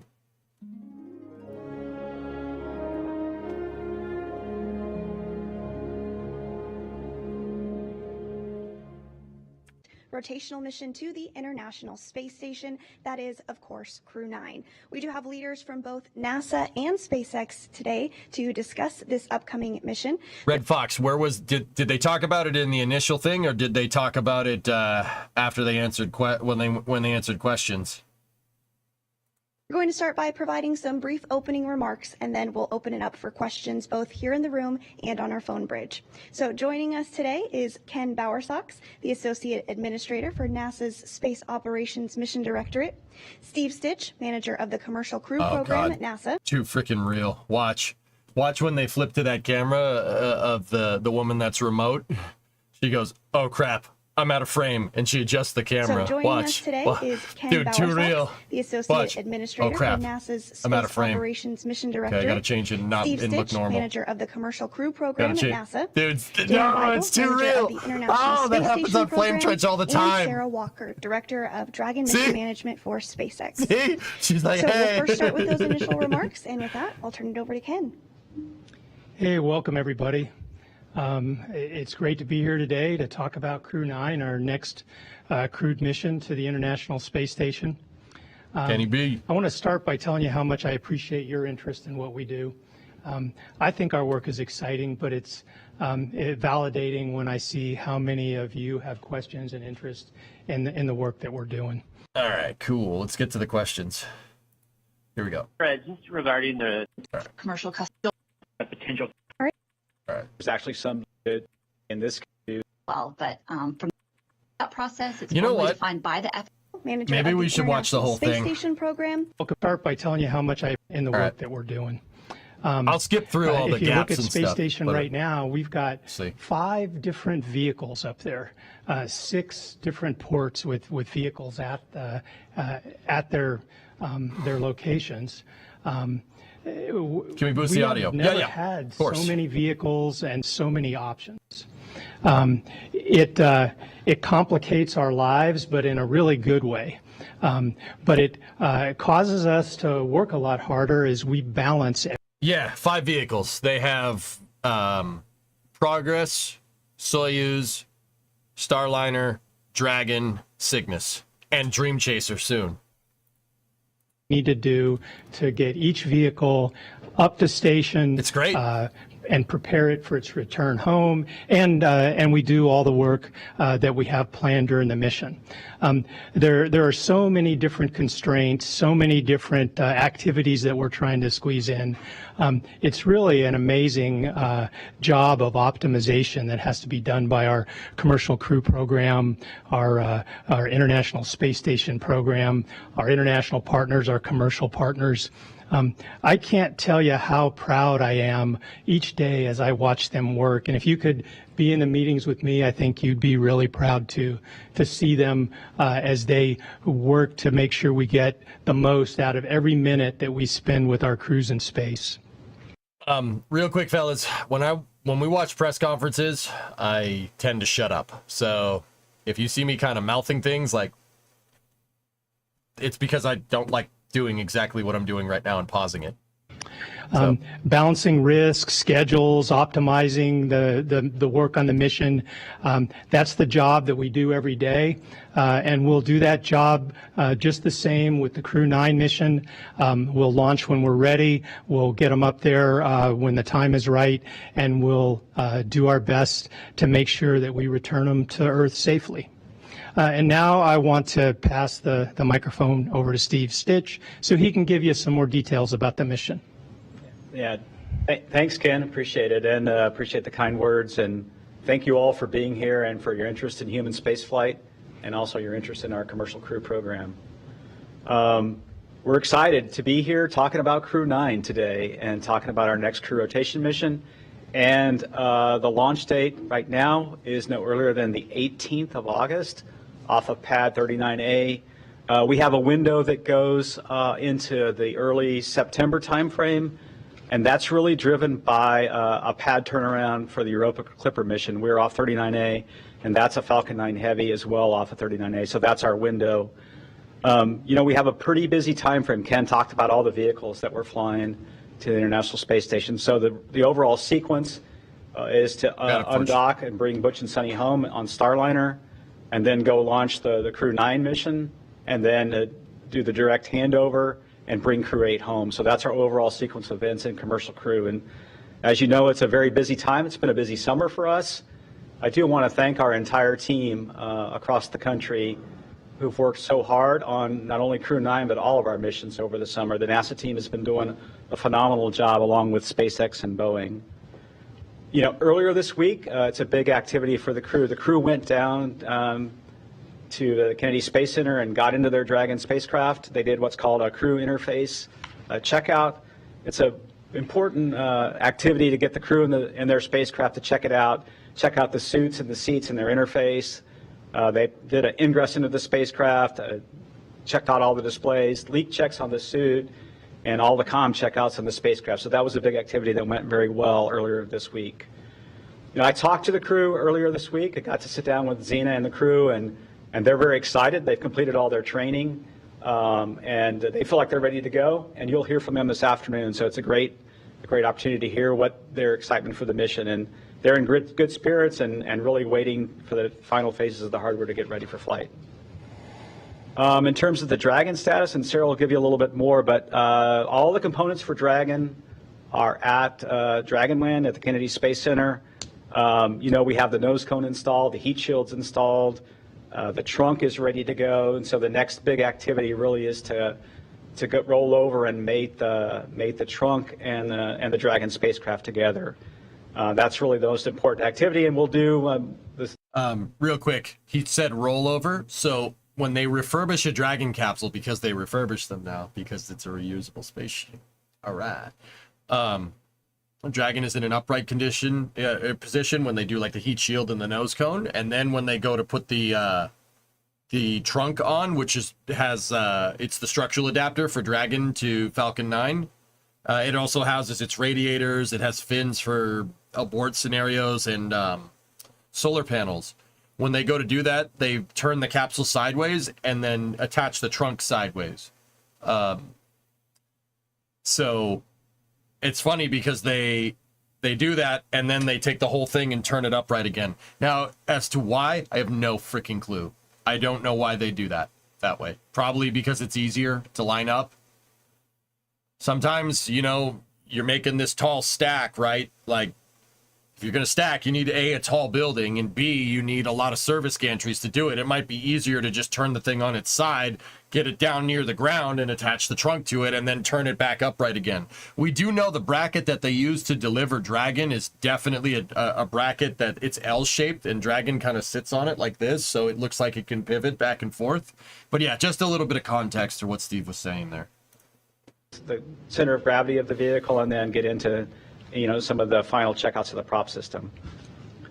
[SPEAKER 16] Rotational mission to the International Space Station. That is, of course, Crew 9. We do have leaders from both NASA and SpaceX today to discuss this upcoming mission.
[SPEAKER 2] Red Fox, did they talk about it in the initial thing, or did they talk about it after they answered when they answered questions?
[SPEAKER 16] We're going to start by providing some brief opening remarks, and then we'll open it up for questions both here in the room and on our phone bridge. So joining us today is Ken Bowersox, the Associate Administrator for NASA's Space Operations Mission Directorate, Steve Stitch, Manager of the Commercial Crew Program at NASA.
[SPEAKER 2] Too freaking real. Watch when they flip to that camera of the woman that's remote. She goes, "Oh crap, I'm out of frame," and she adjusts the camera.
[SPEAKER 16] So joining us today is Ken Bowersox,
[SPEAKER 2] too real.
[SPEAKER 16] the Associate Administrator for NASA's Space Operations Mission Directorate.
[SPEAKER 2] Okay, I gotta change it and not
[SPEAKER 16] Steve
[SPEAKER 2] and look
[SPEAKER 16] Stitch,
[SPEAKER 2] normal.
[SPEAKER 16] Manager of the Commercial Crew Program at NASA.
[SPEAKER 2] Dude,
[SPEAKER 16] Dan
[SPEAKER 2] no,
[SPEAKER 16] Weigel,
[SPEAKER 2] it's too
[SPEAKER 16] Manager
[SPEAKER 2] real.
[SPEAKER 16] of the International
[SPEAKER 2] Oh, that
[SPEAKER 16] Space
[SPEAKER 2] happens
[SPEAKER 16] Station
[SPEAKER 2] on Flame
[SPEAKER 16] Program,
[SPEAKER 2] Trench all the
[SPEAKER 16] and
[SPEAKER 2] time.
[SPEAKER 16] Sarah Walker, Director of Dragon Mission Management for SpaceX.
[SPEAKER 2] See? She's like,
[SPEAKER 16] so
[SPEAKER 2] hey.
[SPEAKER 16] we'll first start with those initial remarks, and with that, I'll turn it over to Ken.
[SPEAKER 17] Hey, welcome everybody. It's great to be here today to talk about Crew 9, our next crewed mission to the International Space Station.
[SPEAKER 2] Kenny B.
[SPEAKER 17] I want to start by telling you how much I appreciate your interest in what we do. I think our work is exciting, but it's validating when I see how many of you have questions and interest in the work that we're doing.
[SPEAKER 2] All right, cool. Let's get to the questions. Here we go.
[SPEAKER 18] Fred, just regarding the
[SPEAKER 10] commercial customer
[SPEAKER 18] potential.
[SPEAKER 2] All right.
[SPEAKER 18] There's actually some good in this case.
[SPEAKER 10] Well, but from that process, it's
[SPEAKER 2] You know
[SPEAKER 10] formally
[SPEAKER 2] what?
[SPEAKER 10] defined by the
[SPEAKER 16] Manager
[SPEAKER 2] Maybe
[SPEAKER 16] of
[SPEAKER 2] we
[SPEAKER 16] the
[SPEAKER 2] should watch the whole
[SPEAKER 16] Space
[SPEAKER 2] thing.
[SPEAKER 16] Station Program.
[SPEAKER 17] I'll start by telling you how much I in the
[SPEAKER 2] All
[SPEAKER 17] work
[SPEAKER 2] right.
[SPEAKER 17] that we're doing.
[SPEAKER 2] I'll skip through all the
[SPEAKER 17] If you look
[SPEAKER 2] gaps
[SPEAKER 17] at
[SPEAKER 2] and
[SPEAKER 17] Space
[SPEAKER 2] stuff,
[SPEAKER 17] Station
[SPEAKER 2] but-
[SPEAKER 17] right now, we've got
[SPEAKER 2] See.
[SPEAKER 17] 5 different vehicles up there, 6 different ports with vehicles at their locations. Can
[SPEAKER 2] we boost the audio?
[SPEAKER 17] Have never
[SPEAKER 2] Yeah,
[SPEAKER 17] had
[SPEAKER 2] of course.
[SPEAKER 17] so many vehicles and so many options. It complicates our lives, but in a really good way. But it causes us to work a lot harder as we balance.
[SPEAKER 2] Yeah, 5 vehicles. They have Progress, Soyuz, Starliner, Dragon, Cygnus, and Dream Chaser soon.
[SPEAKER 17] Need to do to get each vehicle up to station.
[SPEAKER 2] It's great.
[SPEAKER 17] And prepare it for its return home, and we do all the work that we have planned during the mission. There are so many different constraints, so many different activities that we're trying to squeeze in. It's really an amazing job of optimization that has to be done by our commercial crew program, our International Space Station program, our international partners, our commercial partners. I can't tell you how proud I am each day as I watch them work. And if you could be in the meetings with me, I think you'd be really proud to see them as they work to make sure we get the most out of every minute that we spend with our crews in space.
[SPEAKER 2] Real quick, fellas, when we watch press conferences, I tend to shut up. So if you see me kind of mouthing things, like, it's because I don't like doing exactly what I'm doing right now and pausing it.
[SPEAKER 17] Balancing risks, schedules, optimizing the work on the mission. That's the job that we do every day. And we'll do that job just the same with the Crew 9 mission. We'll launch when we're ready. We'll get them up there when the time is right. And we'll do our best to make sure that we return them to Earth safely. And now I want to pass the microphone over to Steve Stitch so he can give you some more details about the mission.
[SPEAKER 18] Yeah, thanks, Ken. Appreciate it, and appreciate the kind words. And thank you all for being here and for your interest in human spaceflight, and also your interest in our commercial crew program. We're excited to be here talking about Crew 9 today and talking about our next crew rotation mission. And the launch date right now is no earlier than the 18th of August off of pad 39A. We have a window that goes into the early September timeframe, and that's really driven by a pad turnaround for the Europa Clipper mission. We're off 39A, and that's a Falcon 9 Heavy as well off of 39A, so that's our window. You know, we have a pretty busy timeframe. Ken talked about all the vehicles that we're flying to the International Space Station. So the overall sequence is to undock and bring Butch and Sunny home on Starliner, and then go launch the Crew 9 mission, and then do the direct handover and bring Crew 8 home. So that's our overall sequence of events in commercial crew. And as you know, it's a very busy time. It's been a busy summer for us. I do want to thank our entire team across the country who've worked so hard on not only Crew 9, but all of our missions over the summer. The NASA team has been doing a phenomenal job along with SpaceX and Boeing. You know, earlier this week, it's a big activity for the crew. The crew went down to the Kennedy Space Center and got into their Dragon spacecraft. They did what's called a crew interface checkout. It's an important activity to get the crew in their spacecraft to check it out, check out the suits and the seats in their interface. They did an ingress into the spacecraft, checked out all the displays, leak checks on the suit, and all the comm checkouts on the spacecraft. So that was a big activity that went very well earlier this week. You know, I talked to the crew earlier this week. I got to sit down with Zena and the crew, and they're very excited. They've completed all their training, and they feel like they're ready to go. And you'll hear from them this afternoon. So it's a great opportunity to hear what their excitement for the mission. And they're in good spirits and really waiting for the final phases of the hardware to get ready for flight. In terms of the Dragon status, and Sarah will give you a little bit more, but all the components for Dragon are at Dragonland at the Kennedy Space Center. You know, we have the nose cone installed, the heat shields installed, the trunk is ready to go, and so the next big activity really is to roll over and mate the trunk and the Dragon spacecraft together. That's really the most important activity, and we'll do this.
[SPEAKER 2] Real quick, he said rollover, so when they refurbish a Dragon capsule, because they refurbish them now, because it's a reusable spaceship. All right. Dragon is in an upright position when they do like the heat shield and the nose cone, and then when they go to put the trunk on, which has it's the structural adapter for Dragon to Falcon 9. It also houses its radiators. It has fins for abort scenarios and solar panels. When they go to do that, they turn the capsule sideways and then attach the trunk sideways. So it's funny because they do that and then they take the whole thing and turn it upright again. Now, as to why, I have no freaking clue. I don't know why they do that way. Probably because it's easier to line up. Sometimes, you know, you're making this tall stack, right? Like, if you're going to stack, you need A, a tall building, and B, you need a lot of service gantries to do it. It might be easier to just turn the thing on its side, get it down near the ground, and attach the trunk to it, and then turn it back upright again. We do know the bracket that they use to deliver Dragon is definitely a bracket that it's L-shaped, and Dragon kind of sits on it like this, so it looks like it can pivot back and forth. But yeah, just a little bit of context to what Steve was saying there.
[SPEAKER 18] The center of gravity of the vehicle, and then get into, you know, some of the final checkouts of the prop system.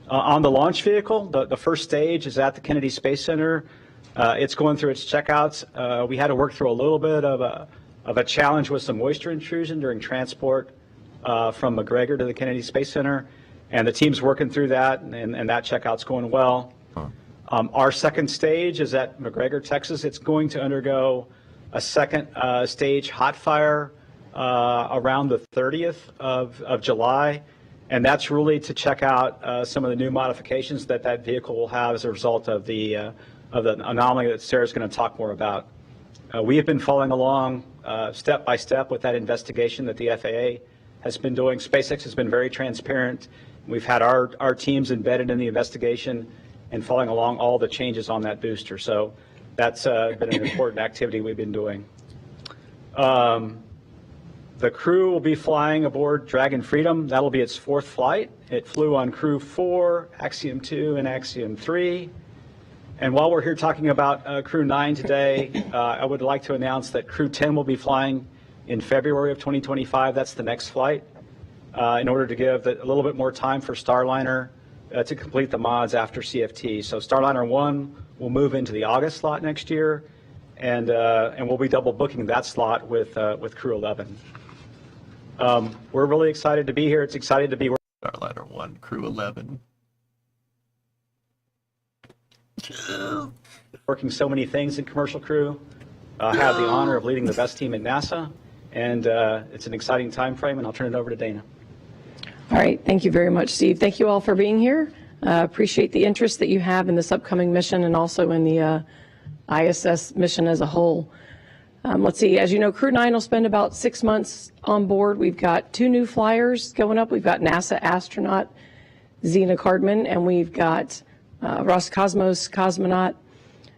[SPEAKER 18] On the launch vehicle, the first stage is at the Kennedy Space Center. It's going through its checkouts. We had to work through a little bit of a challenge with some moisture intrusion during transport from McGregor to the Kennedy Space Center, and the team's working through that, and that checkout's going well. Our second stage is at McGregor, Texas. It's going to undergo a second stage hot fire around the 30th of July, and that's really to check out some of the new modifications that vehicle will have as a result of the anomaly that Sarah's going to talk more about. We have been following along step by step with that investigation that the FAA has been doing. SpaceX has been very transparent. We've had our teams embedded in the investigation and following along all the changes on that booster. So that's been an important activity we've been doing. The crew will be flying aboard Dragon Freedom. That'll be its fourth flight. It flew on Crew 4, Axiom 2, and Axiom 3. And while we're here talking about Crew 9 today, I would like to announce that Crew 10 will be flying in February of 2025. That's the next flight, in order to give a little bit more time for Starliner to complete the mods after CFT. So Starliner 1 will move into the August slot next year, and we'll be double booking that slot with Crew 11. We're really excited to be here. It's excited to be
[SPEAKER 2] Starliner 1, Crew 11.
[SPEAKER 18] Working so many things in Commercial Crew. I have the honor of leading the best team at NASA, and it's an exciting time frame, and I'll turn it over to Dana.
[SPEAKER 19] All right, thank you very much, Steve. Thank you all for being here. Appreciate the interest that you have in this upcoming mission and also in the ISS mission as a whole. Let's see, as you know, Crew 9 will spend about 6 months on board. We've got 2 new flyers going up. We've got NASA astronaut Zena Cardman, and we've got Roscosmos cosmonaut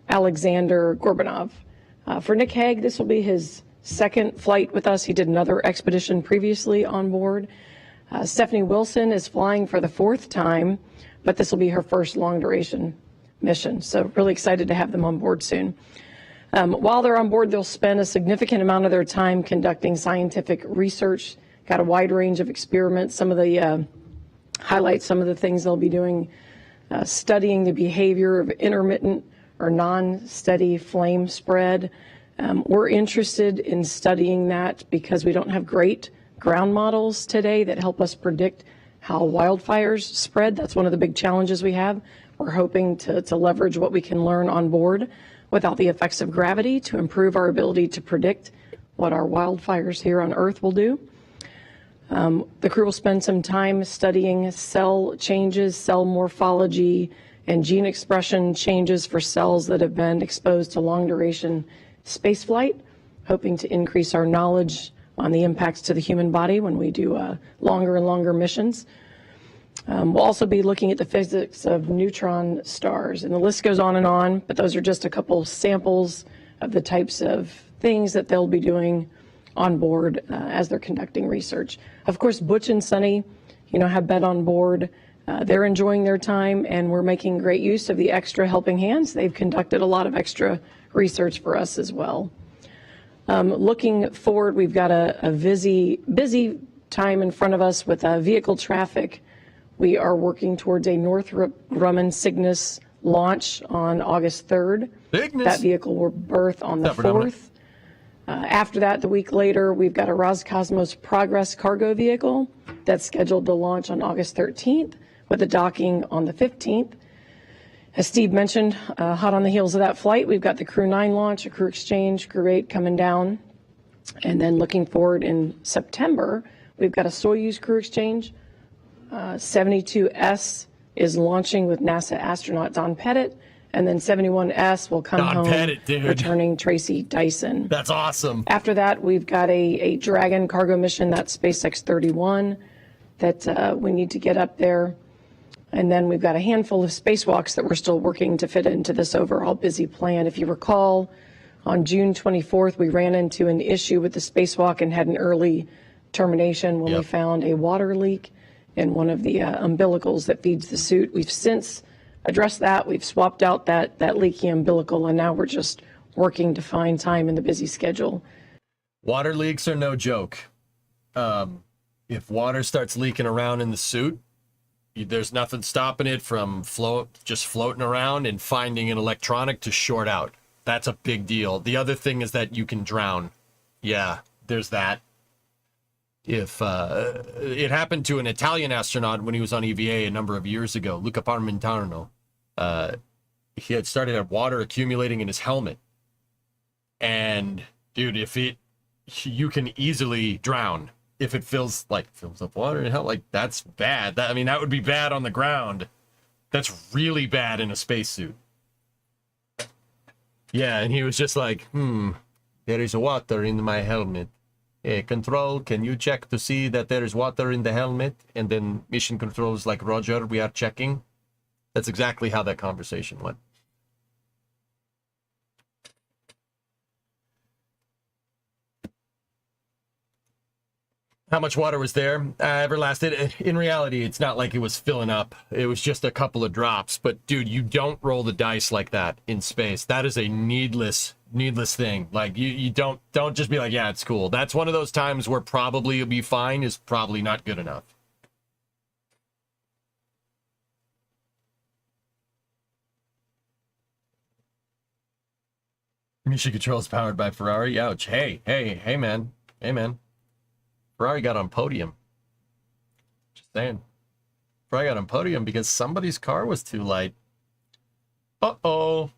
[SPEAKER 19] Alexander Gorbanov. For Nick Hague, this will be his second flight with us. He did another expedition previously on board. Stephanie Wilson is flying for the fourth time, but this will be her first long duration mission. So really excited to have them on board soon. While they're on board, they'll spend a significant amount of their time conducting scientific research, got a wide range of experiments. Some of the highlights, some of the things they'll be doing, studying the behavior of intermittent or non-steady flame spread. We're interested in studying that because we don't have great ground models today that help us predict how wildfires spread. That's one of the big challenges we have. We're hoping to leverage what we can learn on board without the effects of gravity to improve our ability to predict what our wildfires here on Earth will do. The crew will spend some time studying cell changes, cell morphology, and gene expression changes for cells that have been exposed to long-duration spaceflight, hoping to increase our knowledge on the impacts to the human body when we do longer and longer missions. We'll also be looking at the physics of neutron stars, and the list goes on, but those are just a couple samples of the types of things that they'll be doing on board as they're conducting research. Of course, Butch and Sunny, have been on board. They're enjoying their time, and we're making great use of the extra helping hands. They've conducted a lot of extra research for us as well. Looking forward, we've got a busy time in front of us with vehicle traffic. We are working towards a Northrop Grumman Cygnus launch on August 3rd.
[SPEAKER 2] Cygnus.
[SPEAKER 19] That vehicle will berth on the 4th. After that, the week later, we've got a Roscosmos Progress cargo vehicle that's scheduled to launch on August 13th with a docking on the 15th. As Steve mentioned, hot on the heels of that flight, we've got the Crew 9 launch, a Crew Exchange, Crew 8 coming down. And then looking forward in September, we've got a Soyuz Crew Exchange. 72S is launching with NASA astronaut Don Pettit. And then 71S will come home,
[SPEAKER 2] Pettit, dude.
[SPEAKER 19] returning Tracy Dyson.
[SPEAKER 2] That's awesome.
[SPEAKER 19] After that, we've got a Dragon cargo mission, that's SpaceX 31, that we need to get up there. And then we've got a handful of spacewalks that we're still working to fit into this overall busy plan. If you recall, on June 24th, we ran into an issue with the spacewalk and had an early termination when we found a water leak in one of the umbilicals that feeds the suit. We've since addressed that. We've swapped out that leaky umbilical, and now we're just working to find time in the busy schedule.
[SPEAKER 2] Water leaks are no joke. If water starts leaking around in the suit, there's nothing stopping it from just floating around and finding an electronic to short out. That's a big deal. The other thing is that you can drown. Yeah, there's that. If it happened to an Italian astronaut when he was on EVA a number of years ago, Luca Parmentano. He had started at water accumulating in his helmet. And dude, you can easily drown if it fills up water and hell, that's bad. That would be bad on the ground. That's really bad in a spacesuit. Yeah, and he was just like, there is water in my helmet. Control, can you check to see that there is water in the helmet? And then mission control is like, Roger, we are checking. That's exactly how that conversation went. How much water was there? Ever lasted? In reality, it's not like it was filling up. It was just a couple of drops. But dude, you don't roll the dice like that in space. That is a needless thing. Like you don't just be like, yeah, it's cool. That's one of those times where probably you'll be fine is probably not good enough. Mission control is powered by Ferrari. Ouch. Hey, man. Ferrari got on podium. Just saying. Ferrari got on podium because somebody's car was too light. Uh-oh.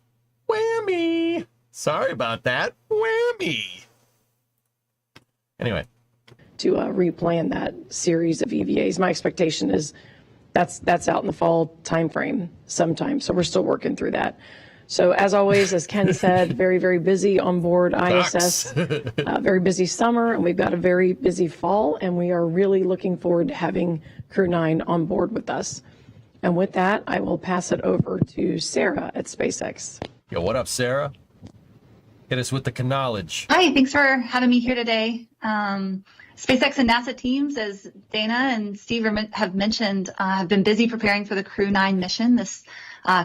[SPEAKER 2] Whammy. Sorry about that. Whammy. Anyway.
[SPEAKER 19] To replan that series of EVAs. My expectation is that's out in the fall timeframe sometime. So we're still working through that. So as always, as Ken said, very, very busy on board ISS. Very busy summer, and we've got a very busy fall, and we are really looking forward to having Crew 9 on board with us. And with that, I will pass it over to Sarah at SpaceX.
[SPEAKER 2] Yo, what up, Sarah? Hit us with the knowledge.
[SPEAKER 10] Hi, thanks for having me here today. SpaceX and NASA teams, as Dana and Steve have mentioned, have been busy preparing for the Crew 9 mission this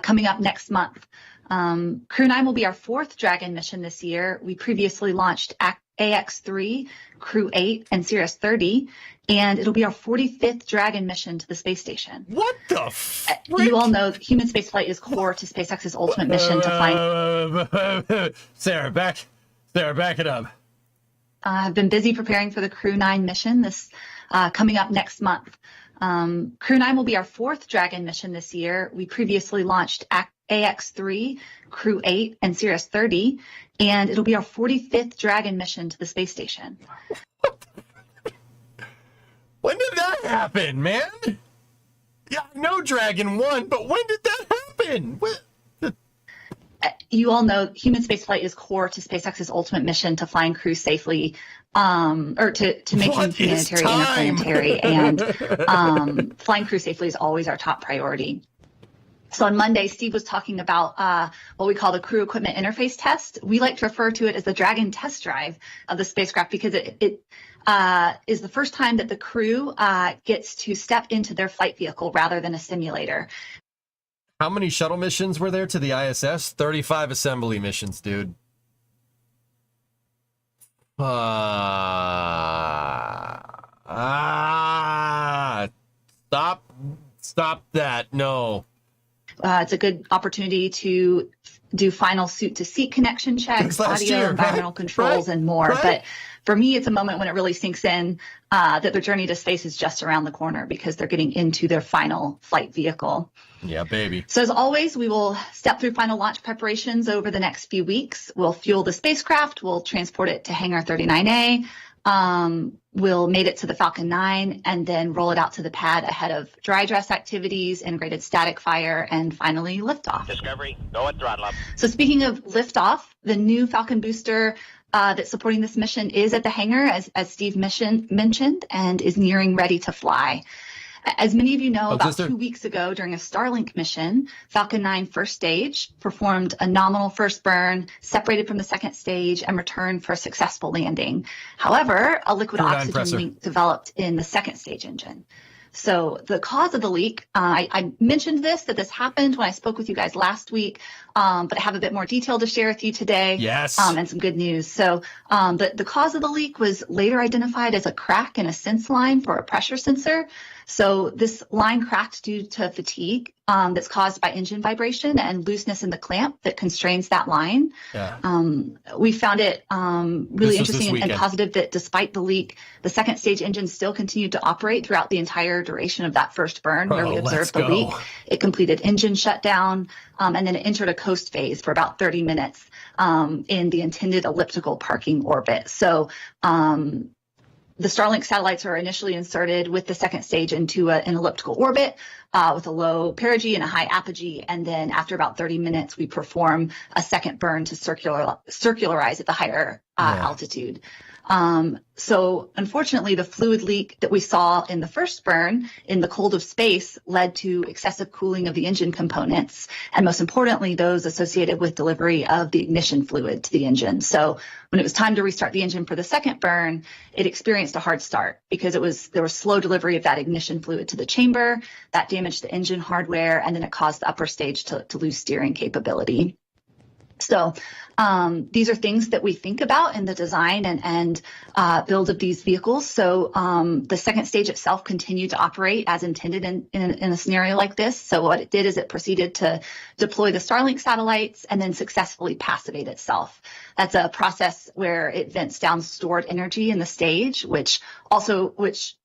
[SPEAKER 10] coming up next month. Crew 9 will be our 4th Dragon mission this year. We previously launched AX-3, Crew 8, and Sirius 30, and it'll be our 45th Dragon mission to the space station.
[SPEAKER 2] What the frick?
[SPEAKER 10] You all know human spaceflight is core to SpaceX's ultimate mission to find...
[SPEAKER 2] Sarah, back it up.
[SPEAKER 10] I've been busy preparing for the Crew 9 mission this coming up next month. Crew 9 will be our 4th Dragon mission this year. We previously launched AX-3, Crew 8, and Sirius 30, and it'll be our 45th Dragon mission to the space station.
[SPEAKER 2] When did that happen, man? Yeah, I know Dragon 1, but when did that happen?
[SPEAKER 10] You all know human spaceflight is core to SpaceX's ultimate mission to flying crews safely, or to making humanitarian interplanetary, and flying crews safely is always our top priority. So on Monday, Steve was talking about what we call the crew equipment interface test. We like to refer to it as the Dragon test drive of the spacecraft because it is the first time that the crew gets to step into their flight vehicle rather than a simulator.
[SPEAKER 2] How many shuttle missions were there to the ISS? 35 assembly missions, dude. Stop that. No.
[SPEAKER 10] It's a good opportunity to do final suit-to-seat connection checks, audio, environmental controls, and more. But for me, it's a moment when it really sinks in that their journey to space is just around the corner because they're getting into their final flight vehicle.
[SPEAKER 2] Yeah, baby.
[SPEAKER 10] So as always, we will step through final launch preparations over the next few weeks. We'll fuel the spacecraft. We'll transport it to Hangar 39A. We'll mate it to the Falcon 9 and then roll it out to the pad ahead of dry dress activities, integrated static fire, and finally liftoff.
[SPEAKER 1] Discovery, go at throttle up.
[SPEAKER 10] So speaking of liftoff, the new Falcon booster that's supporting this mission is at the hangar, as Steve mentioned, and is nearing ready to fly. As many of you know, about 2 weeks ago during a Starlink mission, Falcon 9 first stage performed a nominal first burn, separated from the second stage, and returned for a successful landing. However, a liquid oxygen leak developed in the second stage engine. So the cause of the leak, I mentioned that this happened when I spoke with you guys last week, but I have a bit more detail to share with you today.
[SPEAKER 2] Yes.
[SPEAKER 10] And some good news. So the cause of the leak was later identified as a crack in a sense line for a pressure sensor. So this line cracked due to fatigue that's caused by engine vibration and looseness in the clamp that constrains that line.
[SPEAKER 2] Yeah.
[SPEAKER 10] We found it really interesting and positive that despite the leak, the second stage engine still continued to operate throughout the entire duration of that first burn where we observed the leak. It completed engine shutdown and then it entered a coast phase for about 30 minutes in the intended elliptical parking orbit. So the Starlink satellites are initially inserted with the second stage into an elliptical orbit with a low perigee and a high apogee. And then after about 30 minutes, we perform a second burn to circularize at the higher altitude. So unfortunately, the fluid leak that we saw in the first burn in the cold of space led to excessive cooling of the engine components, and most importantly, those associated with delivery of the ignition fluid to the engine. So when it was time to restart the engine for the second burn, it experienced a hard start because there was slow delivery of that ignition fluid to the chamber. That damaged the engine hardware, and then it caused the upper stage to lose steering capability. So these are things that we think about in the design and build of these vehicles. So the second stage itself continued to operate as intended in a scenario like this. So what it did is it proceeded to deploy the Starlink satellites and then successfully passivate itself. That's a process where it vents down stored energy in the stage, which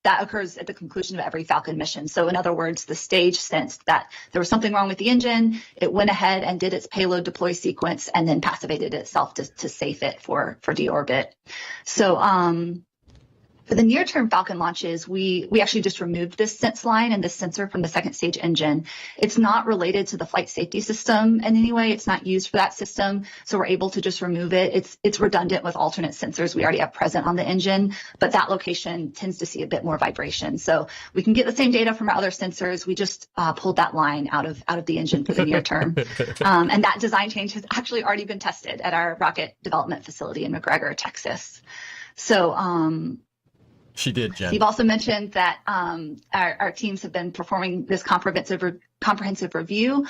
[SPEAKER 10] that occurs at the conclusion of every Falcon mission. So in other words, the stage sensed that there was something wrong with the engine. It went ahead and did its payload deploy sequence and then passivated itself to safe it for deorbit. So For the near-term Falcon launches, we actually just removed this sense line and this sensor from the second stage engine. It's not related to the flight safety system in any way. It's not used for that system, so we're able to just remove it. It's redundant with alternate sensors we already have present on the engine, but that location tends to see a bit more vibration. So we can get the same data from our other sensors. We just pulled that line out of the engine for the near term. And that design change has actually already been tested at our rocket development facility in McGregor, Texas. So,
[SPEAKER 2] she did, Jen.
[SPEAKER 10] Steve also mentioned that our teams have been performing this comprehensive review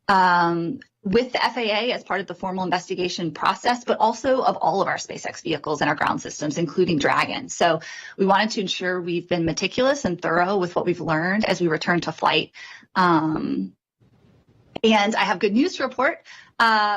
[SPEAKER 10] with the FAA as part of the formal investigation process, but also of all of our SpaceX vehicles and our ground systems, including Dragon. So we wanted to ensure we've been meticulous and thorough with what we've learned as we return to flight. And I have good news to report,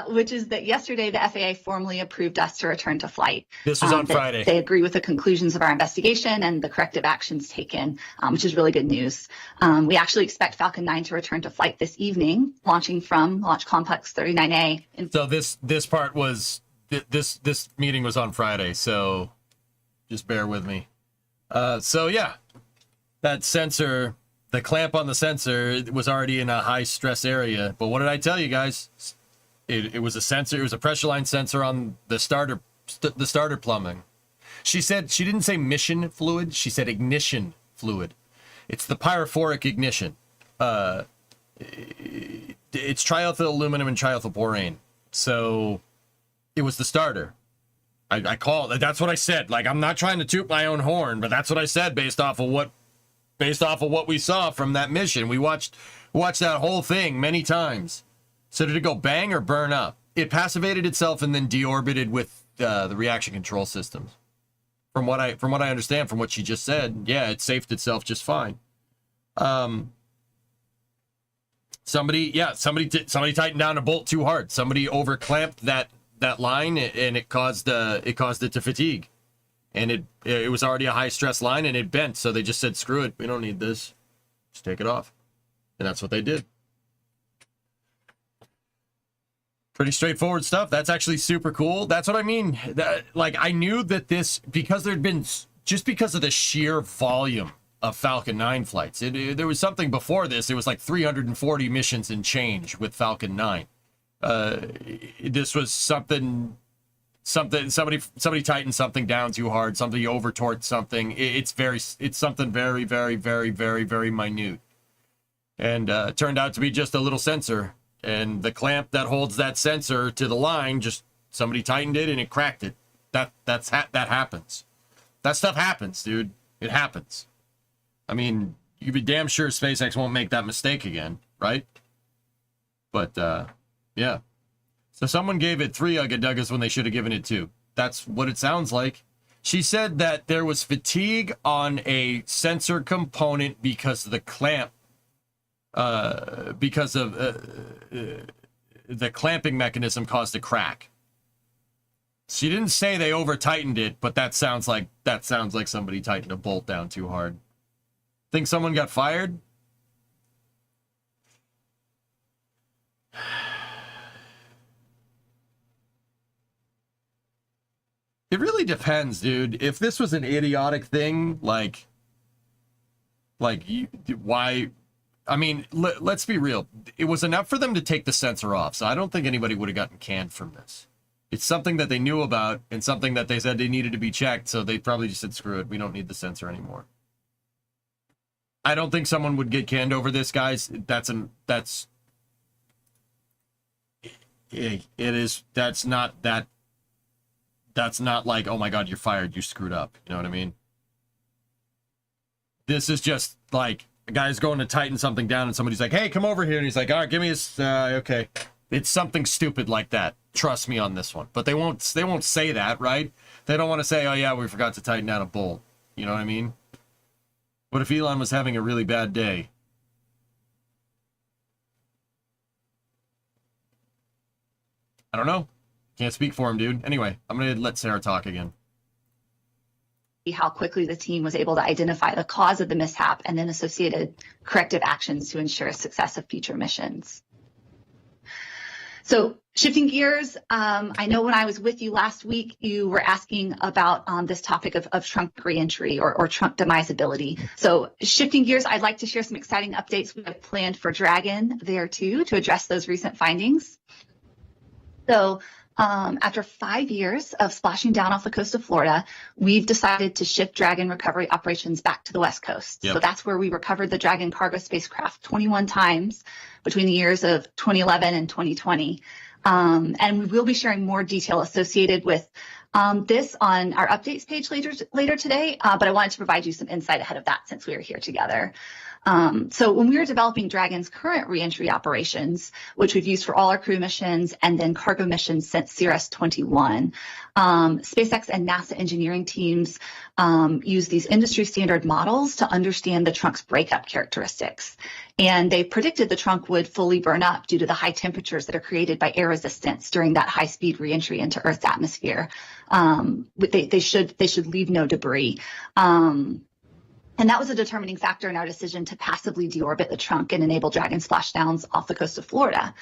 [SPEAKER 10] which is that yesterday the FAA formally approved us to return to flight.
[SPEAKER 2] This was on Friday.
[SPEAKER 10] They agree with the conclusions of our investigation and the corrective actions taken, which is really good news. We actually expect Falcon 9 to return to flight this evening, launching from Launch Complex 39A.
[SPEAKER 2] So this part was, this meeting was on Friday, so just bear with me. So yeah, that sensor, the clamp on the sensor was already in a high stress area. But what did I tell you guys? It was a sensor. It was a pressure line sensor on the starter plumbing. She said, she didn't say mission fluid. She said ignition fluid. It's the pyrophoric ignition. It's triethyl aluminum and triethyl borane. So it was the starter. I call it. That's what I said. Like, I'm not trying to toot my own horn, but that's what I said based off of what we saw from that mission. We watched that whole thing many times. So did it go bang or burn up? It passivated itself and then deorbited with the reaction control systems. From what I understand, from what she just said, yeah, it safed itself just fine. Somebody tightened down a bolt too hard. Somebody overclamped that line, and it caused it to fatigue. And it was already a high stress line, and it bent. So they just said, screw it, we don't need this. Just take it off. And that's what they did. Pretty straightforward stuff. That's actually super cool. That's what I mean. Like, I knew that this, because there'd been, just because of the sheer volume of Falcon 9 flights, there was something before this. It was like 340 missions and change with Falcon 9. This was something somebody tightened something down too hard. Somebody over torqued something. It's something very, very, very, very, very minute. And it turned out to be just a little sensor. And the clamp that holds that sensor to the line, just somebody tightened it and it cracked it. That happens. That stuff happens, dude. It happens. I mean, you can be damn sure SpaceX won't make that mistake again, right? But yeah. So someone gave it 3 Ugga-Duggas when they should have given it 2. That's what it sounds like. She said that there was fatigue on a sensor component because of the clamp. Because of the clamping mechanism caused a crack. She didn't say they over tightened it, but that sounds like somebody tightened a bolt down too hard. Think someone got fired? It really depends, dude. If this was an idiotic thing, why? I mean, let's be real. It was enough for them to take the sensor off, so I don't think anybody would have gotten canned from this. It's something that they knew about and something that they said they needed to be checked, so they probably just said, screw it, we don't need the sensor anymore. I don't think someone would get canned over this, guys. That's not like, oh my God, you're fired, you screwed up. You know what I mean? This is just like, a guy's going to tighten something down and somebody's like, hey, come over here. And he's like, all right, give me his, okay. It's something stupid like that. Trust me on this one. But they won't say that, right? They don't want to say, oh yeah, we forgot to tighten down a bolt. You know what I mean? What if Elon was having a really bad day? I don't know. Can't speak for him, dude. Anyway, I'm going to let Sarah talk again.
[SPEAKER 10] How quickly the team was able to identify the cause of the mishap and then associated corrective actions to ensure success of future missions. So shifting gears, I know when I was with you last week, you were asking about this topic of trunk reentry or trunk demisability. So shifting gears, I'd like to share some exciting updates we have planned for Dragon there too to address those recent findings. So after 5 years of splashing down off the coast of Florida, we've decided to shift Dragon recovery operations back to the West Coast.
[SPEAKER 2] Yep.
[SPEAKER 10] So that's where we recovered the Dragon cargo spacecraft 21 times between the years of 2011 and 2020. And we will be sharing more detail associated with this on our updates page later today, but I wanted to provide you some insight ahead of that since we are here together. So when we were developing Dragon's current reentry operations, which we've used for all our crew missions and then cargo missions since CRS-21, SpaceX and NASA engineering teams use these industry standard models to understand the trunk's breakup characteristics. And they predicted the trunk would fully burn up due to the high temperatures that are created by air resistance during that high-speed reentry into Earth's atmosphere. They should leave no debris. And that was a determining factor in our decision to passively deorbit the trunk and enable Dragon splashdowns off the coast of Florida.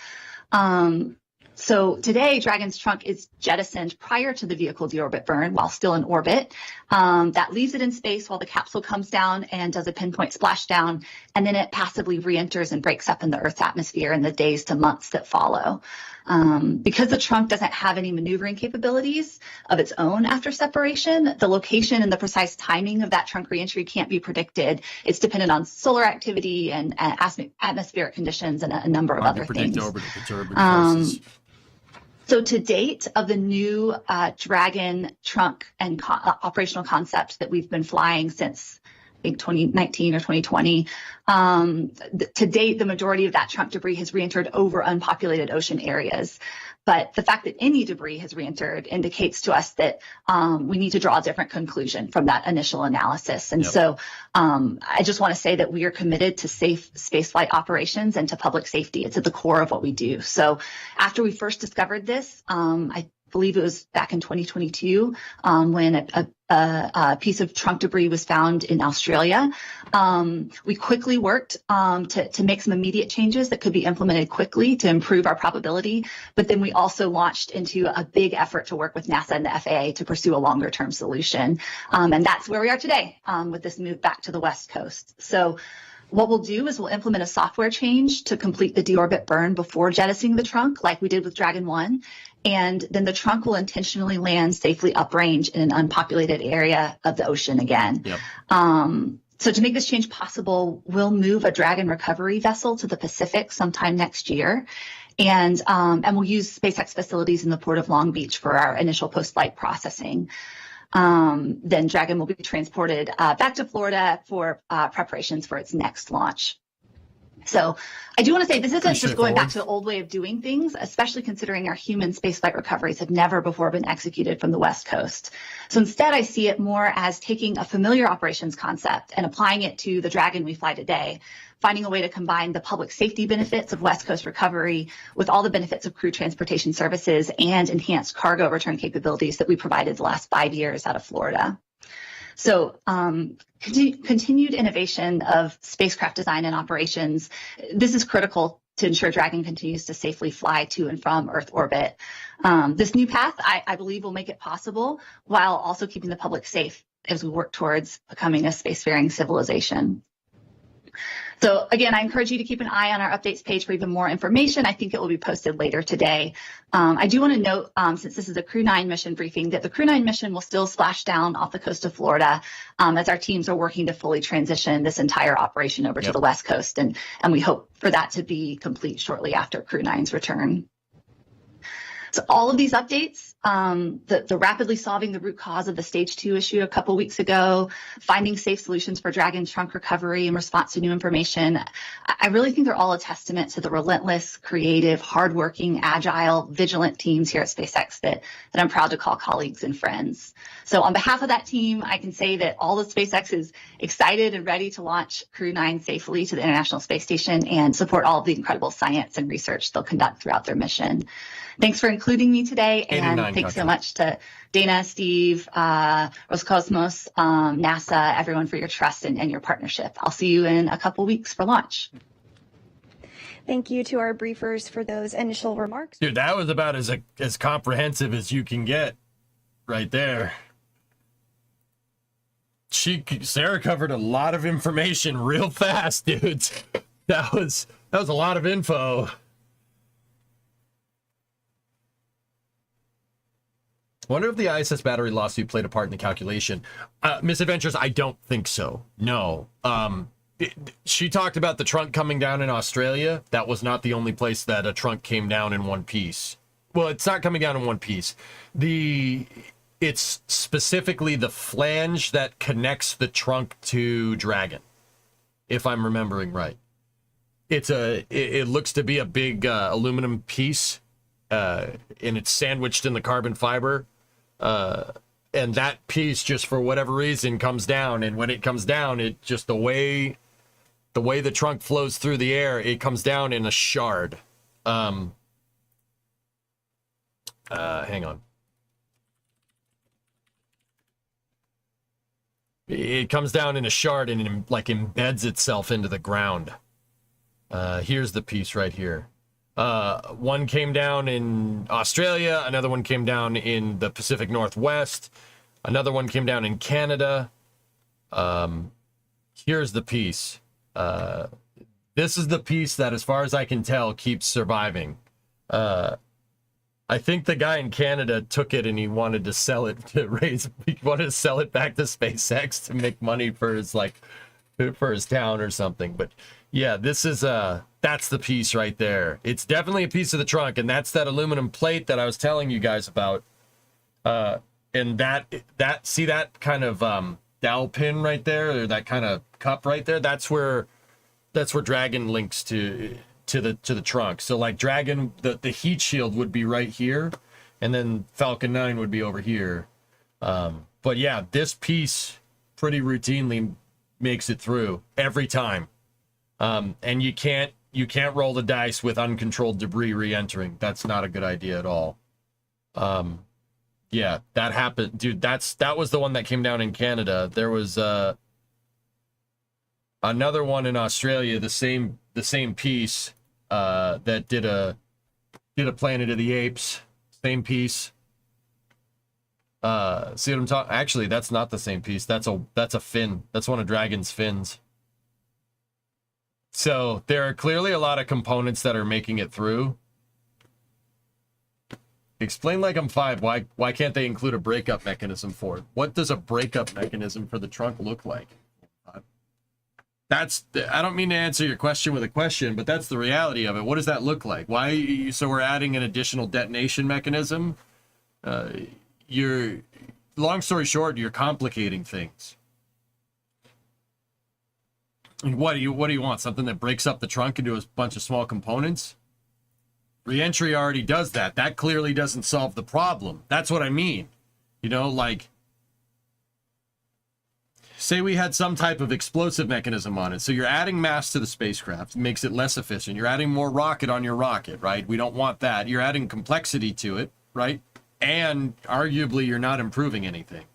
[SPEAKER 10] So today, Dragon's trunk is jettisoned prior to the vehicle deorbit burn while still in orbit. That leaves it in space while the capsule comes down and does a pinpoint splashdown, and then it passively re-enters and breaks up in the Earth's atmosphere in the days to months that follow. Because the trunk doesn't have any maneuvering capabilities of its own after separation, the location and the precise timing of that trunk reentry can't be predicted. It's dependent on solar activity and atmospheric conditions and a number of other things. So to date, of the new Dragon trunk and operational concept that we've been flying since I think 2019 or 2020, to date, the majority of that trunk debris has reentered over unpopulated ocean areas. But the fact that any debris has reentered indicates to us that we need to draw a different conclusion from that initial analysis. And so I just want to say that we are committed to safe spaceflight operations and to public safety. It's at the core of what we do. So after we first discovered this, I believe it was back in 2022 when a piece of trunk debris was found in Australia. We quickly worked to make some immediate changes that could be implemented quickly to improve our probability. But then we also launched into a big effort to work with NASA and the FAA to pursue a longer term solution. And that's where we are today with this move back to the West Coast. So what we'll do is we'll implement a software change to complete the deorbit burn before jettisoning the trunk, like we did with Dragon 1. And then the trunk will intentionally land safely uprange in an unpopulated area of the ocean again. So to make this change possible, we'll move a Dragon recovery vessel to the Pacific sometime next year. And we'll use SpaceX facilities in the Port of Long Beach for our initial post-flight processing. Then Dragon will be transported back to Florida for preparations for its next launch. So I do want to say this isn't just going back to the old way of doing things, especially considering our human spaceflight recoveries have never before been executed from the West Coast. So instead, I see it more as taking a familiar operations concept and applying it to the Dragon we fly today, finding a way to combine the public safety benefits of West Coast recovery with all the benefits of crew transportation services and enhanced cargo return capabilities that we provided the last 5 years out of Florida. So continued innovation of spacecraft design and operations, this is critical to ensure Dragon continues to safely fly to and from Earth orbit. This new path, I believe, will make it possible while also keeping the public safe as we work towards becoming a spacefaring civilization. So again, I encourage you to keep an eye on our updates page for even more information. I think it will be posted later today. I do want to note, since this is a Crew 9 mission briefing, that the Crew 9 mission will still splash down off the coast of Florida as our teams are working to fully transition this entire operation over to the West Coast. And we hope for that to be complete shortly after Crew 9's return. So all of these updates, the rapidly solving the root cause of the stage 2 issue a couple weeks ago, finding safe solutions for Dragon trunk recovery in response to new information, I really think they're all a testament to the relentless, creative, hardworking, agile, vigilant teams here at SpaceX that I'm proud to call colleagues and friends. So on behalf of that team, I can say that all of SpaceX is excited and ready to launch Crew 9 safely to the International Space Station and support all of the incredible science and research they'll conduct throughout their mission. Thanks for including me today, and thanks so much to Dana, Steve, Roscosmos, NASA, everyone for your trust and your partnership. I'll see you in a couple weeks for launch.
[SPEAKER 16] Thank you to our briefers for those initial remarks.
[SPEAKER 2] Dude, that was about as comprehensive as you can get right there. Sarah covered a lot of information real fast, dudes. That was a lot of info. Wonder if the ISS battery lawsuit played a part in the calculation. Misadventures, I don't think so. No. She talked about the trunk coming down in Australia. That was not the only place that a trunk came down in one piece. Well, it's not coming down in one piece. It's specifically the flange that connects the trunk to Dragon, if I'm remembering right. It looks to be a big aluminum piece, and it's sandwiched in the carbon fiber. And that piece, just for whatever reason, comes down. And when it comes down, it just the way the trunk flows through the air, it comes down in a shard. Hang on. It comes down in a shard and it, like, embeds itself into the ground. Here's the piece right here. One came down in Australia, another one came down in the Pacific Northwest, another one came down in Canada. Here's the piece. This is the piece that, as far as I can tell, keeps surviving. I think the guy in Canada took it and he wanted to sell it he wanted to sell it back to SpaceX to make money for his town or something. But yeah, this is that's the piece right there. It's definitely a piece of the trunk, and that's that aluminum plate that I was telling you guys about. And that see that kind of dowel pin right there, or that kind of cup right there, that's where Dragon links to the trunk. So like Dragon, the heat shield would be right here, and then Falcon 9 would be over here. But yeah, this piece pretty routinely makes it through every time. And you can't roll the dice with uncontrolled debris re-entering. That's not a good idea at all. Yeah, that happened, dude. That was the one that came down in Canada. There was another one in Australia, the same piece that did a Planet of the Apes, same piece. See what I'm talking? Actually, that's not the same piece. That's a fin. That's one of Dragon's fins. So there are clearly a lot of components that are making it through. Explain like I'm 5. Why can't they include a breakup mechanism for it? What does a breakup mechanism for the trunk look like? I don't mean to answer your question with a question, but that's the reality of it. What does that look like? So we're adding an additional detonation mechanism. Long story short, you're complicating things. What do you want? Something that breaks up the trunk into a bunch of small components? Reentry already does that. That clearly doesn't solve the problem. That's what I mean. You know, like, say we had some type of explosive mechanism on it. So you're adding mass to the spacecraft. It makes it less efficient. You're adding more rocket on your rocket, right? We don't want that. You're adding complexity to it, right? And arguably you're not improving anything.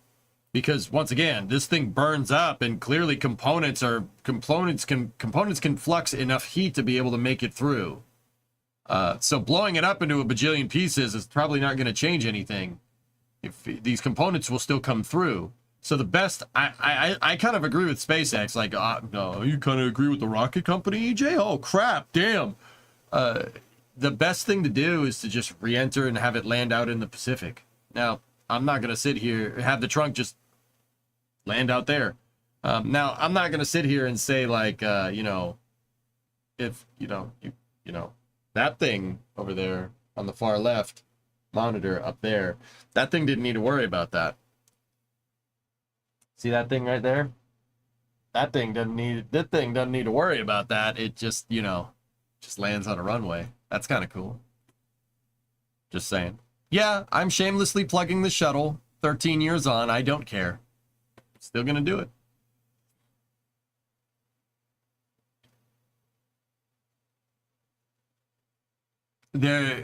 [SPEAKER 2] Because once again, this thing burns up, and clearly components can flux enough heat to be able to make it through. So blowing it up into a bajillion pieces is probably not going to change anything. If these components will still come through. So the best, I kind of agree with SpaceX. Like, no, you kind of agree with the rocket company, EJ? Oh crap, damn. The best thing to do is to just re-enter and have it land out in the Pacific. Now, I'm not going to sit here, have the trunk just land out there. Now, I'm not going to sit here and say, like, if, that thing over there on the far left monitor up there, that thing didn't need to worry about that. See that thing right there? That thing doesn't need to worry about that. It just, just lands on a runway. That's kind of cool. Just saying. Yeah, I'm shamelessly plugging the shuttle. 13 years on, I don't care. Still gonna do it.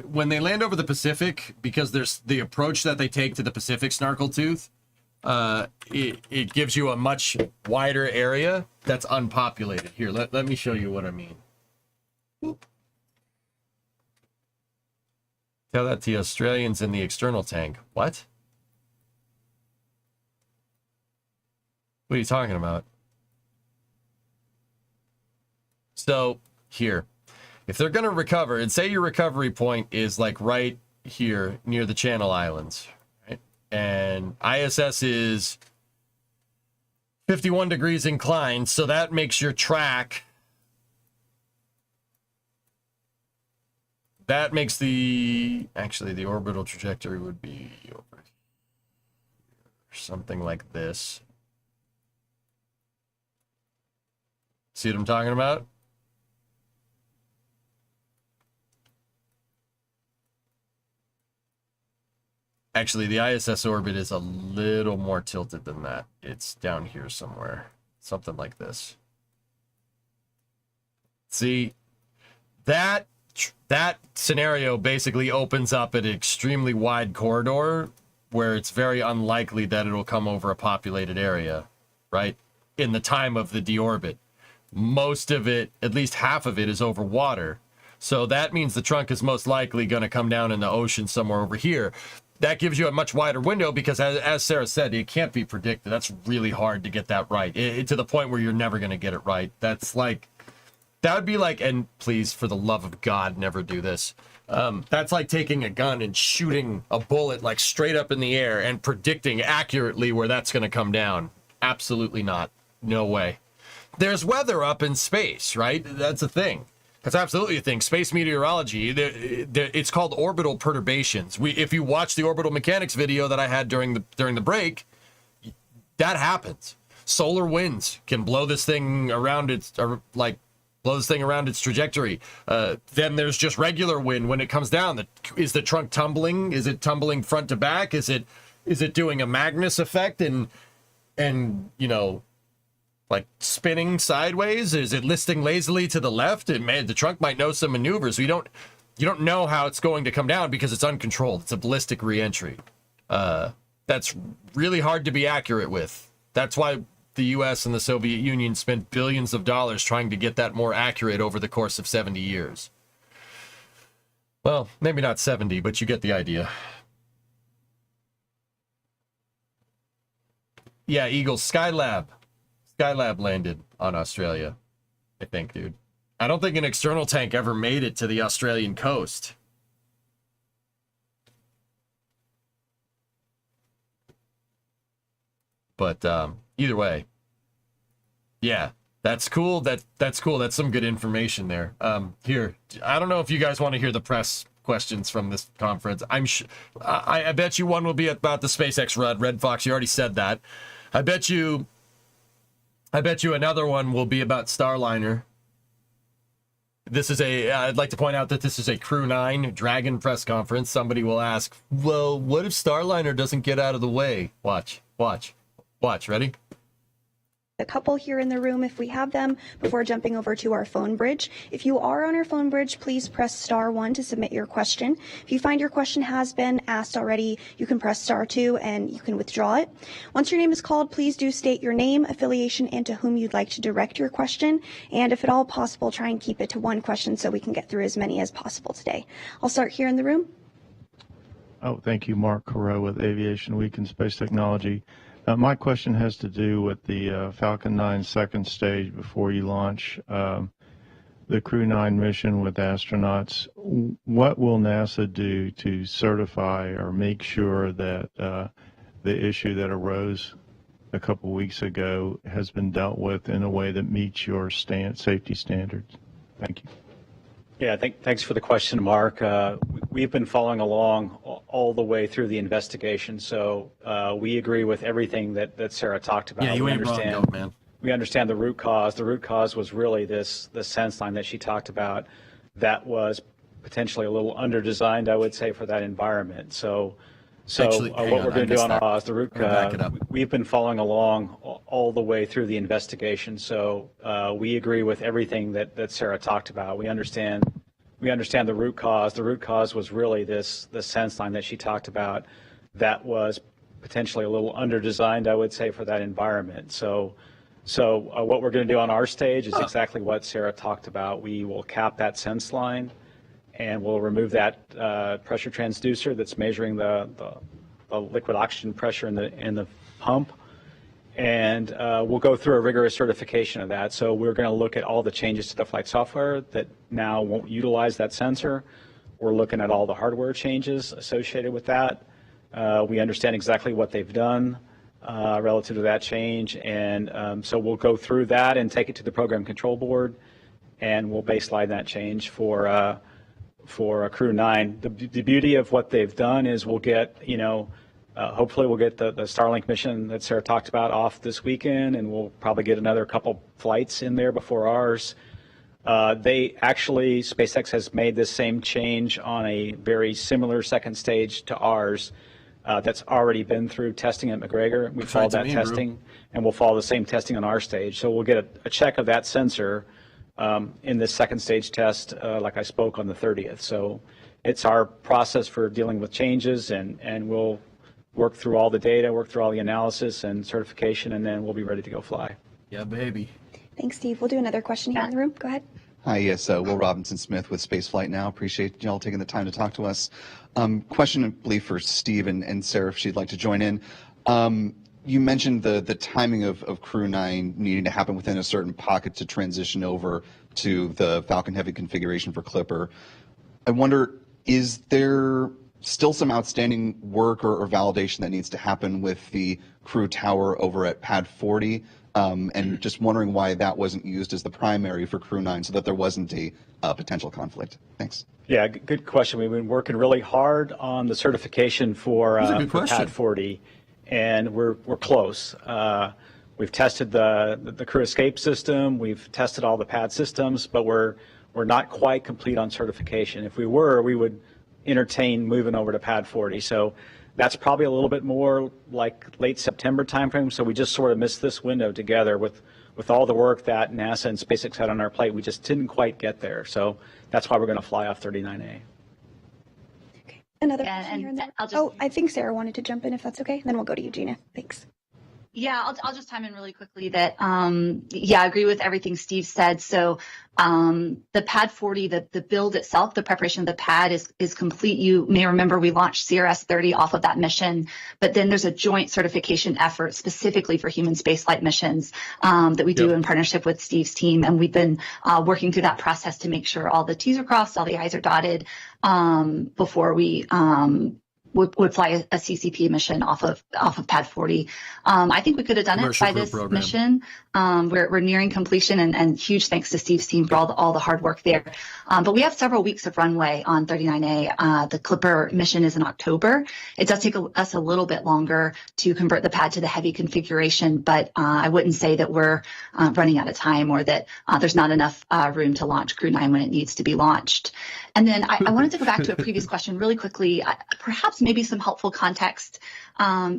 [SPEAKER 2] When they land over the Pacific, because there's the approach that they take to the Pacific Snarkletooth, it gives you a much wider area that's unpopulated. Here, let me show you what I mean. Boop. Tell that to the Australians in the external tank. What? What are you talking about? So, here. If they're going to recover, and say your recovery point is like right here near the Channel Islands, right? And ISS is 51 degrees inclined, so that makes your track... That makes the... Actually, the orbital trajectory would be over here. Something like this. See what I'm talking about? Actually, the ISS orbit is a little more tilted than that. It's down here somewhere. Something like this. See, that scenario basically opens up an extremely wide corridor where it's very unlikely that it'll come over a populated area, right? In the time of the deorbit. Most of it, at least half of it, is over water. So that means the trunk is most likely going to come down in the ocean somewhere over here. That gives you a much wider window because, as Sarah said, it can't be predicted. That's really hard to get that right, to the point where you're never going to get it right. That's like, that would be like, and please, for the love of God, never do this. That's like taking a gun and shooting a bullet like straight up in the air and predicting accurately where that's going to come down. Absolutely not. No way. There's weather up in space, right? That's a thing. That's absolutely a thing. Space meteorology, it's called orbital perturbations. If you watch the orbital mechanics video that I had during the break, that happens. Solar winds can blow this thing around its trajectory. Then there's just regular wind when it comes down. Is the trunk tumbling? Is it tumbling front to back? Is it doing a Magnus effect and you know, like spinning sideways? Is it listing lazily to the left? The trunk might know some maneuvers. You don't know how it's going to come down because it's uncontrolled. It's a ballistic reentry. That's really hard to be accurate with. That's why the U.S. and the Soviet Union spent billions of dollars trying to get that more accurate over the course of 70 years. Well, maybe not 70, but you get the idea. Yeah, Eagle, Skylab landed on Australia, I think, dude. I don't think an external tank ever made it to the Australian coast. But either way, yeah, that's cool. That's cool. That's some good information there. Here, I don't know if you guys want to hear the press questions from this conference. I bet you one will be about the SpaceX Red Fox. You already said that. I bet you another one will be about Starliner. I'd like to point out that this is a Crew 9 Dragon press conference. Somebody will ask, well, what if Starliner doesn't get out of the way? Watch. Ready?
[SPEAKER 16] A couple here in the room if we have them before jumping over to our phone bridge. If you are on our phone bridge, please press *1 to submit your question. If you find your question has been asked already, you can press *2 and you can withdraw it. Once your name is called, please do state your name, affiliation, and to whom you'd like to direct your question. And if at all possible, try and keep it to one question so we can get through as many as possible today. I'll start here in the room.
[SPEAKER 20] Oh, thank you, Mark Carreau with Aviation Week and Space Technology. My question has to do with the Falcon 9 second stage before you launch the Crew 9 mission with astronauts. What will NASA do to certify or make sure that the issue that arose a couple weeks ago has been dealt with in a way that meets your safety standards? Thank you.
[SPEAKER 18] Yeah, thanks for the question, Mark. We've been following along all the way through the investigation, so we agree with everything that Sarah talked about.
[SPEAKER 2] Yeah, you ain't wrong, though, man.
[SPEAKER 18] We understand the root cause. The root cause was really the sense line that she talked about that was potentially a little under-designed, I would say, for that environment. So
[SPEAKER 2] Actually,
[SPEAKER 18] what we're going to do on ours, the root
[SPEAKER 2] back it up.
[SPEAKER 18] we've been following along all the way through the investigation, so we agree with everything that Sarah talked about. We understand the root cause. The root cause was really the sense line that she talked about that was potentially a little under-designed, I would say, for that environment. So what we're going to do on our stage is exactly what Sarah talked about. We will cap that sense line, and we'll remove that pressure transducer that's measuring the liquid oxygen pressure in the pump. And we'll go through a rigorous certification of that. So we're going to look at all the changes to the flight software that now won't utilize that sensor. We're looking at all the hardware changes associated with that. We understand exactly what they've done relative to that change. And so we'll go through that and take it to the program control board, and we'll baseline that change for Crew 9. The beauty of what they've done is we'll get, hopefully we'll get the Starlink mission that Sarah talked about off this weekend, and we'll probably get another couple flights in there before ours. SpaceX has made this same change on a very similar second stage to ours that's already been through testing at McGregor. We followed that testing, and we'll follow the same testing on our stage. So we'll get a check of that sensor in this second stage test, like I spoke on the 30th. So it's our process for dealing with changes, and we'll work through all the data, work through all the analysis and certification, and then we'll be ready to go fly.
[SPEAKER 2] Yeah, baby.
[SPEAKER 16] Thanks, Steve. We'll do another question here in the room. Go ahead.
[SPEAKER 21] Hi, yes, Will Robinson Smith with Spaceflight Now. Appreciate y'all taking the time to talk to us. Question, I believe, for Steve and Sarah, if she'd like to join in. You mentioned the timing of Crew 9 needing to happen within a certain pocket to transition over to the Falcon Heavy configuration for Clipper. I wonder, is there still some outstanding work or validation that needs to happen with the crew tower over at Pad 40? And just wondering why that wasn't used as the primary for Crew 9 so that there wasn't a potential conflict. Thanks.
[SPEAKER 18] Yeah, good question. We've been working really hard on the certification for Pad 40, and we're close. We've tested the crew escape system. We've tested all the pad systems, but we're not quite complete on certification. If we were, we would entertain moving over to Pad 40. So that's probably a little bit more like late September timeframe. So we just sort of missed this window together with all the work that NASA and SpaceX had on our plate. We just didn't quite get there. So that's why we're going to fly off 39A.
[SPEAKER 16] Another question here in the room. I think Sarah wanted to jump in, if that's okay. Then we'll go to you, Gina. Thanks.
[SPEAKER 10] Yeah, I'll just chime in really quickly that, I agree with everything Steve said. So the Pad 40, the build itself, the preparation of the pad is complete. You may remember we launched CRS-30 off of that mission, but then there's a joint certification effort specifically for human spaceflight missions that we do in partnership with Steve's team. And we've been working through that process to make sure all the T's are crossed, all the I's are dotted before we would fly a CCP mission off of Pad 40. I think we could have done it by this mission. We're nearing completion, and huge thanks to Steve's team for all the hard work there. But we have several weeks of runway on 39A. The Clipper mission is in October. It does take us a little bit longer to convert the pad to the heavy configuration, but I wouldn't say that we're running out of time or that there's not enough room to launch Crew 9 when it needs to be launched. And then I wanted to go back to a previous question really quickly. Perhaps maybe some helpful context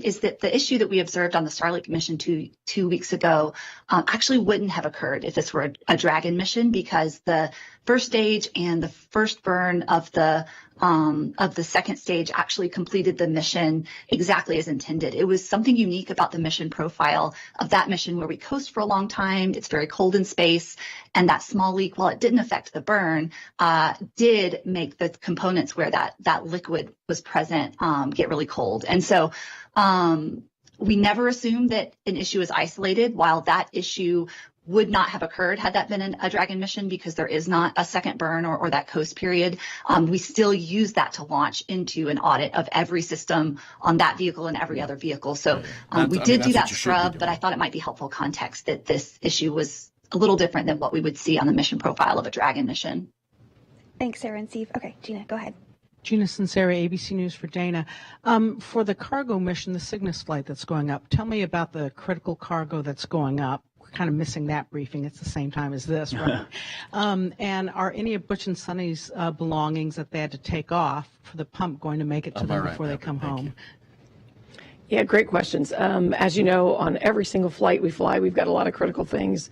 [SPEAKER 10] is that the issue that we observed on the Starlink mission two weeks ago actually wouldn't have occurred if this were a Dragon mission, because the first stage and the first burn of the second stage actually completed the mission exactly as intended. It was something unique about the mission profile of that mission where we coast for a long time. It's very cold in space, and that small leak, while it didn't affect the burn, did make the components where that liquid was present get really cold. And so we never assumed that an issue is isolated, while that issue would not have occurred had that been a Dragon mission, because there is not a second burn or that coast period. We still use that to launch into an audit of every system on that vehicle and every other vehicle. So we did do that scrub, but I thought it might be helpful context that this issue was a little different than what we would see on the mission profile of a Dragon mission.
[SPEAKER 16] Thanks, Sarah and Steve. Okay, Gina, go ahead.
[SPEAKER 22] Gina Sincera, ABC News for Dana. For the cargo mission, the Cygnus flight that's going up, tell me about the critical cargo that's going up. We're kind of missing that briefing. It's the same time as this, right? And are any of Butch and Sonny's belongings that they had to take off for the pump going to make it to them before they come home?
[SPEAKER 19] Yeah, great questions. As you know, on every single flight we fly, we've got a lot of critical things.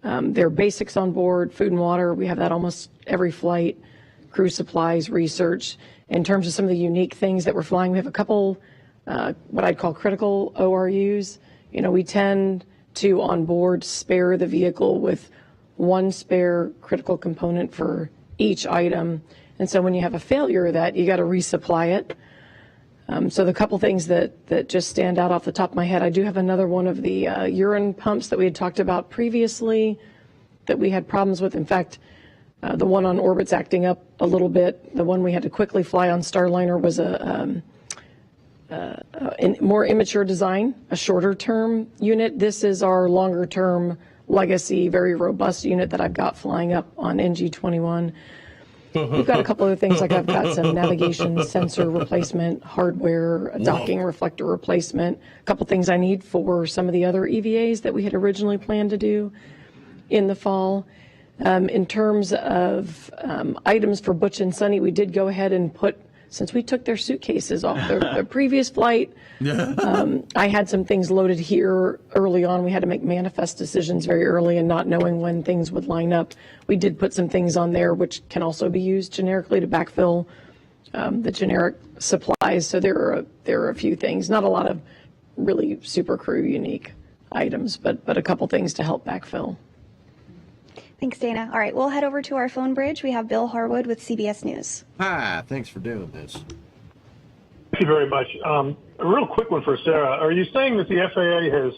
[SPEAKER 19] There are basics on board, food and water. We have that almost every flight. Crew supplies, research. In terms of some of the unique things that we're flying, we have a couple what I'd call critical ORUs. You know, we tend to on board spare the vehicle with one spare critical component for each item. And so when you have a failure of that, you got to resupply it. So the couple things that just stand out off the top of my head, I do have another one of the urine pumps that we had talked about previously that we had problems with. In fact, the one on orbit's acting up a little bit. The one we had to quickly fly on Starliner was a more immature design, a shorter term unit. This is our longer term legacy, very robust unit that I've got flying up on NG-21. We've got a couple other things, like I've got some navigation sensor replacement, hardware, a docking reflector replacement, a couple things I need for some of the other EVAs that we had originally planned to do in the fall. In terms of items for Butch and Sunny, we did go ahead and put, since we took their suitcases off their previous flight, I had some things loaded here early on. We had to make manifest decisions very early and not knowing when things would line up. We did put some things on there which can also be used generically to backfill the generic supplies. So there are a few things, not a lot of really super crew unique items, but a couple things to help backfill.
[SPEAKER 16] Thanks, Dana. All right, we'll head over to our phone bridge. We have Bill Harwood with CBS News.
[SPEAKER 2] Hi, thanks for doing this.
[SPEAKER 6] Thank you very much. A real quick one for Sarah. Are you saying that the FAA has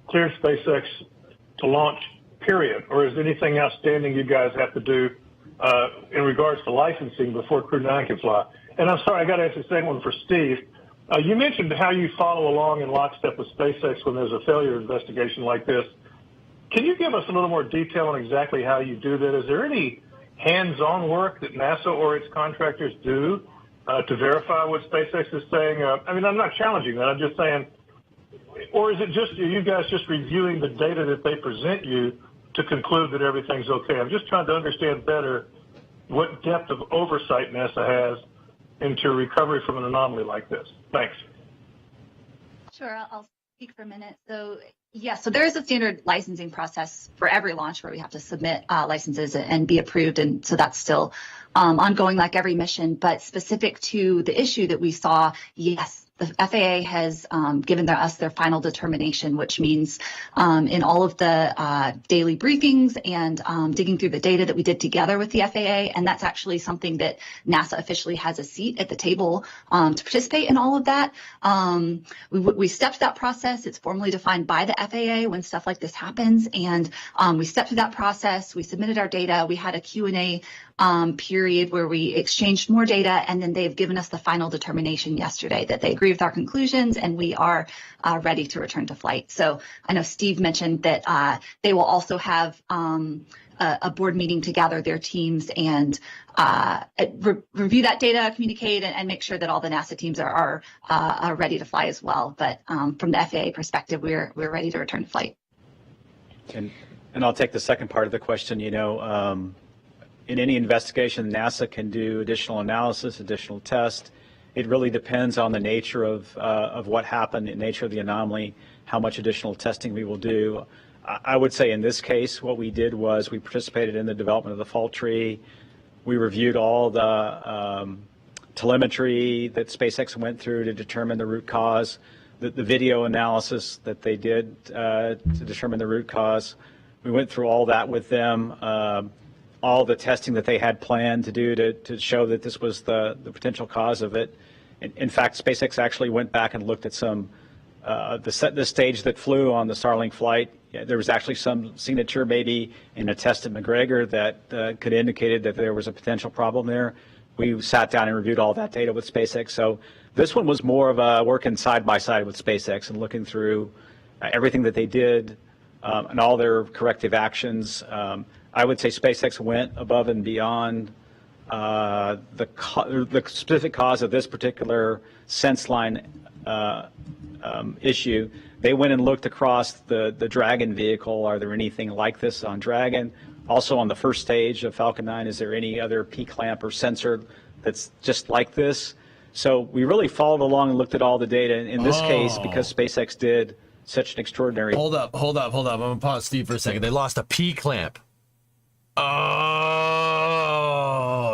[SPEAKER 6] cleared SpaceX to launch, period? Or is anything outstanding you guys have to do in regards to licensing before Crew 9 can fly? And I'm sorry, I got to ask the second one for Steve. You mentioned how you follow along in lockstep with SpaceX when there's a failure investigation like this. Can you give us a little more detail on exactly how you do that? Is there any hands-on work that NASA or its contractors do to verify what SpaceX is saying? I mean, I'm not challenging that. I'm just saying, or is it just you guys just reviewing the data that they present you to conclude that everything's okay? I'm just trying to understand better what depth of oversight NASA has into recovery from an anomaly like this. Thanks.
[SPEAKER 10] Sure, I'll speak for a minute. So, yes, so there is a standard licensing process for every launch where we have to submit licenses and be approved. And so that's still ongoing like every mission. But specific to the issue that we saw, yes, the FAA has given us their final determination, which means in all of the daily briefings and digging through the data that we did together with the FAA, and that's actually something that NASA officially has a seat at the table to participate in all of that. We stepped that process. It's formally defined by the FAA when stuff like this happens, and we stepped through that process. We submitted our data. We had a Q&A period where we exchanged more data, and then they've given us the final determination yesterday that they agree with our conclusions, and we are ready to return to flight. So I know Steve mentioned that they will also have a board meeting to gather their teams and review that data, communicate, and make sure that all the NASA teams are ready to fly as well. But from the FAA perspective, we're ready to return to flight.
[SPEAKER 18] And I'll take the second part of the question. In any investigation, NASA can do additional analysis, additional tests. It really depends on the nature of what happened, the nature of the anomaly, how much additional testing we will do. I would say in this case, what we did was we participated in the development of the fault tree. We reviewed all the telemetry that SpaceX went through to determine the root cause, the video analysis that they did to determine the root cause. We went through all that with them. All the testing that they had planned to do to show that this was the potential cause of it. In fact, SpaceX actually went back and looked at some, the stage that flew on the Starlink flight. There was actually some signature maybe in a test at McGregor that could indicate that there was a potential problem there. We sat down and reviewed all that data with SpaceX. So this one was more of a working side by side with SpaceX and looking through everything that they did and all their corrective actions. I would say SpaceX went above and beyond the specific cause of this particular sense line issue. They went and looked across the Dragon vehicle. Are there anything like this on Dragon? Also on the first stage of Falcon 9, is there any other P-clamp or sensor that's just like this? So we really followed along and looked at all the data. In this case, because SpaceX did such an extraordinary...
[SPEAKER 2] Hold up. I'm going to pause Steve for a second. They lost a P-clamp. Oh,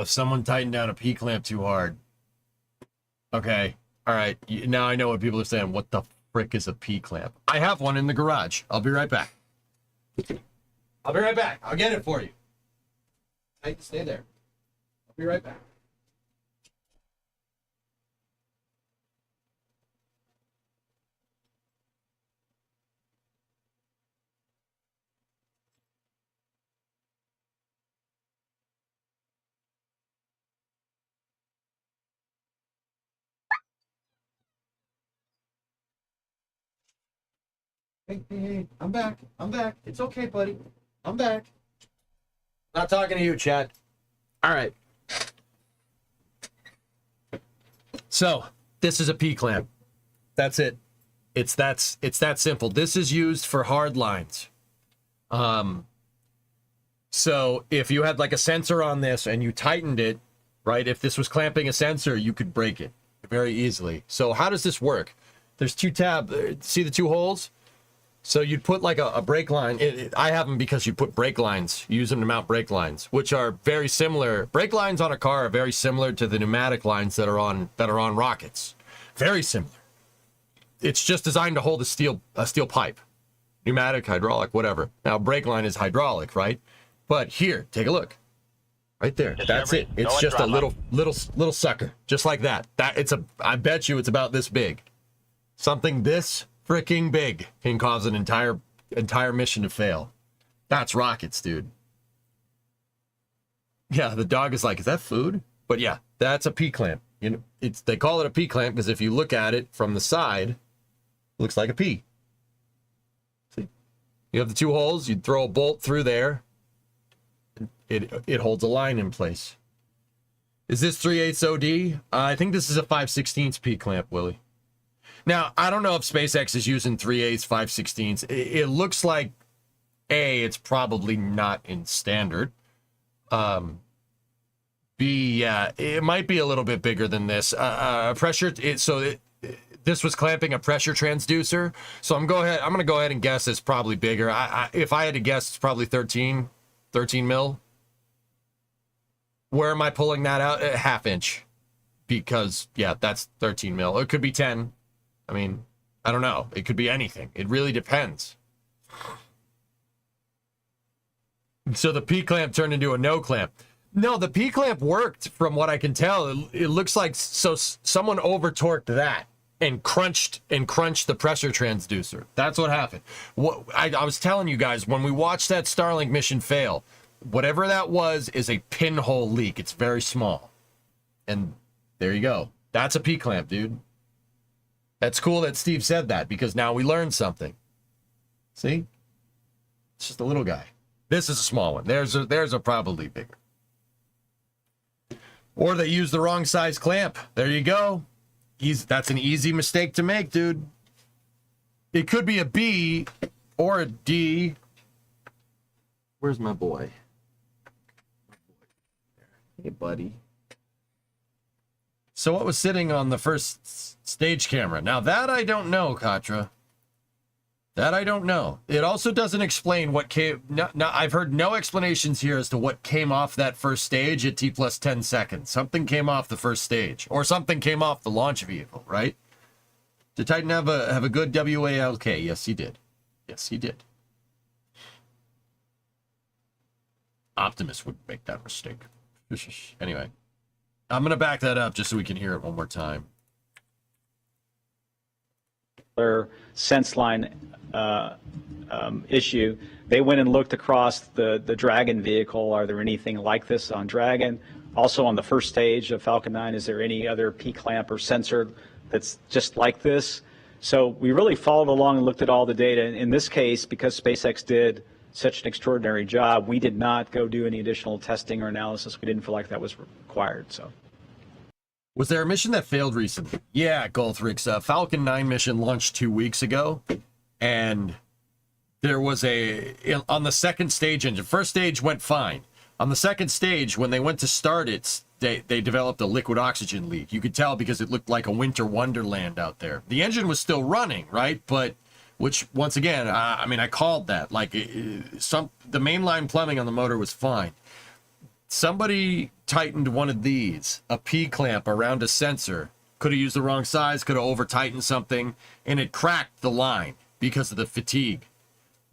[SPEAKER 2] someone tightened down a P-clamp too hard. Okay. All right. Now I know what people are saying. What the frick is a P-clamp? I have one in the garage. I'll be right back. I'll get it for you. Stay there. I'll be right back. Hey, I'm back. It's okay, buddy. I'm back. Not talking to you, Chad. All right. So, this is a P-clamp. That's it. It's that simple. This is used for hard lines. So if you had like a sensor on this and you tightened it, right? If this was clamping a sensor, you could break it very easily. So how does this work? There's two tabs. See the two holes? So you'd put like a brake line. I have them because you put brake lines. You use them to mount brake lines, which are very similar. Brake lines on a car are very similar to the pneumatic lines that are on rockets. Very similar. It's just designed to hold a steel pipe. Pneumatic, hydraulic, whatever. Now brake line is hydraulic, right? But here, take a look. Right there. That's it. It's just a little sucker. Just like that. I bet you it's about this big. Something this freaking big can cause an entire mission to fail. That's rockets, dude. Yeah, the dog is like, is that food? But yeah, that's a P-clamp. You know, they call it a P-clamp because if you look at it from the side, it looks like a P. See? You have the two holes, you'd throw a bolt through there. It holds a line in place. Is this 3/8 OD? I think this is a 5/16 P-clamp, Willie. Now, I don't know if SpaceX is using 3/8, 5/16. It looks like, A, it's probably not in standard. B, yeah, it might be a little bit bigger than this. This was clamping a pressure transducer. So I'm going to go ahead and guess it's probably bigger. If I had to guess, it's probably 13 mil. Where am I pulling that out? A ½ inch. Because, yeah, that's 13 mil. It could be 10. I mean, I don't know. It could be anything. It really depends. So the P-clamp turned into a no-clamp. No, the P-clamp worked from what I can tell. It looks like someone over-torqued that and crunched the pressure transducer. That's what happened. I was telling you guys, when we watched that Starlink mission fail, whatever that was is a pinhole leak. It's very small. And there you go. That's a P-clamp, dude. That's cool that Steve said that because now we learned something. See? It's just a little guy. This is a small one. There's a probably bigger. Or they used the wrong size clamp. There you go. That's an easy mistake to make, dude. It could be a B or a D. Where's my boy? Hey, buddy. So what was sitting on the first stage camera? Now that I don't know, Katra. That I don't know. It also doesn't explain what came... No, I've heard no explanations here as to what came off that first stage at T plus 10 seconds. Something came off the first stage. Or something came off the launch vehicle, right? Did Titan have a good WALK? Yes, he did. Yes, he did. Optimus would make that mistake. Anyway, I'm going to back that up just so we can hear it one more time.
[SPEAKER 18] Their sense line issue, they went and looked across the Dragon vehicle. Are there anything like this on Dragon? Also on the first stage of Falcon 9, is there any other P-clamp or sensor that's just like this? So we really followed along and looked at all the data. In this case, because SpaceX did such an extraordinary job, we did not go do any additional testing or analysis. We didn't feel like that was required. So,
[SPEAKER 2] was there a mission that failed recently? Yeah, Goldrix. Falcon 9 mission launched 2 weeks ago, and there was on the second stage engine. First stage went fine. On the second stage, when they went to start it, they developed a liquid oxygen leak. You could tell because it looked like a winter wonderland out there. The engine was still running, right? But which, once again, I mean, I called that. Like, the mainline plumbing on the motor was fine. Somebody tightened one of these, a P-clamp around a sensor. Could have used the wrong size, could have over-tightened something, and it cracked the line because of the fatigue,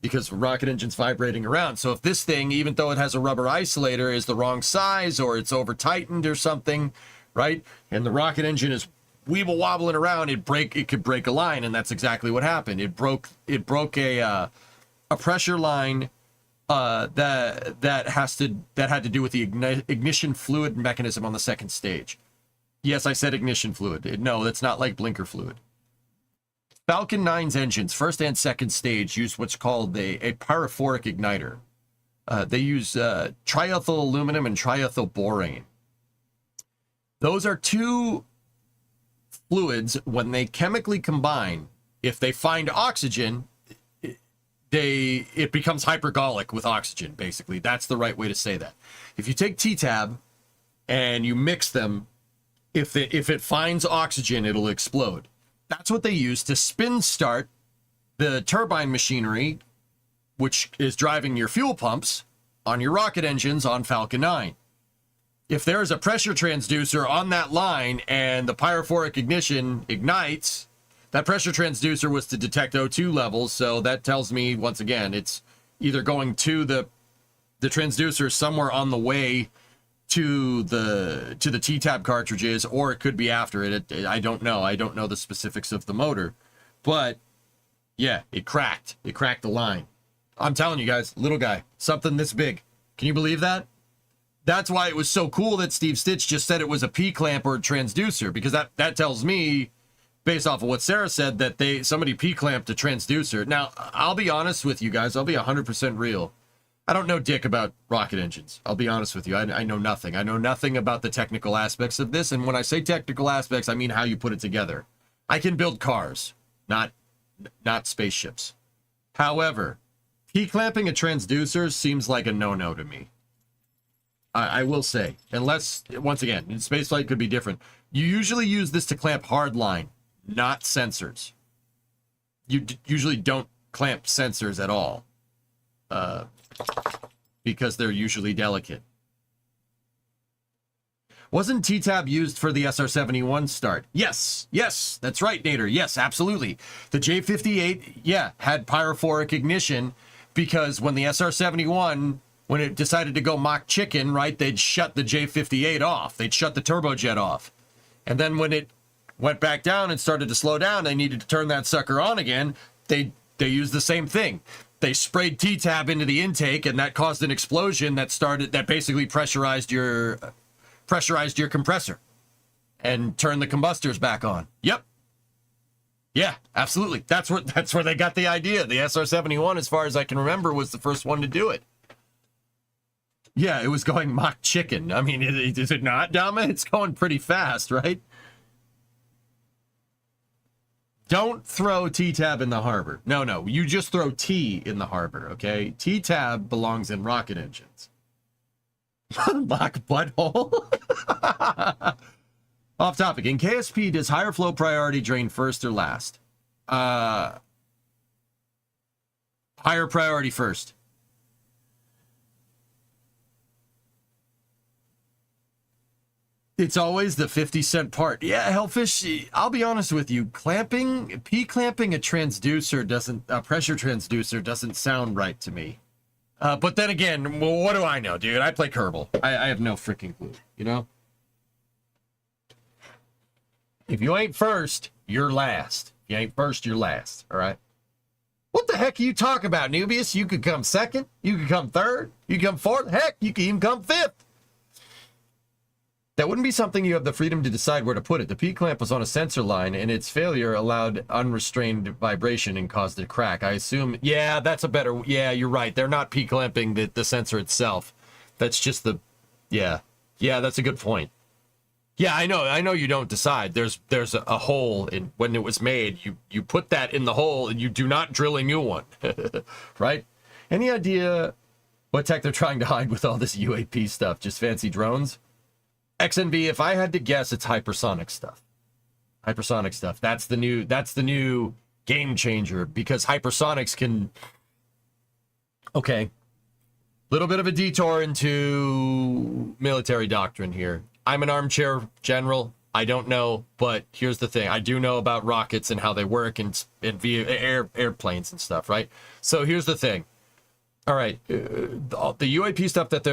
[SPEAKER 2] because the rocket engine's vibrating around. So if this thing, even though it has a rubber isolator, is the wrong size or it's over-tightened or something, right, and the rocket engine is weeble wobbling around, it could break a line, and that's exactly what happened. It broke a pressure line that had to do with the ignition fluid mechanism on the second stage. Yes, I said ignition fluid. No, that's not like blinker fluid. Falcon 9's engines, first and second stage, use what's called a pyrophoric igniter. They use triethyl aluminum and triethyl borane. Those are two fluids. When they chemically combine, if they find oxygen, it becomes hypergolic with oxygen, basically. That's the right way to say that. If you take T-Tab and you mix them, if it finds oxygen, it'll explode. That's what they use to spin start the turbine machinery, which is driving your fuel pumps on your rocket engines on Falcon 9. If there is a pressure transducer on that line and the pyrophoric ignition ignites, that pressure transducer was to detect O2 levels, so that tells me, once again, it's either going to the transducer somewhere on the way to the T-Tab cartridges, or it could be after it. I don't know. I don't know the specifics of the motor. But, yeah, it cracked. It cracked the line. I'm telling you guys, little guy, something this big. Can you believe that? That's why it was so cool that Steve Stitch just said it was a P-clamp or a transducer, because that tells me, based off of what Sarah said, that somebody P-clamped a transducer. Now, I'll be honest with you guys. I'll be 100% real. I don't know dick about rocket engines. I'll be honest with you. I know nothing. I know nothing about the technical aspects of this. And when I say technical aspects, I mean how you put it together. I can build cars, not spaceships. However, P-clamping a transducer seems like a no-no to me. I will say, unless, once again, in spaceflight could be different. You usually use this to clamp hardline, not sensors. You usually don't clamp sensors at all. Because they're usually delicate. Wasn't T-Tab used for the SR-71 start? Yes, that's right, Nader. Yes, absolutely. The J-58, yeah, had pyrophoric ignition because when the SR-71, when it decided to go Mach chicken, right, they'd shut the J-58 off. They'd shut the turbojet off. And then when it went back down and started to slow down, they needed to turn that sucker on again. They used the same thing. They sprayed T-Tab into the intake, and that caused an explosion that basically pressurized your compressor and turned the combustors back on. Yep. Yeah, absolutely. That's where they got the idea. The SR-71, as far as I can remember, was the first one to do it. Yeah, it was going Mach chicken. I mean, is it not, Dama? It's going pretty fast, right? Don't throw T-Tab in the harbor. No, you just throw T in the harbor, okay? T-Tab belongs in rocket engines. Mach butthole? Off topic. In KSP, does higher flow priority drain first or last? Higher priority first. It's always the 50-cent part. Yeah, Hellfish, I'll be honest with you. P-clamping a transducer a pressure transducer doesn't sound right to me. But then again, well, what do I know, dude? I play Kerbal. I have no freaking clue, you know? If you ain't first, you're last. If you ain't first, you're last, all right? What the heck are you talking about, Nubius? You could come second. You could come third. You could come fourth. Heck, you could even come fifth. That wouldn't be something you have the freedom to decide where to put it. The P-clamp was on a sensor line, and its failure allowed unrestrained vibration and caused a crack. I assume, yeah, yeah, you're right. They're not P-clamping the sensor itself. That's just yeah, that's a good point. Yeah, I know you don't decide. There's a hole in when it was made. You put that in the hole, and you do not drill a new one, right? Any idea what tech they're trying to hide with all this UAP stuff? Just fancy drones? XNV, if I had to guess, it's hypersonic stuff. Hypersonic stuff. That's the new game changer, because hypersonics can... Okay. Little bit of a detour into military doctrine here. I'm an armchair general. I don't know, but here's the thing. I do know about rockets and how they work and via airplanes and stuff, right? So here's the thing. All right. The UAP stuff that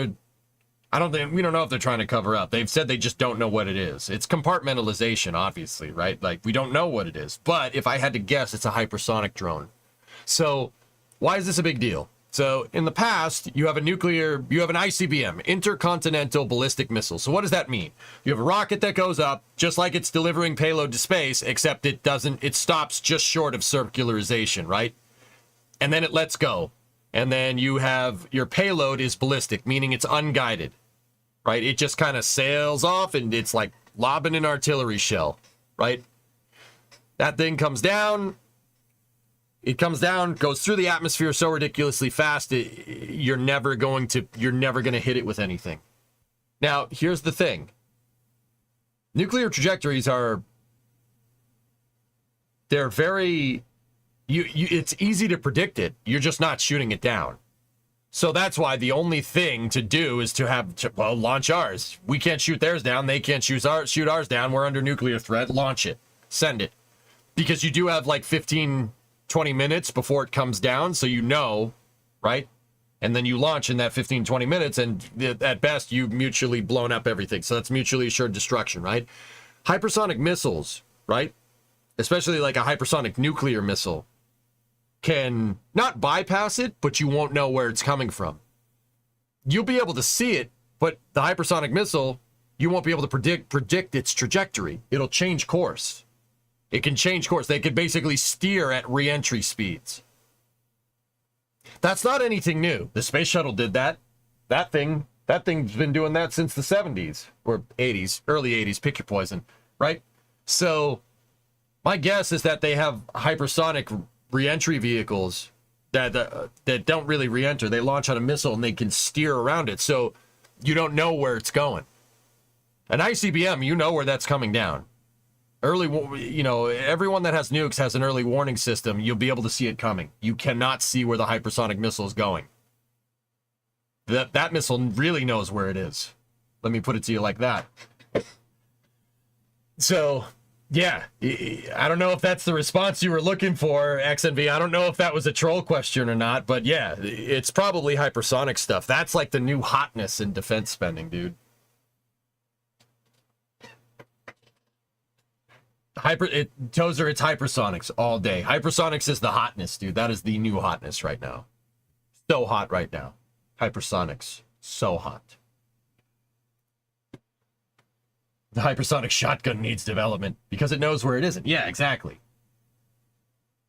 [SPEAKER 2] we don't know if they're trying to cover up. They've said they just don't know what it is. It's compartmentalization, obviously, right? Like, we don't know what it is. But if I had to guess, it's a hypersonic drone. So why is this a big deal? So in the past, you have an ICBM, intercontinental ballistic missile. So what does that mean? You have a rocket that goes up, just like it's delivering payload to space, except it stops just short of circularization, right? And then it lets go. And then you have your payload is ballistic, meaning it's unguided, right? It just kind of sails off and it's like lobbing an artillery shell, right? That thing comes down. It comes down, goes through the atmosphere so ridiculously fast, you're never going to hit it with anything. Now, here's the thing. Nuclear trajectories they're very, it's easy to predict it. You're just not shooting it down. So that's why the only thing to do is to launch ours. We can't shoot theirs down. They can't shoot ours down. We're under nuclear threat. Launch it. Send it. Because you do have like 15... 20 minutes before it comes down, so you know, right? And then you launch in that 15, 20 minutes, and at best, you've mutually blown up everything. So that's mutually assured destruction, right? Hypersonic missiles, right? Especially like a hypersonic nuclear missile, can not bypass it, but you won't know where it's coming from. You'll be able to see it, but the hypersonic missile, you won't be able to predict its trajectory. It'll change course. It can change course. They could basically steer at re-entry speeds. That's not anything new. The space shuttle did that. That thing's been doing that since the 70s or 80s, early 80s, pick your poison, right? So my guess is that they have hypersonic re-entry vehicles that don't really re-enter. They launch on a missile and they can steer around it. So you don't know where it's going. An ICBM, you know where that's coming down. Everyone that has nukes has an early warning system. You'll be able to see it coming. You cannot see where the hypersonic missile is going. That missile really knows where it is. Let me put it to you like that. So, yeah, I don't know if that's the response you were looking for, XNV. I don't know if that was a troll question or not, but yeah, it's probably hypersonic stuff. That's like the new hotness in defense spending, dude. Tozer, it's hypersonics all day. Hypersonics is the hotness, dude. That is the new hotness right now. So hot right now. Hypersonics, so hot. The hypersonic shotgun needs development because it knows where it isn't. Yeah, exactly.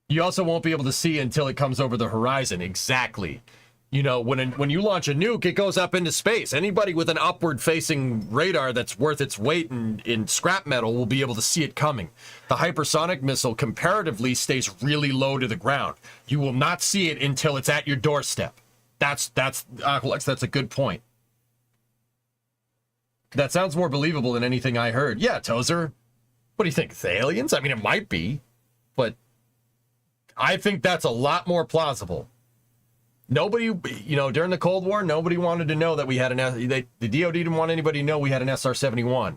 [SPEAKER 2] You also won't be able to see until it comes over the horizon. Exactly. You know, when you launch a nuke, it goes up into space. Anybody with an upward-facing radar that's worth its weight in scrap metal will be able to see it coming. The hypersonic missile comparatively stays really low to the ground. You will not see it until it's at your doorstep. That's Aqualex, that's a good point. That sounds more believable than anything I heard. Yeah, Tozer. What do you think? It's aliens? I mean, it might be, but I think that's a lot more plausible. Nobody, during the Cold War, nobody wanted to know that we had the DoD didn't want anybody to know we had an SR-71.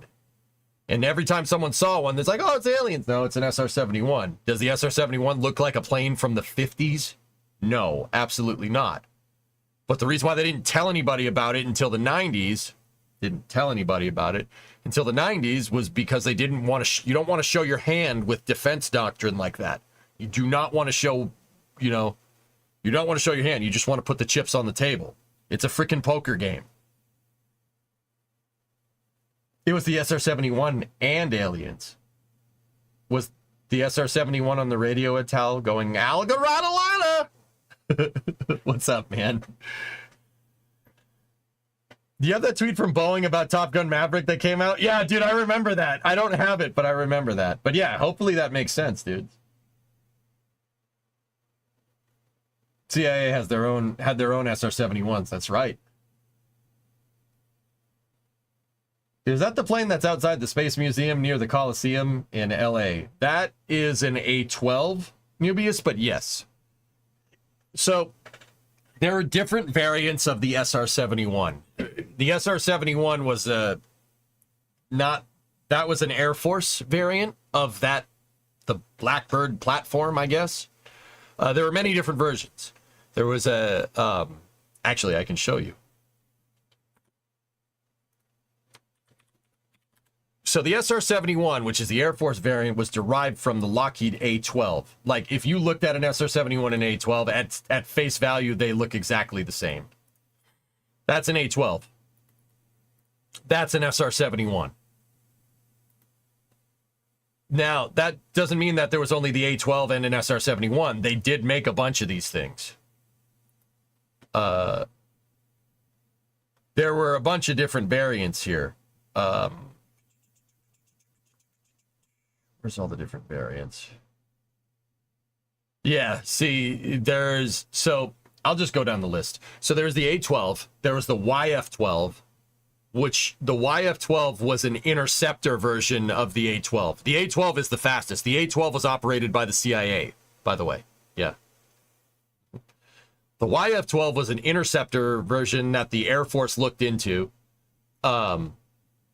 [SPEAKER 2] And every time someone saw one, it's like, oh, it's aliens. No, it's an SR-71. Does the SR-71 look like a plane from the 50s? No, absolutely not. But the reason why they didn't tell anybody about it until the 90s, was because they didn't want to, you don't want to show your hand with defense doctrine like that. You do not want to show, you don't want to show your hand. You just want to put the chips on the table. It's a freaking poker game. It was the SR-71 and aliens. Was the SR-71 on the radio at Tal going, Algarada? What's up, man? Do you have that tweet from Boeing about Top Gun Maverick that came out? Yeah, dude, I remember that. I don't have it, but I remember that. But yeah, hopefully that makes sense, dude. CIA had their own SR-71s. That's right. Is that the plane that's outside the Space Museum near the Coliseum in LA? That is an A-12 Nubius, but yes. So there are different variants of the SR-71. The SR-71 was that was an Air Force variant of the Blackbird platform, I guess. There were many different versions. There was actually, I can show you. So the SR-71, which is the Air Force variant, was derived from the Lockheed A-12. Like, if you looked at an SR-71 and A-12, at face value, they look exactly the same. That's an A-12. That's an SR-71. Now, that doesn't mean that there was only the A-12 and an SR-71. They did make a bunch of these things. There were a bunch of different variants here. Where's all the different variants? Yeah, see, so I'll just go down the list. So there's the A-12, there was the YF-12, which the YF-12 was an interceptor version of the A-12. The A-12 is the fastest. The A-12 was operated by the CIA, by the way. Yeah. The YF-12 was an interceptor version that the Air Force looked into.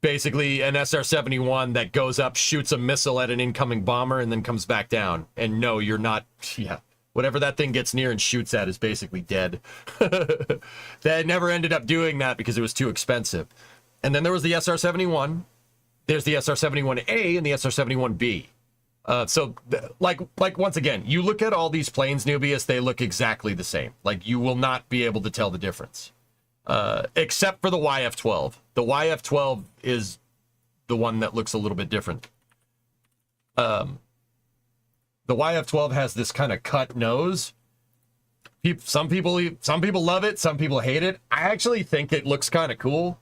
[SPEAKER 2] Basically, an SR-71 that goes up, shoots a missile at an incoming bomber, and then comes back down. And no, you're not... Yeah. Whatever that thing gets near and shoots at is basically dead. They never ended up doing that because it was too expensive. And then there was the SR-71. There's the SR-71A and the SR-71B. Like once again, you look at all these planes, Nubius, they look exactly the same. Like, you will not be able to tell the difference. Except for the YF-12. The YF-12 is the one that looks a little bit different. The YF-12 has this kind of cut nose. Some people love it, some people hate it. I actually think it looks kind of cool.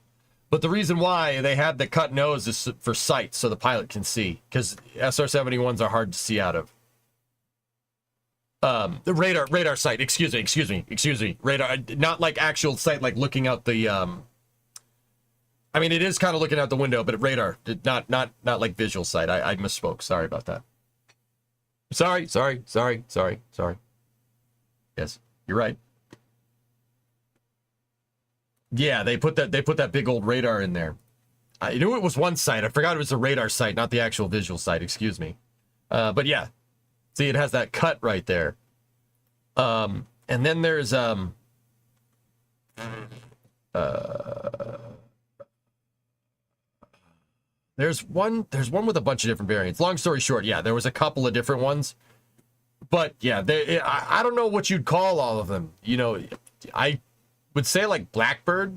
[SPEAKER 2] But the reason why they had the cut nose is for sight, so the pilot can see. Because SR-71s are hard to see out of. The radar sight, excuse me. Radar, not like actual sight, like looking out the, I mean, it is kind of looking out the window, but radar, not like visual sight. I misspoke. Sorry about that. Sorry. Yes, you're right. Yeah, they put that big old radar in there. I knew it was one sight. I forgot it was a radar sight, not the actual visual sight. Excuse me. But yeah, see, it has that cut right there. And then there's one with a bunch of different variants. Long story short, yeah, there was a couple of different ones. But yeah, I don't know what you'd call all of them. You know, I would say like Blackbird.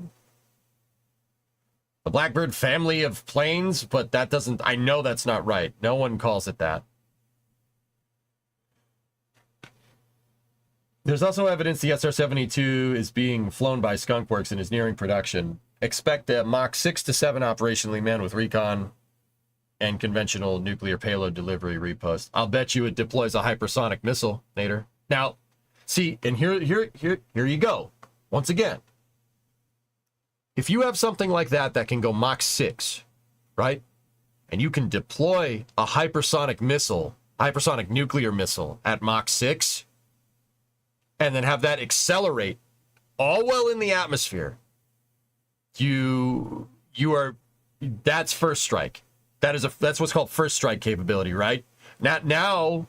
[SPEAKER 2] The Blackbird family of planes, but that doesn't, I know that's not right. No one calls it that. There's also evidence the SR-72 is being flown by Skunk Works and is nearing production. Expect a Mach 6 to 7 operationally manned with recon and conventional nuclear payload delivery repost. I'll bet you it deploys a hypersonic missile, Nader. Now, see, and here you go. Once again, if you have something like that can go Mach 6, right? And you can deploy a hypersonic nuclear missile at Mach 6, and then have that accelerate all well in the atmosphere, that's first strike. That's what's called first strike capability, right? Now,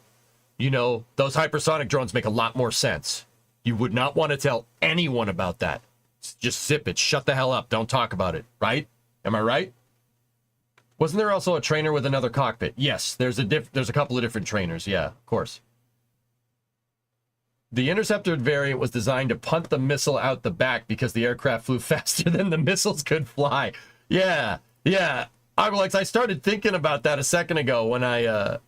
[SPEAKER 2] you know, those hypersonic drones make a lot more sense. You would not want to tell anyone about that. Just zip it. Shut the hell up. Don't talk about it, right? Am I right? Wasn't there also a trainer with another cockpit? Yes, there's a couple of different trainers. Yeah, of course. The interceptor variant was designed to punt the missile out the back because the aircraft flew faster than the missiles could fly. Yeah. I started thinking about that a second ago when I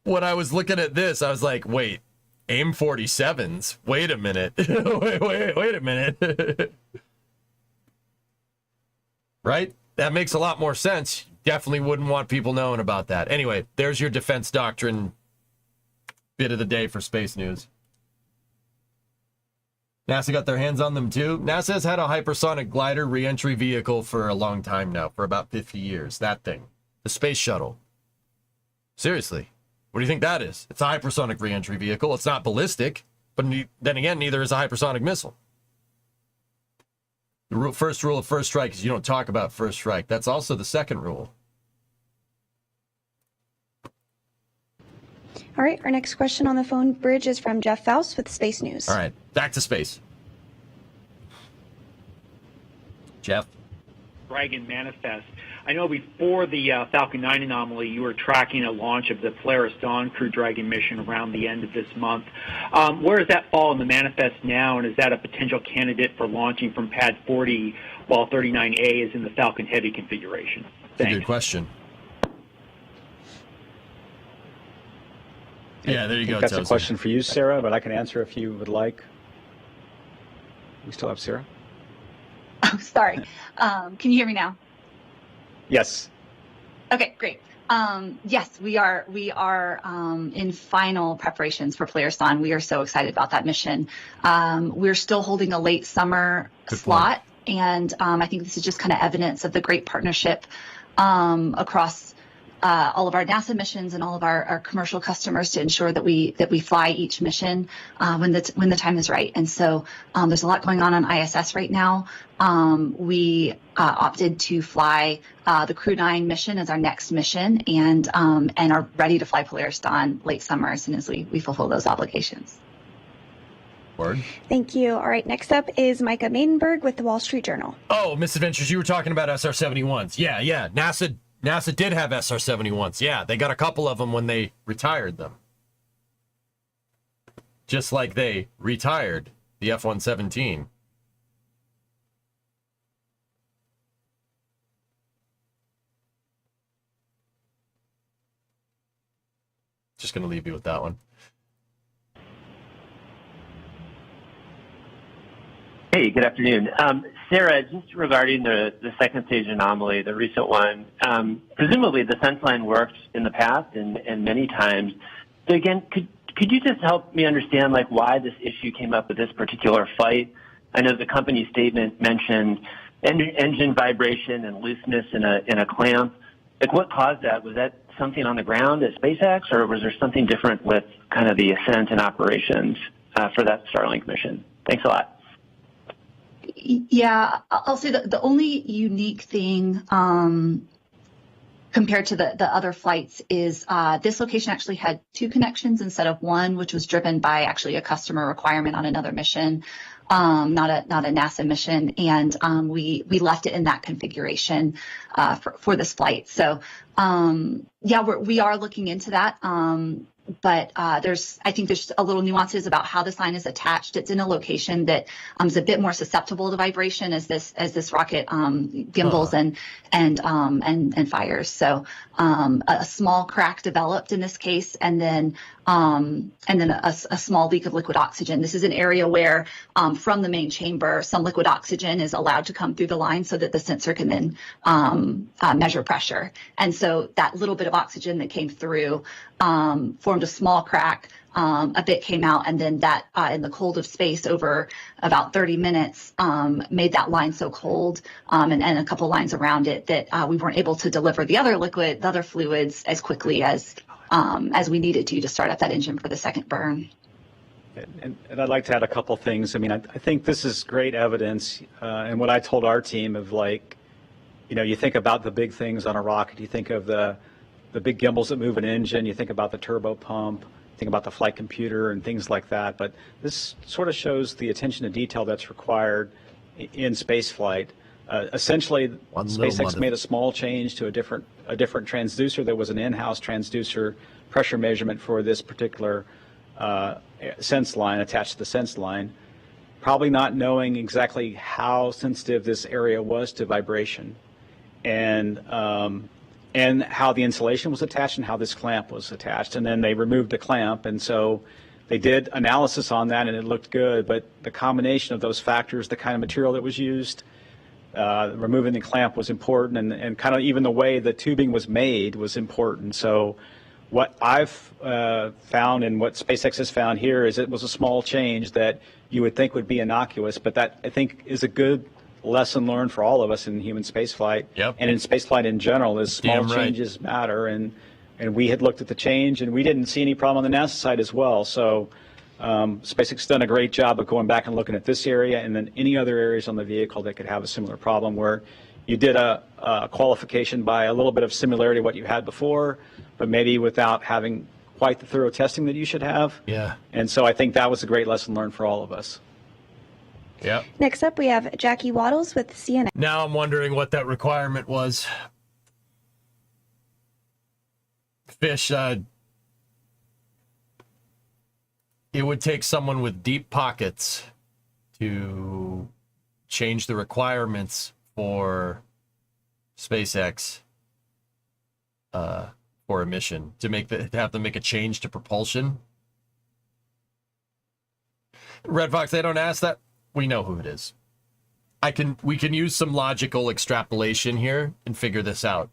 [SPEAKER 2] was looking at this. I was like, wait, AIM 47s? Wait a minute. wait a minute. Right? That makes a lot more sense. Definitely wouldn't want people knowing about that. Anyway, there's your defense doctrine bit of the day for space news. NASA got their hands on them too. NASA has had a hypersonic glider re-entry vehicle for a long time now, for about 50 years. That thing. The space shuttle. Seriously. What do you think that is? It's a hypersonic re-entry vehicle. It's not ballistic, but then again, neither is a hypersonic missile. The first rule of first strike is you don't talk about first strike. That's also the second rule.
[SPEAKER 16] All right, our next question on the phone bridge is from Jeff Faust with Space News.
[SPEAKER 2] All right, back to space. Jeff?
[SPEAKER 8] Dragon manifest. I know before the Falcon 9 anomaly, you were tracking a launch of the Polaris Dawn Crew Dragon mission around the end of this month. Where does that fall in the manifest now, and is that a potential candidate for launching from Pad 40 while 39A is in the Falcon Heavy configuration?
[SPEAKER 2] Thanks. Good question. Yeah, there you go.
[SPEAKER 18] That's a question for you, Sarah, but I can answer if you would like. We still have Sarah?
[SPEAKER 10] Oh, sorry. Can you hear me now?
[SPEAKER 18] Yes.
[SPEAKER 10] Okay, great. Yes, we are in final preparations for Polaris Dawn. We are so excited about that mission. We're still holding a late summer slot, and I think this is just kind of evidence of the great partnership across all of our NASA missions and all of our commercial customers to ensure that we fly each mission when the time is right. And so there's a lot going on ISS right now. We opted to fly the Crew 9 mission as our next mission, and are ready to fly Polaris Dawn late summer as soon as we fulfill those obligations.
[SPEAKER 2] Word.
[SPEAKER 16] Thank you. All right, next up is Micah Maidenberg with the Wall Street Journal.
[SPEAKER 2] Oh, Misadventures, you were talking about SR-71s. Yeah. NASA did have SR-71s. Yeah, they got a couple of them when they retired them. Just like they retired the F-117. Just going to leave you with that one.
[SPEAKER 12] Hey, good afternoon. Sarah, just regarding the second stage anomaly, the recent one, presumably the sense line worked in the past and many times. So again, could you just help me understand why this issue came up with this particular flight? I know the company statement mentioned engine vibration and looseness in a clamp. What caused that? Was that something on the ground at SpaceX, or was there something different with kind of the ascent and operations for that Starlink mission? Thanks a lot.
[SPEAKER 10] Yeah, I'll say that the only unique thing compared to the other flights is this location actually had two connections instead of one, which was driven by actually a customer requirement on another mission, not a NASA mission, and we left it in that configuration for this flight. So yeah, we are looking into that. But I think there's a little nuances about how this line is attached. It's in a location that is a bit more susceptible to vibration as this rocket gimbals and fires. So a small crack developed in this case, and then a small leak of liquid oxygen. This is an area where from the main chamber, some liquid oxygen is allowed to come through the line so that the sensor can then measure pressure. And so that little bit of oxygen that came through formed a small crack. A bit came out, and then that in the cold of space over about 30 minutes made that line so cold and a couple lines around it that we weren't able to deliver the other fluids as quickly as we needed to start up that engine for the second burn.
[SPEAKER 18] And I'd like to add a couple things. I mean, I think this is great evidence, and what I told our team of you think about the big things on a rocket. You think of the big gimbals that move an engine. You think about the turbo pump. Think about the flight computer and things like that. But this sort of shows the attention to detail that's required in space flight. Essentially, SpaceX made a small change to a different transducer. There was an in-house transducer pressure measurement for this particular sense line attached to the sense line, probably not knowing exactly how sensitive this area was to vibration, and how the insulation was attached and how this clamp was attached. And then they removed the clamp, and so they did analysis on that and it looked good, but the combination of those factors, the kind of material that was used, removing the clamp was important, and kind of even the way the tubing was made was important. So what I've found and what SpaceX has found here is it was a small change that you would think would be innocuous, but that I think is a good lesson learned for all of us in human spaceflight.
[SPEAKER 2] Yep.
[SPEAKER 18] And in spaceflight in general is small changes matter, and we had looked at the change and we didn't see any problem on the NASA side as well. So SpaceX has done a great job of going back and looking at this area and then any other areas on the vehicle that could have a similar problem, where you did a qualification by a little bit of similarity to what you had before, but maybe without having quite the thorough testing that you should have.
[SPEAKER 2] Yeah.
[SPEAKER 18] And so I think that was a great lesson learned for all of us.
[SPEAKER 2] Yep.
[SPEAKER 16] Next up, we have Jackie Waddles with CNN.
[SPEAKER 2] Now I'm wondering what that requirement was. Fish, it would take someone with deep pockets to change the requirements for SpaceX for a mission to have them make a change to propulsion. Red Fox, they don't ask that. We know who it is. We can use some logical extrapolation here and figure this out.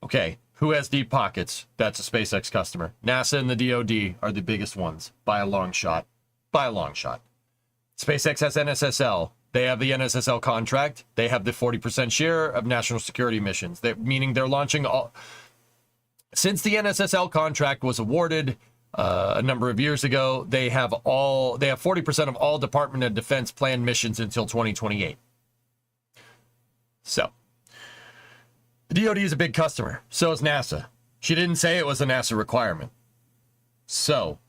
[SPEAKER 2] Okay, who has deep pockets? That's a SpaceX customer. NASA and the DoD are the biggest ones by a long shot. By a long shot. SpaceX has NSSL. They have the NSSL contract. They have the 40% share of national security missions. Meaning they're launching all. Since the NSSL contract was awarded a number of years ago, they have 40% of all Department of Defense planned missions until 2028. So, the DoD is a big customer. So is NASA. She didn't say it was a NASA requirement. So,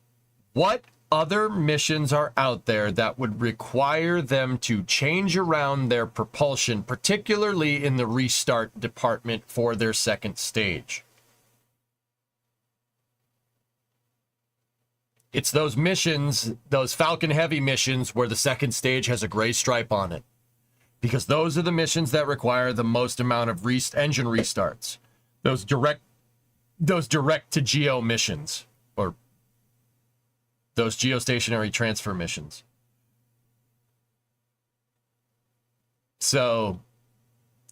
[SPEAKER 2] what other missions are out there that would require them to change around their propulsion, particularly in the restart department for their second stage? It's those missions, those Falcon Heavy missions where the second stage has a gray stripe on it. Because those are the missions that require the most amount of engine restarts. Those direct to geo missions, or those geostationary transfer missions. So,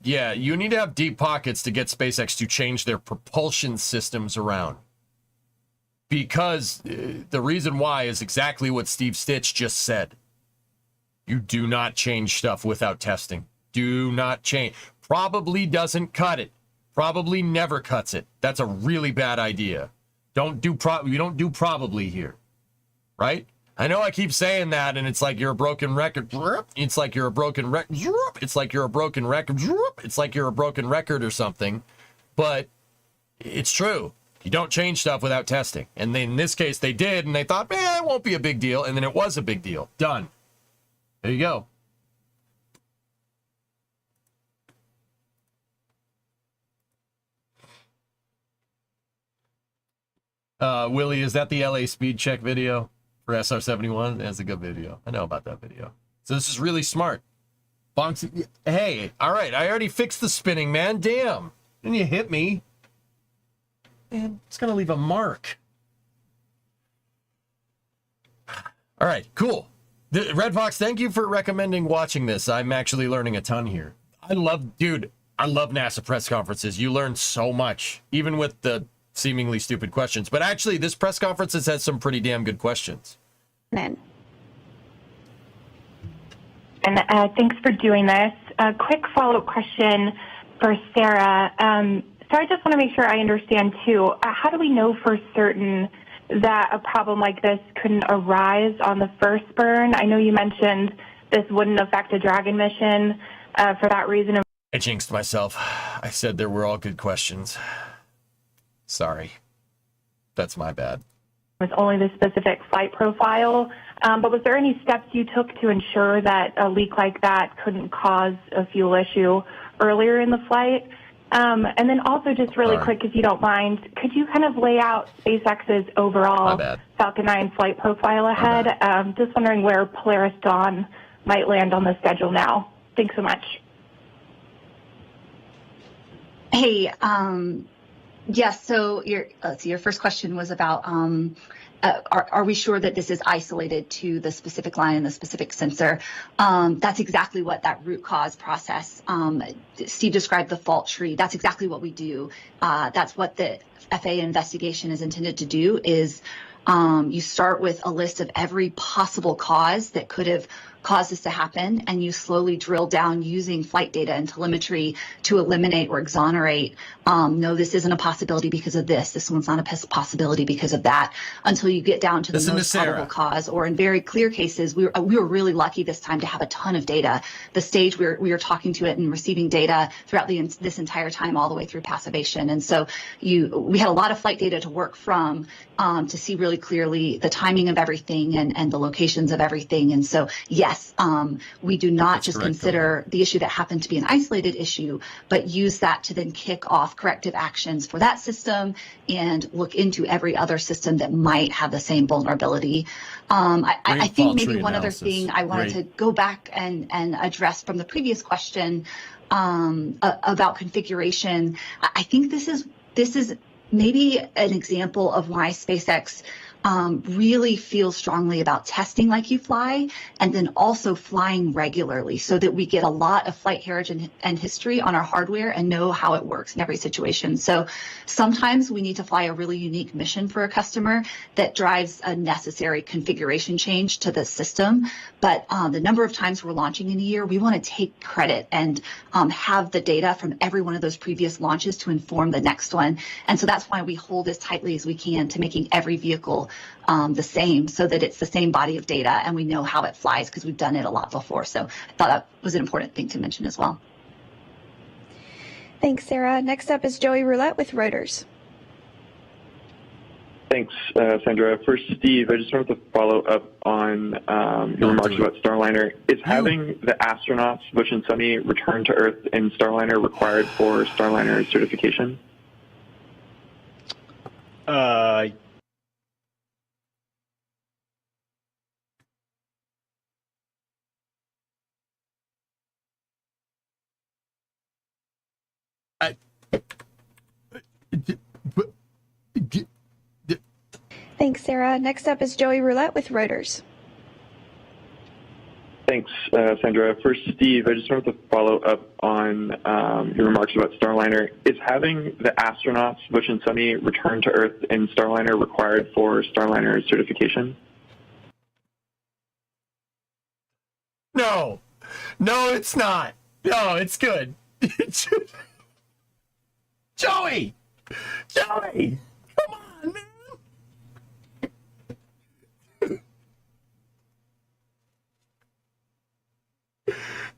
[SPEAKER 2] yeah, you need to have deep pockets to get SpaceX to change their propulsion systems around. Because the reason why is exactly what Steve Stitch just said. You do not change stuff without testing. Do not change. Probably doesn't cut it. Probably never cuts it. That's a really bad idea. We don't do probably here. Right? I know I keep saying that, and it's like you're a broken record. It's like you're a broken record. It's like you're a broken record. It's like you're a broken record or something. But it's true. You don't change stuff without testing. And then in this case, they did, and they thought, it won't be a big deal. And then it was a big deal. Done. There you go. Willie, is that the LA speed check video for SR-71? That's a good video. I know about that video. So this is really smart. Bonksy, hey, all right, I already fixed the spinning, man. Damn. Didn't you hit me? Man, it's going to leave a mark. All right, cool. Red Fox, thank you for recommending watching this. I'm actually learning a ton here. I love NASA press conferences. You learn so much, even with the seemingly stupid questions. But actually, this press conference has had some pretty damn good questions.
[SPEAKER 3] And thanks for doing this. A quick follow-up question for Sarah. So I just want to make sure I understand, too. How do we know for certain that a problem like this couldn't arise on the first burn? I know you mentioned this wouldn't affect a Dragon mission for that reason.
[SPEAKER 2] I jinxed myself. I said there were all good questions. Sorry. That's my bad.
[SPEAKER 3] It was only the specific flight profile. But was there any steps you took to ensure that a leak like that couldn't cause a fuel issue earlier in the flight? And then also just really quick, if you don't mind, could you kind of lay out SpaceX's overall Falcon 9 flight profile ahead? Just wondering where Polaris Dawn might land on the schedule now. Thanks so much.
[SPEAKER 10] Hey, yes, so your first question was about are we sure that this is isolated to the specific line and the specific sensor? That's exactly what that root cause process, Steve described the fault tree. That's exactly what we do. That's what the FAA investigation is intended to do is you start with a list of every possible cause that could have caused this to happen, and you slowly drill down using flight data and telemetry to eliminate or exonerate. No, this isn't a possibility because of this. This one's not a possibility because of that, until you get down to the most probable cause. Or in very clear cases, we were really lucky this time to have a ton of data. The stage we were talking to it and receiving data throughout this entire time, all the way through passivation. And so we had a lot of flight data to work from to see really clearly the timing of everything and the locations of everything. And so, yes, yes, we do not just consider the issue that happened to be an isolated issue, but use that to then kick off corrective actions for that system and look into every other system that might have the same vulnerability. I think maybe one other thing I wanted to go back and address from the previous question about configuration. I think this is maybe an example of why SpaceX really feels strongly about testing like you fly, and then also flying regularly so that we get a lot of flight heritage and history on our hardware and know how it works in every situation. So sometimes we need to fly a really unique mission for a customer that drives a necessary configuration change to the system. But the number of times we're launching in a year, we want to take credit and have the data from every one of those previous launches to inform the next one. And so that's why we hold as tightly as we can to making every vehicle the same, so that it's the same body of data and we know how it flies because we've done it a lot before. So I thought that was an important thing to mention as well.
[SPEAKER 16] Thanks, Sarah. Next up is Joey Roulette with Reuters.
[SPEAKER 4] Thanks, Sandra. For Steve, I just wanted to follow up on your remarks about Starliner. Is having the astronauts, Butch and Sunny, return to Earth in Starliner required for Starliner certification?
[SPEAKER 16] Thanks, Sarah. Next up is Joey Roulette with Reuters.
[SPEAKER 4] Thanks, Sandra. For Steve, I just wanted to follow up on your remarks about Starliner. Is having the astronauts, Butch and Sunny, return to Earth in Starliner required for Starliner certification?
[SPEAKER 2] No, it's not. No, it's good. Joey, come on, man.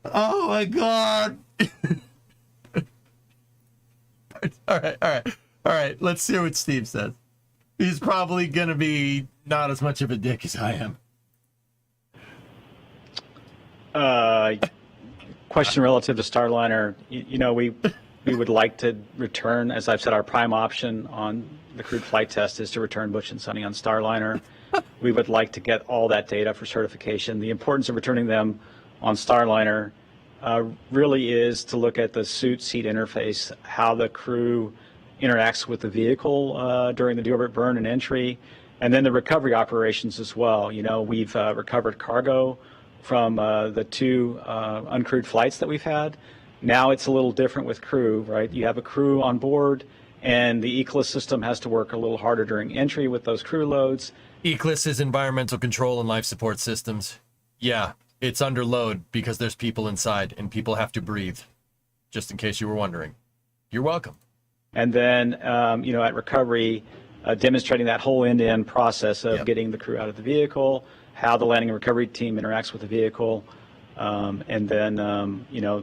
[SPEAKER 2] Oh my God. All right. Let's see what Steve says. He's probably going to be not as much of a dick as I am.
[SPEAKER 18] Question relative to Starliner. We would like to return, as I've said, our prime option on the crewed flight test is to return Butch and Sunny on Starliner. We would like to get all that data for certification. The importance of returning them on Starliner really is to look at the suit-seat interface, how the crew interacts with the vehicle during the deorbit burn and entry, and then the recovery operations as well. We've recovered cargo from the two uncrewed flights that we've had. Now it's a little different with crew, right? You have a crew on board, and the ECLSS system has to work a little harder during entry with those crew loads.
[SPEAKER 2] ECLSS is environmental control and life support systems. Yeah, it's under load because there's people inside, and people have to breathe, just in case you were wondering. You're welcome.
[SPEAKER 18] And then, at recovery, demonstrating that whole end-to-end process of getting the crew out of the vehicle, how the landing and recovery team interacts with the vehicle, and then,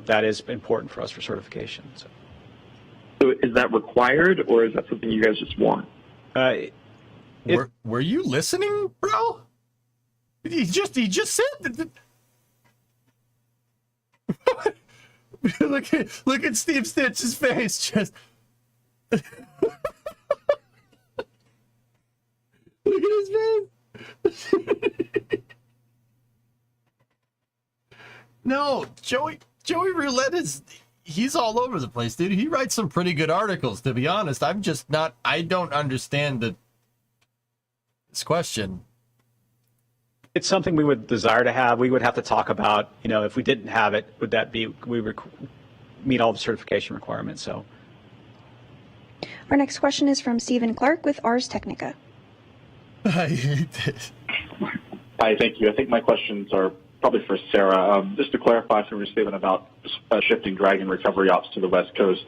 [SPEAKER 18] that is important for us for certification.
[SPEAKER 4] So is that required, or is that something you guys just want?
[SPEAKER 2] Were you listening, bro? He just said that. Look at Steve Stitch's face. Just look at his face. No, Joey Roulette he's all over the place, dude. He writes some pretty good articles, to be honest. I don't understand this question.
[SPEAKER 18] It's something we would desire to have. We would have to talk about, if we didn't have it, would that be, meet all the certification requirements, so.
[SPEAKER 16] Our next question is from Stephen Clark with Ars Technica.
[SPEAKER 2] I hate this.
[SPEAKER 9] Hi, thank you. I think my questions are probably for Sarah. Just to clarify from your statement about shifting Dragon recovery ops to the West Coast,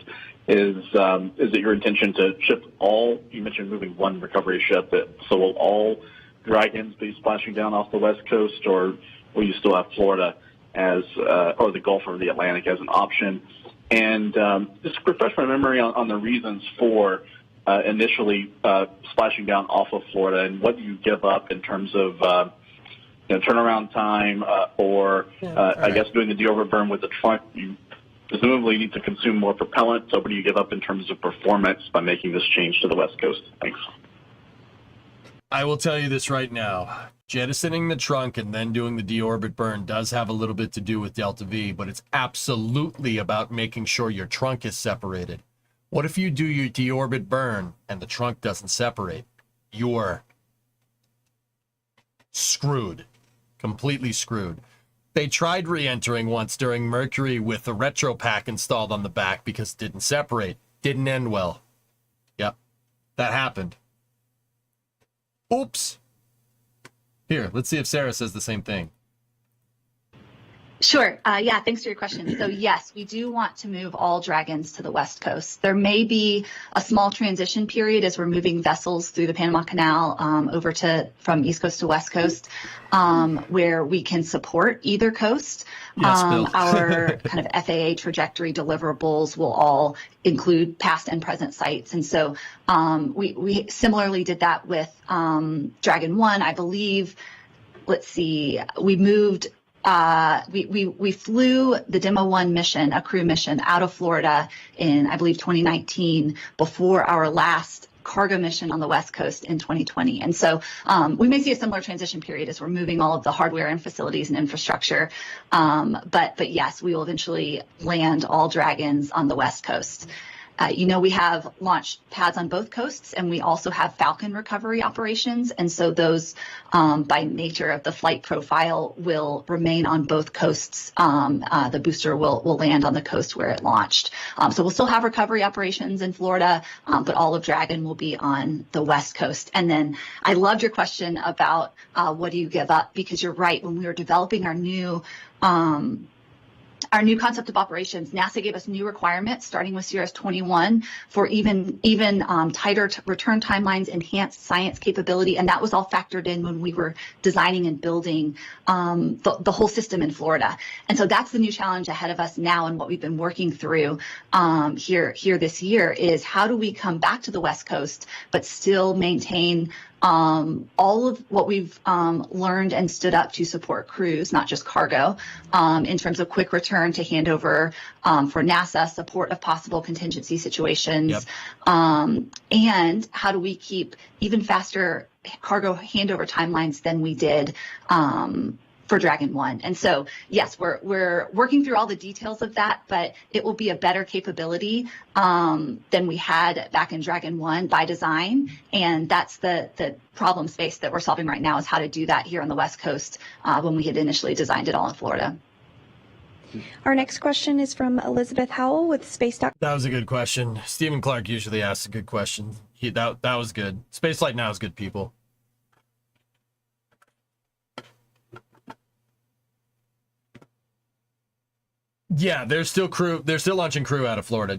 [SPEAKER 9] is it your intention to shift all, you mentioned moving one recovery ship, so will all Dragons be splashing down off the West Coast, or will you still have Florida as, or the Gulf or the Atlantic as an option? And just refresh my memory on the reasons for initially splashing down off of Florida, and what do you give up in terms of turnaround time, or I guess doing the deorbit burn with the trunk, you presumably need to consume more propellant. So what do you give up in terms of performance by making this change to the West Coast? Thanks.
[SPEAKER 2] I will tell you this right now. Jettisoning the trunk and then doing the deorbit burn does have a little bit to do with Delta V, but it's absolutely about making sure your trunk is separated. What if you do your deorbit burn and the trunk doesn't separate? You're screwed. Completely screwed. They tried re-entering once during Mercury with a retro pack installed on the back because it didn't separate. Didn't end well. Yep, that happened. Oops. Here, let's see if Sarah says the same thing.
[SPEAKER 10] Sure. Yeah, thanks for your question. So yes, we do want to move all Dragons to the West Coast. There may be a small transition period as we're moving vessels through the Panama Canal over from East Coast to West Coast, where we can support either coast.
[SPEAKER 2] Yes, Bill.
[SPEAKER 10] Our kind of FAA trajectory deliverables will all include past and present sites. And so we similarly did that with Dragon 1, I believe. Let's see, we moved we flew the Demo 1 mission, a crew mission, out of Florida in, I believe, 2019 before our last cargo mission on the West Coast in 2020. And so we may see a similar transition period as we're moving all of the hardware and facilities and infrastructure. But yes, we will eventually land all Dragons on the West Coast. We have launched pads on both coasts, and we also have Falcon recovery operations. And so those, by nature of the flight profile, will remain on both coasts. The booster will land on the coast where it launched. So we'll still have recovery operations in Florida, but all of Dragon will be on the West Coast. And then I loved your question about what do you give up? Because you're right, when we were developing our new concept of operations, NASA gave us new requirements, starting with CRS-21, for even tighter return timelines, enhanced science capability, and that was all factored in when we were designing and building the whole system in Florida. And so that's the new challenge ahead of us now, and what we've been working through here this year is how do we come back to the West Coast but still maintain all of what we've learned and stood up to support crews, not just cargo, in terms of quick return to handover for NASA, support of possible contingency situations,
[SPEAKER 2] Yep.
[SPEAKER 10] And how do we keep even faster cargo handover timelines than we did for Dragon 1. And so, yes, we're working through all the details of that, but it will be a better capability than we had back in Dragon 1 by design. And that's the problem space that we're solving right now, is how to do that here on the West Coast when we had initially designed it all in Florida.
[SPEAKER 16] Our next question is from Elizabeth Howell with Space.
[SPEAKER 2] That was a good question. Stephen Clark usually asks a good question. That was good. Spaceflight Now is good, people. Yeah, there's still crew. They're still launching crew out of Florida.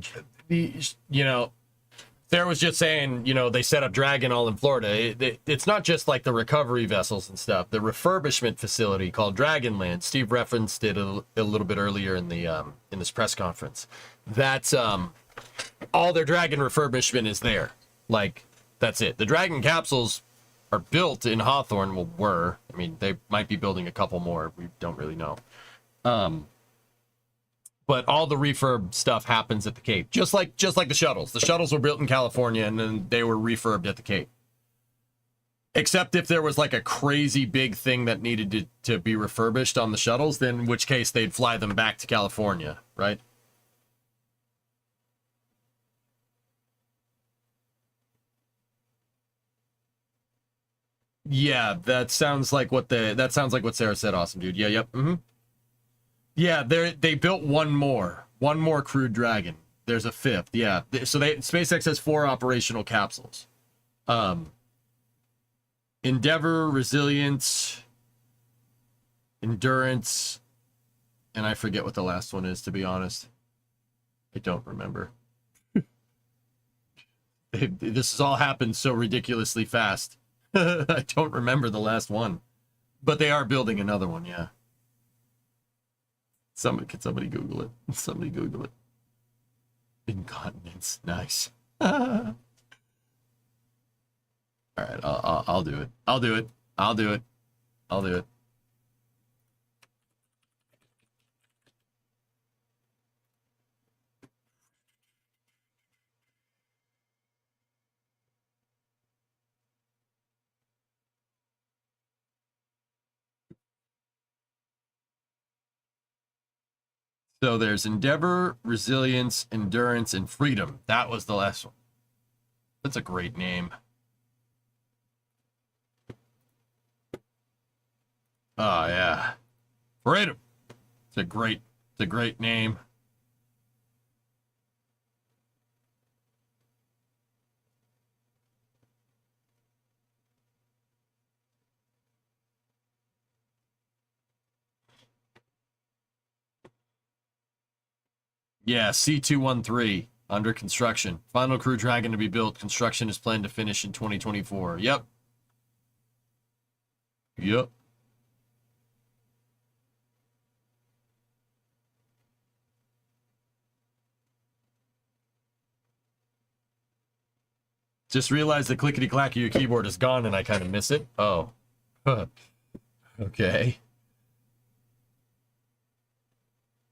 [SPEAKER 2] Sarah was just saying, they set up Dragon all in Florida. It's not just like the recovery vessels and stuff. The refurbishment facility called Dragonland. Steve referenced it a little bit earlier in this press conference. That's all their Dragon refurbishment is there. Like, that's it. The Dragon capsules are built in Hawthorne. Well, were. I mean, they might be building a couple more. We don't really know. But all the refurb stuff happens at the Cape, just like the shuttles. The shuttles were built in California, and then they were refurbed at the Cape. Except if there was like a crazy big thing that needed to be refurbished on the shuttles, then in which case they'd fly them back to California, right? Yeah, that sounds like what Sarah said. Awesome, dude. Yeah, yep. Mm-hmm. Yeah, they built one more crewed Dragon. There's a fifth. Yeah, so SpaceX has 4 operational capsules. Endeavor, Resilience, Endurance, and I forget what the last one is, to be honest. I don't remember. This has all happened so ridiculously fast. I don't remember the last one. But they are building another one, yeah. Can somebody Google it? Somebody Google it. Incontinence. Nice. All right, I'll do it. I'll do it. So there's Endeavor, Resilience, Endurance, and Freedom. That was the last one. That's a great name. Oh, yeah. Freedom. It's a great name. Yeah, C213 under construction. Final Crew Dragon to be built. Construction is planned to finish in 2024. Yep. Just realized the clickety-clack of your keyboard is gone and I kind of miss it. Oh. Okay.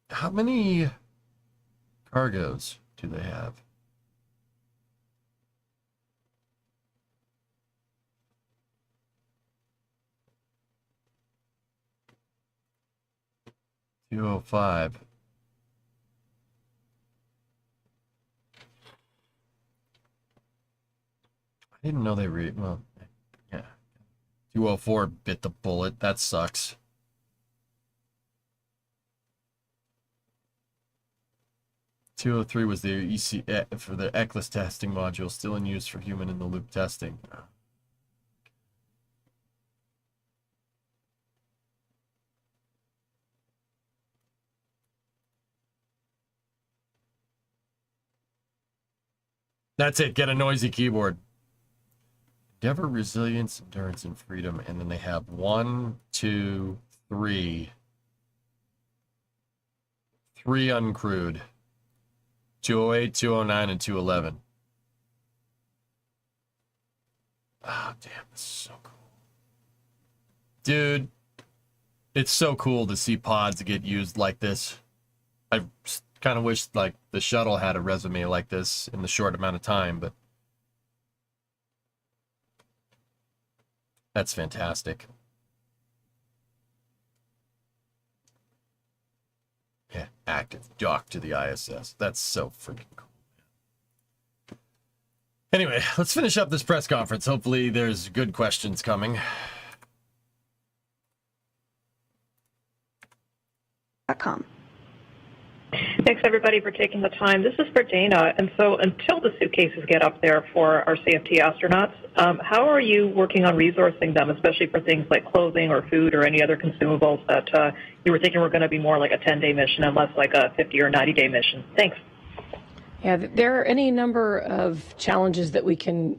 [SPEAKER 2] How many cargos do they have? $205. I didn't know they well, yeah. 204 bit the bullet. That sucks. $203 was the EC for the ECLIS testing module, still in use for human in the loop testing. That's it. Get a noisy keyboard. Endeavor, Resilience, Endurance, and Freedom. And then they have 1, 2, 3. 3 uncrewed. 208, 209, and 211. Oh, damn. This is so cool. Dude, it's so cool to see pods get used like this. I kind of wish, like, the shuttle had a resume like this in the short amount of time, but that's fantastic. Yeah, active dock to the ISS. That's so freaking cool. Anyway, let's finish up this press conference. Hopefully there's good questions coming.
[SPEAKER 5] .com. Thanks, everybody, for taking the time. This is for Dana. And so until the suitcases get up there for our CFT astronauts, how are you working on resourcing them, especially for things like clothing or food or any other consumables that you were thinking were going to be more like a 10-day mission and less like a 50 or 90-day mission? Thanks.
[SPEAKER 19] Yeah, there are any number of challenges that we can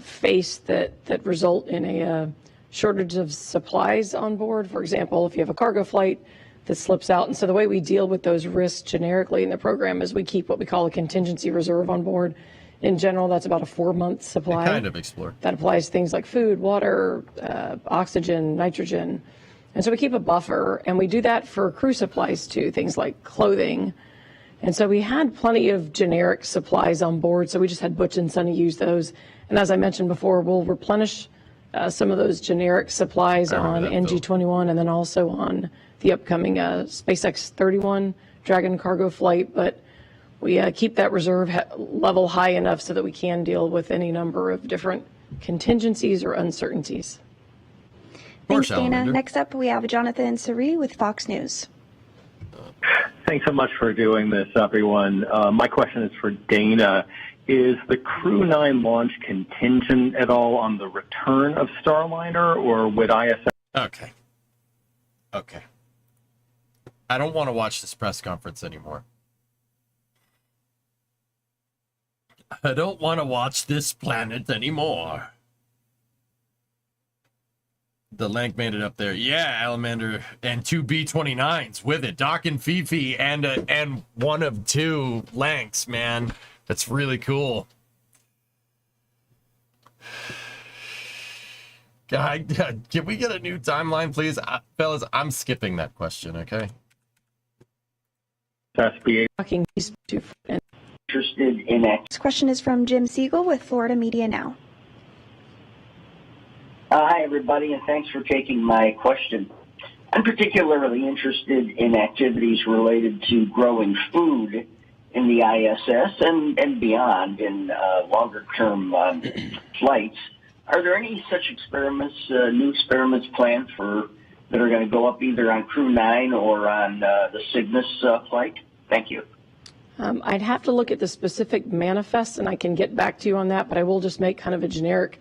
[SPEAKER 19] face that result in a shortage of supplies on board. For example, if you have a cargo flight that slips out. And so the way we deal with those risks generically in the program is we keep what we call a contingency reserve on board. In general, that's about a 4-month supply.
[SPEAKER 2] Kind of explore.
[SPEAKER 19] That applies to things like food, water, oxygen, nitrogen. And so we keep a buffer, and we do that for crew supplies too, things like clothing. And so we had plenty of generic supplies on board, so we just had Butch and Sonny use those. And as I mentioned before, we'll replenish some of those generic supplies on NG-21 and then also on the upcoming SpaceX 31 Dragon cargo flight. But we keep that reserve level high enough so that we can deal with any number of different contingencies or uncertainties.
[SPEAKER 16] Thanks, Dana. Next up, we have Jonathan Suri with Fox News.
[SPEAKER 11] Thanks so much for doing this, everyone. My question is for Dana. Is the Crew 9 launch contingent at all on the return of Starliner, or would ISS...
[SPEAKER 2] Okay. I don't want to watch this press conference anymore. I don't want to watch this planet anymore. The Lank made it up there. Yeah, Alamander and 2 B-29s with it. Doc and Fifi and one of 2 Lanks, man. That's really cool. God, can we get a new timeline, please? Fellas, I'm skipping that question, okay?
[SPEAKER 16] Interested in it. This question is from Jim Siegel with Florida Media Now.
[SPEAKER 23] Hi, everybody, and thanks for taking my question.
[SPEAKER 7] I'm particularly interested in activities related to growing food in the ISS and beyond in longer-term flights. Are there any such experiments, new experiments planned that are going to go up either on Crew 9 or on the Cygnus flight? Thank you.
[SPEAKER 19] I'd have to look at the specific manifest, and I can get back to you on that, but I will just make kind of a generic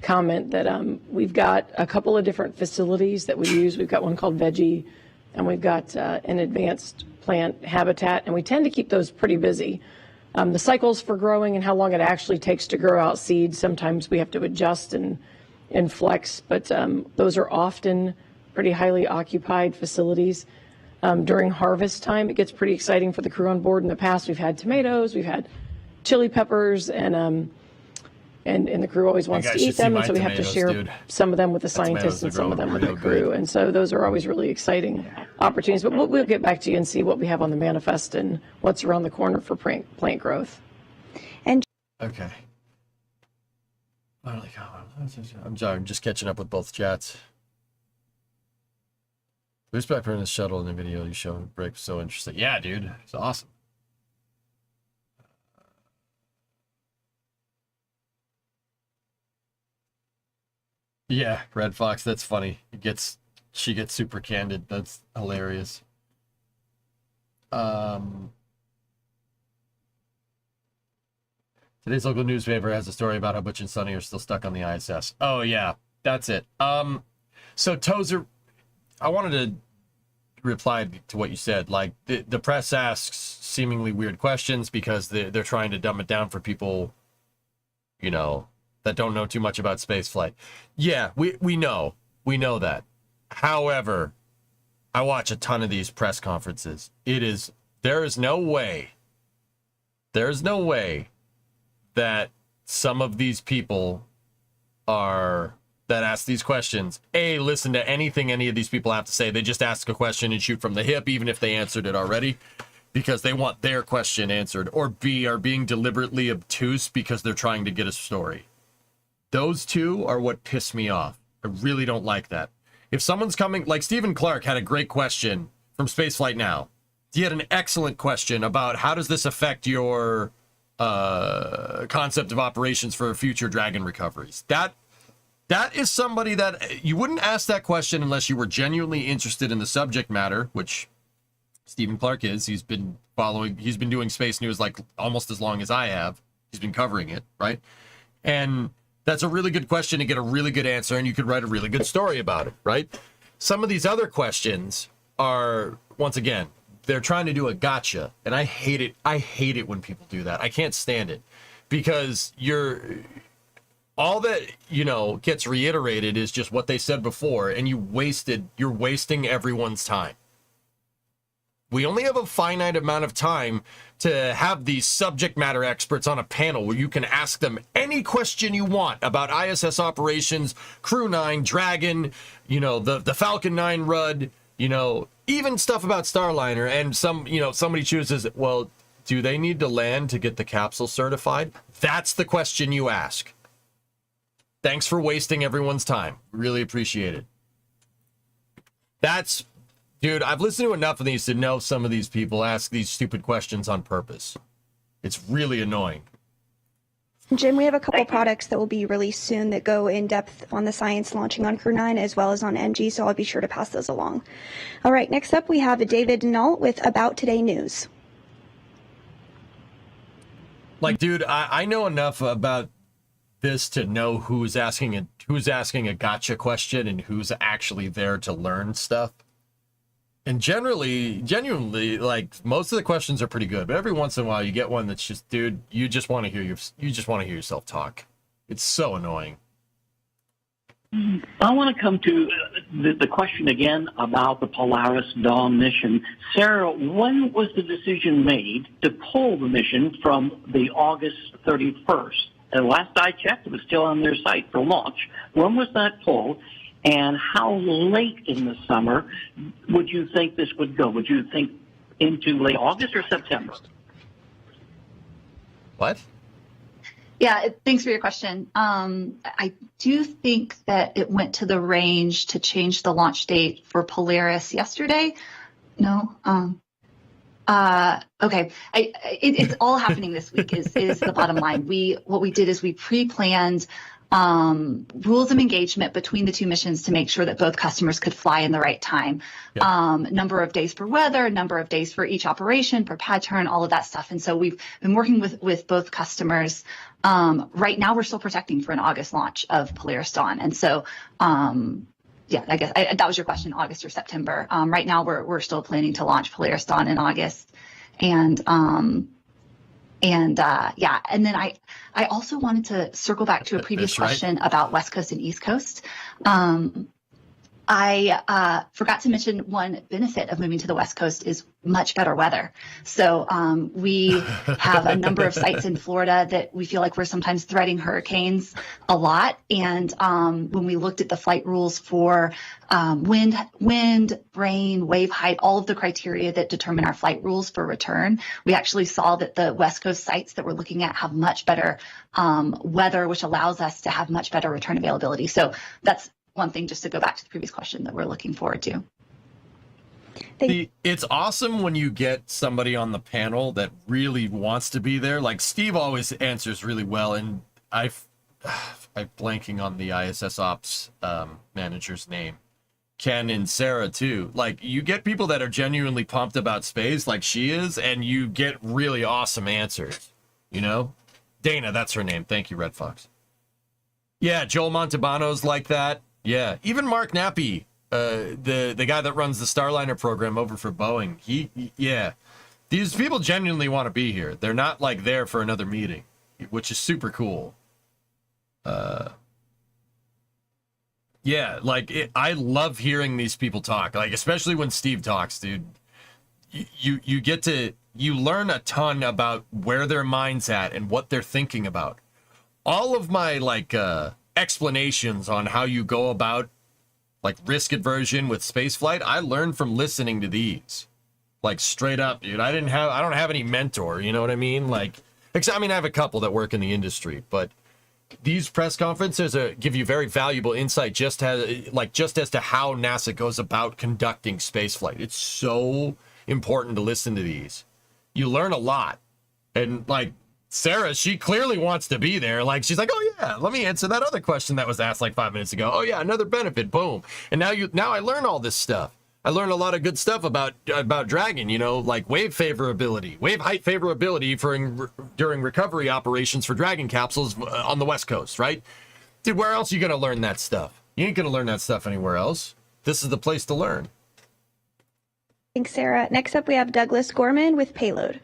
[SPEAKER 19] comment that we've got a couple of different facilities that we use. We've got one called Veggie, and we've got an advanced plant habitat, and we tend to keep those pretty busy. The cycles for growing and how long it actually takes to grow out seeds, sometimes we have to adjust and flex, but those are often pretty highly occupied facilities. During harvest time, it gets pretty exciting for the crew on board. In the past, we've had tomatoes, we've had chili peppers, and the crew always wants to eat them, and so we have to share some of them with the scientists and some of them with the crew. And so those are always really exciting opportunities. But we'll get back to you and see what we have on the manifest and what's around the corner for plant growth.
[SPEAKER 2] Okay. I'm sorry, I'm just catching up with both chats. Who's back in the shuttle in the video you showed? Break was so interesting. Yeah, dude, it's awesome. Yeah, Red Fox, that's funny. She gets super candid. That's hilarious. Today's local newspaper has a story about how Butch and Sonny are still stuck on the ISS. Oh yeah, that's it. So Tozer, I wanted to reply to what you said. Like the press asks seemingly weird questions because they're trying to dumb it down for people, you know, that don't know too much about spaceflight. Yeah, we know that. However, I watch a ton of these press conferences. There is no way that some of these people that ask these questions, A, listen to anything any of these people have to say. They just ask a question and shoot from the hip, even if they answered it already, because they want their question answered. Or B, are being deliberately obtuse because they're trying to get a story. Those two are what piss me off. I really don't like that. If someone's coming, like Stephen Clark had a great question from Spaceflight Now. He had an excellent question about how does this affect your concept of operations for future Dragon recoveries. That is somebody that you wouldn't ask that question unless you were genuinely interested in the subject matter, which Stephen Clark is. He's been doing space news like almost as long as I have. He's been covering it, right? And that's a really good question to get a really good answer, and you could write a really good story about it, right? Some of these other questions are, once again, they're trying to do a gotcha, and I hate it. I hate it when people do that. I can't stand it because all that, gets reiterated is just what they said before, and you're wasting everyone's time. We only have a finite amount of time to have these subject matter experts on a panel where you can ask them any question you want about ISS operations, Crew 9, Dragon, the Falcon 9 RUD, even stuff about Starliner. And somebody chooses, well, do they need to land to get the capsule certified? That's the question you ask. Thanks for wasting everyone's time. Really appreciate it. Dude, I've listened to enough of these to know some of these people ask these stupid questions on purpose. It's really annoying.
[SPEAKER 16] Jim, we have a couple products that will be released soon that go in depth on the science launching on Crew 9 as well as on NG, so I'll be sure to pass those along. All right, next up we have David Null with About Today News.
[SPEAKER 2] Like, dude, I know enough about this to know who's asking a gotcha question and who's actually there to learn stuff. And genuinely, like, most of the questions are pretty good, but every once in a while you get one that's just, dude, you just want to hear yourself talk. It's so annoying.
[SPEAKER 14] I want to come to the question again about the Polaris Dawn mission. Sarah, when was the decision made to pull the mission from the August 31st? And last I checked, it was still on their site for launch. When was that pulled? And how late in the summer would you think this would go? Would you think into late August or September?
[SPEAKER 2] What?
[SPEAKER 10] Yeah, thanks for your question. I do think that it went to the range to change the launch date for Polaris yesterday. No. Okay. It's all happening this week is the bottom line. What we did is we pre-planned rules of engagement between the two missions to make sure that both customers could fly in the right time. Yep. Number of days for weather, number of days for each operation, per pad turn, all of that stuff. And so we've been working with both customers. Right now, we're still protecting for an August launch of Polaris Dawn. And so, yeah, I guess that was your question, August or September. Right now, we're still planning to launch Polaris Dawn in August. And yeah, and then I also wanted to circle back to a previous question about West Coast and East Coast. I forgot to mention one benefit of moving to the West Coast is much better weather. So we have a number of sites in Florida that we feel like we're sometimes threading hurricanes a lot. And when we looked at the flight rules for wind, rain, wave height, all of the criteria that determine our flight rules for return, we actually saw that the West Coast sites that we're looking at have much better weather, which allows us to have much better return availability. So that's one thing, just to go back to the previous question, that we're looking forward to.
[SPEAKER 2] It's awesome when you get somebody on the panel that really wants to be there. Like Steve always answers really well, and I'm blanking on the ISS Ops manager's name. Ken and Sarah too. Like, you get people that are genuinely pumped about space, like she is, and you get really awesome answers. You know, Dana, that's her name. Thank you, Red Fox. Yeah, Joel Montalbano's like that. Yeah, even Mark Nappy, the guy that runs the Starliner program over for Boeing, yeah, these people genuinely want to be here. They're not like there for another meeting, which is super cool. Yeah, like I love hearing these people talk, like especially when Steve talks, dude. You learn a ton about where their mind's at and what they're thinking about. All of my explanations on how you go about like risk aversion with spaceflight, I learned from listening to these. Like straight up, dude. I don't have any mentor, you know what I mean? Like, I mean, I have a couple that work in the industry, but these press conferences give you very valuable insight just as to how NASA goes about conducting spaceflight. It's so important to listen to these. You learn a lot. And like Sarah, she clearly wants to be there. Like, she's like, oh yeah, let me answer that other question that was asked like 5 minutes ago. Oh yeah, another benefit, boom. And now I learn all this stuff. I learned a lot of good stuff about Dragon, you know, like wave favorability, wave height favorability during recovery operations for Dragon capsules on the West Coast, right? Dude, where else are you going to learn that stuff? You ain't going to learn that stuff anywhere else. This is the place to learn.
[SPEAKER 16] Thanks, Sarah. Next up, we have Douglas Gorman with Payload.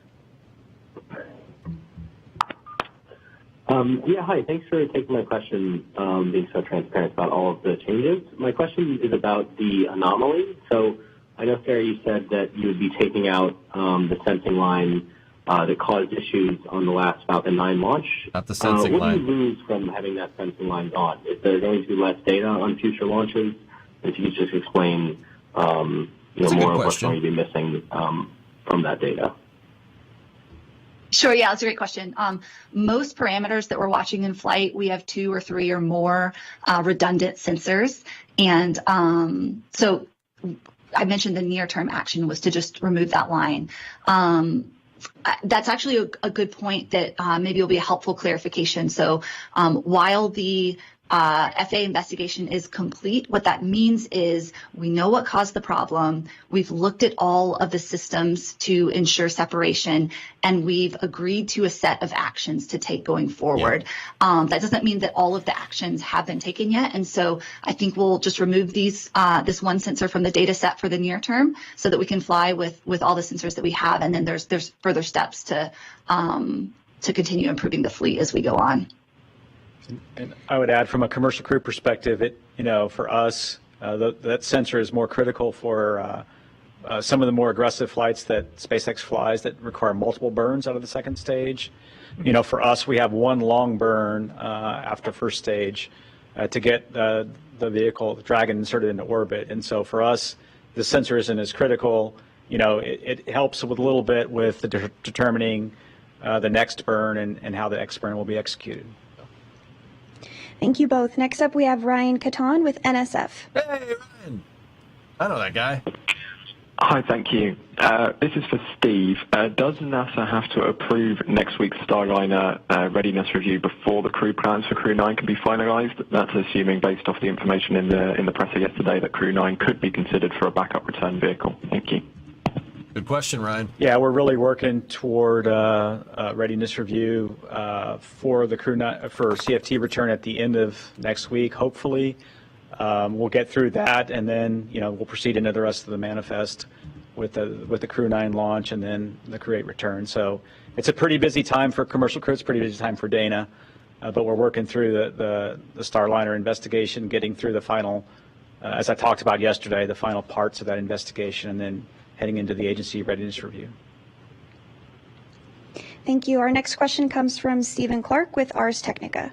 [SPEAKER 13] Yeah, hi. Thanks for taking my question, being so transparent about all of the changes. My question is about the anomaly. So I know, Sarah, you said that you would be taking out the sensing line that caused issues on the last Falcon 9 launch.
[SPEAKER 2] Not the sensing line.
[SPEAKER 13] What do you lose from having that sensing line gone? Is there going to be less data on future launches? If you could just explain more of what's going to be missing from that data.
[SPEAKER 10] Sure, yeah, that's a great question. Most parameters that we're watching in flight, we have 2 or 3 or more redundant sensors. And so I mentioned the near-term action was to just remove that line. That's actually a good point that maybe will be a helpful clarification. So while the FAA investigation is complete, what that means is we know what caused the problem. We've looked at all of the systems to ensure separation, and we've agreed to a set of actions to take going forward. Yeah. That doesn't mean that all of the actions have been taken yet. And so I think we'll just remove this one sensor from the data set for the near term so that we can fly with all the sensors that we have. And then there's further steps to continue improving the fleet as we go on.
[SPEAKER 18] And I would add, from a commercial crew perspective, for us, that sensor is more critical for some of the more aggressive flights that SpaceX flies that require multiple burns out of the second stage. For us, we have one long burn after first stage to get the vehicle, the Dragon, inserted into orbit. And so for us, the sensor isn't as critical. It helps with a little bit with determining the next burn and how the next burn will be executed.
[SPEAKER 16] Thank you both. Next up, we have Ryan Catan with NSF.
[SPEAKER 2] Hey, Ryan. I know that guy.
[SPEAKER 15] Hi, thank you. This is for Steve. Does NASA have to approve next week's Starliner readiness review before the crew plans for Crew 9 can be finalized? That's assuming, based off the information in the presser yesterday, that Crew 9 could be considered for a backup return vehicle. Thank you.
[SPEAKER 2] Good question, Ryan.
[SPEAKER 18] Yeah, we're really working toward readiness review for the Crew 9 for CFT return at the end of next week, hopefully. We'll get through that, and then we'll proceed into the rest of the manifest with the Crew 9 launch and then the Crew 8 return. So it's a pretty busy time for commercial crew. It's a pretty busy time for Dana, but we're working through the Starliner investigation, getting through the final, as I talked about yesterday, the final parts of that investigation, and then heading into the agency readiness review.
[SPEAKER 16] Thank you. Our next question comes from Stephen Clark with Ars Technica.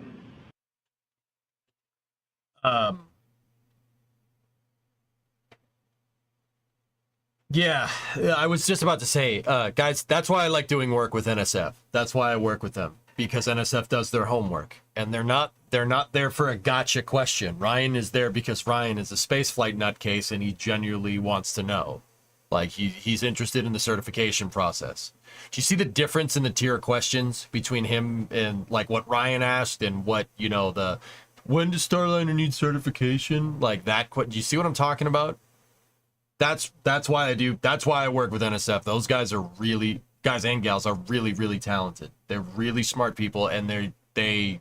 [SPEAKER 2] Yeah, I was just about to say, guys, that's why I like doing work with NSF. That's why I work with them, because NSF does their homework, and they're not there for a gotcha question. Ryan is there because Ryan is a spaceflight nutcase, and he genuinely wants to know. Like, he's interested in the certification process. Do you see the difference in the tier of questions between him and, like, what Ryan asked and what, when does Starliner need certification? Like, that, do you see what I'm talking about? That's why I work with NSF. Those guys and gals are really, really talented. They're really smart people, and they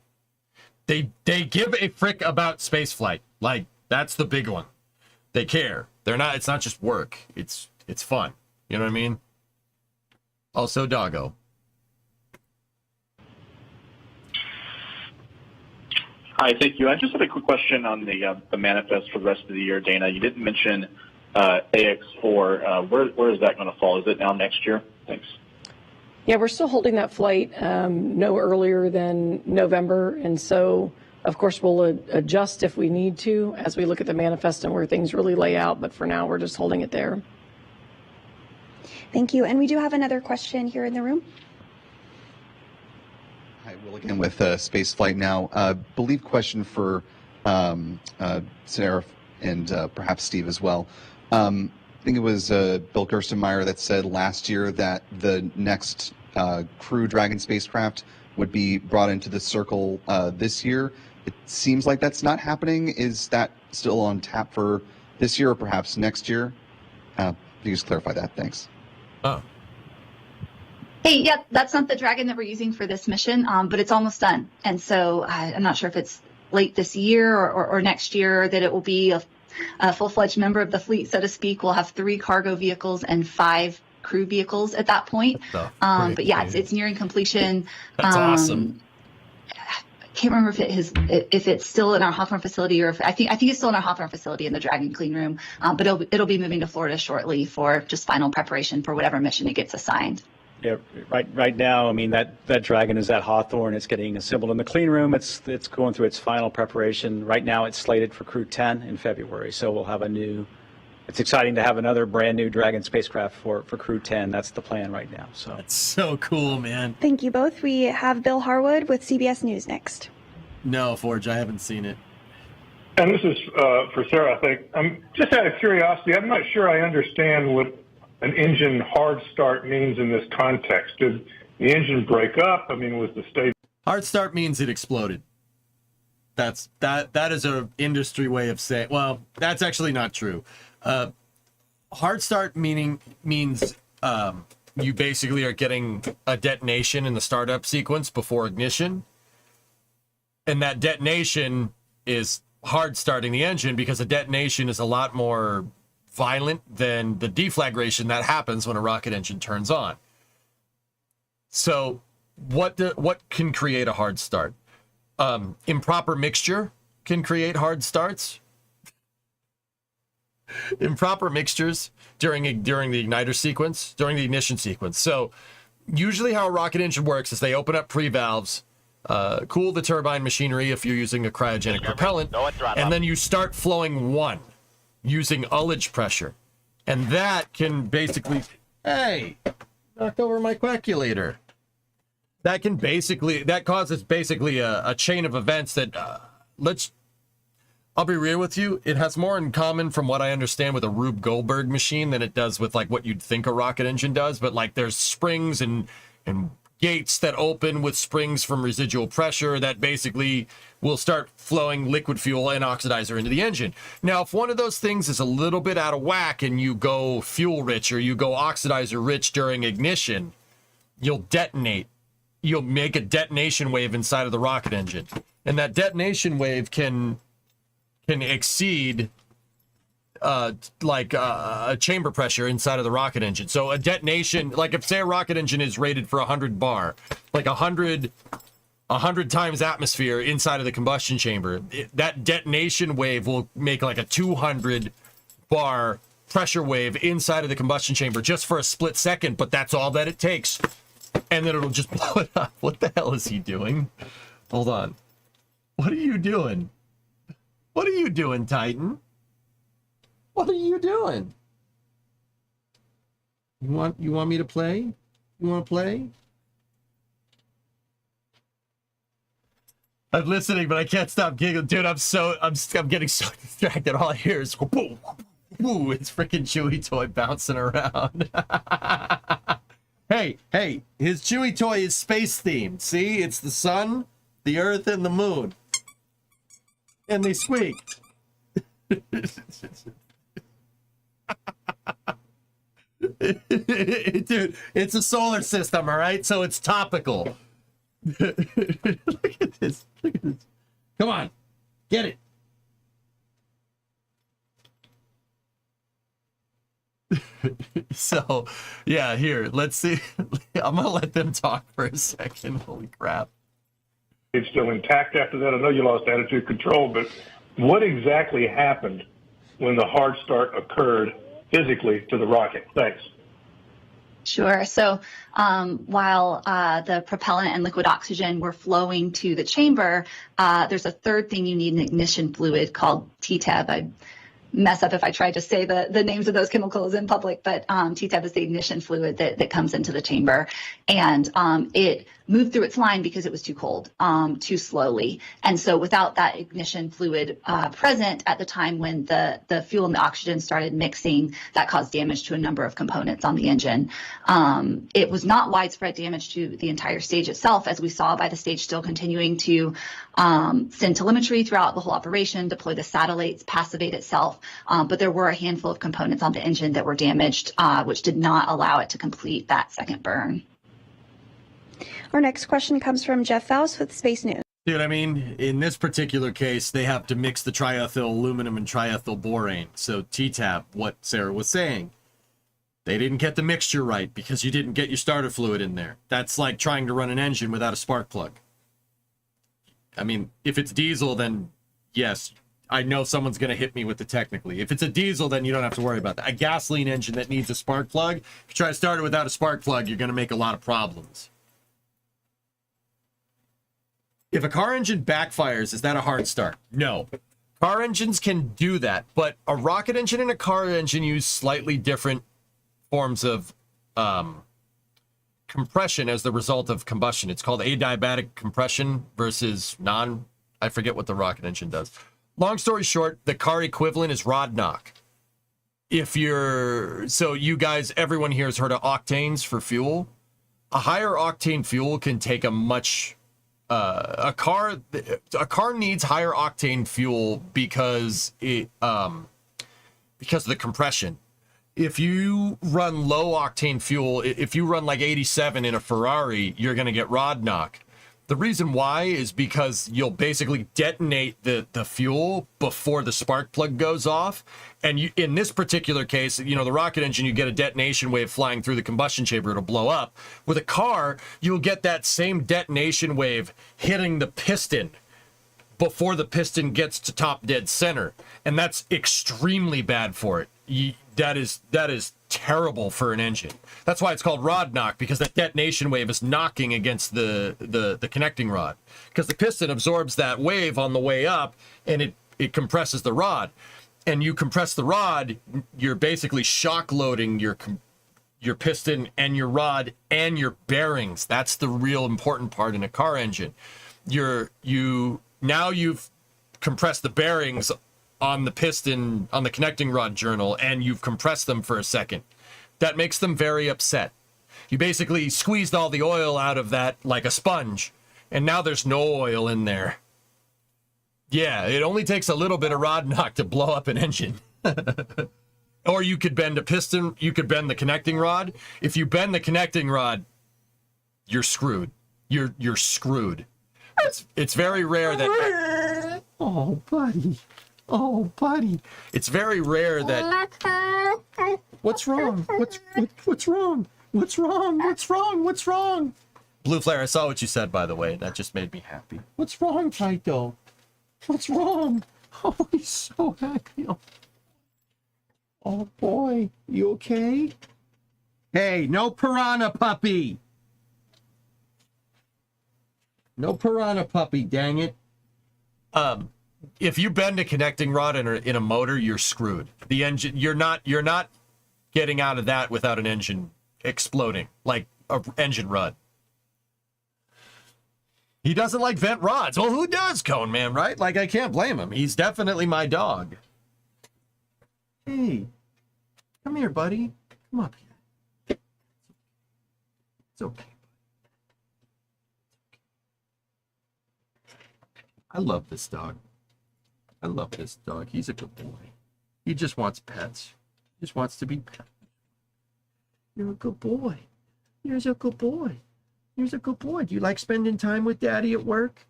[SPEAKER 2] give a frick about spaceflight. Like, that's the big one. They care. It's not just work. It's fun. You know what I mean? Also, Doggo.
[SPEAKER 9] Hi, thank you. I just had a quick question on the manifest for the rest of the year, Dana. You didn't mention AX4. Where is that going to fall? Is it now next year? Thanks.
[SPEAKER 19] Yeah, we're still holding that flight no earlier than November, and so of course we'll adjust if we need to as we look at the manifest and where things really lay out, but for now we're just holding it there.
[SPEAKER 16] Thank you. And we do have another question here in the room.
[SPEAKER 21] Hi, Will again with Spaceflight Now. Believe question for Sarah and perhaps Steve as well. I think it was Bill Gerstenmaier that said last year that the next Crew Dragon spacecraft would be brought into the circle this year. It seems like that's not happening. Is that still on tap for this year or perhaps next year? Can you just clarify that? Thanks.
[SPEAKER 2] Oh.
[SPEAKER 10] Hey, yeah, that's not the Dragon that we're using for this mission, but it's almost done. And so I'm not sure if it's late this year or next year that it will be a full-fledged member of the fleet, so to speak. We'll have 3 cargo vehicles and 5 crew vehicles at that point. But yeah, it's nearing completion.
[SPEAKER 2] That's awesome.
[SPEAKER 10] I can't remember if it's still in our Hawthorne facility, or if I think it's still in our Hawthorne facility in the Dragon clean room. But it'll be moving to Florida shortly for just final preparation for whatever mission it gets assigned.
[SPEAKER 18] Yeah, right now, I mean, that Dragon is at Hawthorne. It's getting assembled in the clean room. It's going through its final preparation. Right now, it's slated for Crew 10 in February. So we'll have it's exciting to have another brand new Dragon spacecraft for Crew 10. That's the plan right now. So
[SPEAKER 2] that's so cool, man.
[SPEAKER 16] Thank you both. We have Bill Harwood with CBS News next.
[SPEAKER 2] No, Forge, I haven't seen it.
[SPEAKER 6] And this is for Sarah, I think. I'm just out of curiosity. I'm not sure I understand what an engine hard start means in this context. Did the engine break up? I mean, was the state...
[SPEAKER 2] Hard start means it exploded. That is a industry way of saying... Well, that's actually not true. Hard start means you basically are getting a detonation in the startup sequence before ignition. And that detonation is hard starting the engine because a detonation is a lot more violent than the deflagration that happens when a rocket engine turns on. So what can create a hard start? Improper mixture can create hard starts. Improper mixtures during the igniter sequence, during the ignition sequence. So usually how a rocket engine works is they open up pre-valves, cool the turbine machinery if you're using a cryogenic propellant, and then you start flowing one using ullage pressure. And that can basically... Hey! Knocked over my calculator. that causes basically a chain of events that I'll be real with you, it has more in common from what I understand with a Rube Goldberg machine than it does with like what you'd think a rocket engine does. But like there's springs and gates that open with springs from residual pressure that basically will start flowing liquid fuel and oxidizer into the engine. Now, if one of those things is a little bit out of whack and you go fuel rich or you go oxidizer rich during ignition, you'll detonate. You'll make a detonation wave inside of the rocket engine. And that detonation wave can exceed a chamber pressure inside of the rocket engine. So a detonation, like if say a rocket engine is rated for 100 bar, like 100 times atmosphere inside of the combustion chamber, that detonation wave will make like a 200 bar pressure wave inside of the combustion chamber just for a split second, but that's all that it takes. And then it'll just blow it up. What the hell is he doing? Hold on. What are you doing? What are you doing, Titan? What are you doing? You want me to play? You want to play? I'm listening, but I can't stop giggling, dude. I'm getting so distracted. All I hear is whoo, whoo. It's freaking Chewy toy bouncing around. Hey, his Chewy toy is space themed. See, it's the sun, the earth, and the moon, and they squeak. Dude, it's a solar system, all right? So it's topical. Look at this. Look at this. Come on. Get it. So, yeah, here. Let's see. I'm going to let them talk for a second. Holy crap.
[SPEAKER 6] It's still intact after that. I know you lost attitude control, but what exactly happened when the hard start occurred physically to the rocket? Thanks.
[SPEAKER 10] Sure. So while the propellant and liquid oxygen were flowing to the chamber, there's a third thing you need, an ignition fluid called TTAB. I'd mess up if I tried to say the names of those chemicals in public, but TTAB is the ignition fluid that comes into the chamber. And it moved through its line because it was too cold, too slowly. And so without that ignition fluid present at the time when the fuel and the oxygen started mixing, that caused damage to a number of components on the engine. It was not widespread damage to the entire stage itself, as we saw by the stage still continuing to send telemetry throughout the whole operation, deploy the satellites, passivate itself. But there were a handful of components on the engine that were damaged, which did not allow it to complete that second burn.
[SPEAKER 16] Our next question comes from Jeff Faust with Space News.
[SPEAKER 2] Dude, I mean, in this particular case, they have to mix the triethyl aluminum and triethyl borane. So TTAB, what Sarah was saying, they didn't get the mixture right because you didn't get your starter fluid in there. That's like trying to run an engine without a spark plug. I mean, if it's diesel, then yes, I know someone's going to hit me with the technically. If it's a diesel, then you don't have to worry about that. A gasoline engine that needs a spark plug, if you try to start it without a spark plug, you're going to make a lot of problems. If a car engine backfires, is that a hard start? No. Car engines can do that, but a rocket engine and a car engine use slightly different forms of compression as the result of combustion. It's called adiabatic compression versus I forget what the rocket engine does. Long story short, the car equivalent is rod knock. So you guys, everyone here has heard of octanes for fuel. A higher octane fuel can take a much a car needs higher octane fuel because of the compression. If you run low octane fuel, if you run like 87 in a Ferrari, you're going to get rod knock. The reason why is because you'll basically detonate the fuel before the spark plug goes off. And in this particular case, the rocket engine, you get a detonation wave flying through the combustion chamber, it'll blow up. With a car, you'll get that same detonation wave hitting the piston before the piston gets to top dead center. And that's extremely bad for it. That is terrible for an engine. That's why it's called rod knock, because that detonation wave is knocking against the connecting rod, because the piston absorbs that wave on the way up and it compresses the rod. And you compress the rod, you're basically shock loading your your piston and your rod and your bearings. That's the real important part in a car engine. You've compressed the bearings on the piston, on the connecting rod journal, and you've compressed them for a second. That makes them very upset. You basically squeezed all the oil out of that like a sponge, and now there's no oil in there. Yeah, it only takes a little bit of rod knock to blow up an engine. Or you could bend a piston, you could bend the connecting rod. If you bend the connecting rod, you're screwed. You're screwed. It's very rare that... Oh, buddy. Oh, buddy. It's very rare that... What's wrong? What's wrong? What's wrong? What's wrong? What's wrong? Blue Flare, I saw what you said, by the way. That just made me happy. What's wrong, Taito? What's wrong? Oh, he's so happy. Oh, boy. You okay? Hey, no piranha puppy. No piranha puppy, dang it. If you bend a connecting rod in a motor, you're screwed. The engine, you're not getting out of that without an engine exploding, like an engine rod. He doesn't like vent rods. Well, who does, Cone Man, right? Like, I can't blame him. He's definitely my dog. Hey, come here, buddy. Come up here. It's okay. I love this dog. I love this dog. He's a good boy. He just wants pets. He just wants to be pet. You're a good boy. You're a good boy. You're a good boy. Do you like spending time with Daddy at work?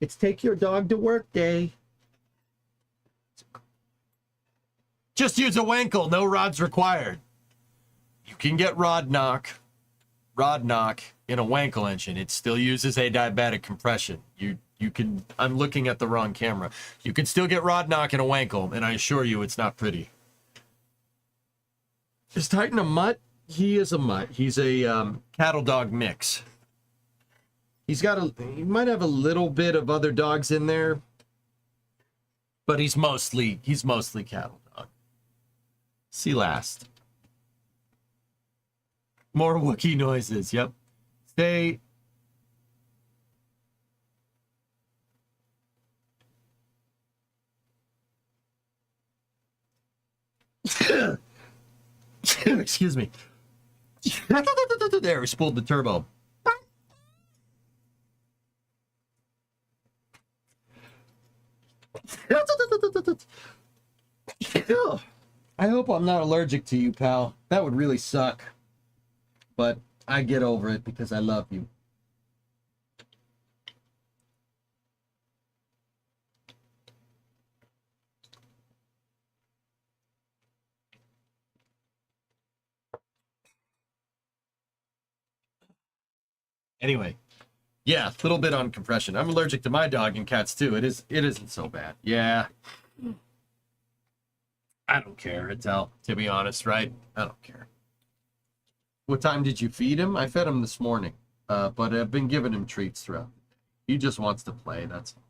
[SPEAKER 2] It's take your dog to work day. Just use a Wankel. No rods required. You can get rod knock in a Wankel engine. It still uses adiabatic compression. You can, I'm looking at the wrong camera. You can still get rod knock in a Wankel, and I assure you it's not pretty. Is Titan a mutt? He is a mutt. He's a cattle dog mix. He might have a little bit of other dogs in there, but he's mostly cattle dog. See last. More Wookiee noises. Yep. Stay. Excuse me. There, we spooled the turbo. I hope I'm not allergic to you, pal. That would really suck. But I get over it because I love you. Anyway, yeah, a little bit on compression. I'm allergic to my dog and cats too. It isn't so bad. Yeah. I don't care, Adele, to be honest, right? I don't care. What time did you feed him? I fed him this morning, but I've been giving him treats throughout. He just wants to play, that's all.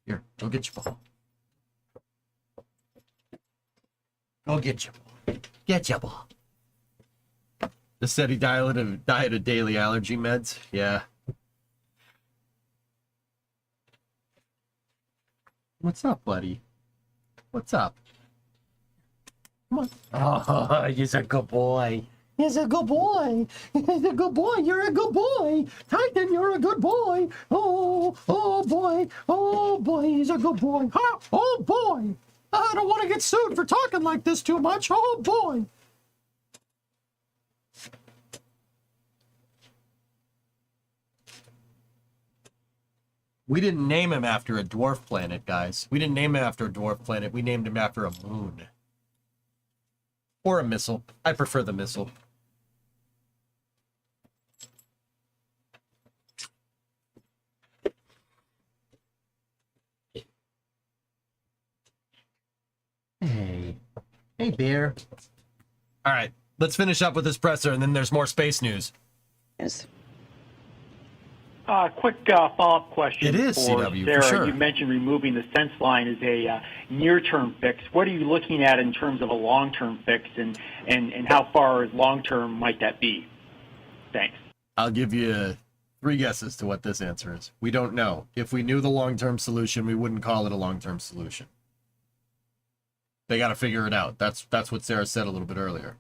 [SPEAKER 2] Here, go get your ball. Go get your ball. Get your ball. The steady diet of daily allergy meds. Yeah. What's up, buddy? What's up? Come on. Oh, he's a good boy. He's a good boy. He's a good boy. You're a good boy. Titan, you're a good boy. Oh boy. Oh, boy. He's a good boy. Huh? Oh, boy. I don't want to get sued for talking like this too much. Oh, boy. We didn't name him after a dwarf planet, guys. We didn't name him after a dwarf planet. We named him after a moon. Or a missile. I prefer the missile. Hey. Hey, bear. All right. Let's finish up with this presser, and then there's more space news.
[SPEAKER 16] Yes.
[SPEAKER 8] Quick follow-up question.
[SPEAKER 2] It is
[SPEAKER 8] for
[SPEAKER 2] CW,
[SPEAKER 8] Sarah.
[SPEAKER 2] for sure.
[SPEAKER 8] You mentioned removing the sense line as a near-term fix. What are you looking at in terms of a long-term fix, and how far long-term might that be? Thanks.
[SPEAKER 2] I'll give you 3 guesses to what this answer is. We don't know. If we knew the long-term solution, we wouldn't call it a long-term solution. They got to figure it out. That's what Sarah said a little bit earlier.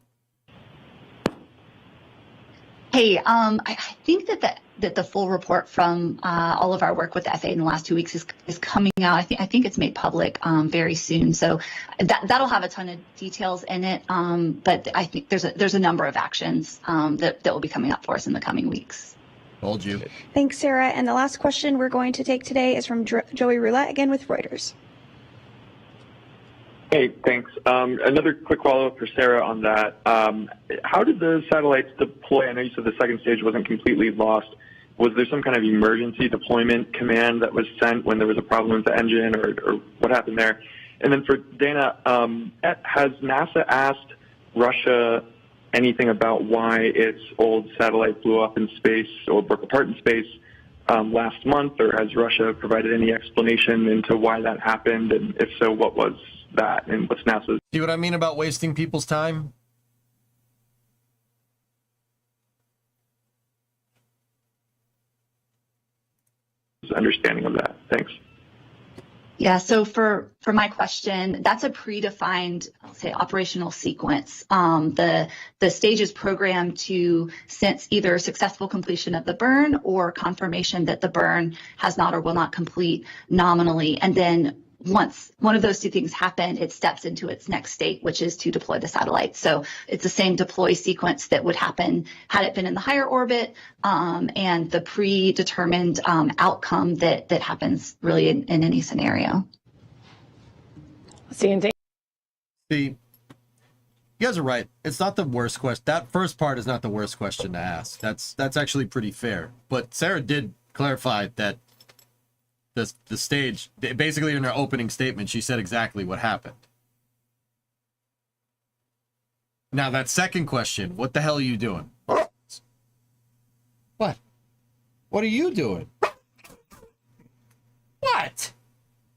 [SPEAKER 10] Hey, I think that the full report from all of our work with the FAA in the last 2 weeks is coming out. I think it's made public very soon. So that'll have a ton of details in it. But I think there's a number of actions that will be coming up for us in the coming weeks.
[SPEAKER 2] Told you.
[SPEAKER 16] Thanks, Sarah. And the last question we're going to take today is from Joey Roulette, again with Reuters.
[SPEAKER 4] Hey, thanks. Another quick follow-up for Sarah on that. How did the satellites deploy? I know you said the second stage wasn't completely lost. Was there some kind of emergency deployment command that was sent when there was a problem with the engine, or what happened there? And then for Dana, has NASA asked Russia anything about why its old satellite blew up in space or broke apart in space last month, or has Russia provided any explanation into why that happened? And if so, what was that, and what's NASA's?
[SPEAKER 2] See what I mean about wasting people's time?
[SPEAKER 4] Understanding of that. Thanks.
[SPEAKER 10] Yeah, so for my question, that's a predefined, I'll say, operational sequence. The stage is programmed to sense either successful completion of the burn or confirmation that the burn has not or will not complete nominally. And then once one of those two things happen, it steps into its next state, which is to deploy the satellite. So it's the same deploy sequence that would happen had it been in the higher orbit, and the predetermined outcome that happens really in any scenario.
[SPEAKER 2] See, you guys are right. It's not the worst question. That first part is not the worst question to ask. That's actually pretty fair. But Sarah did clarify that the stage, basically in her opening statement, she said exactly what happened. Now that second question, what the hell are you doing? What? What are you doing? What?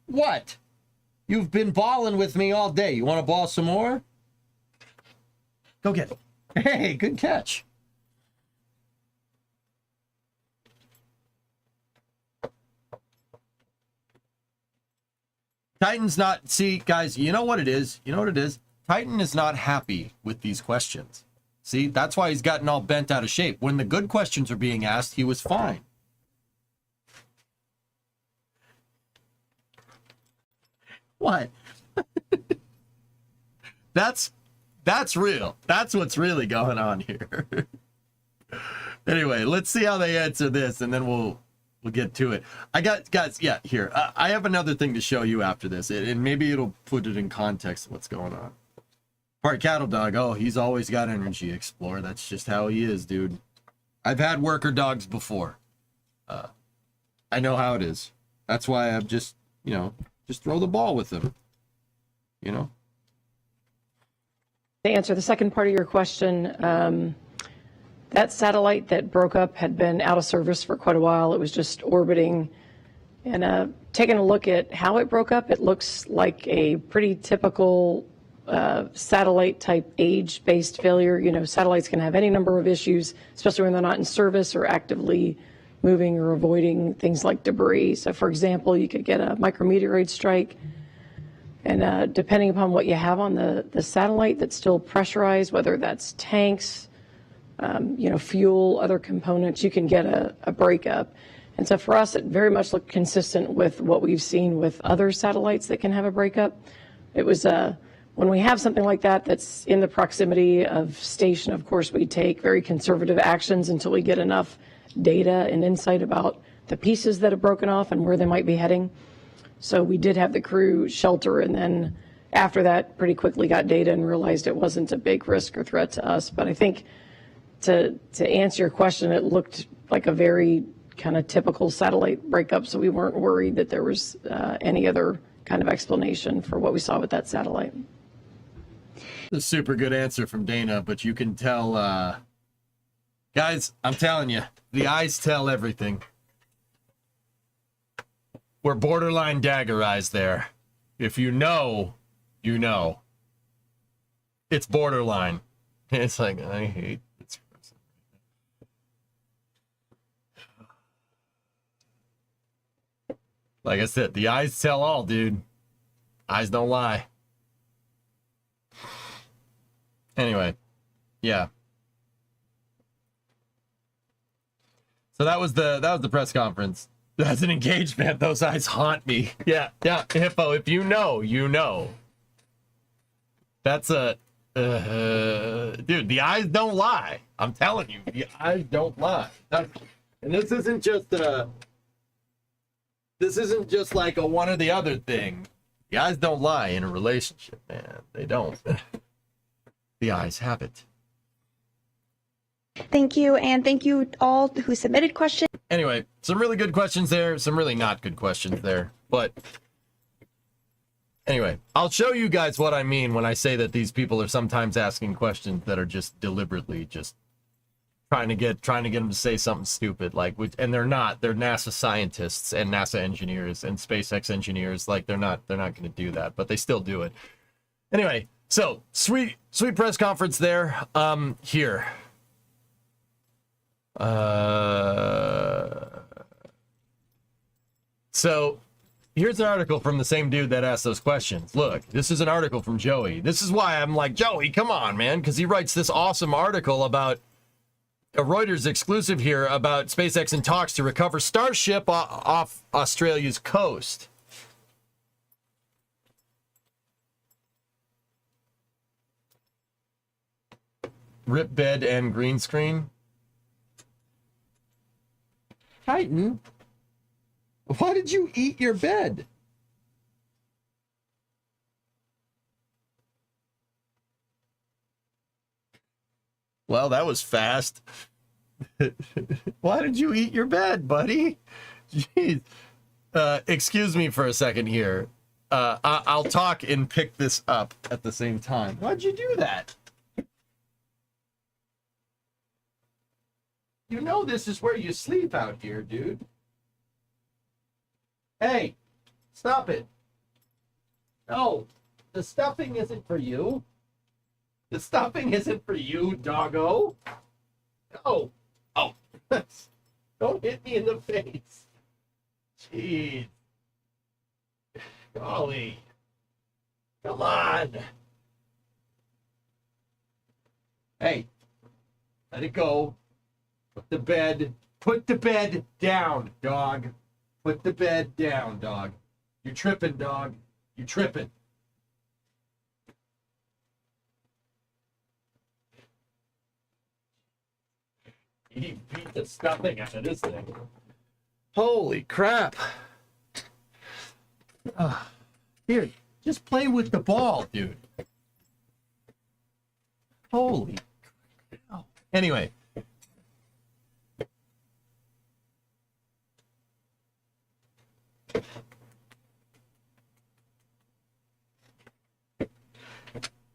[SPEAKER 2] What? You've been balling with me all day. You want to ball some more? Go get it. Hey, good catch. Titan's not, see, guys, you know what it is? You know what it is? Titan is not happy with these questions. See, that's why he's gotten all bent out of shape. When the good questions are being asked, he was fine. What? That's real. That's what's really going on here. Anyway, let's see how they answer this, and then we'll get to it. I got, guys, yeah, here. I have another thing to show you after this, and maybe it'll put it in context of what's going on. Part cattle dog. Oh, he's always got energy, Explorer. That's just how he is, dude. I've had worker dogs before. I know how it is. That's why I'm just, just throw the ball with them. To
[SPEAKER 19] answer the second part of your question, that satellite that broke up had been out of service for quite a while. It was just orbiting. And taking a look at how it broke up, it looks like a pretty typical satellite type age-based failure. Satellites can have any number of issues, especially when they're not in service or actively moving or avoiding things like debris. So for example, you could get a micrometeoroid strike, and depending upon what you have on the satellite that's still pressurized, whether that's tanks, fuel, other components, you can get a breakup. And so for us, it very much looked consistent with what we've seen with other satellites that can have a breakup. It was when we have something like that that's in the proximity of station, of course, we take very conservative actions until we get enough data and insight about the pieces that have broken off and where they might be heading. So we did have the crew shelter, and then after that pretty quickly got data and realized it wasn't a big risk or threat to us. But I think to answer your question, it looked like a very kind of typical satellite breakup, so we weren't worried that there was any other kind of explanation for what we saw with that satellite.
[SPEAKER 2] A super good answer from Dana, but you can tell, guys, I'm telling you, the eyes tell everything. We're borderline daggerized there. If you know, you know. It's borderline. It's like, I hate this person. Like I said, the eyes tell all, dude. Eyes don't lie. Anyway, yeah. So that was the press conference. That's an engagement. Those eyes haunt me. Yeah, Hippo. If you know, you know. That's a dude. The eyes don't lie. I'm telling you, the eyes don't lie. And this isn't just like a one or the other thing. The eyes don't lie in a relationship, man. They don't. The eyes have it.
[SPEAKER 16] Thank you, and thank you all who submitted questions.
[SPEAKER 2] Anyway, some really good questions there, some really not good questions there. But anyway, I'll show you guys what I mean when I say that these people are sometimes asking questions that are just deliberately just trying to get them to say something stupid, like, and they're not. They're NASA scientists and NASA engineers and SpaceX engineers. Like, they're not going to do that, but they still do it. Anyway, so sweet press conference there. Here. So here's an article from the same dude that asked those questions. Look, this is an article from Joey. This is why I'm like, Joey, come on, man, because he writes this awesome article about a Reuters exclusive here about SpaceX in talks to recover Starship off Australia's coast. Rip bed and green screen. Titan, why did you eat your bed? Well, that was fast. Why did you eat your bed, buddy? Jeez. Excuse me for a second here. I'll talk and pick this up at the same time. Why'd you do that? You know this is where you sleep out here, dude. Hey, stop it. No, the stuffing isn't for you. The stuffing isn't for you, doggo. No. Oh, don't hit me in the face. Jeez. Golly. Come on. Hey, let it go. Put the bed down, dog. Put the bed down, dog. You're tripping, dog. You're tripping. He beat the stuffing out of this thing. Holy crap. Here, just play with the ball, dude. Holy crap. Anyway.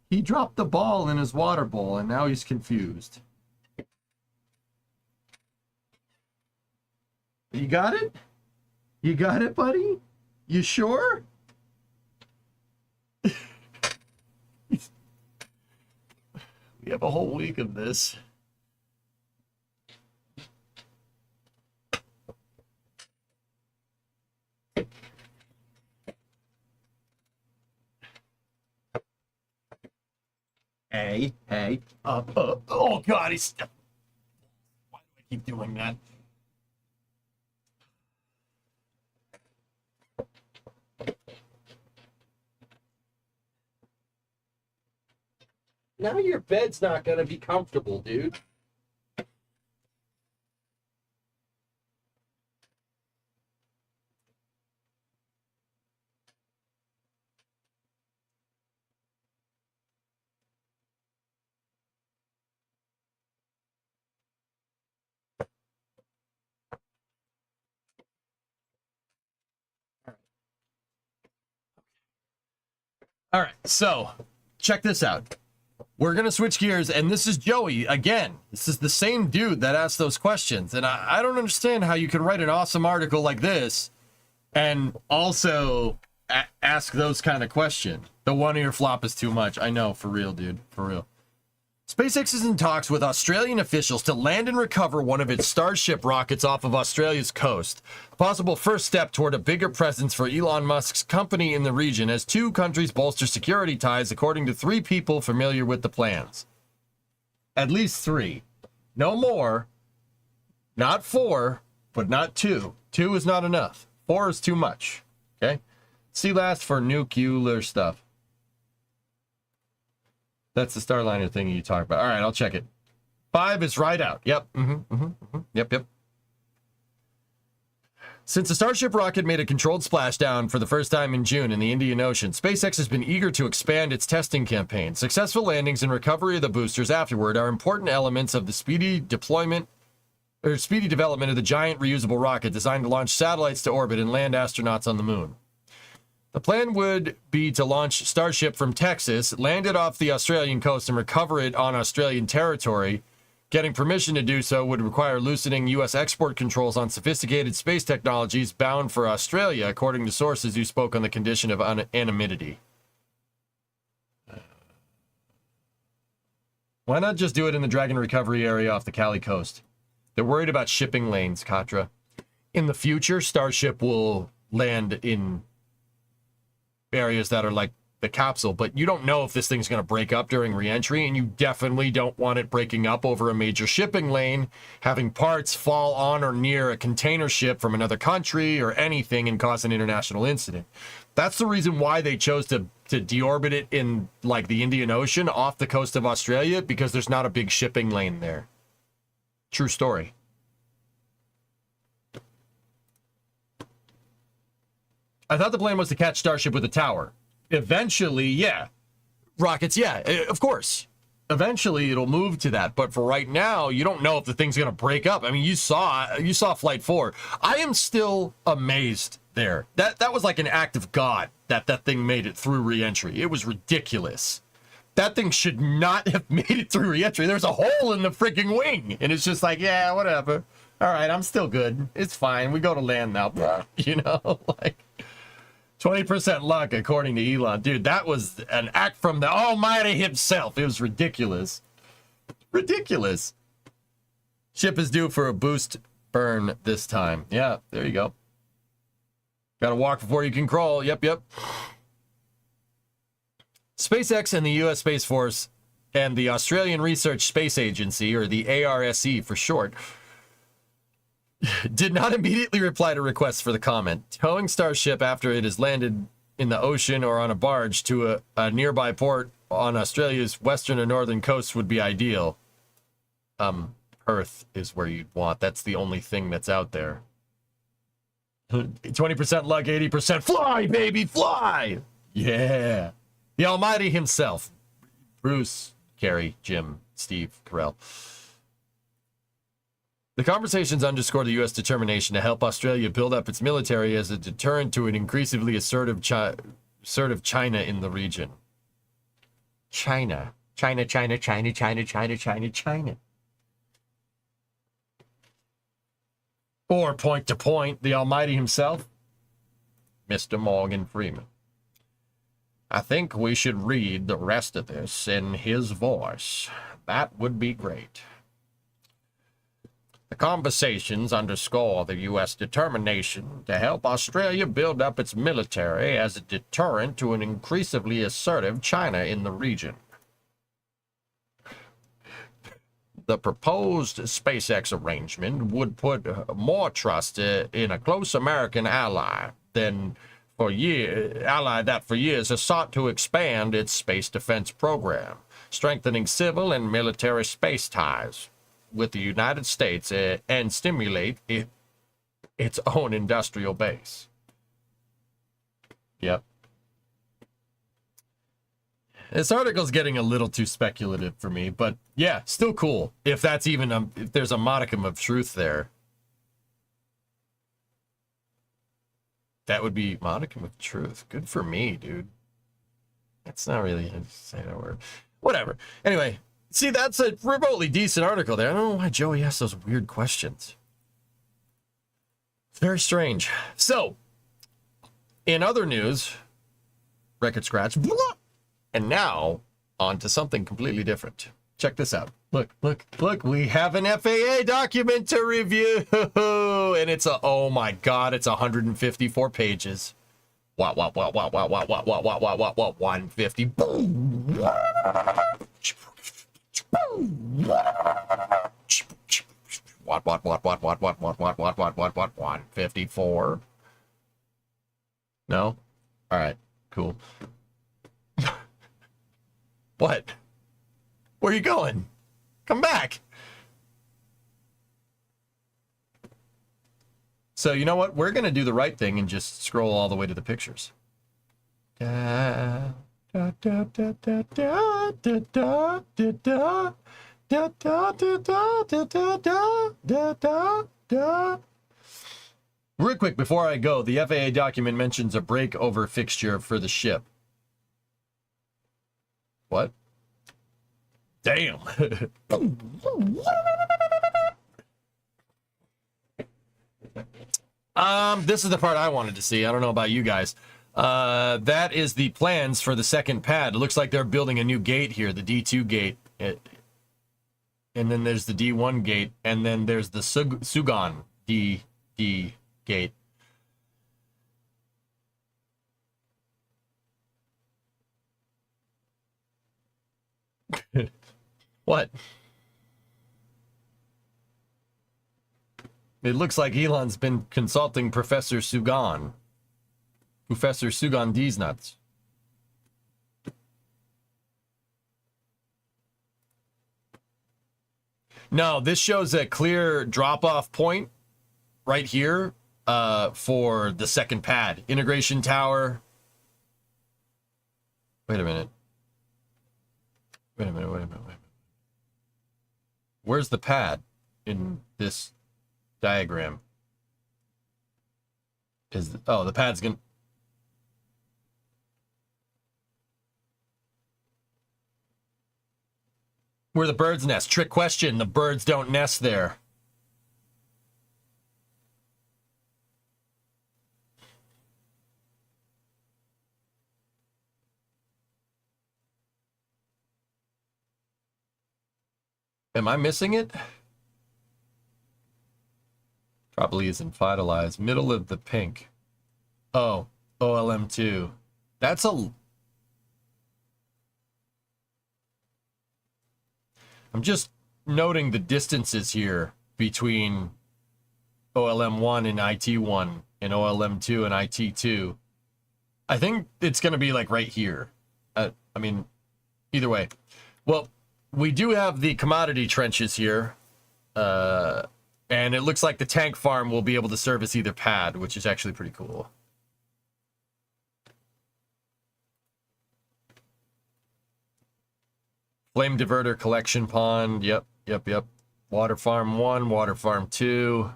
[SPEAKER 2] He dropped the ball in his water bowl and now he's confused. You got it? You got it, buddy? You sure? We have a whole week of this. Hey. Oh, God, he's... Why do I keep doing that? Now your bed's not going to be comfortable, dude. All right, so check this out. We're going to switch gears, and this is Joey again. This is the same dude that asked those questions, and I don't understand how you can write an awesome article like this And also ask those kind of questions. The one-ear flop is too much. I know, for real, dude. For real. SpaceX is in talks with Australian officials to land and recover one of its Starship rockets off of Australia's coast. A possible first step toward a bigger presence for Elon Musk's company in the region as two countries bolster security ties, according to 3 people familiar with the plans. At least 3. No more. Not 4, but not 2. 2 is not enough. 4 is too much. Okay? See last for nuclear stuff. That's the Starliner thing you talk about. All right, I'll check it. 5 is right out. Yep. Yep. Since the Starship rocket made a controlled splashdown for the first time in June in the Indian Ocean, SpaceX has been eager to expand its testing campaign. Successful landings and recovery of the boosters afterward are important elements of the speedy development of the giant reusable rocket designed to launch satellites to orbit and land astronauts on the moon. The plan would be to launch Starship from Texas, land it off the Australian coast, and recover it on Australian territory. Getting permission to do so would require loosening U.S. export controls on sophisticated space technologies bound for Australia, according to sources who spoke on the condition of anonymity. Why not just do it in the Dragon recovery area off the Cali coast? They're worried about shipping lanes, Katra. In the future, Starship will land in areas that are like the capsule, but you don't know if this thing's going to break up during re-entry, and you definitely don't want it breaking up over a major shipping lane, having parts fall on or near a container ship from another country or anything and cause an international incident. That's the reason why they chose to deorbit it in like the Indian Ocean off the coast of Australia, because there's not a big shipping lane there. True story. I thought the plan was to catch Starship with a tower. Eventually, yeah. Rockets, yeah, of course. Eventually, it'll move to that. But for right now, you don't know if the thing's going to break up. I mean, you saw Flight 4. I am still amazed there. That was like an act of God that thing made it through re-entry. It was ridiculous. That thing should not have made it through re-entry. There's a hole in the freaking wing. And it's just like, yeah, whatever. All right, I'm still good. It's fine. We go to land now. You know, like 20% luck, according to Elon. Dude, that was an act from the Almighty himself. It was ridiculous. Ridiculous. Ship is due for a boost burn this time. Yeah, there you go. Gotta walk before you can crawl. Yep. SpaceX and the U.S. Space Force and the Australian Research Space Agency, or the ARSE for short, did not immediately reply to requests for the comment. Towing Starship after it has landed in the ocean or on a barge to a nearby port on Australia's western or northern coast would be ideal. Perth is where you'd want. That's the only thing that's out there. 20% luck, 80% fly, baby, fly! Yeah. The Almighty himself. Bruce, Carrie, Jim, Steve, Carell. The conversations underscore the U.S. determination to help Australia build up its military as a deterrent to an increasingly assertive China in the region. China. Or point to point, the Almighty himself, Mr. Morgan Freeman. I think we should read the rest of this in his voice. That would be great. The conversations underscore the U.S. determination to help Australia build up its military as a deterrent to an increasingly assertive China in the region. The proposed SpaceX arrangement would put more trust in a close American ally that for years has sought to expand its space defense program, strengthening civil and military space ties with the United States and stimulate its own industrial base. Yep. This article's getting a little too speculative for me, but yeah, still cool. If that's even if there's a modicum of truth there. That would be modicum of truth. Good for me, dude. That's not really how to say that word. Whatever. Anyway, see, that's a remotely decent article there. I don't know why Joey asks those weird questions. It's very strange. So, In other news, record scratch, and now on to something completely different. Check this out. Look, we have an FAA document to review, and it's oh my God, it's 154 pages. What, 150. What, 154. No? All right, cool. What? Where are you going? Come back. So you know what? We're going to do the right thing and just scroll all the way to the pictures. Real quick, before I go, the FAA document mentions a breakover fixture for the ship. What? Damn. This is the part I wanted to see. I don't know about you guys. That is the plans for the second pad. It looks like they're building a new gate here, the D2 gate. And then there's the D1 gate, and then there's the Sugan D gate. What? It looks like Elon's been consulting Professor Sugan. Professor Sugan D's nuts. No, this shows a clear drop-off point right here for the second pad. Integration tower. Wait a minute. Wait a minute. Where's the pad in this diagram? The pad's gonna... Where the birds nest. Trick question. The birds don't nest there. Am I missing it? Probably isn't vitalized. Middle of the pink. Oh, OLM2. That's a... I'm just noting the distances here between OLM1 and IT1 and OLM2 and IT2. I think it's going to be like right here. I mean, either way. Well, we do have the commodity trenches here. And it looks like the tank farm will be able to service either pad, which is actually pretty cool. Flame diverter collection pond. Yep. Water farm 1, water farm 2.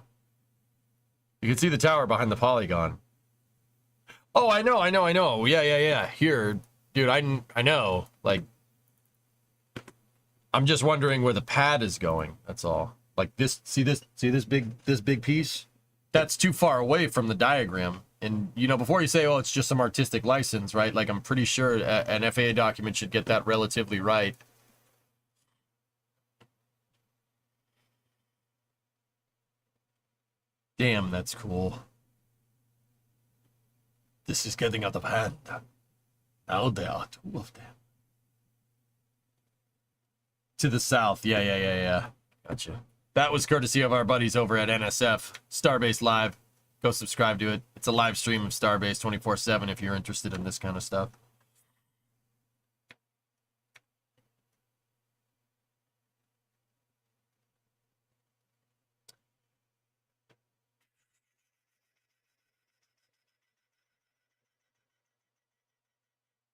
[SPEAKER 2] You can see the tower behind the polygon. Oh, I know. Yeah. Here, dude, I know. Like, I'm just wondering where the pad is going. That's all. Like this, see this big piece? That's too far away from the diagram. And, you know, before you say, oh, it's just some artistic license, right? Like, I'm pretty sure an FAA document should get that relatively right. Damn, that's cool. This is getting out of hand. Now there are 2 of them. To the south. Yeah. Gotcha. That was courtesy of our buddies over at NSF, Starbase Live. Go subscribe to it. It's a live stream of Starbase 24/7 if you're interested in this kind of stuff.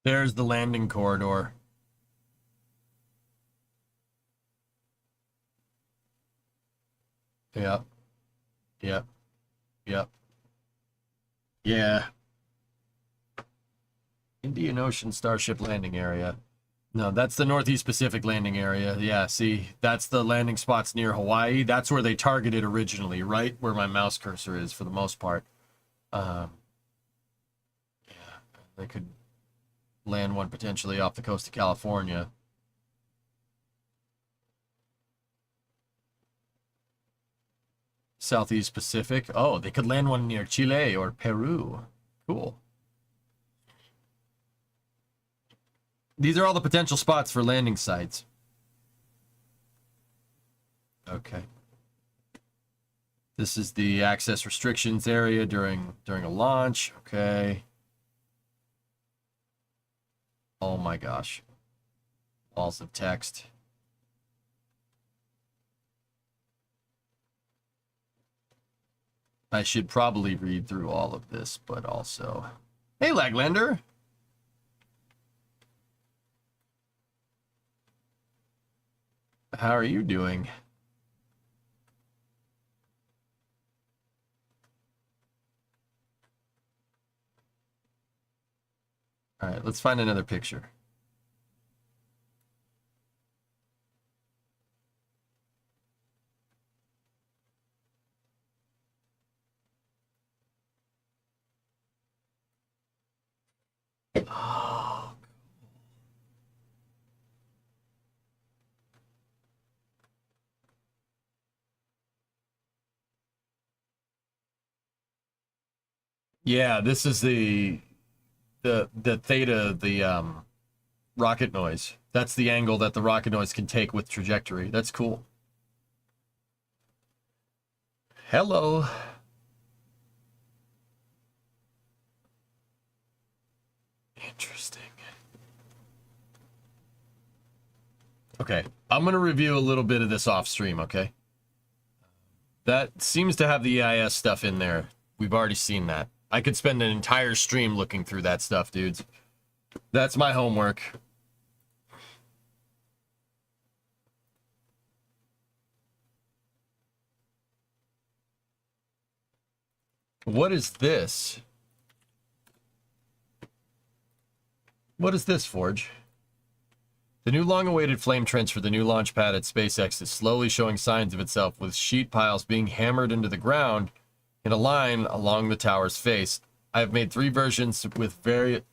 [SPEAKER 2] There's the landing corridor. Yep. Yeah. Indian Ocean Starship landing area. No, that's the Northeast Pacific landing area. Yeah, see, that's the landing spots near Hawaii. That's where they targeted originally, right where my mouse cursor is for the most part. They could land one potentially off the coast of California. Southeast Pacific. Oh, they could land one near Chile or Peru. Cool. These are all the potential spots for landing sites. Okay. This is the access restrictions area during a launch. Okay. Oh my gosh. Walls of text. I should probably read through all of this, but also... Hey, Laglander! How are you doing? All right, let's find another picture. Oh. Yeah, this is the theta, the rocket noise. That's the angle that the rocket noise can take with trajectory. That's cool. Hello. Interesting. Okay, I'm going to review a little bit of this off stream, okay? That seems to have the EIS stuff in there. We've already seen that. I could spend an entire stream looking through that stuff, dudes. That's my homework. What is this? What is this, Forge? The new long-awaited flame trench for the new launch pad at SpaceX is slowly showing signs of itself, with sheet piles being hammered into the ground in a line along the tower's face. I have made 3 versions with various...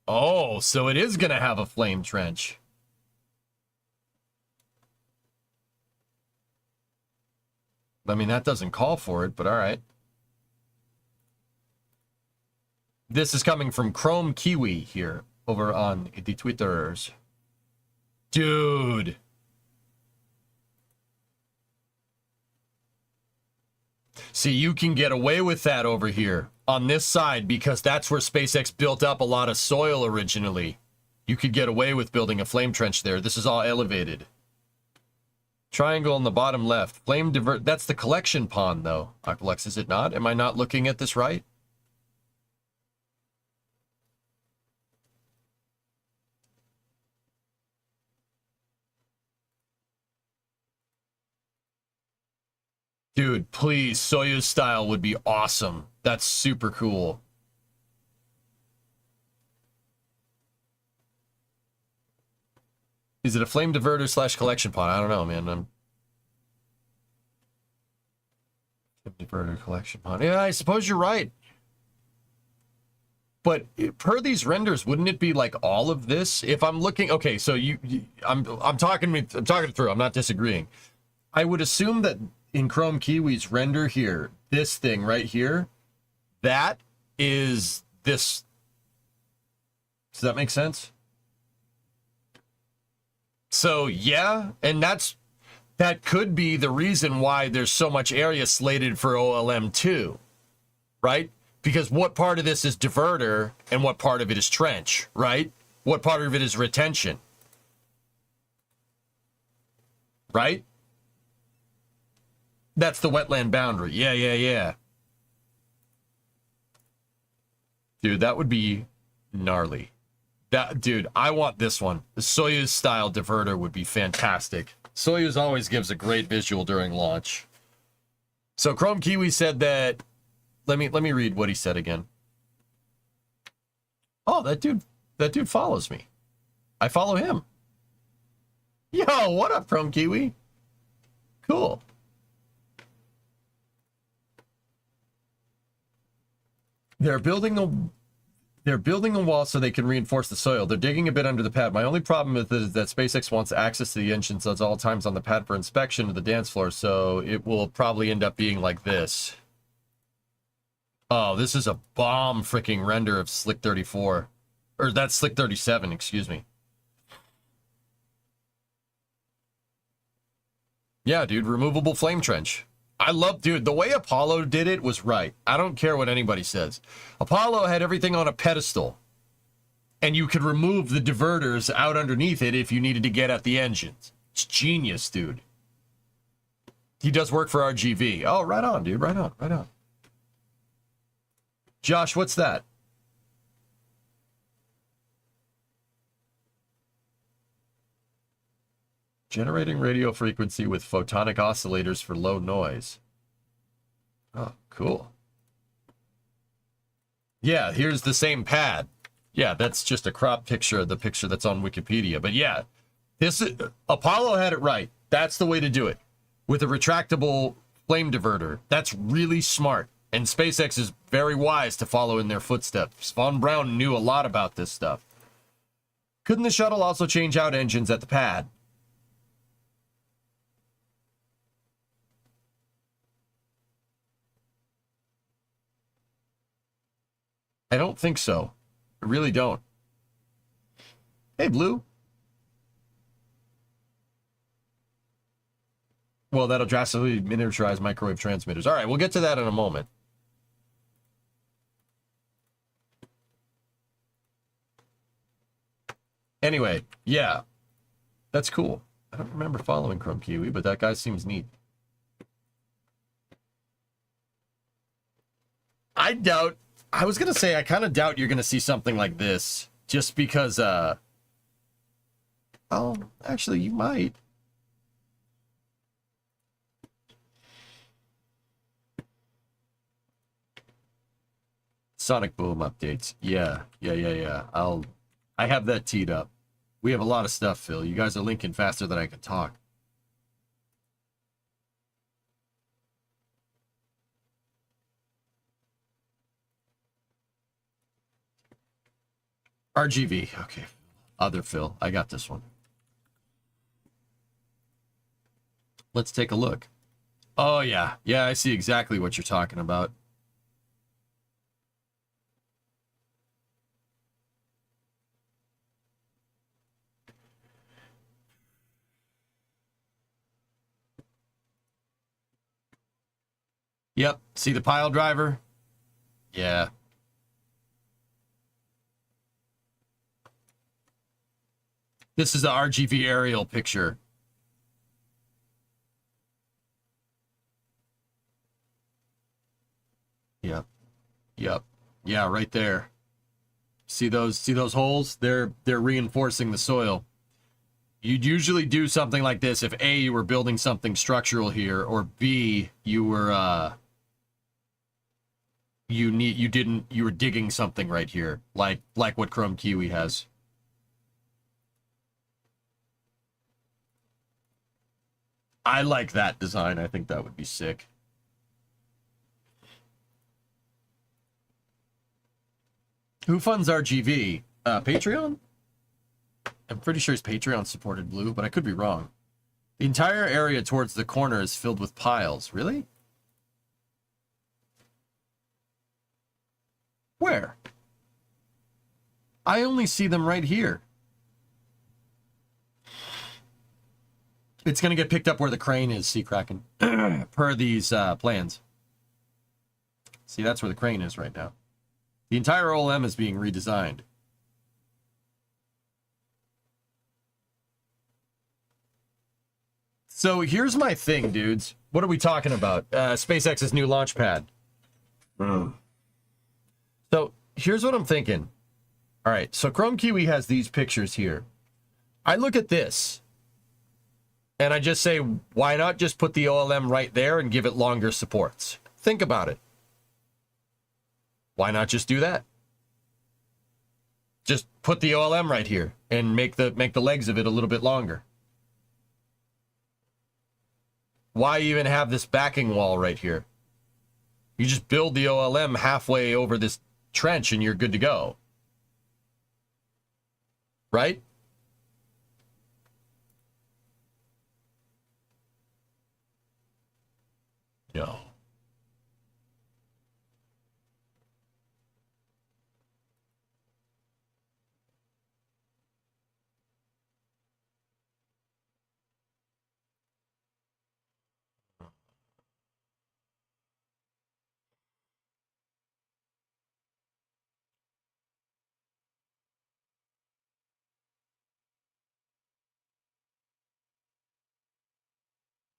[SPEAKER 2] Oh, so it is going to have a flame trench. I mean, that doesn't call for it, but all right. This is coming from Chrome Kiwi here over on the Twitters. Dude. See, you can get away with that over here on this side because that's where SpaceX built up a lot of soil originally. You could get away with building a flame trench there. This is all elevated. Triangle on the bottom left. Flame divert. That's the collection pond, though. Aqualex, is it not? Am I not looking at this right? Dude, please, Soyuz style would be awesome. That's super cool. Is it a flame diverter / collection pod? I don't know, man. Flame diverter collection pod. Yeah, I suppose you're right. But per these renders, wouldn't it be like all of this? If I'm looking, okay, so I'm talking it through. I'm not disagreeing. I would assume that in Chrome Kiwi's render here, this thing right here, that is this. Does that make sense? So yeah, and that could be the reason why there's so much area slated for OLM2, right? Because what part of this is diverter and what part of it is trench, right? What part of it is retention, right? That's the wetland boundary. Yeah. Dude, that would be gnarly. Dude, I want this one. The Soyuz style diverter would be fantastic. Soyuz always gives a great visual during launch. So Chrome Kiwi said that. Let me read what he said again. Oh, that dude follows me. I follow him. Yo, what up, Chrome Kiwi? Cool. They're building They're building a wall so they can reinforce the soil. They're digging a bit under the pad. My only problem with it is that SpaceX wants access to the engines at all times on the pad for inspection of the dance floor, so it will probably end up being like this. Oh, this is a bomb freaking render of Slick 34. Or that's Slick 37, excuse me. Yeah, dude, removable flame trench. I love, dude, the way Apollo did it was right. I don't care what anybody says. Apollo had everything on a pedestal. And you could remove the diverters out underneath it if you needed to get at the engines. It's genius, dude. He does work for RGV. Oh, right on, dude, right on, right on. Josh, what's that? Generating radio frequency with photonic oscillators for low noise. Oh, cool. Yeah, here's the same pad. Yeah, that's just a crop picture of the picture that's on Wikipedia. But yeah, this is, Apollo had it right. That's the way to do it. With a retractable flame diverter. That's really smart. And SpaceX is very wise to follow in their footsteps. Von Braun knew a lot about this stuff. Couldn't the shuttle also change out engines at the pad? I don't think so. I really don't. Hey, Blue. Well, that'll drastically miniaturize microwave transmitters. All right, we'll get to that in a moment. Anyway, yeah. That's cool. I don't remember following Chrome Kiwi, but that guy seems neat. I was going to say, I kind of doubt you're going to see something like this. Just because, oh, actually, you might. Sonic Boom updates. Yeah. I have that teed up. We have a lot of stuff, Phil. You guys are linking faster than I can talk. RGV. Okay. Other Phil. I got this one. Let's take a look. Oh, yeah. Yeah, I see exactly what you're talking about. Yep. See the pile driver? Yeah. This is the RGV aerial picture. Yep. Yeah, right there. See those holes? They're reinforcing the soil. You'd usually do something like this if A, you were building something structural here, or B, you were you were digging something right here, like what Chrome Kiwi has. I like that design. I think that would be sick. Who funds RGV? Patreon? I'm pretty sure it's Patreon supported, Blue, but I could be wrong. The entire area towards the corner is filled with piles. Really? Where? I only see them right here. It's going to get picked up where the crane is, Sea Kraken, per these plans. See, that's where the crane is right now. The entire OLM is being redesigned. So here's my thing, dudes. What are we talking about? SpaceX's new launch pad. So here's what I'm thinking. All right, so Chrome Kiwi has these pictures here. I look at this, and I just say, why not just put the OLM right there and give it longer supports? Think about it. Why not just do that? Just put the OLM right here and make the legs of it a little bit longer. Why even have this backing wall right here? You just build the OLM halfway over this trench and you're good to go. right? No.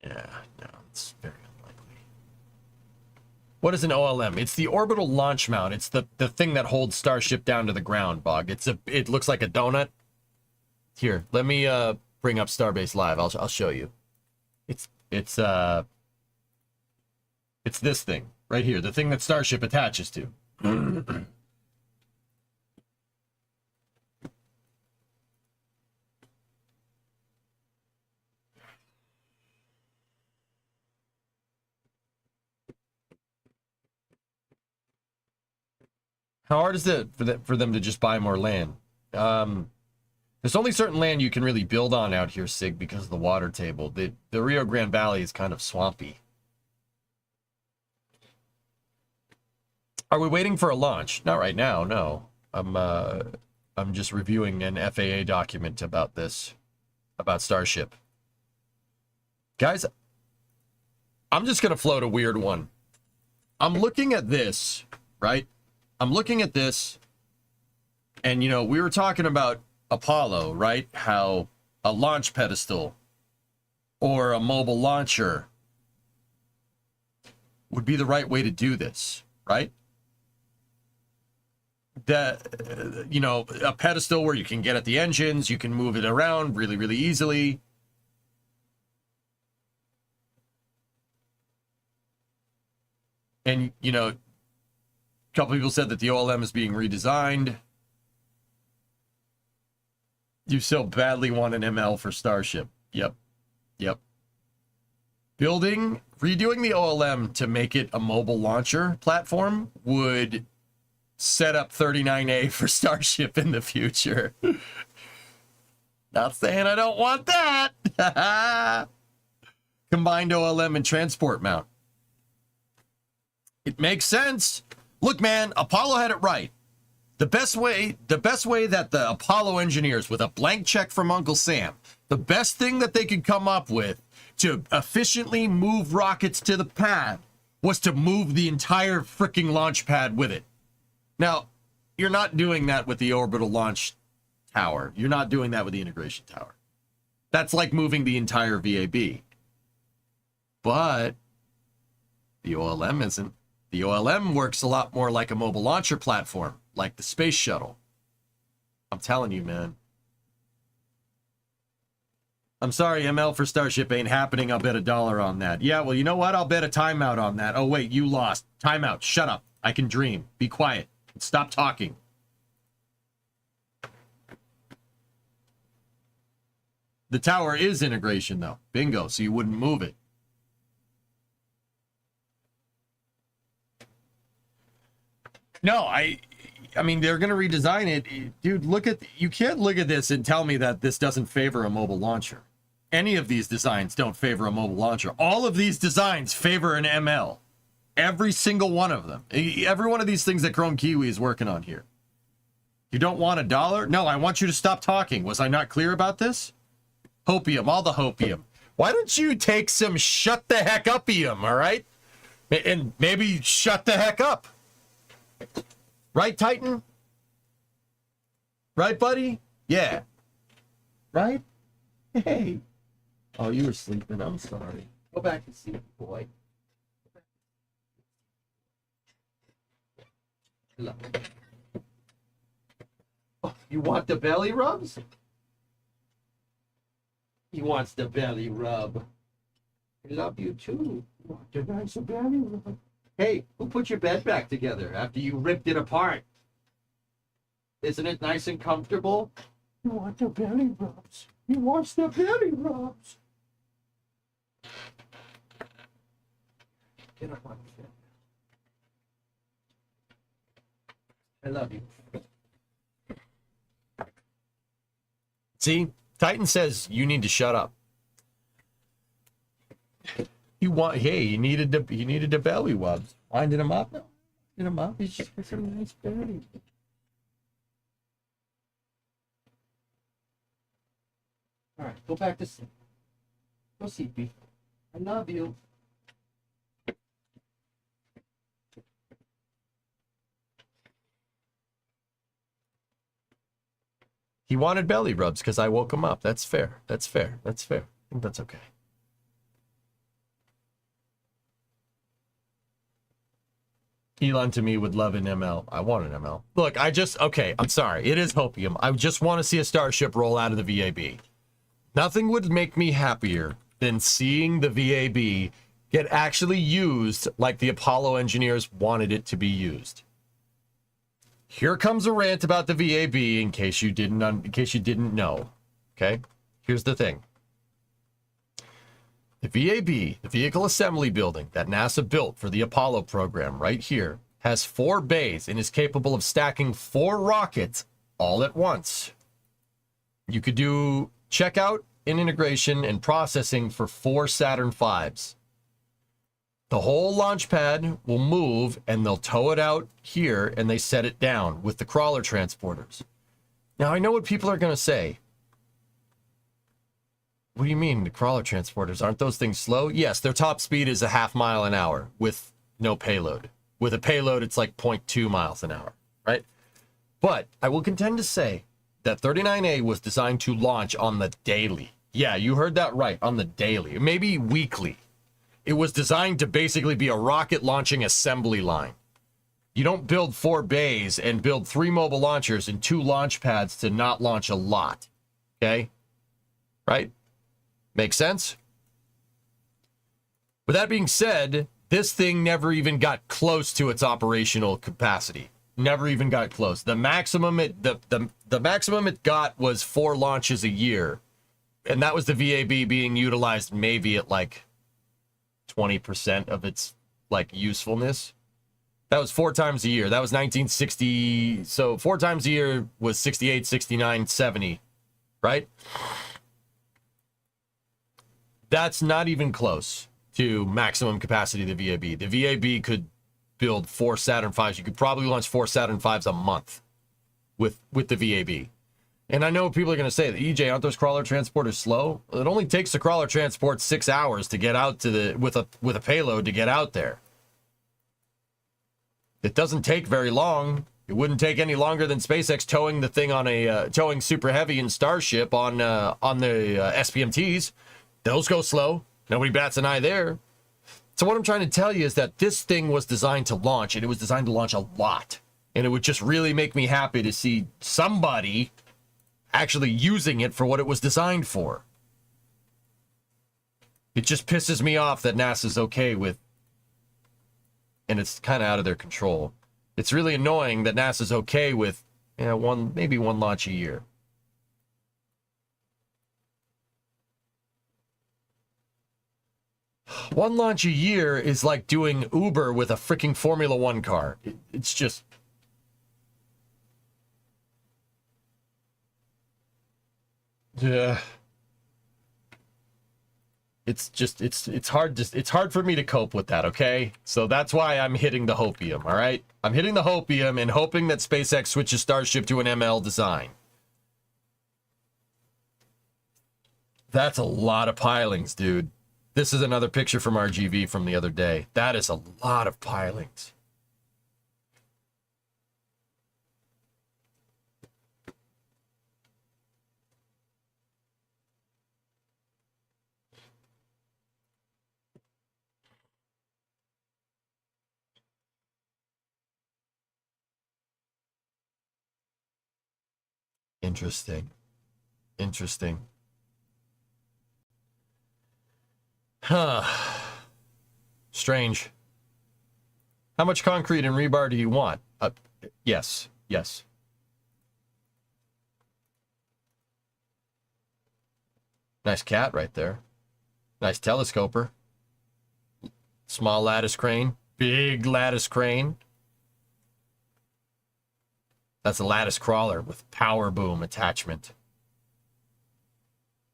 [SPEAKER 2] Yeah, no, it's very unlikely. What is an OLM? It's the orbital launch mount. It's the thing that holds Starship down to the ground, Bog. It looks like a donut. Here, let me bring up Starbase Live. I'll show you. It's this thing right here, the thing that Starship attaches to. How hard is it for them to just buy more land? There's only certain land you can really build on out here, Sig, because of the water table. The Rio Grande Valley is kind of swampy. Are we waiting for a launch? Not right now, no. I'm just reviewing an FAA document about this, about Starship. Guys, I'm just gonna float a weird one. I'm looking at this, right? I'm looking at this, and, you know, we were talking about Apollo, right? How a launch pedestal or a mobile launcher would be the right way to do this, right? That, you know, a pedestal where you can get at the engines, you can move it around really, really easily. And, you know, a couple people said that the OLM is being redesigned. You so badly want an ML for Starship. Yep. Redoing the OLM to make it a mobile launcher platform would set up 39A for Starship in the future. Not saying I don't want that. Combined OLM and transport mount. It makes sense. Look, man, Apollo had it right. The best way that the Apollo engineers, with a blank check from Uncle Sam, the best thing that they could come up with to efficiently move rockets to the pad was to move the entire freaking launch pad with it. Now, you're not doing that with the orbital launch tower. You're not doing that with the integration tower. That's like moving the entire VAB. But the OLM isn't. The OLM works a lot more like a mobile launcher platform, like the space shuttle. I'm telling you, man. I'm sorry, ML for Starship ain't happening. I'll bet $1 on that. Yeah, well, you know what? I'll bet a timeout on that. Oh, wait, you lost. Timeout. Shut up. I can dream. Be quiet. Stop talking. The tower is integration, though. Bingo, so you wouldn't move it. No, I mean, they're going to redesign it. Dude, you can't look at this and tell me that this doesn't favor a mobile launcher. Any of these designs don't favor a mobile launcher. All of these designs favor an ML. Every single one of them. Every one of these things that Chrome Kiwi is working on here. You don't want $1? No, I want you to stop talking. Was I not clear about this? Hopium, all the hopium. Why don't you take some shut the heck up-ium, all right? And maybe shut the heck up. Right, Titan? Right, buddy? Yeah. Right? Hey. Oh, you were sleeping. I'm sorry. Go back to sleep, boy. Hello. Oh, you want the belly rubs? He wants the belly rub. I love you too. You want the nice belly rub? Hey, who put your bed back together after you ripped it apart? Isn't it nice and comfortable? You want the belly rubs. He wants the belly rubs. Get up on the bed. I love you. See, Titan says you need to shut up. You needed the belly rubs. Winding him up? No. Winding him up? He's just a nice belly. All right, go back to sleep. Go sleepy. I love you. He wanted belly rubs because I woke him up. That's fair. That's fair. That's fair. I think that's okay. Elon to me would love an ML. I want an ML. Look, okay, I'm sorry. It is hopium. I just want to see a Starship roll out of the VAB. Nothing would make me happier than seeing the VAB get actually used like the Apollo engineers wanted it to be used. Here comes a rant about the VAB in case you didn't know. Okay? Here's the thing. The VAB, the Vehicle Assembly Building that NASA built for the Apollo program right here, has 4 bays and is capable of stacking 4 rockets all at once. You could do checkout and integration and processing for 4 Saturn V's. The whole launch pad will move and they'll tow it out here and they set it down with the crawler transporters. Now, I know what people are going to say. What do you mean, the crawler transporters? Aren't those things slow? Yes, their top speed is a half mile an hour with no payload. With a payload, it's like 0.2 miles an hour, right? But I will contend to say that 39A was designed to launch on the daily. Yeah, you heard that right, on the daily, maybe weekly. It was designed to basically be a rocket launching assembly line. You don't build 4 bays and build 3 mobile launchers and 2 launch pads to not launch a lot, okay? Right? Make sense? With that being said, this thing never even got close to its operational capacity. Never even got close. The maximum the maximum it got was 4 launches a year. And that was the VAB being utilized maybe at like 20% of its like usefulness. That was 4 times a year. That was 1960. So 4 times a year was 68, 69, 70, right? That's not even close to maximum capacity of the VAB. The VAB could build 4 Saturn V's. You could probably launch 4 Saturn V's a month with the VAB. And I know people are going to say, EJ, aren't those crawler transporters slow? It only takes the crawler transport 6 hours to get out to the with a payload to get out there. It doesn't take very long. It wouldn't take any longer than SpaceX towing the thing on a towing Super Heavy and Starship on the SPMTs. Those go slow. Nobody bats an eye there. So what I'm trying to tell you is that this thing was designed to launch, and it was designed to launch a lot. And it would just really make me happy to see somebody actually using it for what it was designed for. It just pisses me off that NASA's okay with, and it's kind of out of their control. It's really annoying that NASA's okay with maybe one launch a year. One launch a year is like doing Uber with a freaking Formula One car. It's just... Yeah. It's hard for me to cope with that, okay? So that's why I'm hitting the hopium, all right? I'm hitting the hopium and hoping that SpaceX switches Starship to an ML design. That's a lot of pilings, dude. This is another picture from RGV from the other day. That is a lot of pilings. Interesting. Huh. Strange. How much concrete and rebar do you want? Yes. Nice cat right there. Nice telescoper. Small lattice crane. Big lattice crane. That's a lattice crawler with power boom attachment.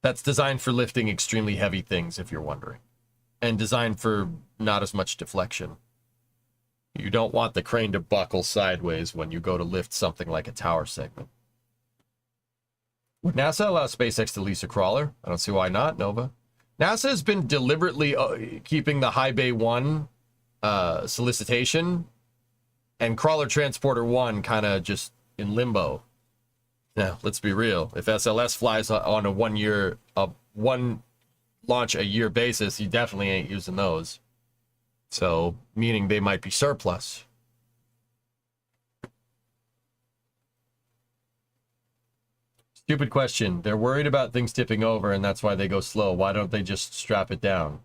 [SPEAKER 2] That's designed for lifting extremely heavy things, if you're wondering. And designed for not as much deflection. You don't want the crane to buckle sideways when you go to lift something like a tower segment. Would NASA allow SpaceX to lease a crawler? I don't see why not, Nova. NASA has been deliberately keeping the High Bay 1 solicitation and Crawler Transporter 1 kind of just in limbo. Now, let's be real. If SLS flies on a one launch a year basis, you definitely ain't using those. So, meaning they might be surplus. Stupid question. They're worried about things tipping over, and that's why they go slow. Why don't they just strap it down?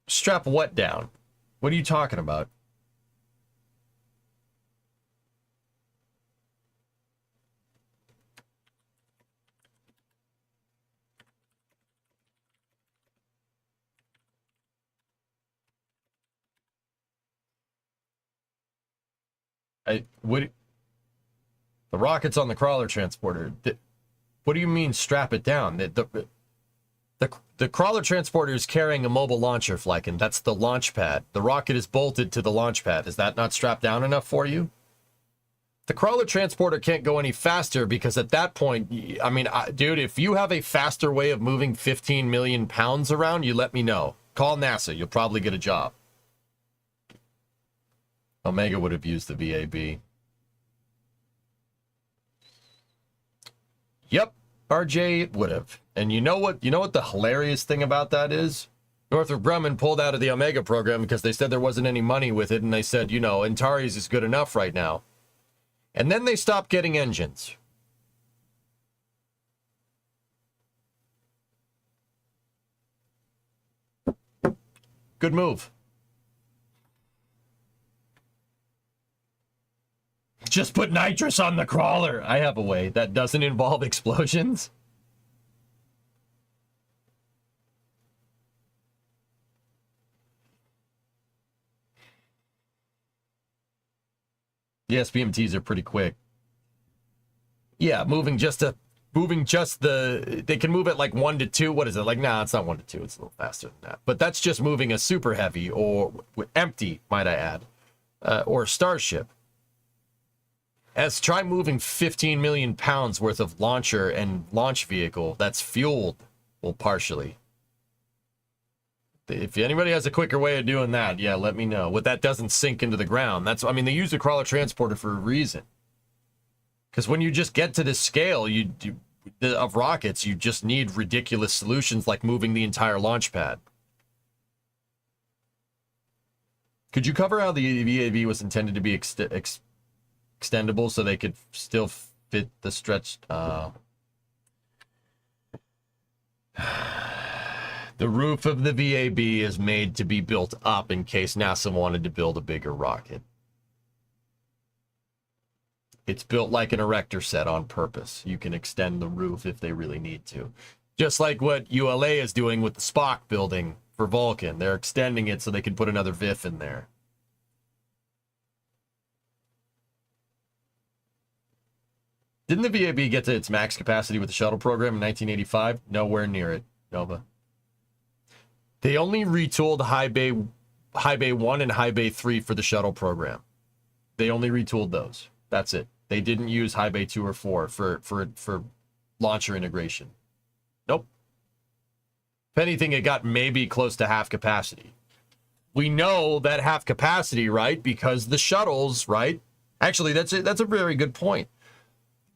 [SPEAKER 2] Strap what down? What are you talking about? The rocket's on the crawler transporter. What do you mean strap it down? The crawler transporter is carrying a mobile launcher, Flyken. That's the launch pad. The rocket is bolted to the launch pad. Is that not strapped down enough for you? The crawler transporter can't go any faster because at that point, I mean, dude, if you have a faster way of moving 15 million pounds around, you let me know. Call NASA. You'll probably get a job. Omega would have used the VAB. Yep, RJ would have. And you know what the hilarious thing about that is? Northrop Grumman pulled out of the Omega program because they said there wasn't any money with it, and they said, Antares is good enough right now. And then they stopped getting engines. Good move. Just put nitrous on the crawler. I have a way that doesn't involve explosions. The SPMTs are pretty quick. Yeah, they can move at like 1 to 2. What is it? Like, nah, it's not 1 to 2. It's a little faster than that. But that's just moving a super heavy or empty, might I add, or Starship. Try moving 15 million pounds worth of launcher and launch vehicle that's fueled, well, partially. If anybody has a quicker way of doing that, yeah, let me know. What that doesn't sink into the ground. They use the crawler transporter for a reason. Because when you just get to this scale of rockets, you just need ridiculous solutions like moving the entire launch pad. Could you cover how the VAV was intended to be extendable so they could still fit the stretched... The roof of the VAB is made to be built up in case NASA wanted to build a bigger rocket. It's built like an erector set on purpose. You can extend the roof if they really need to. Just like what ULA is doing with the Spock building for Vulcan. They're extending it so they can put another VIF in there. Didn't the VAB get to its max capacity with the shuttle program in 1985? Nowhere near it, Nova. They only retooled High Bay 1 and High Bay 3 for the shuttle program. They only retooled those. That's it. They didn't use High Bay 2 or 4 for launcher integration. Nope. If anything, it got maybe close to half capacity. We know that half capacity, right? Because the shuttles, right? Actually, that's a very good point.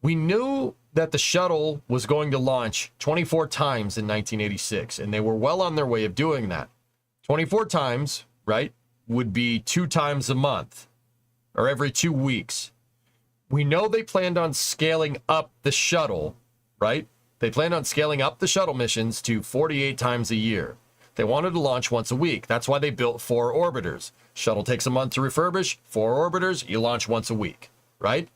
[SPEAKER 2] We knew that the shuttle was going to launch 24 times in 1986, and they were well on their way of doing that. 24 times, right, would be 2 times a month, or every 2 weeks. We know they planned on scaling up the shuttle, right? They planned on scaling up the shuttle missions to 48 times a year. They wanted to launch once a week. That's why they built 4 orbiters. Shuttle takes a month to refurbish, 4 orbiters, you launch once a week, right?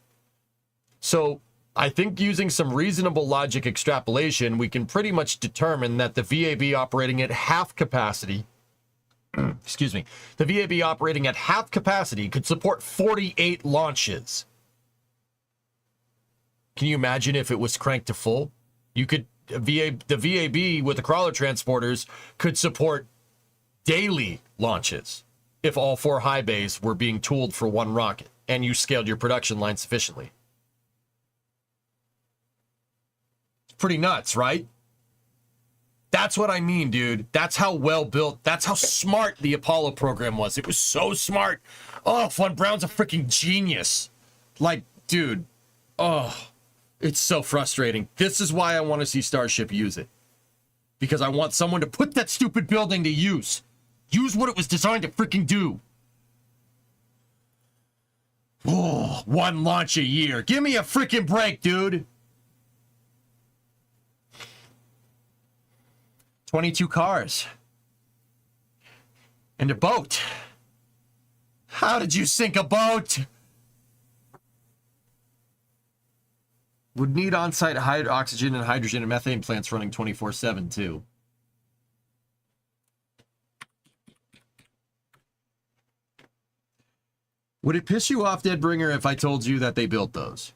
[SPEAKER 2] So I think using some reasonable logic extrapolation, we can pretty much determine that the VAB operating at half capacity excuse me, the VAB operating at half capacity could support 48 launches. Can you imagine if it was cranked to full? You could, the VAB with the crawler transporters could support daily launches if all 4 high bays were being tooled for one rocket and you scaled your production line sufficiently. It's pretty nuts, right? That's what I mean, dude. That's how well built, that's how smart the Apollo program was. It was so smart. Oh, Von Braun's a freaking genius. Like, dude, oh, it's so frustrating. This is why I want to see Starship use it. Because I want someone to put that stupid building to use. Use what it was designed to freaking do. Oh, 1 launch a year. Give me a freaking break, dude. 22 cars. And a boat. How did you sink a boat? Would need on-site oxygen and hydrogen and methane plants running 24/7 too. Would it piss you off, Deadbringer, if I told you that they built those?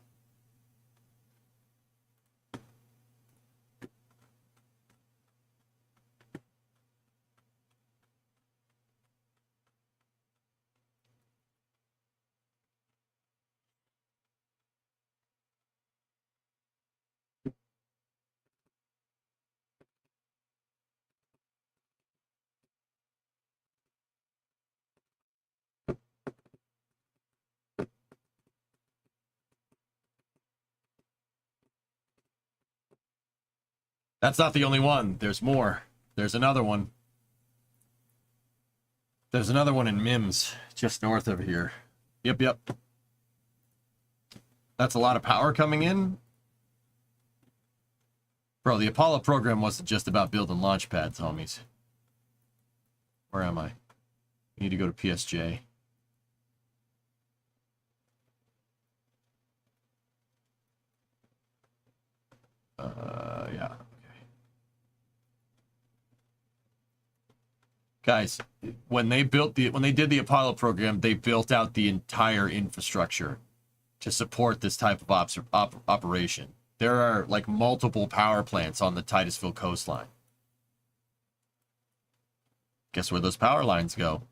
[SPEAKER 2] That's not the only one. There's more. There's another one. There's another one in Mims, just north of here. Yep. That's a lot of power coming in. Bro, the Apollo program wasn't just about building launch pads, homies. Where am I? I need to go to PSJ. Yeah. Guys, when they did the Apollo program, they built out the entire infrastructure to support this type of operation. There are like multiple power plants on the Titusville coastline. Guess where those power lines go?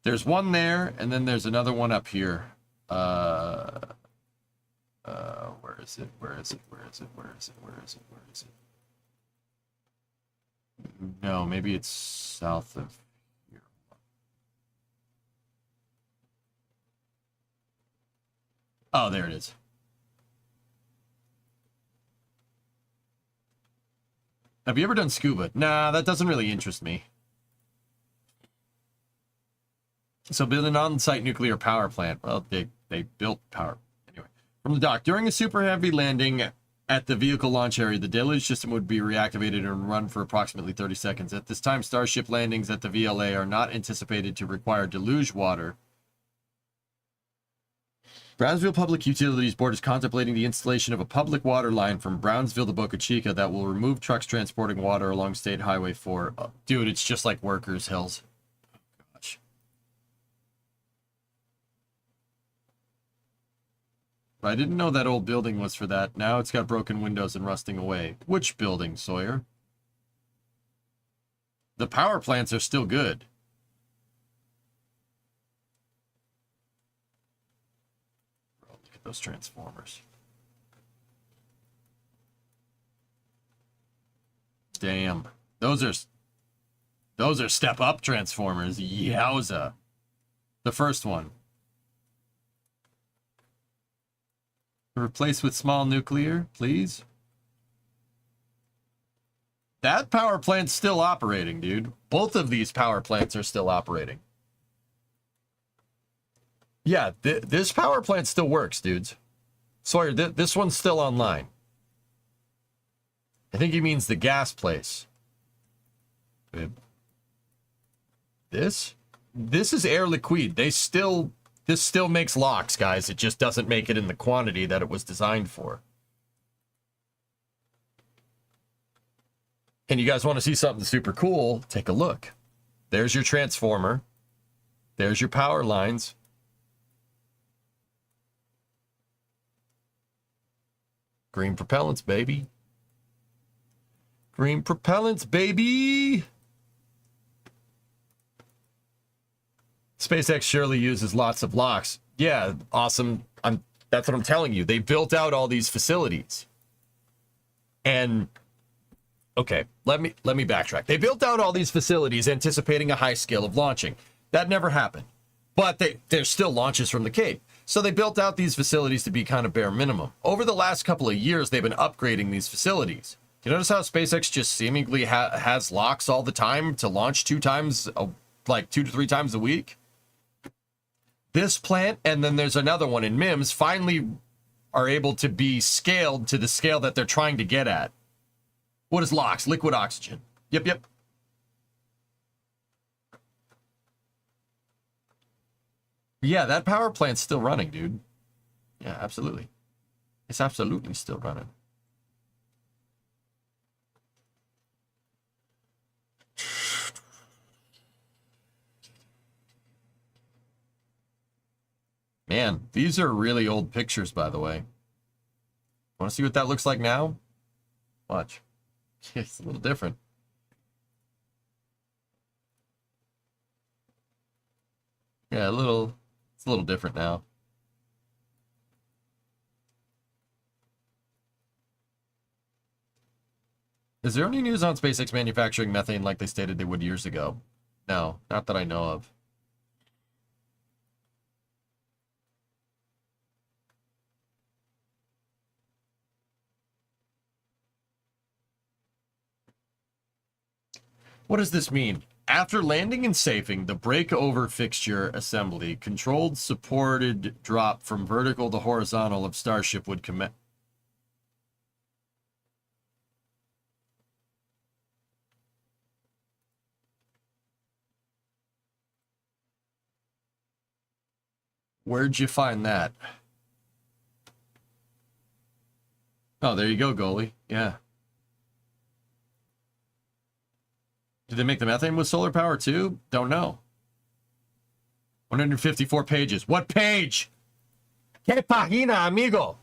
[SPEAKER 2] There's one there, and then there's another one up here. Where is it? No, maybe it's south of here. Oh, there it is. Have you ever done scuba? Nah, that doesn't really interest me. So build an on-site nuclear power plant. Well, they built power. Anyway, from the dock. During a super heavy landing at the vehicle launch area, the deluge system would be reactivated and run for approximately 30 seconds. At this time, Starship landings at the VLA are not anticipated to require deluge water. Brownsville Public Utilities Board is contemplating the installation of a public water line from Brownsville to Boca Chica that will remove trucks transporting water along State Highway 4. Oh, dude, it's just like Workers Hills. Oh, gosh. I didn't know that old building was for that. Now it's got broken windows and rusting away. Which building, Sawyer? The power plants are still good. Oh, look at those transformers. Damn. Those are step-up transformers. Yowza. The first one. Replace with small nuclear, please. That power plant's still operating, dude. Both of these power plants are still operating. Yeah, this power plant still works, dudes. Sawyer, this one's still online. I think he means the gas place. This is Air Liquide. This still makes locks, guys. It just doesn't make it in the quantity that it was designed for. And you guys want to see something super cool, take a look. There's your transformer. There's your power lines. Green propellants, baby. Green propellants, baby. SpaceX surely uses lots of locks. Yeah, awesome. That's what I'm telling you. They built out all these facilities. And okay, let me backtrack. They built out all these facilities anticipating a high scale of launching. That never happened. But there's still launches from the Cape. So they built out these facilities to be kind of bare minimum. Over the last couple of years, they've been upgrading these facilities. You notice how SpaceX just seemingly has locks all the time to launch 2 to 3 times a week? This plant, and then there's another one in MIMS, finally are able to be scaled to the scale that they're trying to get at. What is LOX? Liquid oxygen. Yep. Yeah, that power plant's still running, dude. Yeah, absolutely. It's absolutely still running. Man, these are really old pictures, by the way. Want to see what that looks like now? Watch. It's a little different. Yeah, it's a little different now. Is there any news on SpaceX manufacturing methane like they stated they would years ago? No, not that I know of. What does this mean? After landing and safing, the breakover fixture assembly, controlled supported drop from vertical to horizontal of Starship would commence. Where'd you find that? Oh, there you go, goalie. Yeah. Did they make the methane with solar power too? Don't know. 154 pages. What page? ¿Qué página, amigo?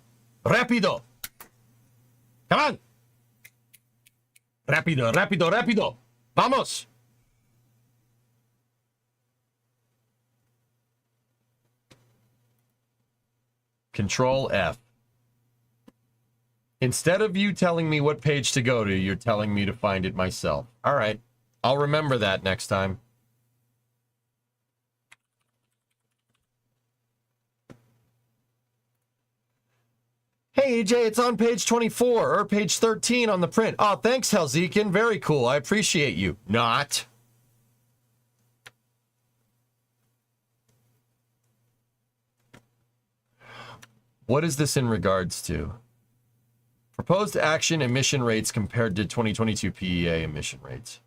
[SPEAKER 2] Rápido. Come on. Rápido. Vamos. Control F. Instead of you telling me what page to go to, you're telling me to find it myself. All right. I'll remember that next time. Hey, EJ, it's on page 24 or page 13 on the print. Oh, thanks, Helzekin. Very cool. I appreciate you. Not. What is this in regards to? Proposed action emission rates compared to 2022 PEA emission rates.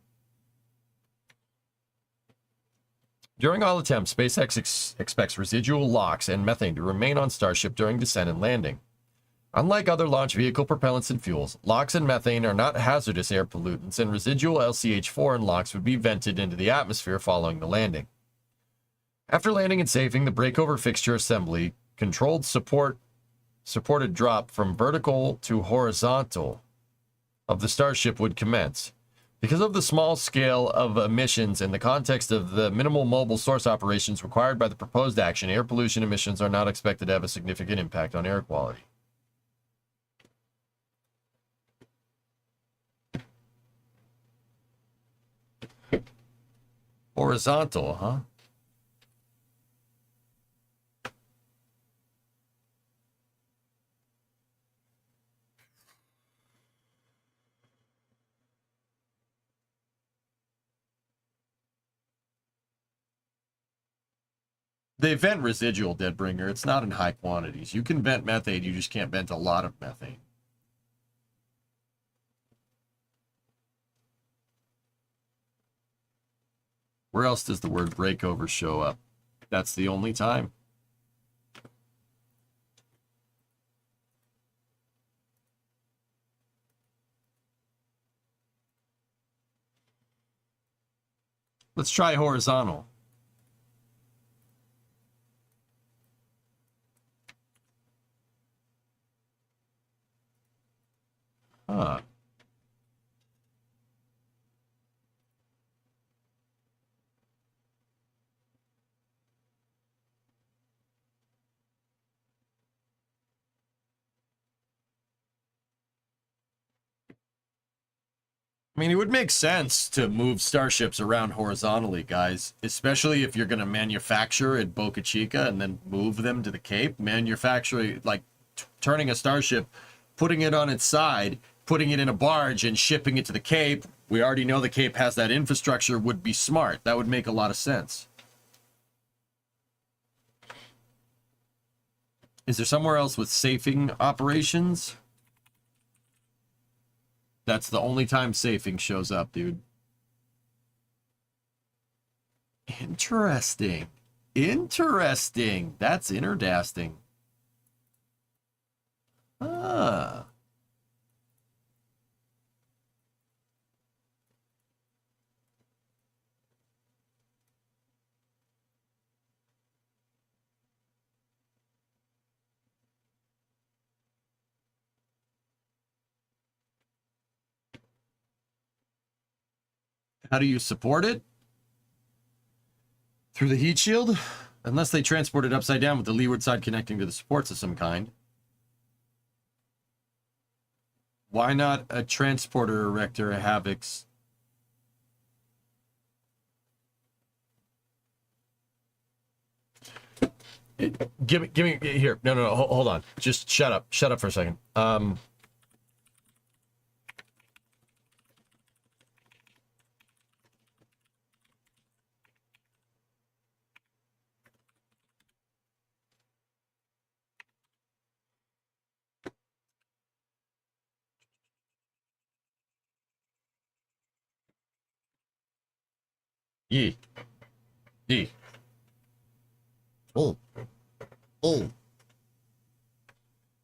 [SPEAKER 2] During all attempts, SpaceX expects residual LOX and methane to remain on Starship during descent and landing. Unlike other launch vehicle propellants and fuels, LOX and methane are not hazardous air pollutants, and residual LCH4 and LOX would be vented into the atmosphere following the landing. After landing and safing, the breakover fixture assembly, controlled supported drop from vertical to horizontal of the Starship would commence. Because of the small scale of emissions in the context of the minimal mobile source operations required by the proposed action, air pollution emissions are not expected to have a significant impact on air quality. Horizontal, huh? They vent residual, Deadbringer. It's not in high quantities. You can vent methane, you just can't vent a lot of methane. Where else does the word breakover show up? That's the only time. Let's try horizontal. Huh. I mean, it would make sense to move starships around horizontally, guys, especially if you're going to manufacture at Boca Chica and then move them to the Cape. Manufacturing, like turning a starship, putting it on its side, putting it in a barge and shipping it to the Cape. We already know the Cape has that infrastructure, would be smart. That would make a lot of sense. Is there somewhere else with safing operations? That's the only time safing shows up, dude. Interesting. Interesting. That's interdasting. Ah. How do you support it? Through the heat shield? Unless they transport it upside down with the leeward side connecting to the supports of some kind. Why not a transporter erector, a Havix? Give me, here. No, hold on. Just shut up. Shut up for a second. Yee. Oh.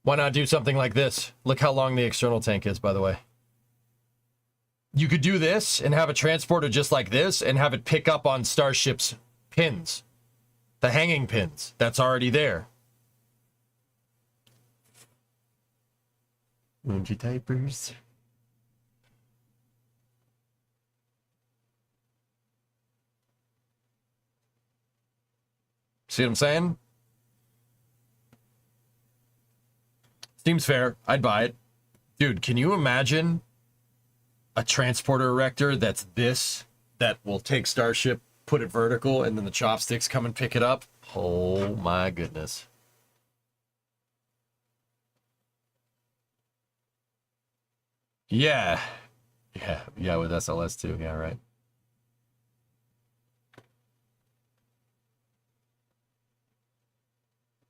[SPEAKER 2] Why not do something like this? Look how long the external tank is, by the way. You could do this and have a transporter just like this and have it pick up on Starship's pins. The hanging pins. That's already there. Moonji diapers. See what I'm saying? Seems fair. I'd buy it. Dude, can you imagine a transporter erector that's this, that will take Starship, put it vertical, and then the chopsticks come and pick it up? Oh my goodness. Yeah, with SLS too. Yeah, right.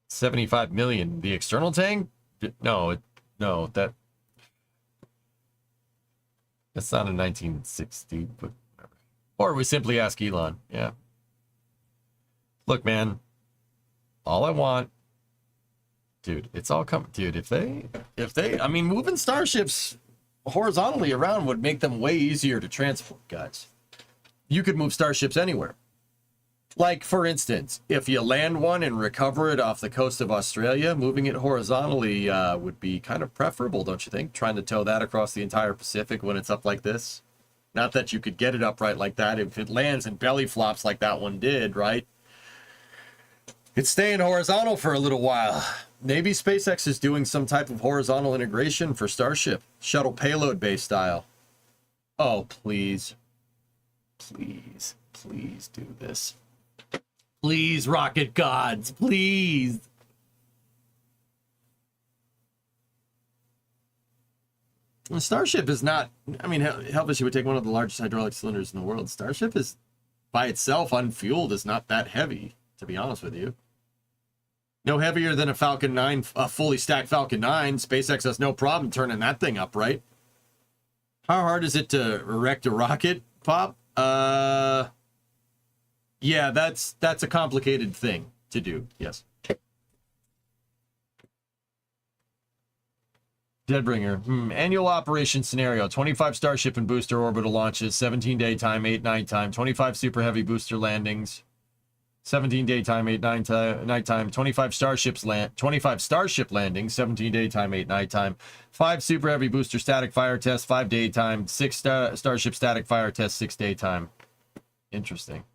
[SPEAKER 2] $75 million. The external tank? No, that's not a 1960, but whatever. Or we simply ask Elon. Yeah. Look, man, all I want, dude, it's all coming. Dude, if they, I mean, moving starships horizontally around would make them way easier to transport, guys. You could move starships anywhere. Like, for instance, if you land one and recover it off the coast of Australia, moving it horizontally would be kind of preferable, don't you think? Trying to tow that across the entire Pacific when it's up like this. Not that you could get it upright like that. If it lands and belly flops like that one did, right? It's staying horizontal for a little while. Maybe SpaceX is doing some type of horizontal integration for Starship. Shuttle payload base style. Oh, please. Please do this. Please, rocket gods, please. The Starship is not, I mean, Helvish would take one of the largest hydraulic cylinders in the world. Starship is, by itself, unfueled, is not that heavy, to be honest with you. No heavier than a Falcon 9, a fully stacked Falcon 9. SpaceX has no problem turning that thing upright. How hard is it to erect a rocket, Pop? Yeah, that's a complicated thing to do, yes. Deadbringer. Annual operation scenario. 25 Starship and booster orbital launches, 17 daytime, 8 nighttime, 25 Super Heavy booster landings, 17 daytime, 8 nighttime, 25 Starship landings, 17 daytime, 8 nighttime, 5 Super Heavy booster static fire tests, 5 daytime, 6 Starship static fire tests, 6 daytime. Interesting.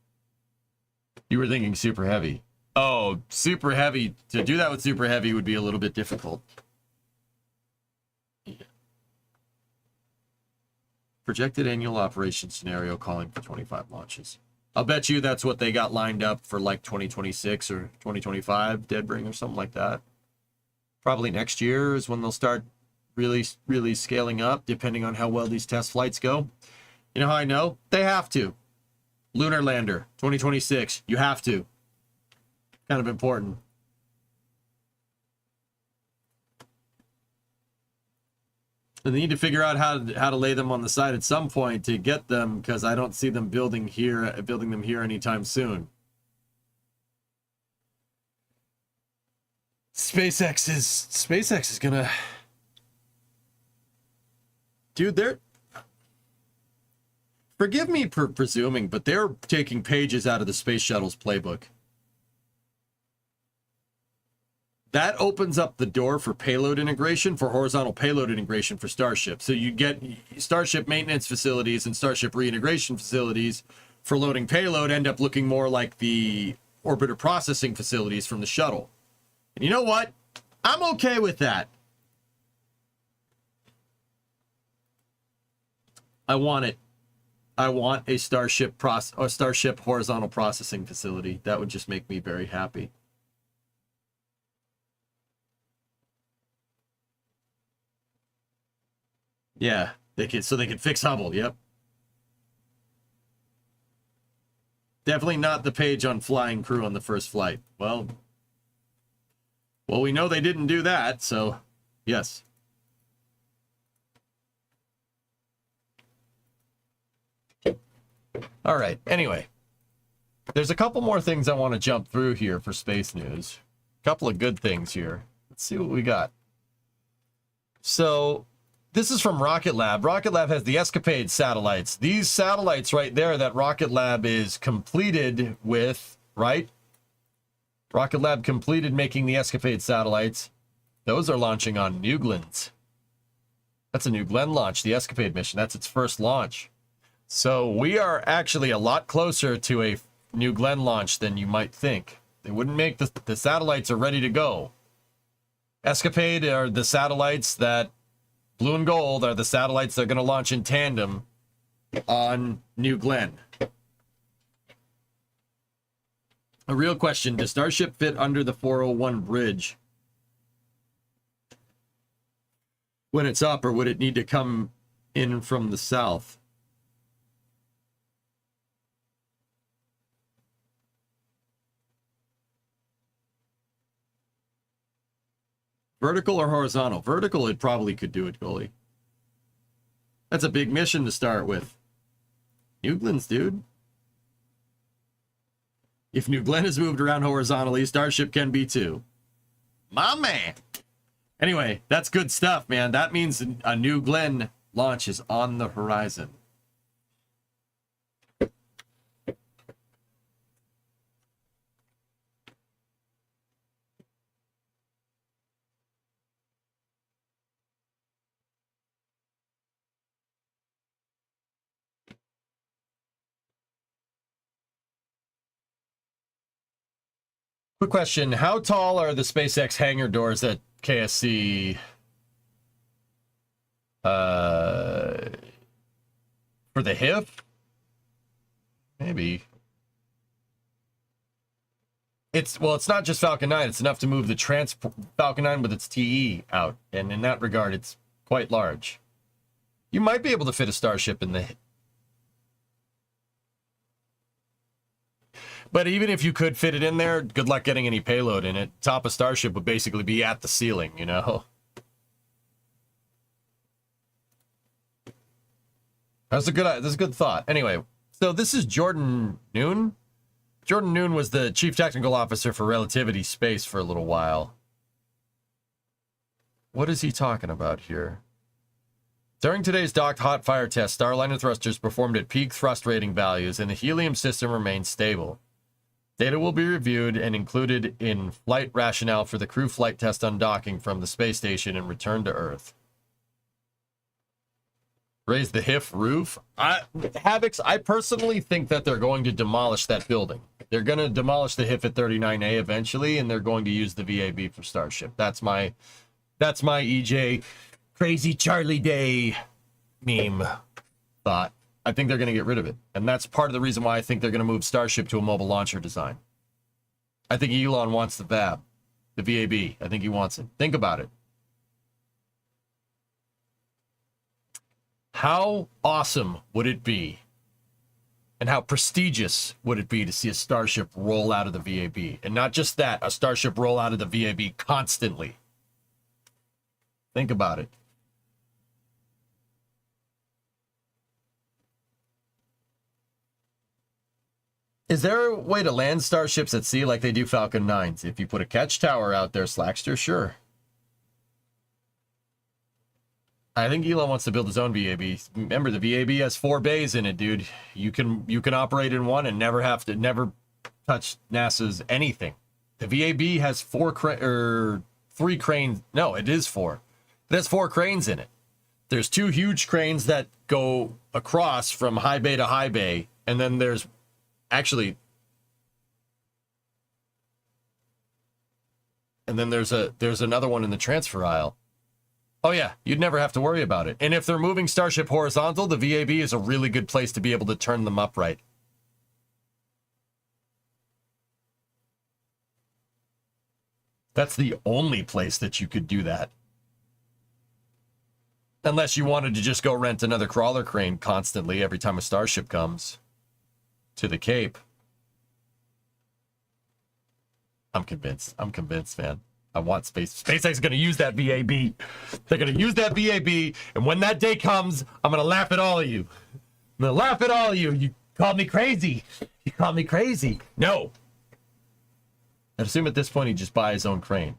[SPEAKER 2] You were thinking Super Heavy. Oh, Super Heavy. To do that with Super Heavy would be a little bit difficult. Yeah. Projected annual operation scenario calling for 25 launches. I'll bet you that's what they got lined up for like 2026 or 2025, Deadbringer, or something like that. Probably next year is when they'll start really scaling up, depending on how well these test flights go. You know how I know? They have to. Lunar Lander, 2026. You have to. Kind of important. And they need to figure out how to lay them on the side at some point to get them, because I don't see them building them here anytime soon. SpaceX is gonna, dude. They're, forgive me for presuming, but they're taking pages out of the Space Shuttle's playbook. That opens up the door for payload integration, for horizontal payload integration for Starship. So you get Starship maintenance facilities and Starship reintegration facilities for loading payload end up looking more like the orbiter processing facilities from the shuttle. And you know what? I'm okay with that. I want it. I want a Starship horizontal processing facility. That would just make me very happy. Yeah, they could fix Hubble. Yep. Definitely not the page on flying crew on the first flight. Well, we know they didn't do that, so yes. All right. Anyway, there's a couple more things I want to jump through here for space news. A couple of good things here. Let's see what we got. So, this is from Rocket Lab. Rocket Lab has the Escapade satellites. These satellites right there that Rocket Lab is completed with, right? Rocket Lab completed making the Escapade satellites. Those are launching on New Glenn's. That's a New Glenn launch, the Escapade mission. That's its first launch. So we are actually a lot closer to a New Glenn launch than you might think. They wouldn't make the satellites are ready to go. Escapade are the satellites that Blue and Gold are the satellites that are going to launch in tandem on New Glenn. A real question, does Starship fit under the 401 bridge when it's up, or would it need to come in from the south? Vertical or horizontal? Vertical, it probably could do it, goalie. That's a big mission to start with. New Glenn's, dude. If New Glenn is moved around horizontally, Starship can be too. My man. Anyway, that's good stuff, man. That means a New Glenn launch is on the horizon. Quick question. How tall are the SpaceX hangar doors at KSC for the HIF? Maybe. It's not just Falcon 9. It's enough to move the Falcon 9 with its TE out. And in that regard, it's quite large. You might be able to fit a Starship in the... But even if you could fit it in there, good luck getting any payload in it. Top of Starship would basically be at the ceiling, you know? That's a good thought. Anyway, so this is Jordan Noon. Jordan Noon was the Chief Technical Officer for Relativity Space for a little while. What is he talking about here? During today's docked hot fire test, Starliner thrusters performed at peak thrust rating values, and the helium system remained stable. Data will be reviewed and included in flight rationale for the crew flight test undocking from the space station and return to Earth. Raise the HIF roof? Havocs, I personally think that they're going to demolish that building. They're going to demolish the HIF at 39A eventually, and they're going to use the VAB for Starship. That's my EJ Crazy Charlie Day meme thought. I think they're going to get rid of it. And that's part of the reason why I think they're going to move Starship to a mobile launcher design. I think Elon wants the VAB, the VAB. I think he wants it. Think about it. How awesome would it be, and how prestigious would it be to see a Starship roll out of the VAB? And not just that, a Starship roll out of the VAB constantly. Think about it. Is there a way to land starships at sea like they do Falcon 9s? If you put a catch tower out there, Slackster, sure. I think Elon wants to build his own VAB. Remember, the VAB has 4 bays in it, dude. You can operate in one and never touch NASA's anything. The VAB has 3 cranes. No, it is 4. It has 4 cranes in it. There's 2 huge cranes that go across from high bay to high bay, and then there's actually, and then there's another one in the transfer aisle. Oh yeah, you'd never have to worry about it. And if they're moving Starship horizontal, the VAB is a really good place to be able to turn them upright. That's the only place that you could do that. Unless you wanted to just go rent another crawler crane constantly every time a Starship comes to the Cape. I'm convinced, man. I want SpaceX is going to use that VAB. They're going to use that VAB, and when that day comes, I'm going to laugh at all of you. I'm going to laugh at all of you. You called me crazy. You called me crazy. No. I'd assume at this point he'd just buy his own crane.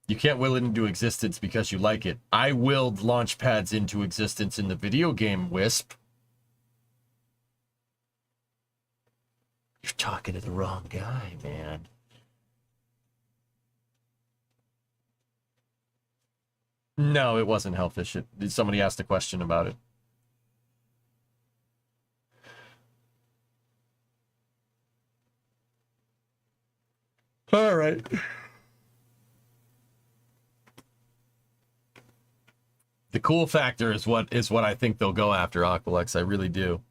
[SPEAKER 2] You can't will it into existence because you like it. I willed launch pads into existence in the video game, Wisp. You're talking to the wrong guy, man. No, it wasn't Hellfish. Somebody asked a question about it. All right. The cool factor is what I think they'll go after, Aqualex. I really do.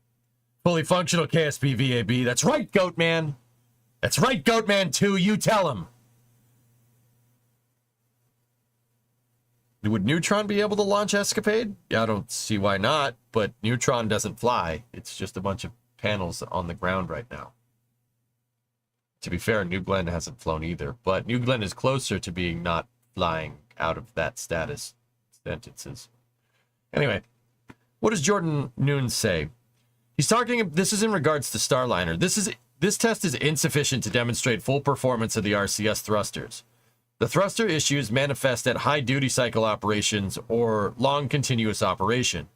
[SPEAKER 2] Fully functional KSP VAB. That's right, Goatman. That's right, Goatman 2. You tell him. Would Neutron be able to launch Escapade? Yeah, I don't see why not, but Neutron doesn't fly. It's just a bunch of panels on the ground right now. To be fair, New Glenn hasn't flown either, but New Glenn is closer to being not flying out of that status sentences. Anyway, what does Jordan Noon say? He's talking, this is in regards to Starliner. This test is insufficient to demonstrate full performance of the RCS thrusters. The thruster issues manifest at high duty cycle operations or long continuous operation.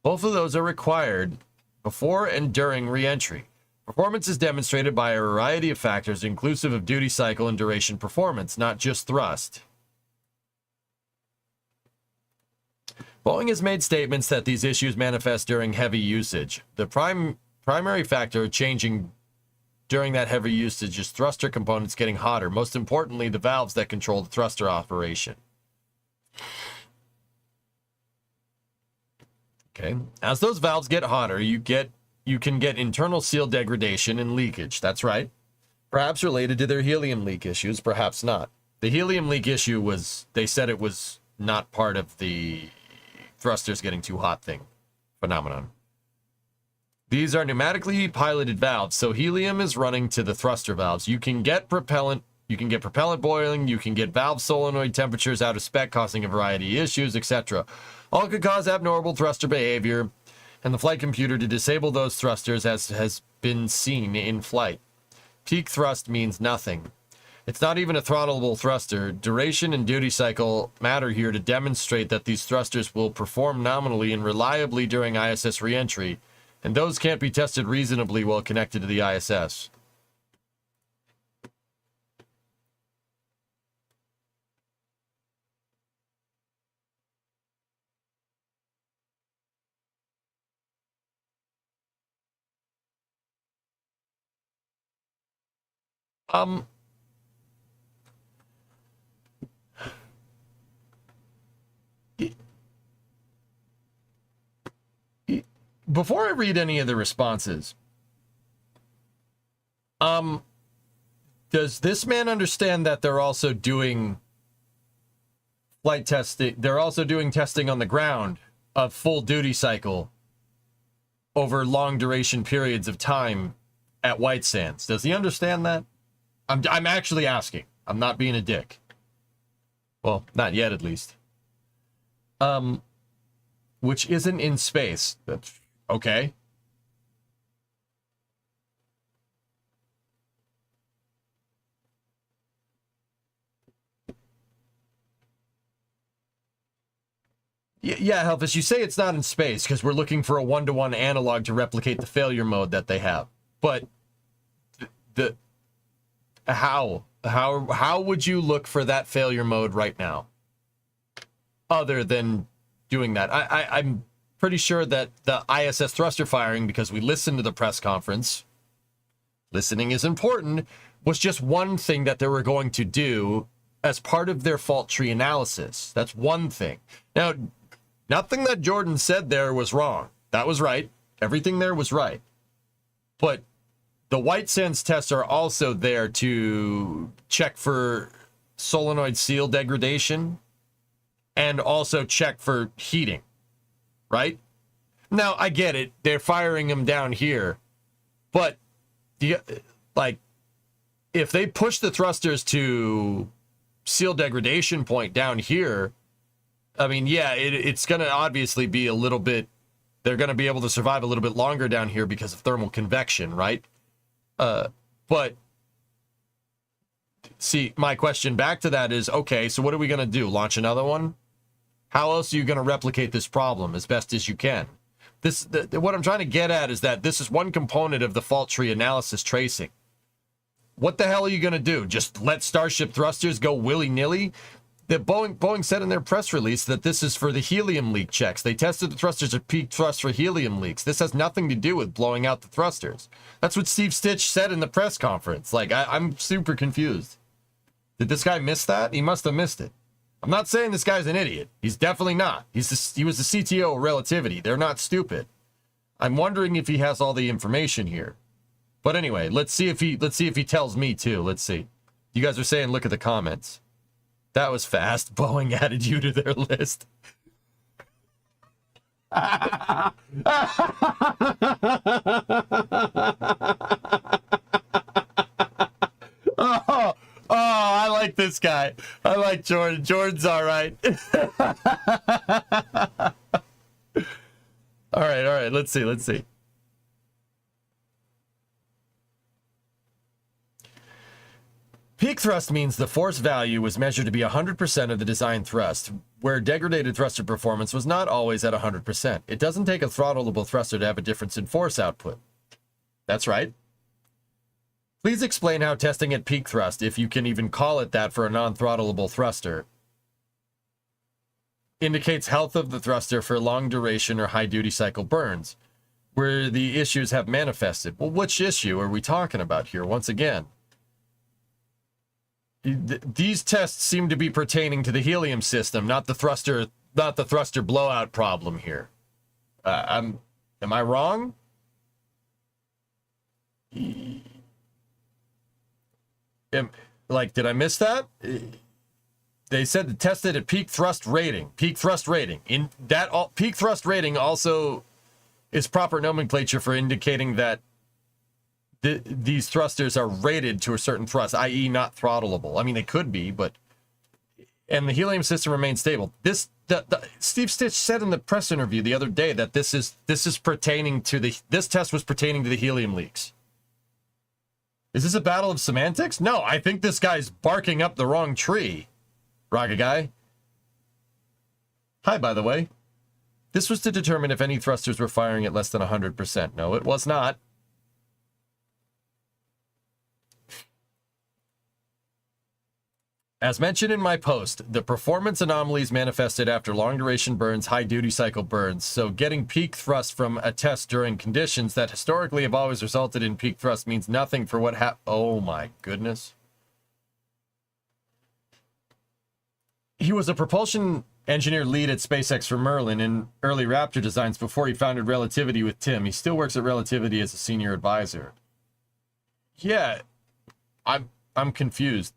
[SPEAKER 2] Both of those are required before and during re-entry. Performance is demonstrated by a variety of factors inclusive of duty cycle and duration performance, not just thrust. Boeing has made statements that these issues manifest during heavy usage. The primary factor changing during that heavy usage is thruster components getting hotter. Most importantly, the valves that control the thruster operation. Okay. As those valves get hotter, you can get internal seal degradation and leakage. That's right. Perhaps related to their helium leak issues, perhaps not. The helium leak issue was, they said it was not part of the thrusters getting too hot phenomenon. These are pneumatically piloted valves, so helium is running to the thruster valves. You can get propellant boiling, you can get valve solenoid temperatures out of spec, causing a variety of issues, etc. All could cause abnormal thruster behavior, and the flight computer to disable those thrusters as has been seen in flight. Peak thrust means nothing. It's not even a throttleable thruster. Duration and duty cycle matter here to demonstrate that these thrusters will perform nominally and reliably during ISS reentry, and those can't be tested reasonably while connected to the ISS. Before I read any of the responses, does this man understand that they're also doing flight testing? They're also doing testing on the ground of full duty cycle over long duration periods of time at White Sands. Does he understand that? I'm actually asking. I'm not being a dick. Well, not yet, at least. Which isn't in space. That's okay. Yeah, Helpus, you say it's not in space because we're looking for a one-to-one analog to replicate the failure mode that they have. But how would you look for that failure mode right now? Other than doing that, I'm pretty sure that the ISS thruster firing, because we listened to the press conference, listening is important, was just one thing that they were going to do as part of their fault tree analysis. That's one thing. Now, nothing that Jordan said there was wrong. That was right. Everything there was right. But the White Sands tests are also there to check for solenoid seal degradation and also check for heating, right? Now, I get it. They're firing them down here. But, if they push the thrusters to seal degradation point down here, I mean, yeah, it's going to obviously be a little bit, they're going to be able to survive a little bit longer down here because of thermal convection, right? But see, my question back to that is, okay, so what are we going to do? Launch another one? How else are you going to replicate this problem as best as you can? What I'm trying to get at is that this is one component of the fault tree analysis tracing. What the hell are you going to do? Just let Starship thrusters go willy-nilly? Boeing said in their press release that this is for the helium leak checks. They tested the thrusters at peak thrust for helium leaks. This has nothing to do with blowing out the thrusters. That's what Steve Stitch said in the press conference. I'm super confused. Did this guy miss that? He must have missed it. I'm not saying this guy's an idiot. He's definitely not. He was the CTO of Relativity. They're not stupid. I'm wondering if he has all the information here. But anyway, let's see if he tells me too. Let's see. You guys are saying look at the comments. That was fast. Boeing added you to their list. Oh, I like this guy. I like Jordan. Jordan's all right. All right. Let's see. Peak thrust means the force value was measured to be 100% of the design thrust, where degraded thruster performance was not always at 100%. It doesn't take a throttleable thruster to have a difference in force output. That's right. Please explain how testing at peak thrust, if you can even call it that for a non-throttleable thruster, indicates health of the thruster for long duration or high duty cycle burns, where the issues have manifested. Well, which issue are we talking about here? Once again, these tests seem to be pertaining to the helium system, not the thruster blowout problem here. Am I wrong? Did I miss that? They said to test it at peak thrust rating. Peak thrust rating. Peak thrust rating also is proper nomenclature for indicating that these thrusters are rated to a certain thrust, i.e. not throttleable. I mean, they could be, and the helium system remains stable. Steve Stitch said in the press interview the other day that this test was pertaining to the helium leaks. Is this a battle of semantics? No, I think this guy's barking up the wrong tree. Rocket guy. Hi, by the way. This was to determine if any thrusters were firing at less than 100%. No, it was not. As mentioned in my post, the performance anomalies manifested after long-duration burns, high-duty cycle burns. So getting peak thrust from a test during conditions that historically have always resulted in peak thrust means nothing for what happened. Oh my goodness. He was a propulsion engineer lead at SpaceX for Merlin in early Raptor designs before he founded Relativity with Tim. He still works at Relativity as a senior advisor. Yeah, I'm confused.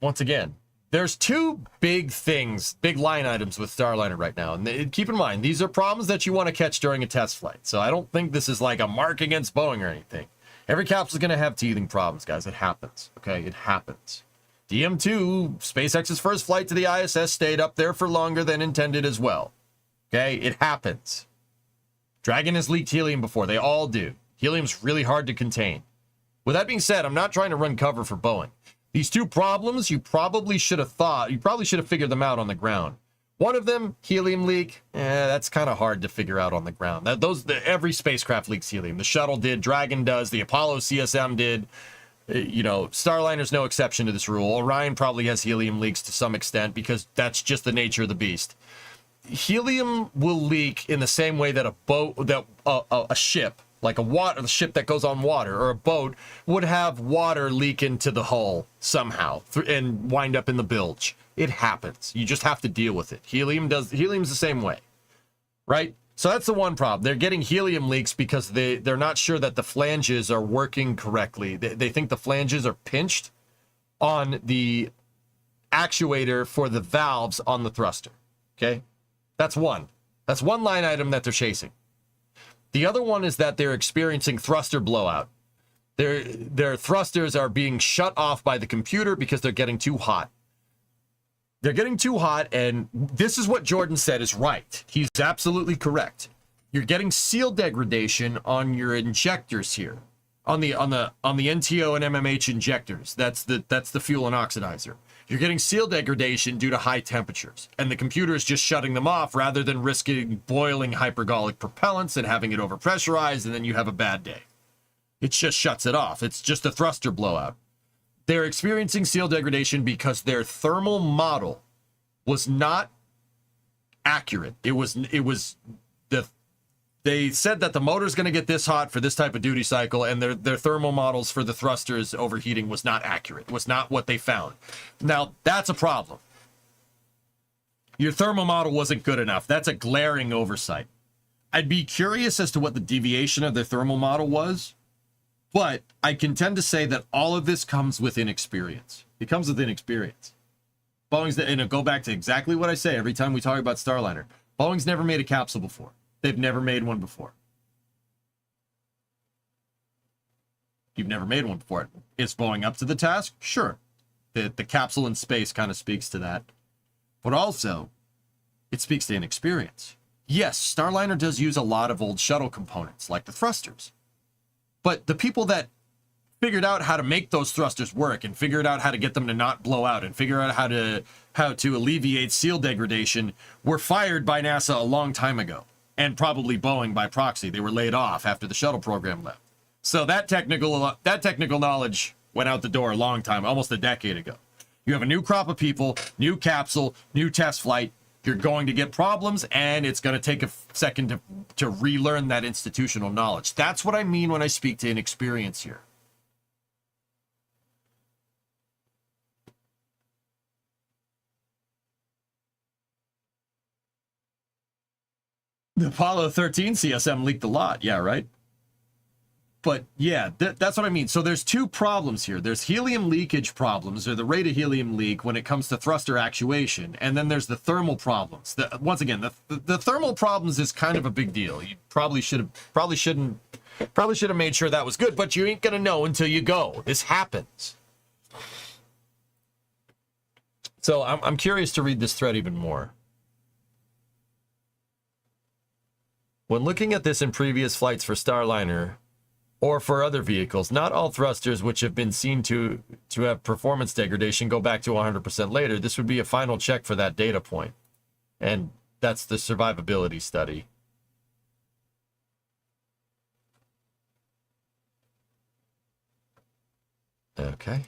[SPEAKER 2] Once again, there's two big things, big line items with Starliner right now. And keep in mind, these are problems that you want to catch during a test flight. So I don't think this is like a mark against Boeing or anything. Every capsule is going to have teething problems, guys. It happens. Okay, it happens. DM2, SpaceX's first flight to the ISS, stayed up there for longer than intended as well. Okay, it happens. Dragon has leaked helium before. They all do. Helium's really hard to contain. With that being said, I'm not trying to run cover for Boeing. These two problems, you probably should have figured them out on the ground. One of them, helium leak, that's kind of hard to figure out on the ground. Every spacecraft leaks helium. The shuttle did, Dragon does, the Apollo CSM did. Starliner's no exception to this rule. Orion probably has helium leaks to some extent because that's just the nature of the beast. Helium will leak in the same way that a ship, like a ship that goes on water, or a boat would have water leak into the hull somehow and wind up in the bilge. It happens. You just have to deal with it. Helium's the same way, right? So that's the one problem. They're getting helium leaks because they're not sure that the flanges are working correctly. They think the flanges are pinched on the actuator for the valves on the thruster. Okay? That's one. That's one line item that they're chasing. The other one is that they're experiencing thruster blowout. Their thrusters are being shut off by the computer because they're getting too hot. They're getting too hot, and this is what Jordan said is right. He's absolutely correct. You're getting seal degradation on your injectors here, on the NTO and MMH injectors. That's the fuel and oxidizer. You're getting seal degradation due to high temperatures, and the computer is just shutting them off rather than risking boiling hypergolic propellants and having it overpressurized, and then you have a bad day. It just shuts it off. It's just a thruster blowout. They're experiencing seal degradation because their thermal model was not accurate. They said that the motor's going to get this hot for this type of duty cycle, and their thermal models for the thrusters overheating was not accurate. It was not what they found. Now, that's a problem. Your thermal model wasn't good enough. That's a glaring oversight. I'd be curious as to what the deviation of their thermal model was, but I can tend to say that all of this comes with inexperience. It comes with inexperience. And go back to exactly what I say every time we talk about Starliner. Boeing's never made a capsule before. They've never made one before. You've never made one before. Is Boeing up to the task? Sure. The capsule in space kind of speaks to that. But also, it speaks to inexperience. Yes, Starliner does use a lot of old shuttle components, like the thrusters. But the people that figured out how to make those thrusters work and figured out how to get them to not blow out and figure out how to alleviate seal degradation were fired by NASA a long time ago. And probably Boeing by proxy. They were laid off after the shuttle program left. So that technical knowledge went out the door a long time, almost a decade ago. You have a new crop of people, new capsule, new test flight. You're going to get problems, and it's going to take a second to relearn that institutional knowledge. That's what I mean when I speak to inexperience here. The Apollo 13 CSM leaked a lot. Yeah, right? But yeah, that's what I mean. So there's two problems here. There's helium leakage problems, or the rate of helium leak when it comes to thruster actuation. And then there's the thermal problems. Once again, the thermal problems is kind of a big deal. You probably should have made sure that was good, but you ain't going to know until you go. This happens. So I'm curious to read this thread even more. When looking at this in previous flights for Starliner, or for other vehicles. Not all thrusters which have been seen to have performance degradation go back to 100% later. This would be a final check for that data point. And that's the survivability study. Okay.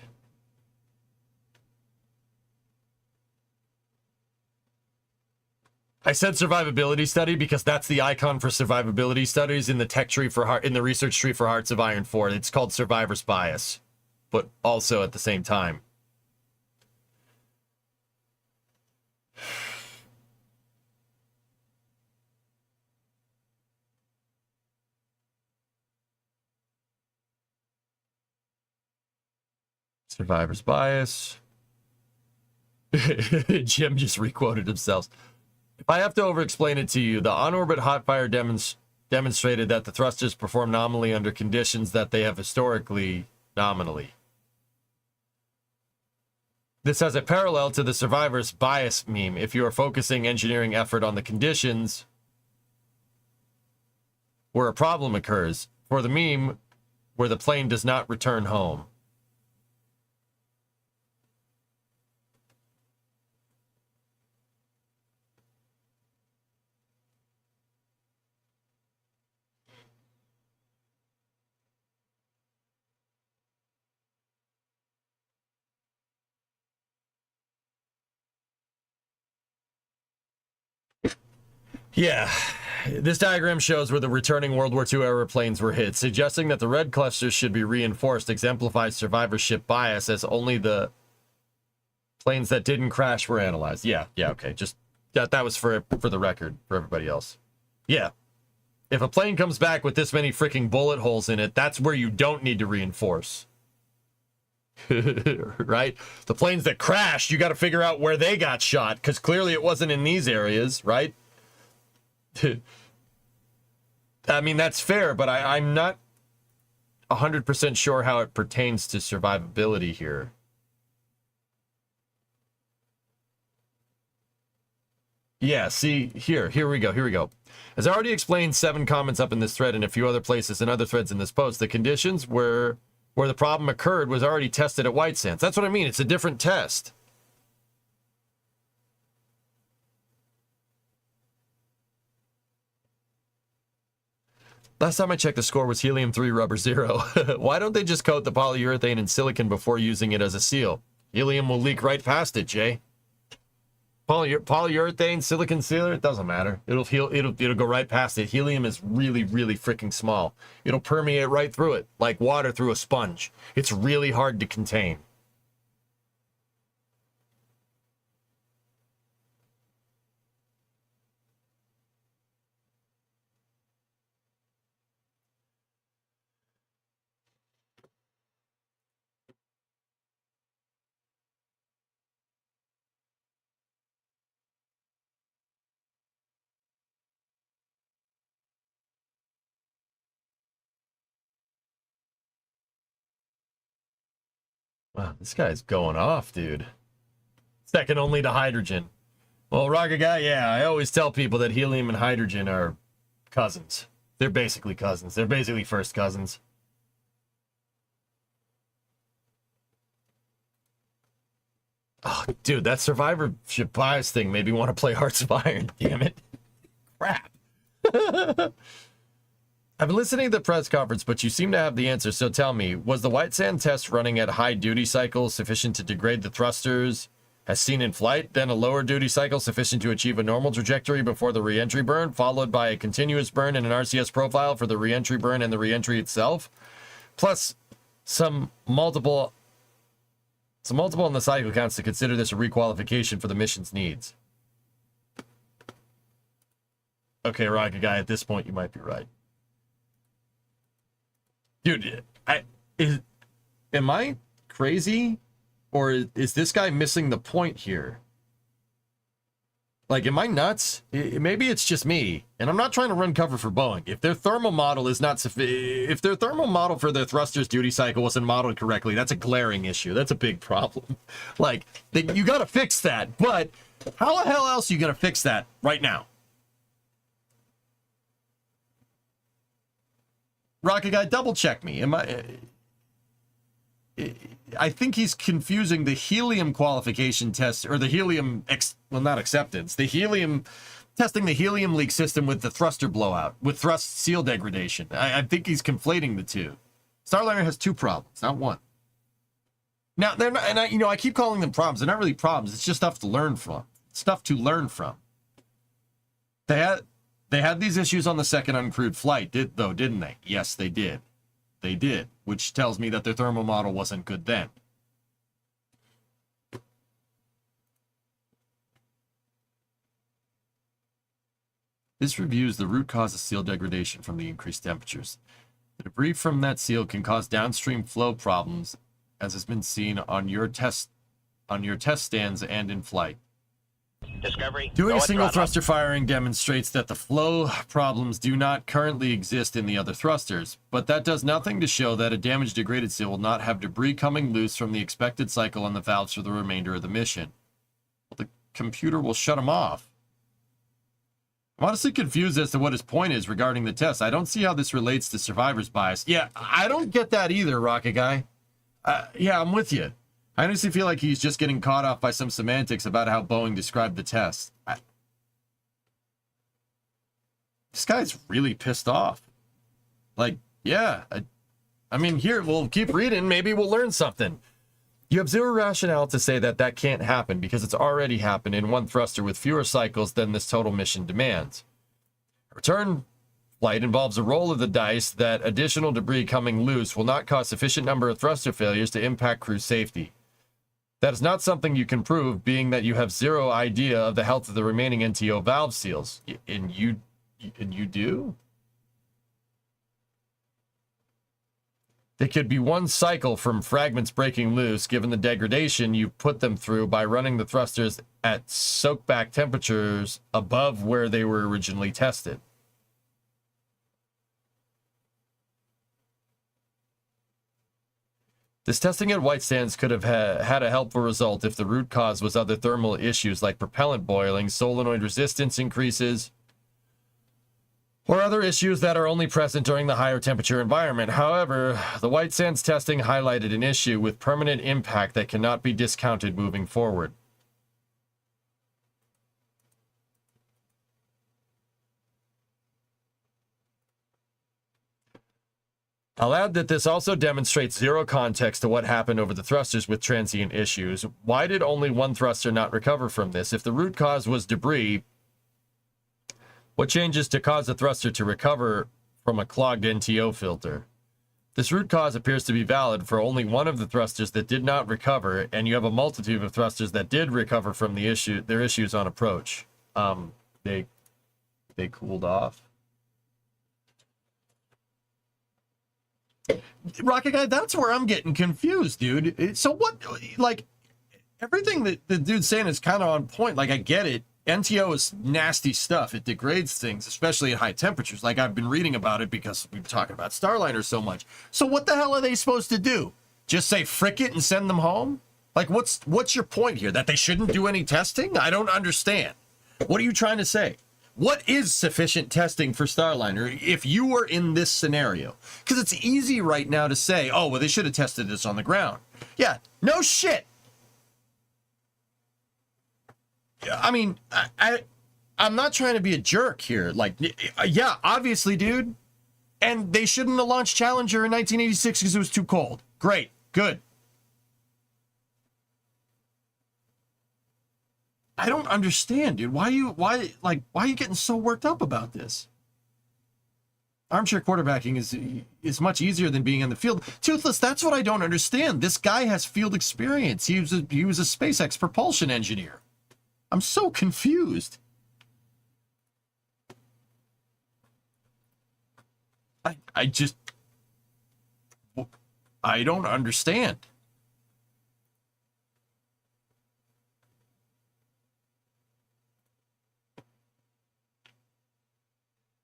[SPEAKER 2] I said survivability study because that's the icon for survivability studies in the tech tree for in the research tree for Hearts of Iron 4. It's called survivor's bias, but also at the same time. Survivor's bias. Jim just requoted himself. If I have to over-explain it to you, the on-orbit hot fire demonstrated that the thrusters perform nominally under conditions that they have historically nominally. This has a parallel to the survivor's bias meme. If you are focusing engineering effort on the conditions where a problem occurs, for the meme where the plane does not return home. Yeah, this diagram shows where the returning World War II era planes were hit, suggesting that the red clusters should be reinforced exemplifies survivorship bias as only the planes that didn't crash were analyzed. Yeah, okay. Just that was for the record for everybody else. Yeah. If a plane comes back with this many freaking bullet holes in it, that's where you don't need to reinforce. Right? The planes that crashed, you got to figure out where they got shot, because clearly it wasn't in these areas, right? I mean, that's fair, but I'm not 100% sure how it pertains to survivability here. Yeah, see, here we go. As I already explained 7 comments up in this thread and a few other places and other threads in this post, the conditions where the problem occurred was already tested at White Sands. That's what I mean. It's a different test. Last time I checked, the score was helium-3 rubber 0. Why don't they just coat the polyurethane in silicon before using it as a seal? Helium will leak right past it, Jay. Polyurethane, silicon sealer, it doesn't matter. It'll go right past it. Helium is really, really freaking small. It'll permeate right through it, like water through a sponge. It's really hard to contain. Wow, this guy's going off, dude. Second only to hydrogen. Well, Rocket Guy, yeah, I always tell people that helium and hydrogen are cousins. They're basically cousins. They're basically first cousins. Oh, dude, that survivorship bias thing made me want to play Hearts of Iron. Damn it. Crap. I've been listening to the press conference, but you seem to have the answer, so tell me, was the White Sand test running at high duty cycles sufficient to degrade the thrusters as seen in flight, then a lower duty cycle sufficient to achieve a normal trajectory before the reentry burn, followed by a continuous burn and an RCS profile for the reentry burn and the reentry itself, plus some multiple in the cycle counts to consider this a requalification for the mission's needs? Okay, Rocket Guy, at this point you might be right. Dude, am I crazy? Or is this guy missing the point here? Like, am I nuts? Maybe it's just me. And I'm not trying to run cover for Boeing. If their thermal model is not if their thermal model for their thrusters duty cycle wasn't modeled correctly, that's a glaring issue. That's a big problem. Like, you got to fix that. But how the hell else are you going to fix that right now? Rocket Guy, double check me. I think he's confusing the helium qualification test, or the helium, not acceptance, testing the helium leak system with the thruster blowout, with thrust seal degradation. I think he's conflating the two. Starliner has two problems, not one. Now, they're not, and I keep calling them problems. They're not really problems. It's just stuff to learn from. They had these issues on the second uncrewed flight, didn't they? Yes, they did. They did, which tells me that their thermal model wasn't good then. This reviews the root cause of seal degradation from the increased temperatures. The debris from that seal can cause downstream flow problems, as has been seen on your test stands and in flight.
[SPEAKER 1] Discovery.
[SPEAKER 2] Doing a single thruster firing demonstrates that the flow problems do not currently exist in the other thrusters, but that does nothing to show that a damaged degraded seal will not have debris coming loose from the expected cycle on the valves for the remainder of the mission. Well, the computer will shut them off. I'm honestly confused as to what his point is regarding the test. I don't see how this relates to survivor's bias. Yeah, I don't get that either, Rocket Guy. Yeah, I'm with you. I honestly feel like he's just getting caught off by some semantics about how Boeing described the test. This guy's really pissed off. Like, yeah. I mean, here, we'll keep reading. Maybe we'll learn something. You have zero rationale to say that can't happen because it's already happened in one thruster with fewer cycles than this total mission demands. A return flight involves a roll of the dice that additional debris coming loose will not cause sufficient number of thruster failures to impact crew safety. That is not something you can prove, being that you have zero idea of the health of the remaining NTO valve seals. And you do? They could be one cycle from fragments breaking loose, given the degradation you put them through by running the thrusters at soakback temperatures above where they were originally tested. This testing at White Sands could have had a helpful result if the root cause was other thermal issues like propellant boiling, solenoid resistance increases, or other issues that are only present during the higher temperature environment. However, the White Sands testing highlighted an issue with permanent impact that cannot be discounted moving forward. I'll add that this also demonstrates zero context to what happened over the thrusters with transient issues. Why did only one thruster not recover from this? If the root cause was debris, what changes to cause a thruster to recover from a clogged NTO filter? This root cause appears to be valid for only one of the thrusters that did not recover, and you have a multitude of thrusters that did recover from their issues on approach. They cooled off. Rocket Guy, that's where I'm getting confused, dude. So what, like, everything that the dude's saying is kind of on point. Like, I get it. NTO is nasty stuff. It degrades things, especially at high temperatures. Like, I've been reading about it because we've been talking about Starliner so much. So what the hell are they supposed to do? Just say frick it and send them home? Like, what's your point here? That they shouldn't do any testing? I don't understand. What are you trying to say? What is sufficient testing for Starliner if you were in this scenario? Because it's easy right now to say, oh, well, they should have tested this on the ground. Yeah, no shit. I mean, I'm not trying to be a jerk here. Like, yeah, obviously, dude. And they shouldn't have launched Challenger in 1986 because it was too cold. Great, good. I don't understand, dude. Why are you getting so worked up about this? Armchair quarterbacking is much easier than being in the field. Toothless, that's what I don't understand. This guy has field experience. He was a SpaceX propulsion engineer. I'm so confused. I don't understand.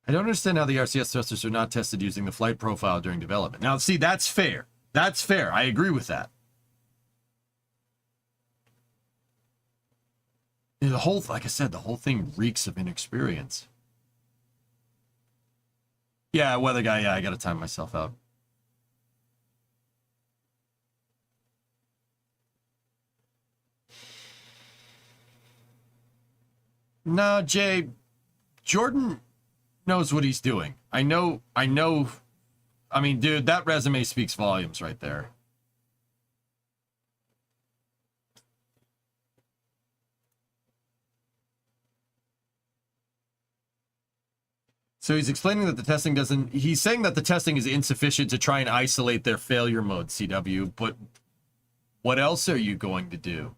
[SPEAKER 2] I don't understand how the RCS thrusters are not tested using the flight profile during development. Now, see, that's fair. That's fair. I agree with that. The whole, like I said, the whole thing reeks of inexperience. Yeah, weather guy. Yeah, I got to time myself out. No, Jay, Jordan knows what he's doing. I know. I mean, dude, that resume speaks volumes right there. So he's explaining that the testing doesn't... He's saying that the testing is insufficient to try and isolate their failure mode, CW, but what else are you going to do?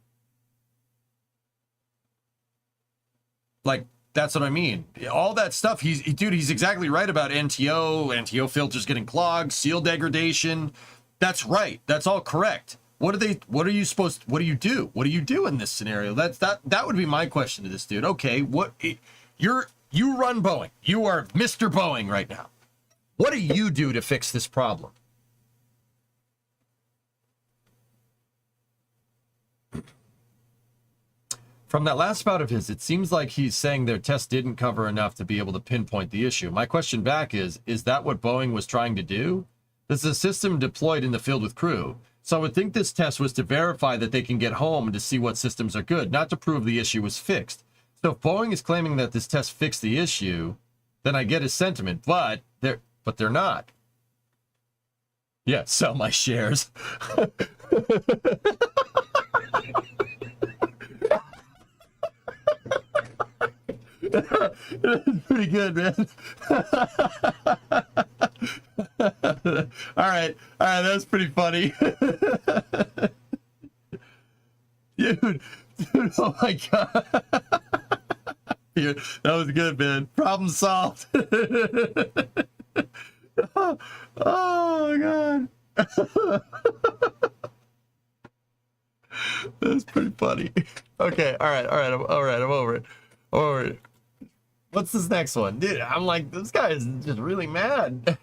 [SPEAKER 2] Like, that's what I mean. All that stuff, dude, he's exactly right about NTO filters getting clogged, seal degradation. That's right. That's all correct. What do you do? What do you do in this scenario? That would be my question to this dude. Okay, you run Boeing. You are Mr. Boeing right now. What do you do to fix this problem? From that last spout of his, it seems like he's saying their test didn't cover enough to be able to pinpoint the issue. My question back is that what Boeing was trying to do? This is a system deployed in the field with crew. So I would think this test was to verify that they can get home and to see what systems are good, not to prove the issue was fixed. So if Boeing is claiming that this test fixed the issue, then I get his sentiment, but they're not. Yeah, sell my shares. Pretty good, man. All right, that's pretty funny. Dude, oh my god. That was good, man. Problem solved. Oh my god. That's pretty funny. Okay, all right, I'm over it. What's this next one? Dude, I'm like, this guy is just really mad.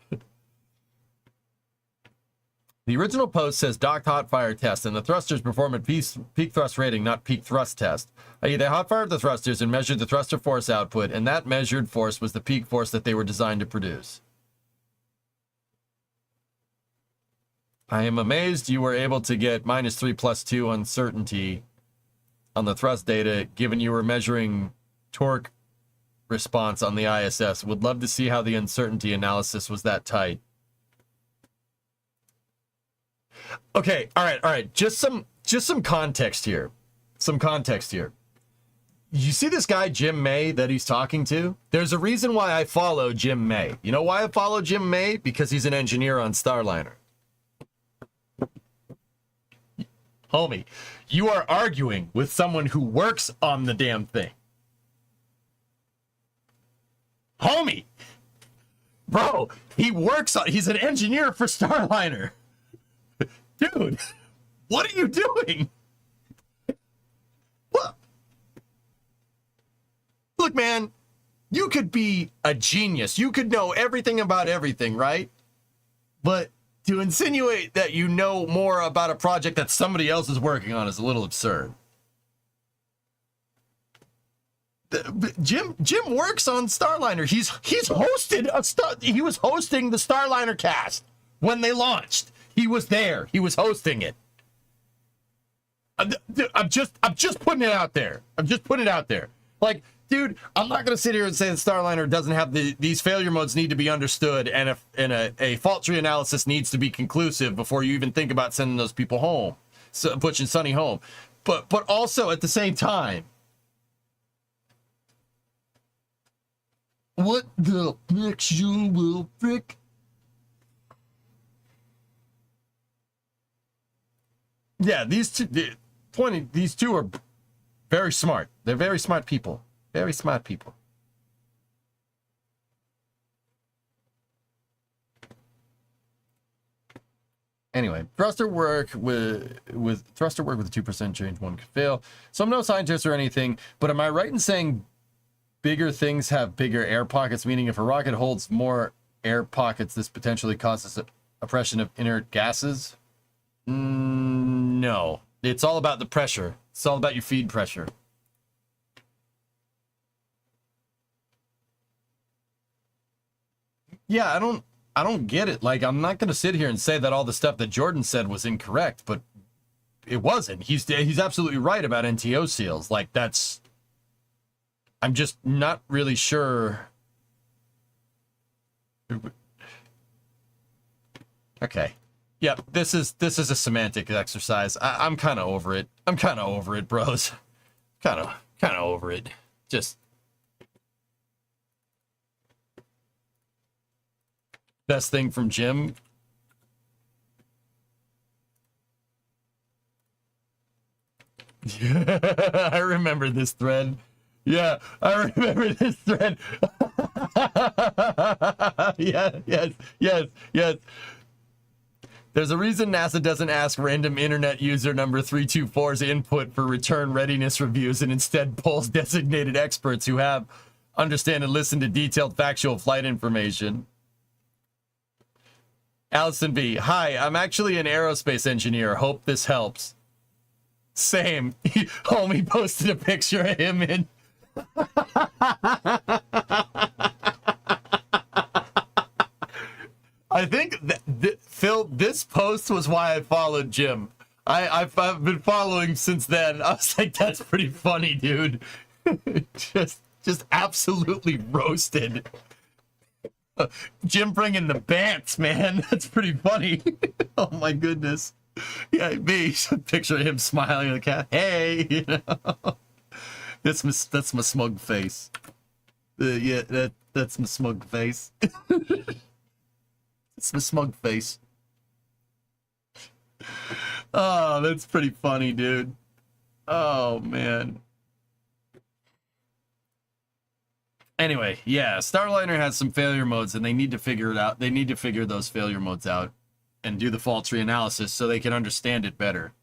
[SPEAKER 2] The original post says docked hot fire test, and the thrusters perform at peak thrust rating, not peak thrust test. They hot fired the thrusters and measured the thruster force output, and that measured force was the peak force that they were designed to produce. I am amazed you were able to get -3 +2 uncertainty on the thrust data, given you were measuring torque response on the ISS. Would love to see how the uncertainty analysis was that tight. Okay, all right. Just some context here. You see this guy, Jim May, that he's talking to? There's a reason why I follow Jim May. You know why I follow Jim May? Because he's an engineer on Starliner. Homie, you are arguing with someone who works on the damn thing. Homie! Bro, he's an engineer for Starliner. Dude, what are you doing? What? Look, man, you could be a genius. You could know everything about everything, right? But to insinuate that you know more about a project that somebody else is working on is a little absurd. Jim works on Starliner. He was hosting the Starliner cast when they launched. He was there. He was hosting it. I'm just putting it out there. Like, dude, I'm not going to sit here and say that Starliner doesn't have these failure modes need to be understood, and a fault tree analysis needs to be conclusive before you even think about sending those people home, pushing Sunny home. But also at the same time, what the actual frick? Yeah, these two are very smart. They're very smart people. Very smart people. Anyway, thruster work with a 2% change, one could fail. So I'm no scientist or anything, but am I right in saying bigger things have bigger air pockets? Meaning, if a rocket holds more air pockets, this potentially causes oppression of inert gases? No, it's all about the pressure. It's all about your feed pressure. Yeah, I don't get it. Like, I'm not going to sit here and say that all the stuff that Jordan said was incorrect, but it wasn't. He's absolutely right about NTO seals. Like, I'm just not really sure. Okay. Yep, this is a semantic exercise. I'm kind of over it. I'm kind of over it, bros. Kind of over it. Just best thing from Jim. Yeah, I remember this thread. Yeah, I remember this thread. Yeah, yes. There's a reason NASA doesn't ask random internet user number 324's input for return readiness reviews and instead polls designated experts who understand and listen to detailed factual flight information. Allison B. Hi, I'm actually an aerospace engineer. Hope this helps. Same. Homie posted a picture of him in. I think, Phil, this post was why I followed Jim. I've been following since then. I was like, that's pretty funny, dude. just absolutely roasted. Jim bringing the bants, man. That's pretty funny. Oh, my goodness. Yeah, me. Picture of him smiling at the cat. Hey, you know. That's my smug face. Yeah, that's my smug face. It's my smug face. Oh, that's pretty funny, dude. Oh, man. Anyway, yeah, Starliner has some failure modes, and they need to figure it out. They need to figure those failure modes out and do the fault tree analysis so they can understand it better.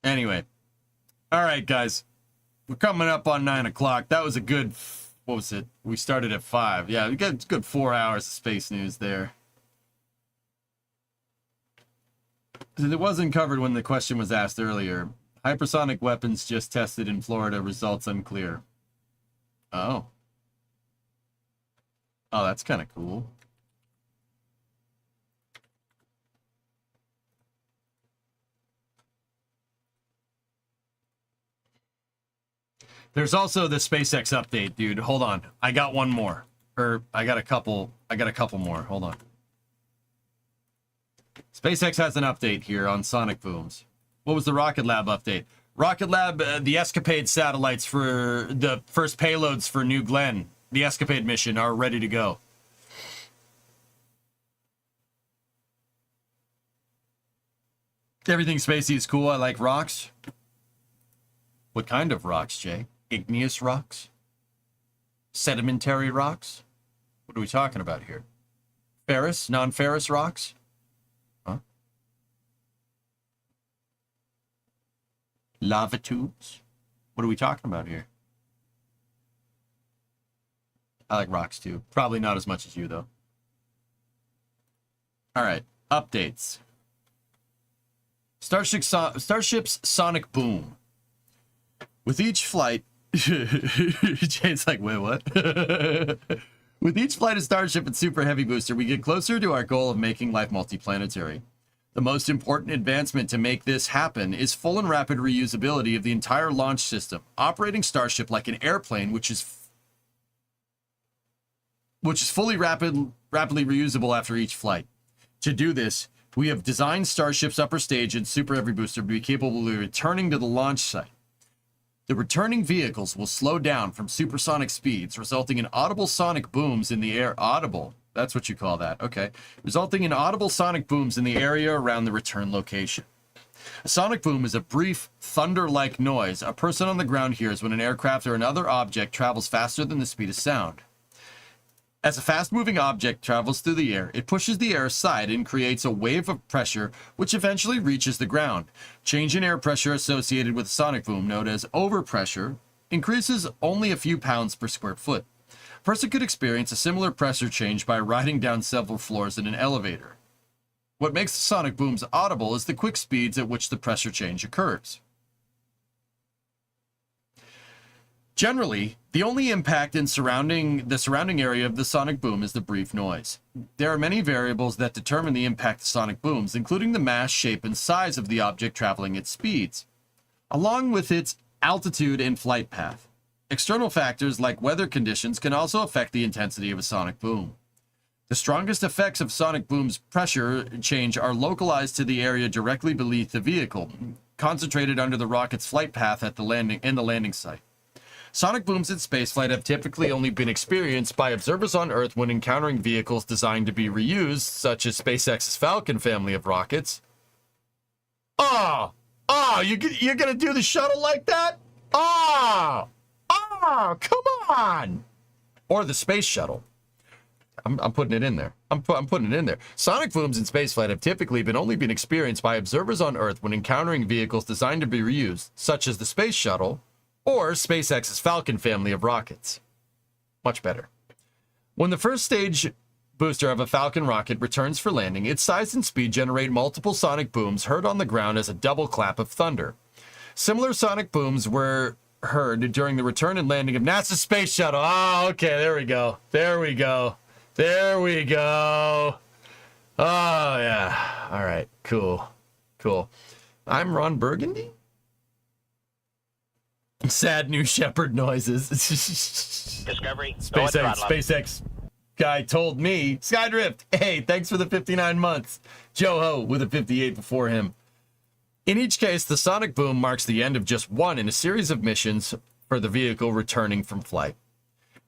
[SPEAKER 2] Anyway. All right, guys. We're coming up on 9 o'clock. That was a good, what was it? We started at 5. Yeah, we got a good 4 hours of space news there. It wasn't covered when the question was asked earlier. Hypersonic weapons just tested in Florida. Results unclear. Oh. Oh, that's kind of cool. There's also the SpaceX update, dude. Hold on. I got one more. Or I got a couple more. Hold on. SpaceX has an update here on sonic booms. What was the Rocket Lab update? Rocket Lab, the Escapade satellites for the first payloads for New Glenn, the Escapade mission, are ready to go. Everything spacey is cool. I like rocks. What kind of rocks, Jay? Igneous rocks? Sedimentary rocks? What are we talking about here? Ferrous? Non-ferrous rocks? Huh? Lava tubes? What are we talking about here? I like rocks too. Probably not as much as you, though. All right. Updates. Starship's sonic boom. With each flight... Jane's like, wait, what? With each flight of Starship and Super Heavy Booster, we get closer to our goal of making life multiplanetary. The most important advancement to make this happen is full and rapid reusability of the entire launch system, operating Starship like an airplane, which is fully rapidly reusable after each flight. To do this, we have designed Starship's upper stage and Super Heavy Booster to be capable of returning to the launch site. The returning vehicles will slow down from supersonic speeds, resulting in audible sonic booms in the air. Audible. That's what you call that. Okay. Resulting in audible sonic booms in the area around the return location. A sonic boom is a brief, thunder-like noise a person on the ground hears when an aircraft or another object travels faster than the speed of sound. As a fast-moving object travels through the air, it pushes the air aside and creates a wave of pressure which eventually reaches the ground. Change in air pressure associated with a sonic boom, known as overpressure, increases only a few pounds per square foot. A person could experience a similar pressure change by riding down several floors in an elevator. What makes the sonic booms audible is the quick speeds at which the pressure change occurs. Generally, the only impact in the surrounding area of the sonic boom is the brief noise. There are many variables that determine the impact of sonic booms, including the mass, shape, and size of the object traveling at speeds, along with its altitude and flight path. External factors like weather conditions can also affect the intensity of a sonic boom. The strongest effects of sonic boom's pressure change are localized to the area directly beneath the vehicle, concentrated under the rocket's flight path at the landing site. Sonic booms in spaceflight have typically only been experienced by observers on Earth when encountering vehicles designed to be reused, such as SpaceX's Falcon family of rockets. You're gonna do the shuttle like that? Come on! Or the space shuttle. I'm putting it in there. I'm putting it in there. Sonic booms in spaceflight have typically only been experienced by observers on Earth when encountering vehicles designed to be reused, such as the space shuttle or SpaceX's Falcon family of rockets. Much better. When the first stage booster of a Falcon rocket returns for landing, its size and speed generate multiple sonic booms heard on the ground as a double clap of thunder. Similar sonic booms were heard during the return and landing of NASA's space shuttle. Oh, okay, there we go. Oh, yeah. All right, cool. I'm Ron Burgundy. Sad New Shepard noises.
[SPEAKER 1] Discovery.
[SPEAKER 2] SpaceX guy told me. Skydrift, hey, thanks for the 59 months. Joe-Ho with a 58 before him. In each case, the sonic boom marks the end of just one in a series of missions for the vehicle returning from flight.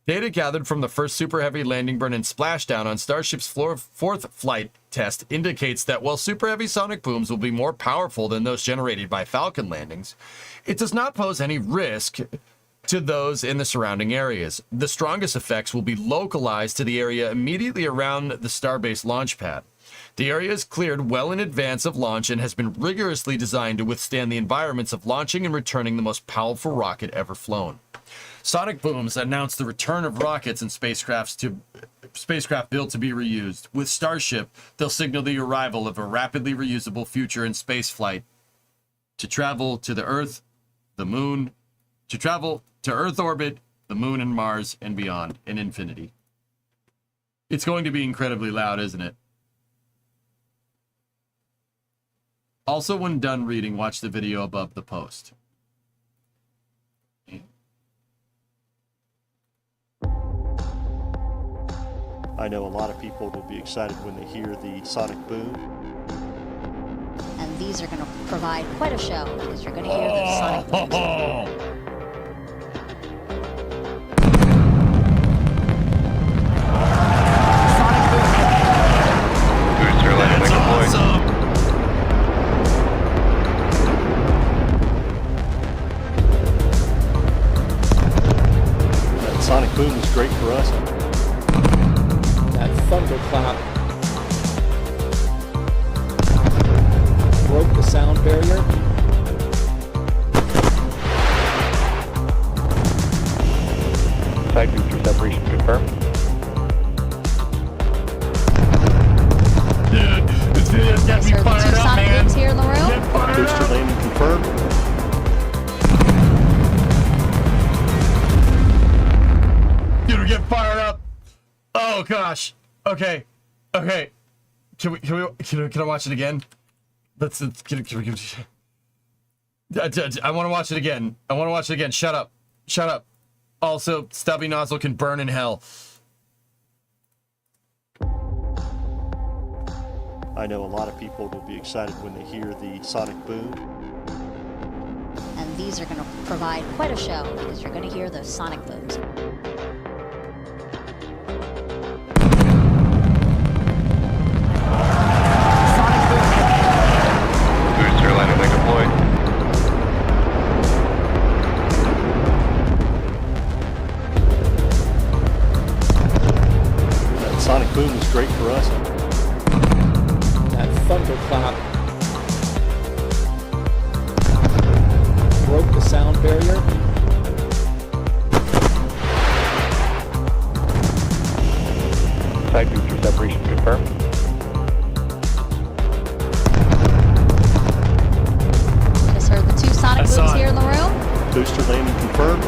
[SPEAKER 2] Data gathered from the first Super Heavy landing burn and splashdown on Starship's fourth flight test indicates that while Super Heavy sonic booms will be more powerful than those generated by Falcon landings, it does not pose any risk to those in the surrounding areas. The strongest effects will be localized to the area immediately around the Starbase launch pad. The area is cleared well in advance of launch and has been rigorously designed to withstand the environments of launching and returning the most powerful rocket ever flown. Sonic booms announce the return of rockets and spacecraft built to be reused. With Starship, they'll signal the arrival of a rapidly reusable future in spaceflight to travel to the Earth, the Moon, to travel to Earth orbit, the Moon and Mars, and beyond, in infinity. It's going to be incredibly loud, isn't it? Also, when done reading, watch the video above the post.
[SPEAKER 17] I know a lot of people will be excited when they hear the sonic boom.
[SPEAKER 20] And these are going to provide quite a show because you're going to hear the sonic booms.
[SPEAKER 17] That sonic boom is great for us.
[SPEAKER 23] That thunderclap broke the sound barrier.
[SPEAKER 9] Side booster separation confirmed.
[SPEAKER 2] Dude, this video's got me fired up, man.
[SPEAKER 20] Here in the room.
[SPEAKER 17] Booster landing confirmed.
[SPEAKER 2] Dude, we're getting fired up. Oh gosh. Okay. Can I watch it again? I want to watch it again. Shut up. Also, stubby nozzle can burn in hell.
[SPEAKER 17] I know a lot of people will be excited when they hear the sonic boom.
[SPEAKER 20] And these are going to provide quite a show because you're going to hear the sonic booms.
[SPEAKER 9] Booster landing deployed.
[SPEAKER 17] That sonic boom is great for us.
[SPEAKER 23] That thunderclap broke the sound barrier.
[SPEAKER 9] Side booster separation confirmed.
[SPEAKER 17] Booster landing confirmed.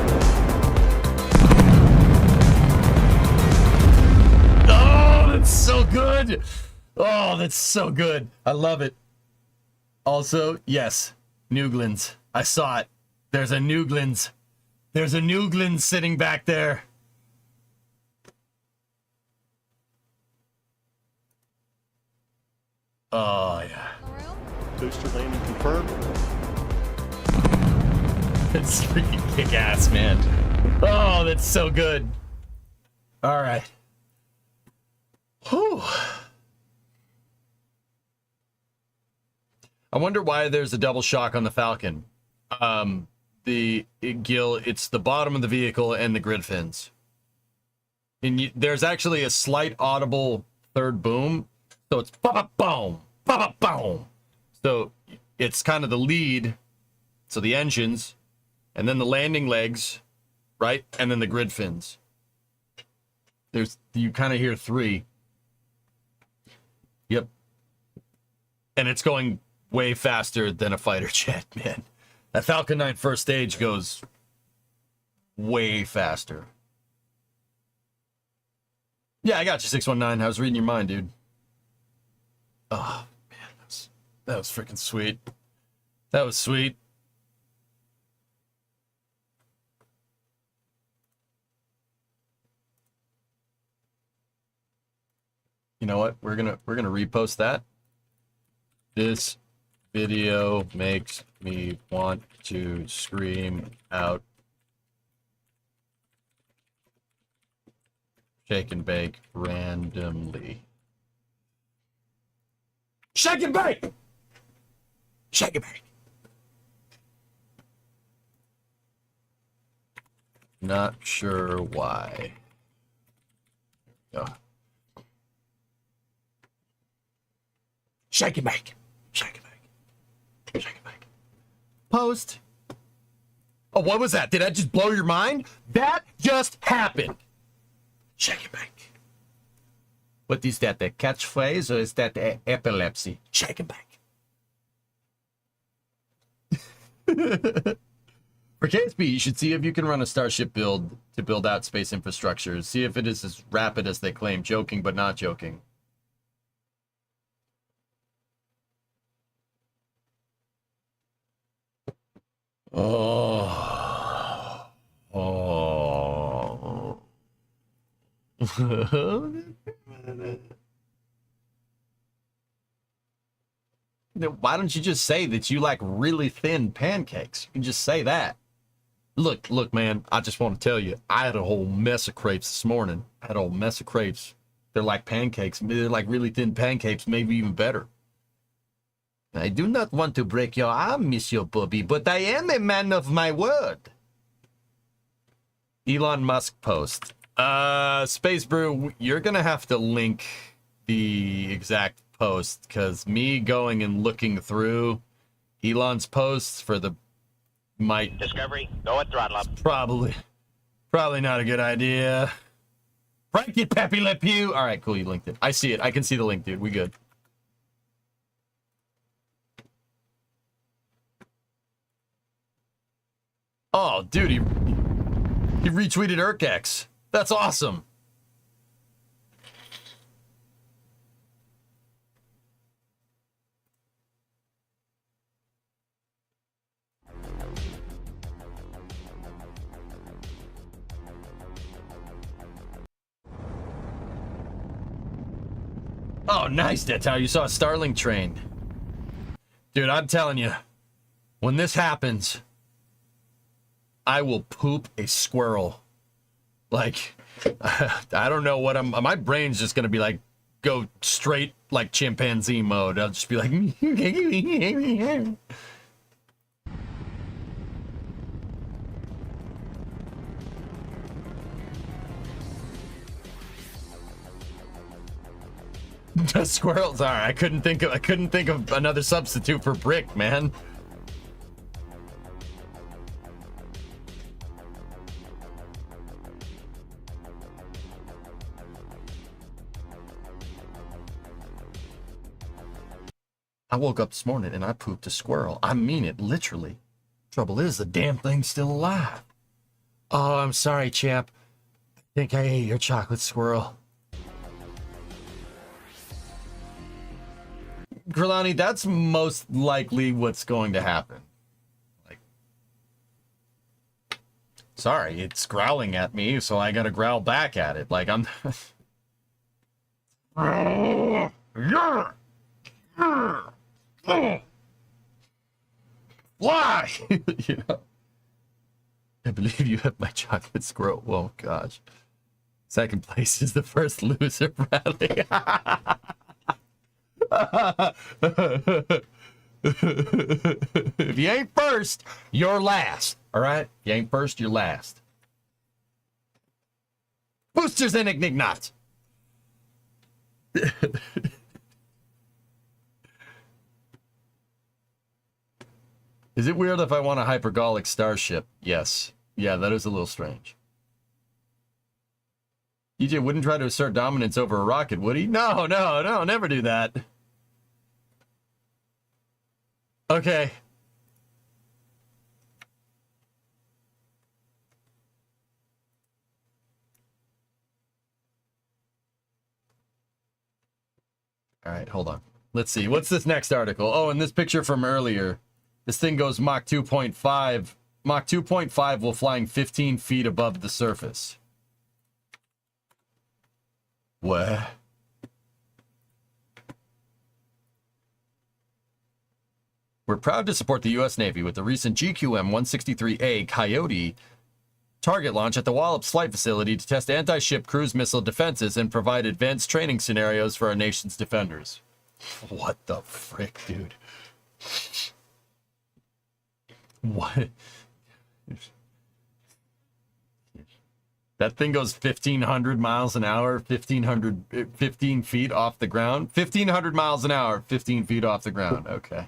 [SPEAKER 2] Oh, that's so good. Oh, that's so good. I love it. Also, yes, Nuglins. I saw it. There's a Nuglins. There's a Nuglins sitting back there. Oh, yeah.
[SPEAKER 17] Booster landing confirmed.
[SPEAKER 2] It's freaking kick-ass, man. Oh, that's so good. All right. Whew. I wonder why there's a double shock on the Falcon. It's the bottom of the vehicle and the grid fins. And there's actually a slight audible third boom. So it's ba-ba-boom, ba-ba-boom. So it's kind of the lead. So the engines, and then the landing legs, right? And then the grid fins. You kind of hear three. Yep. And it's going way faster than a fighter jet, man. That Falcon 9 first stage goes way faster. Yeah, I got you, 619. I was reading your mind, dude. Oh, man, that was freaking sweet. That was sweet. You know what? We're gonna repost that. This video makes me want to scream out. Shake and bake randomly. Shake and bake! Shake and bake! Not sure why. Oh. Shake and bake. Shake and bake. Shake and bake. Post. Oh, what was that? Did that just blow your mind? That just happened. Shake and bake. What is that, the catchphrase, or is that epilepsy? Shake and bake. For KSP, you should see if you can run a Starship build to build out space infrastructure. See if it is as rapid as they claim. Joking, but not joking. Oh. Oh. Why don't you just say that you like really thin pancakes? You can just say that. Look, man, I just want to tell you, I had a whole mess of crepes this morning. I had a whole mess of crepes. They're like pancakes. They're like really thin pancakes, maybe even better. I do not want to break your arm, Monsieur Bobby, but I am a man of my word. Elon Musk post. Space Brew, you're going to have to link the exact post, because me going and looking through Elon's posts for the might...
[SPEAKER 1] Discovery, go at throttle up.
[SPEAKER 2] Probably not a good idea. Frankie Pepe Le Pew. All right, cool, you linked it. I see it. I can see the link, dude. We good. Oh, dude, he retweeted Urkex. That's awesome. Oh, nice, that's how you saw a Starlink train. Dude, I'm telling you, when this happens, I will poop a squirrel. Like, I don't know what my brain's just gonna be like, go straight like chimpanzee mode. I'll just be like, squirrels. All right, I couldn't think of another substitute for brick, man. I woke up this morning and I pooped a squirrel. I mean it, literally. Trouble is, the damn thing's still alive. Oh, I'm sorry, champ. I think I ate your chocolate squirrel. Grilani, that's most likely what's going to happen. Like, sorry, it's growling at me, so I gotta growl back at it. Like, I'm... Why? You know? I believe you have my chocolate squirrel. Oh, gosh. Second place is the first loser, Bradley. If you ain't first, you're last. All right? If you ain't first, you're last. Boosters and Ignignot. Is it weird if I want a hypergolic starship? Yes. Yeah, that is a little strange. EJ wouldn't try to assert dominance over a rocket, would he? No, never do that. Okay. All right, hold on. Let's see. What's this next article? Oh, and this picture from earlier. This thing goes Mach 2.5. Mach 2.5 while flying 15 feet above the surface. What? We're proud to support the U.S. Navy with the recent GQM-163A Coyote target launch at the Wallops Flight Facility to test anti-ship cruise missile defenses and provide advanced training scenarios for our nation's defenders. What the frick, dude? What? That thing goes 1,500 miles an hour, 15 feet off the ground. 1,500 miles an hour, 15 feet off the ground. Okay.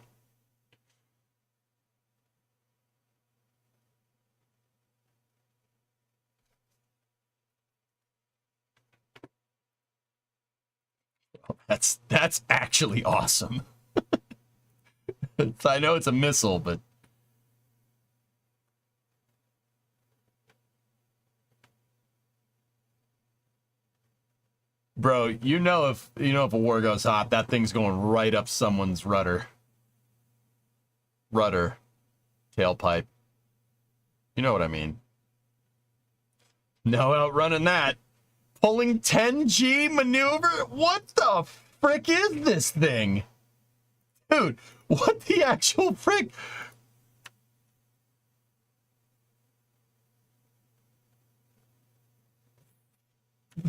[SPEAKER 2] That's actually awesome. I know it's a missile, but bro, if a war goes hot, that thing's going right up someone's rudder, tailpipe. You know what I mean? No outrunning that. Pulling 10G maneuver? What the frick is this thing? Dude, what the actual frick?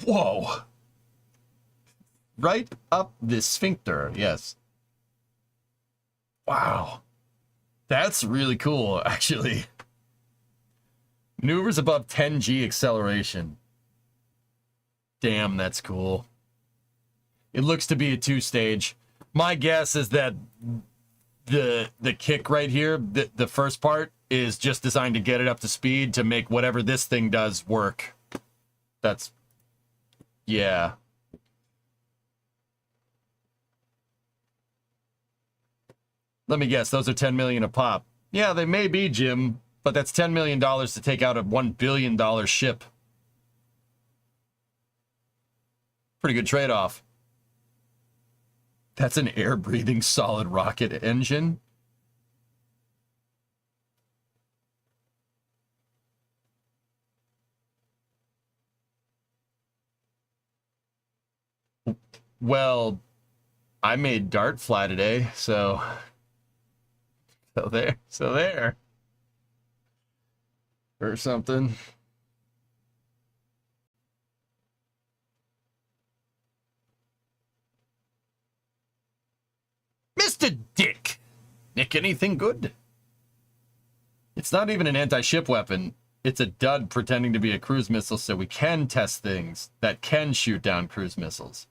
[SPEAKER 2] Whoa. Right up the sphincter, yes. Wow. That's really cool, actually. Maneuvers above 10G acceleration. Damn, that's cool. It looks to be a 2-stage. My guess is that the kick right here, the first part, is just designed to get it up to speed to make whatever this thing does work. That's... yeah. Let me guess, those are $10 million a pop. Yeah, they may be, Jim, but that's $10 million to take out a $1 billion ship. Pretty good trade-off. That's an air-breathing solid rocket engine. Well, I made Dart fly today, so there. Or something. Mr. Dick! Nick, anything good? It's not even an anti-ship weapon. It's a dud pretending to be a cruise missile so we can test things that can shoot down cruise missiles.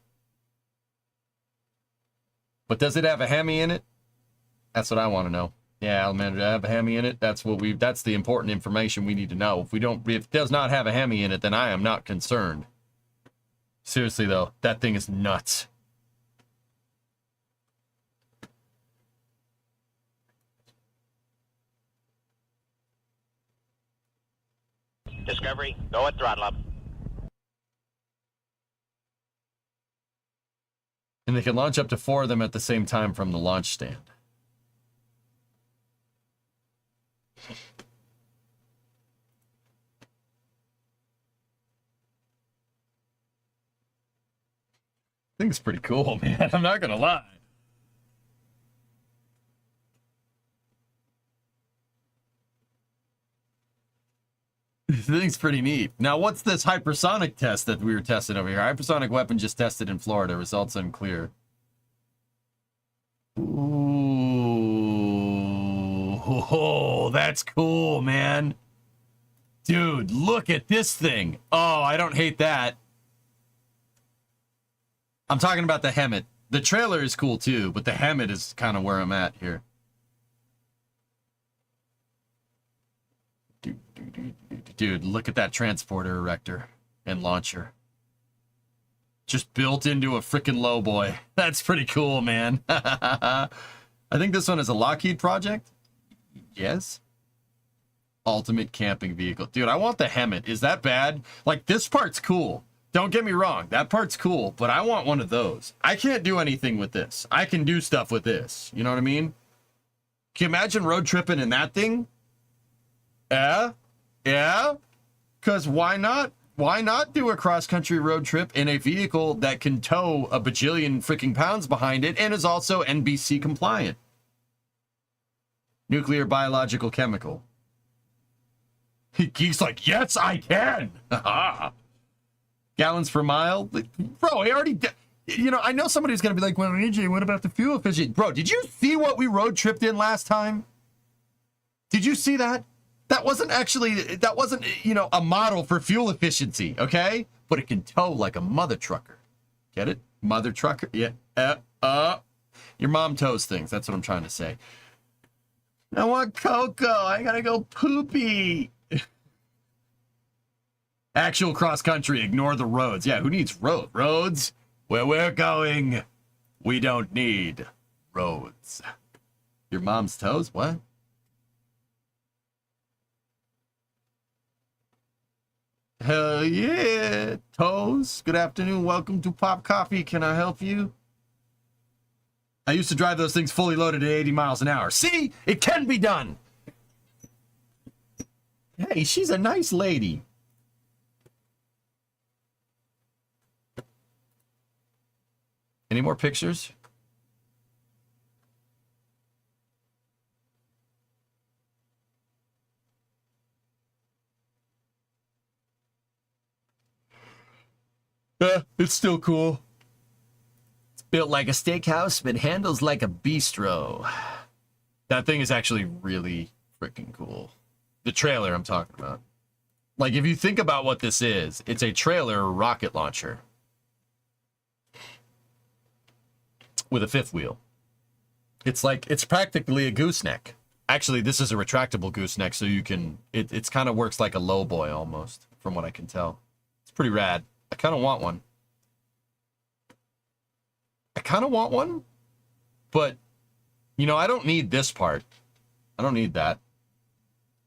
[SPEAKER 2] But does it have a Hemi in it? That's what I want to know. Yeah, Almander, does it have a Hemi in it? That's the important information we need to know. If it does not have a Hemi in it, then I am not concerned. Seriously though, that thing is nuts.
[SPEAKER 1] Discovery, go at throttle up.
[SPEAKER 2] And they can launch up to 4 of them at the same time from the launch stand. I think it's pretty cool, man. I'm not gonna lie. I think it's pretty neat. Now, what's this hypersonic test that we were testing over here? Hypersonic weapon just tested in Florida. Results unclear. Ooh, that's cool, man. Dude, look at this thing. Oh, I don't hate that. I'm talking about the Hemet. The trailer is cool too, but the Hemet is kind of where I'm at here. Dude, look at that transporter erector and launcher. Just built into a freaking lowboy. That's pretty cool, man. I think this one is a Lockheed project. Yes. Ultimate camping vehicle. Dude, I want the Hemet. Is that bad? Like, this part's cool. Don't get me wrong. That part's cool, but I want one of those. I can't do anything with this. I can do stuff with this. You know what I mean? Can you imagine road tripping in that thing? Yeah? Yeah? Because why not? Why not do a cross-country road trip in a vehicle that can tow a bajillion freaking pounds behind it and is also NBC compliant? Nuclear, biological, chemical. Geek's like, yes, I can. Gallons per mile. Bro, I already... You know, I know somebody's going to be like, well, AJ, what about the fuel efficiency? Bro, did you see what we road tripped in last time? Did you see that? That wasn't, you know, a model for fuel efficiency, okay? But it can tow like a mother trucker. Get it? Mother trucker? Yeah. Your mom tows things. That's what I'm trying to say. I want cocoa. I gotta go poopy. Actual cross country. Ignore the roads. Yeah, who needs roads? Where we're going, we don't need roads. Your mom's toes? What? Hell yeah, toes. Good afternoon. Welcome to Pop Coffee. Can I help you? I used to drive those things fully loaded at 80 miles an hour. See? It can be done. Hey, she's a nice lady. Any more pictures? It's still cool. It's built like a steakhouse, but handles like a bistro. That thing is actually really freaking cool. The trailer I'm talking about. Like, if you think about what this is, it's a trailer rocket launcher with a fifth wheel. It's like, it's practically a gooseneck. Actually, this is a retractable gooseneck, so you can, it's kind of works like a lowboy almost, from what I can tell. It's pretty rad. I kind of want one. But, you know, I don't need this part. I don't need that.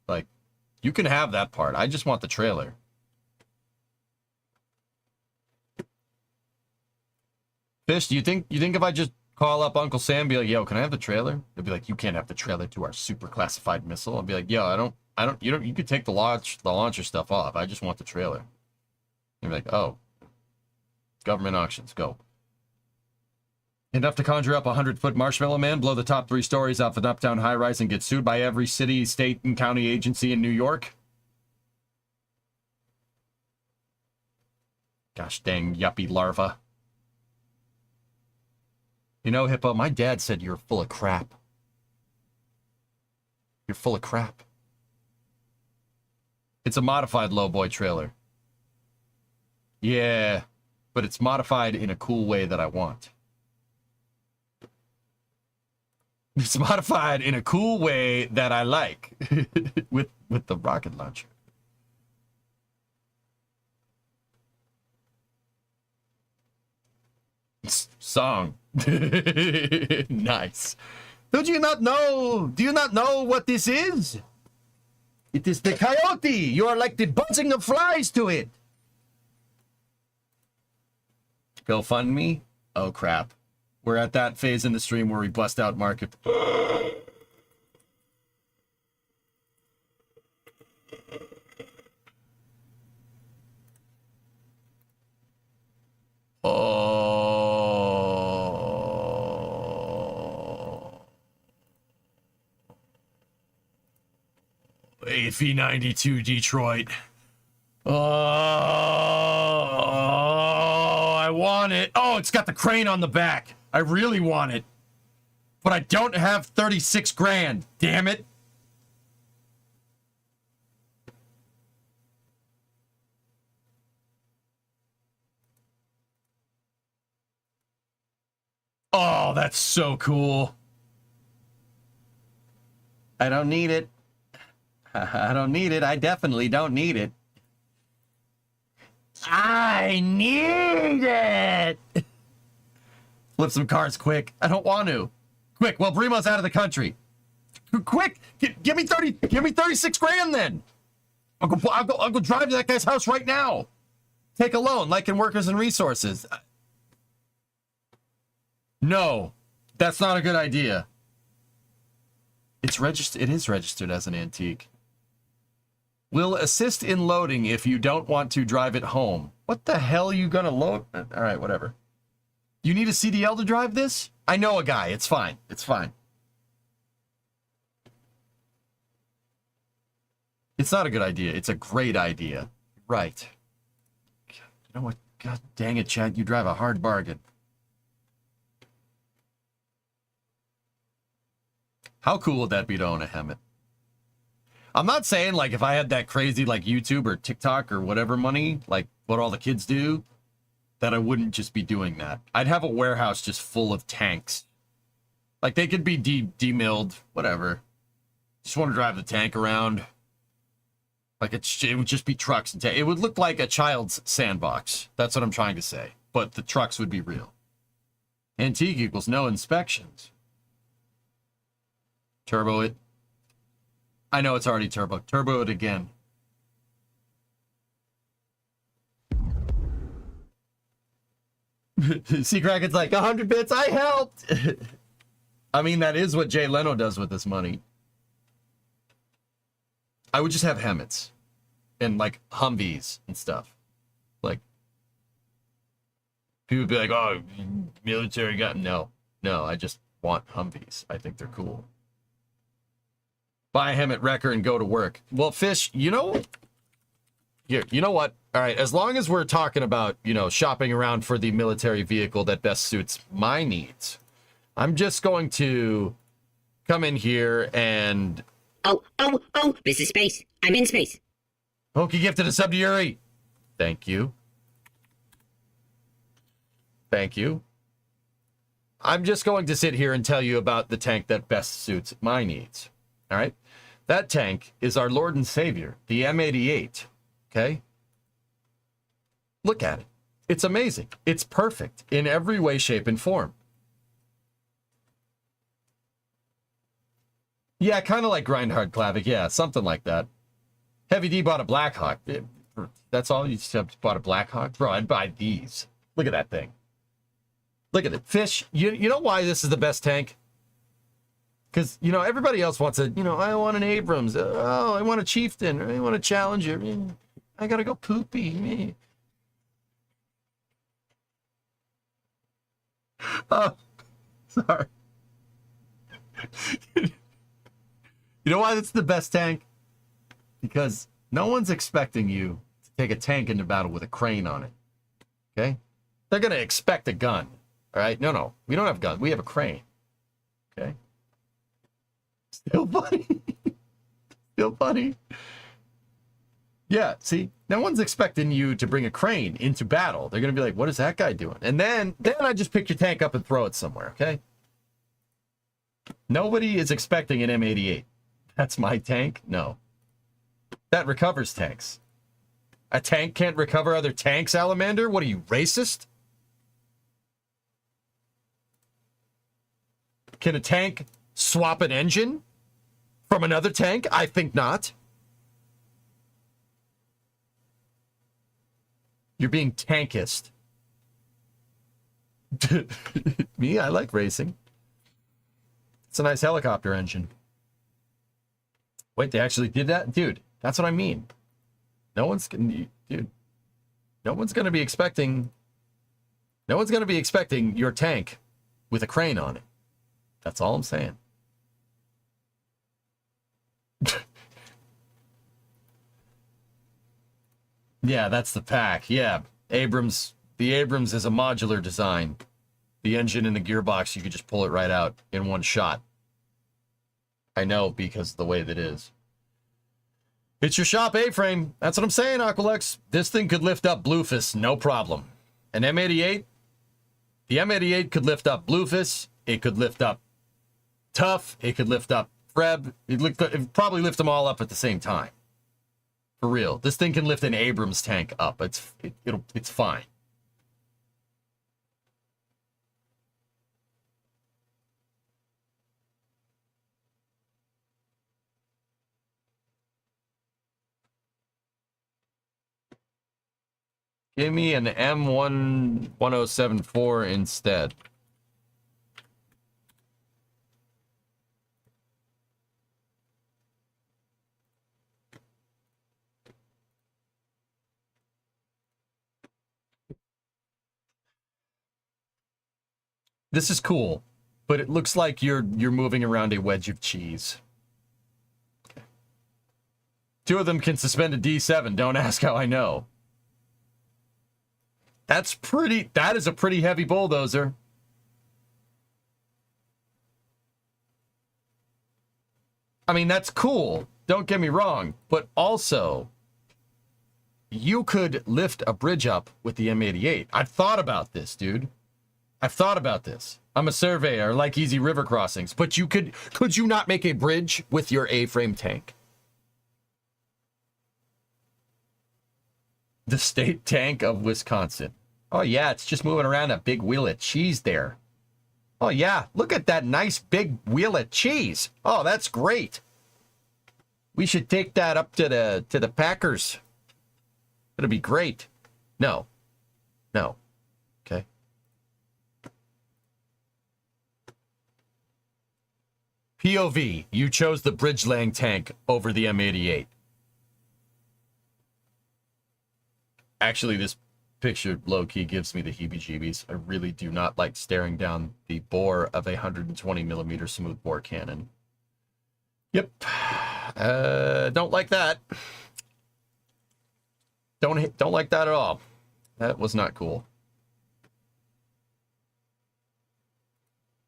[SPEAKER 2] Like, you can have that part. I just want the trailer. Fish, do you think if I just call up Uncle Sam and be like, yo, can I have the trailer? They'll be like, you can't have the trailer to our super classified missile. I'll be like, yo, you could take the launcher stuff off. I just want the trailer. You're like, oh, government auctions, go. Enough to conjure up a 100-foot marshmallow man, blow the top 3 stories off an uptown high-rise, and get sued by every city, state, and county agency in New York? Gosh dang yuppie larva. You know, Hippo, my dad said you're full of crap. You're full of crap. It's a modified lowboy trailer. Yeah, but it's modified in a cool way that I want. It's modified in a cool way that I like with the rocket launcher. Song. Nice. Do you not know what this is? It is the coyote. You are like the buzzing of flies to it. GoFundMe? Oh, crap. We're at that phase in the stream where we bust out market. Oh. AV92 Detroit. Oh, I want it. Oh, it's got the crane on the back. I really want it. But I don't have 36 grand. Damn it. Oh, that's so cool. I don't need it. I don't need it. I definitely don't need it. I need it. Flip some cars quick. I don't want to. Quick, well, Brimo's out of the country. Quick, give me 36 grand then. I'll go drive to that guy's house right now. Take a loan, like in Workers and Resources. No, that's not a good idea. It's registered. It is registered as an antique. Will assist in loading if you don't want to drive it home. What the hell are you gonna load? All right, whatever. You need a CDL to drive this? I know a guy. It's fine. It's fine. It's not a good idea. It's a great idea. Right. You know what? God dang it, Chad. You drive a hard bargain. How cool would that be to own a Hemet? I'm not saying, like, if I had that crazy, like, YouTube or TikTok or whatever money, like, what all the kids do, that I wouldn't just be doing that. I'd have a warehouse just full of tanks. Like, they could be demilled, whatever. Just want to drive the tank around. Like, it would just be trucks and tanks. It would look like a child's sandbox. That's what I'm trying to say. But the trucks would be real. Antique equals no inspections. Turbo it. I know it's already turbo. Turbo it again. See, Kraken's like, 100 bits, I helped! I mean, that is what Jay Leno does with this money. I would just have Hemets. And, like, Humvees and stuff. Like, people would be like, oh, military got... No, I just want Humvees. I think they're cool. Buy a Hemet wrecker and go to work. Well, Fish, you know... Here, you know what? All right, as long as we're talking about, you know, shopping around for the military vehicle that best suits my needs, I'm just going to come in here and...
[SPEAKER 3] Oh, this is space. I'm in space.
[SPEAKER 2] Pokey gifted a sub to Yuri. Thank you. Thank you. I'm just going to sit here and tell you about the tank that best suits my needs. All right? That tank is our Lord and Savior, the M88. Okay? Look at it. It's amazing. It's perfect in every way, shape, and form. Yeah, kind of like Grindhard Klavic. Yeah, something like that. Heavy D bought a Blackhawk. That's all? You just bought a Blackhawk? Bro, I'd buy these. Look at that thing. Look at it. Fish, you know why this is the best tank? Because, you know, everybody else wants a, you know, I want an Abrams. Oh, I want a Chieftain. I want a Challenger. I gotta go poopy. Oh, sorry. You know why that's the best tank? Because no one's expecting you to take a tank into battle with a crane on it. Okay? They're gonna expect a gun. All right? No. We don't have guns. We have a crane. Okay? Still funny. Still funny. Yeah, see, no one's expecting you to bring a crane into battle. They're going to be like, what is that guy doing? And then I just pick your tank up and throw it somewhere, okay? Nobody is expecting an M88. That's my tank? No. That recovers tanks. A tank can't recover other tanks, Salamander? What are you, racist? Can a tank swap an engine from another tank? I think not. You're being tankist. Me, I like racing. It's a nice helicopter engine. Wait, they actually did that? Dude, that's what I mean. No one's gonna be expecting your tank with a crane on it. That's all I'm saying. Yeah, that's the pack. Yeah, the Abrams is a modular design. The engine and the gearbox, you could just pull it right out in one shot. I know, because of the way that is. It's your shop A-frame. That's what I'm saying, Aqualex. This thing could lift up Bluefus, no problem. An M88, the M88 could lift up Bluefus. It could lift up Tough. It could lift up Freb. It'd probably lift them all up at the same time. For real. This thing can lift an Abrams tank up. It's fine. Give me an M1074 instead. This is cool, but it looks like you're moving around a wedge of cheese. Okay. Two of them can suspend a D7. Don't ask how I know. That is a pretty heavy bulldozer. I mean, that's cool. Don't get me wrong. But also, you could lift a bridge up with the M88. I've thought about this, dude. I've thought about this. I'm a surveyor. I like easy river crossings. But could you not make a bridge with your A-frame tank? The state tank of Wisconsin. Oh, yeah, it's just moving around a big wheel of cheese there. Oh, yeah, look at that nice big wheel of cheese. Oh, that's great. We should take that up to the Packers. It'll be great. No. Okay. POV, you chose the bridge-laying tank over the M88. Actually, this picture low-key gives me the heebie-jeebies. I really do not like staring down the bore of a 120mm smoothbore cannon. Yep. Don't like that. Don't like that at all. That was not cool.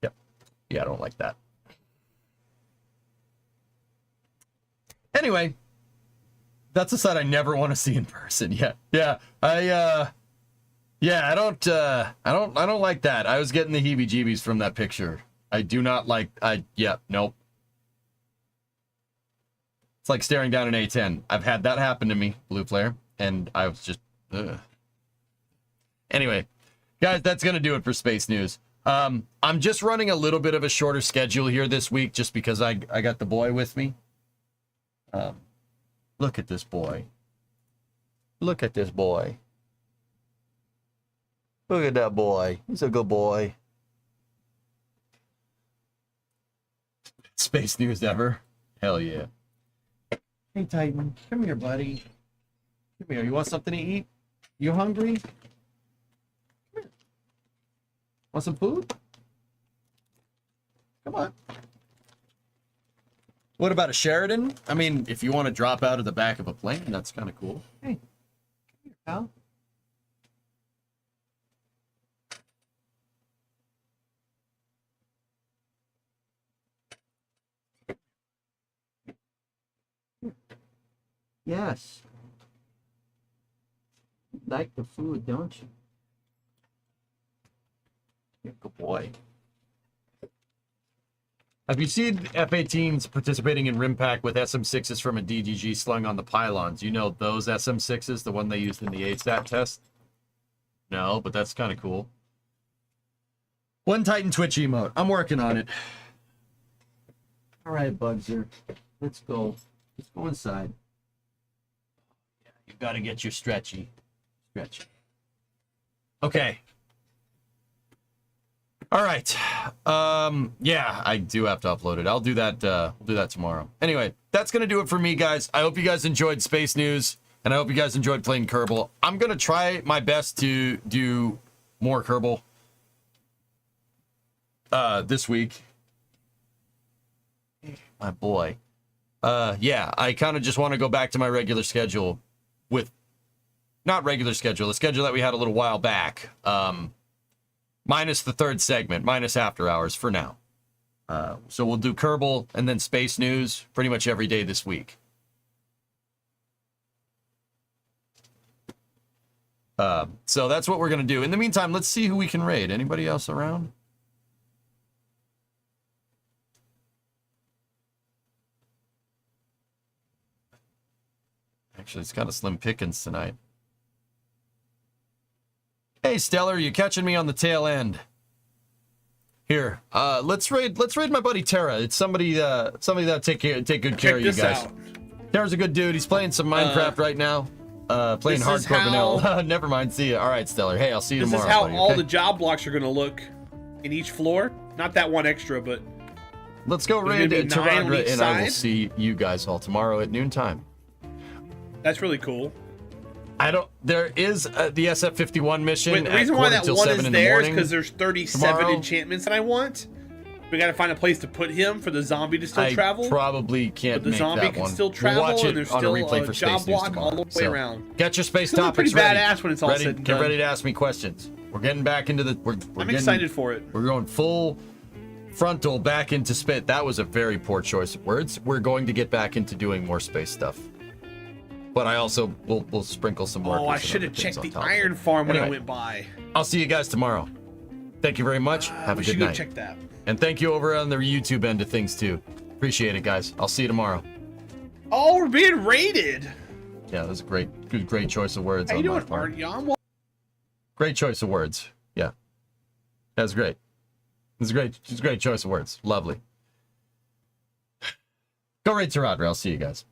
[SPEAKER 2] Yep. Yeah, I don't like that. Anyway, that's a sight I never want to see in person. Yeah. I don't like that. I was getting the heebie-jeebies from that picture. I do not like. Nope. It's like staring down an A10. I've had that happen to me, Blue Flare, and I was just. Ugh. Anyway, guys, that's gonna do it for Space News. I'm just running a little bit of a shorter schedule here this week, just because I got the boy with me. Look at this boy. Look at this boy. Look at that boy. He's a good boy. Space News ever? Hell yeah. Hey, Titan. Come here, buddy. Come here. You want something to eat? You hungry? Come here. Want some food? Come on. What about a Sheridan? I mean, if you want to drop out of the back of a plane, that's kind of cool. Hey, come here, pal. Yes. You like the food, don't you? You're a good boy. Have you seen F-18s participating in RIMPAC with SM-6s from a DDG slung on the pylons? You know those SM-6s, the one they used in the ASAT test? No, but that's kind of cool. One Titan Twitch emote. I'm working on it. All right, Bugzer. Let's go. Let's go inside. Yeah, you got to get your stretchy. Stretchy. Okay. All right. Yeah, I do have to upload it. I'll do that. We'll do that tomorrow. Anyway, that's gonna do it for me, guys. I hope you guys enjoyed Space News, and I hope you guys enjoyed playing Kerbal. I'm gonna try my best to do more Kerbal this week. My boy. Yeah, I kind of just want to go back to my regular schedule with, not regular schedule, the schedule that we had a little while back. Minus the third segment, minus after hours for now. So we'll do Kerbal and then Space News pretty much every day this week. So that's what we're going to do. In the meantime, let's see who we can raid. Anybody else around? Actually, it's kind of slim pickings tonight. Hey, Stellar, you catching me on the tail end? Here, let's raid my buddy Terra. It's somebody that take good care of you guys. Terra's a good dude. He's playing some Minecraft right now. Playing hardcore vanilla. Never mind. See ya. All right, Stellar. Hey, I'll see you tomorrow.
[SPEAKER 5] This is how
[SPEAKER 2] buddy,
[SPEAKER 5] all
[SPEAKER 2] okay?
[SPEAKER 5] the job blocks are going to look in each floor. Not that one extra, but
[SPEAKER 2] let's go raid Taradra, and I will see you guys all tomorrow at noontime.
[SPEAKER 5] That's really cool.
[SPEAKER 2] There is the SF51 mission.
[SPEAKER 5] Wait, the reason why that one is there is because there's 37
[SPEAKER 2] tomorrow.
[SPEAKER 5] enchantments that I want. We got to find a place to put him for the zombie to still travel.
[SPEAKER 2] Probably can't.
[SPEAKER 5] But the zombie can still travel,
[SPEAKER 2] we'll watch it
[SPEAKER 5] and there's
[SPEAKER 2] on
[SPEAKER 5] still
[SPEAKER 2] a replay for
[SPEAKER 5] job
[SPEAKER 2] Space News
[SPEAKER 5] block all the way
[SPEAKER 2] so,
[SPEAKER 5] around.
[SPEAKER 2] Get your space
[SPEAKER 5] It's
[SPEAKER 2] topics
[SPEAKER 5] pretty
[SPEAKER 2] ready.
[SPEAKER 5] badass when it's all said and
[SPEAKER 2] Get
[SPEAKER 5] done.
[SPEAKER 2] ready to ask me questions. We're getting back into the.
[SPEAKER 5] I'm excited for it.
[SPEAKER 2] We're going full frontal back into space. That was a very poor choice of words. We're going to get back into doing more space stuff. But I also will sprinkle some more.
[SPEAKER 5] Oh, I should have checked the iron farm when I went by.
[SPEAKER 2] I'll see you guys tomorrow. Thank you very much. Have a good night.
[SPEAKER 5] We should go check that.
[SPEAKER 2] And thank you over on the YouTube end of things too. Appreciate it, guys. I'll see you tomorrow.
[SPEAKER 5] Oh, we're being raided.
[SPEAKER 2] Yeah, that was a great choice of words.
[SPEAKER 5] How you
[SPEAKER 2] on my
[SPEAKER 5] doing,
[SPEAKER 2] part.
[SPEAKER 5] Art Yam?
[SPEAKER 2] Great choice of words. Yeah, that's great. It's a great choice of words. Lovely. Go raid Taradra. I'll see you guys.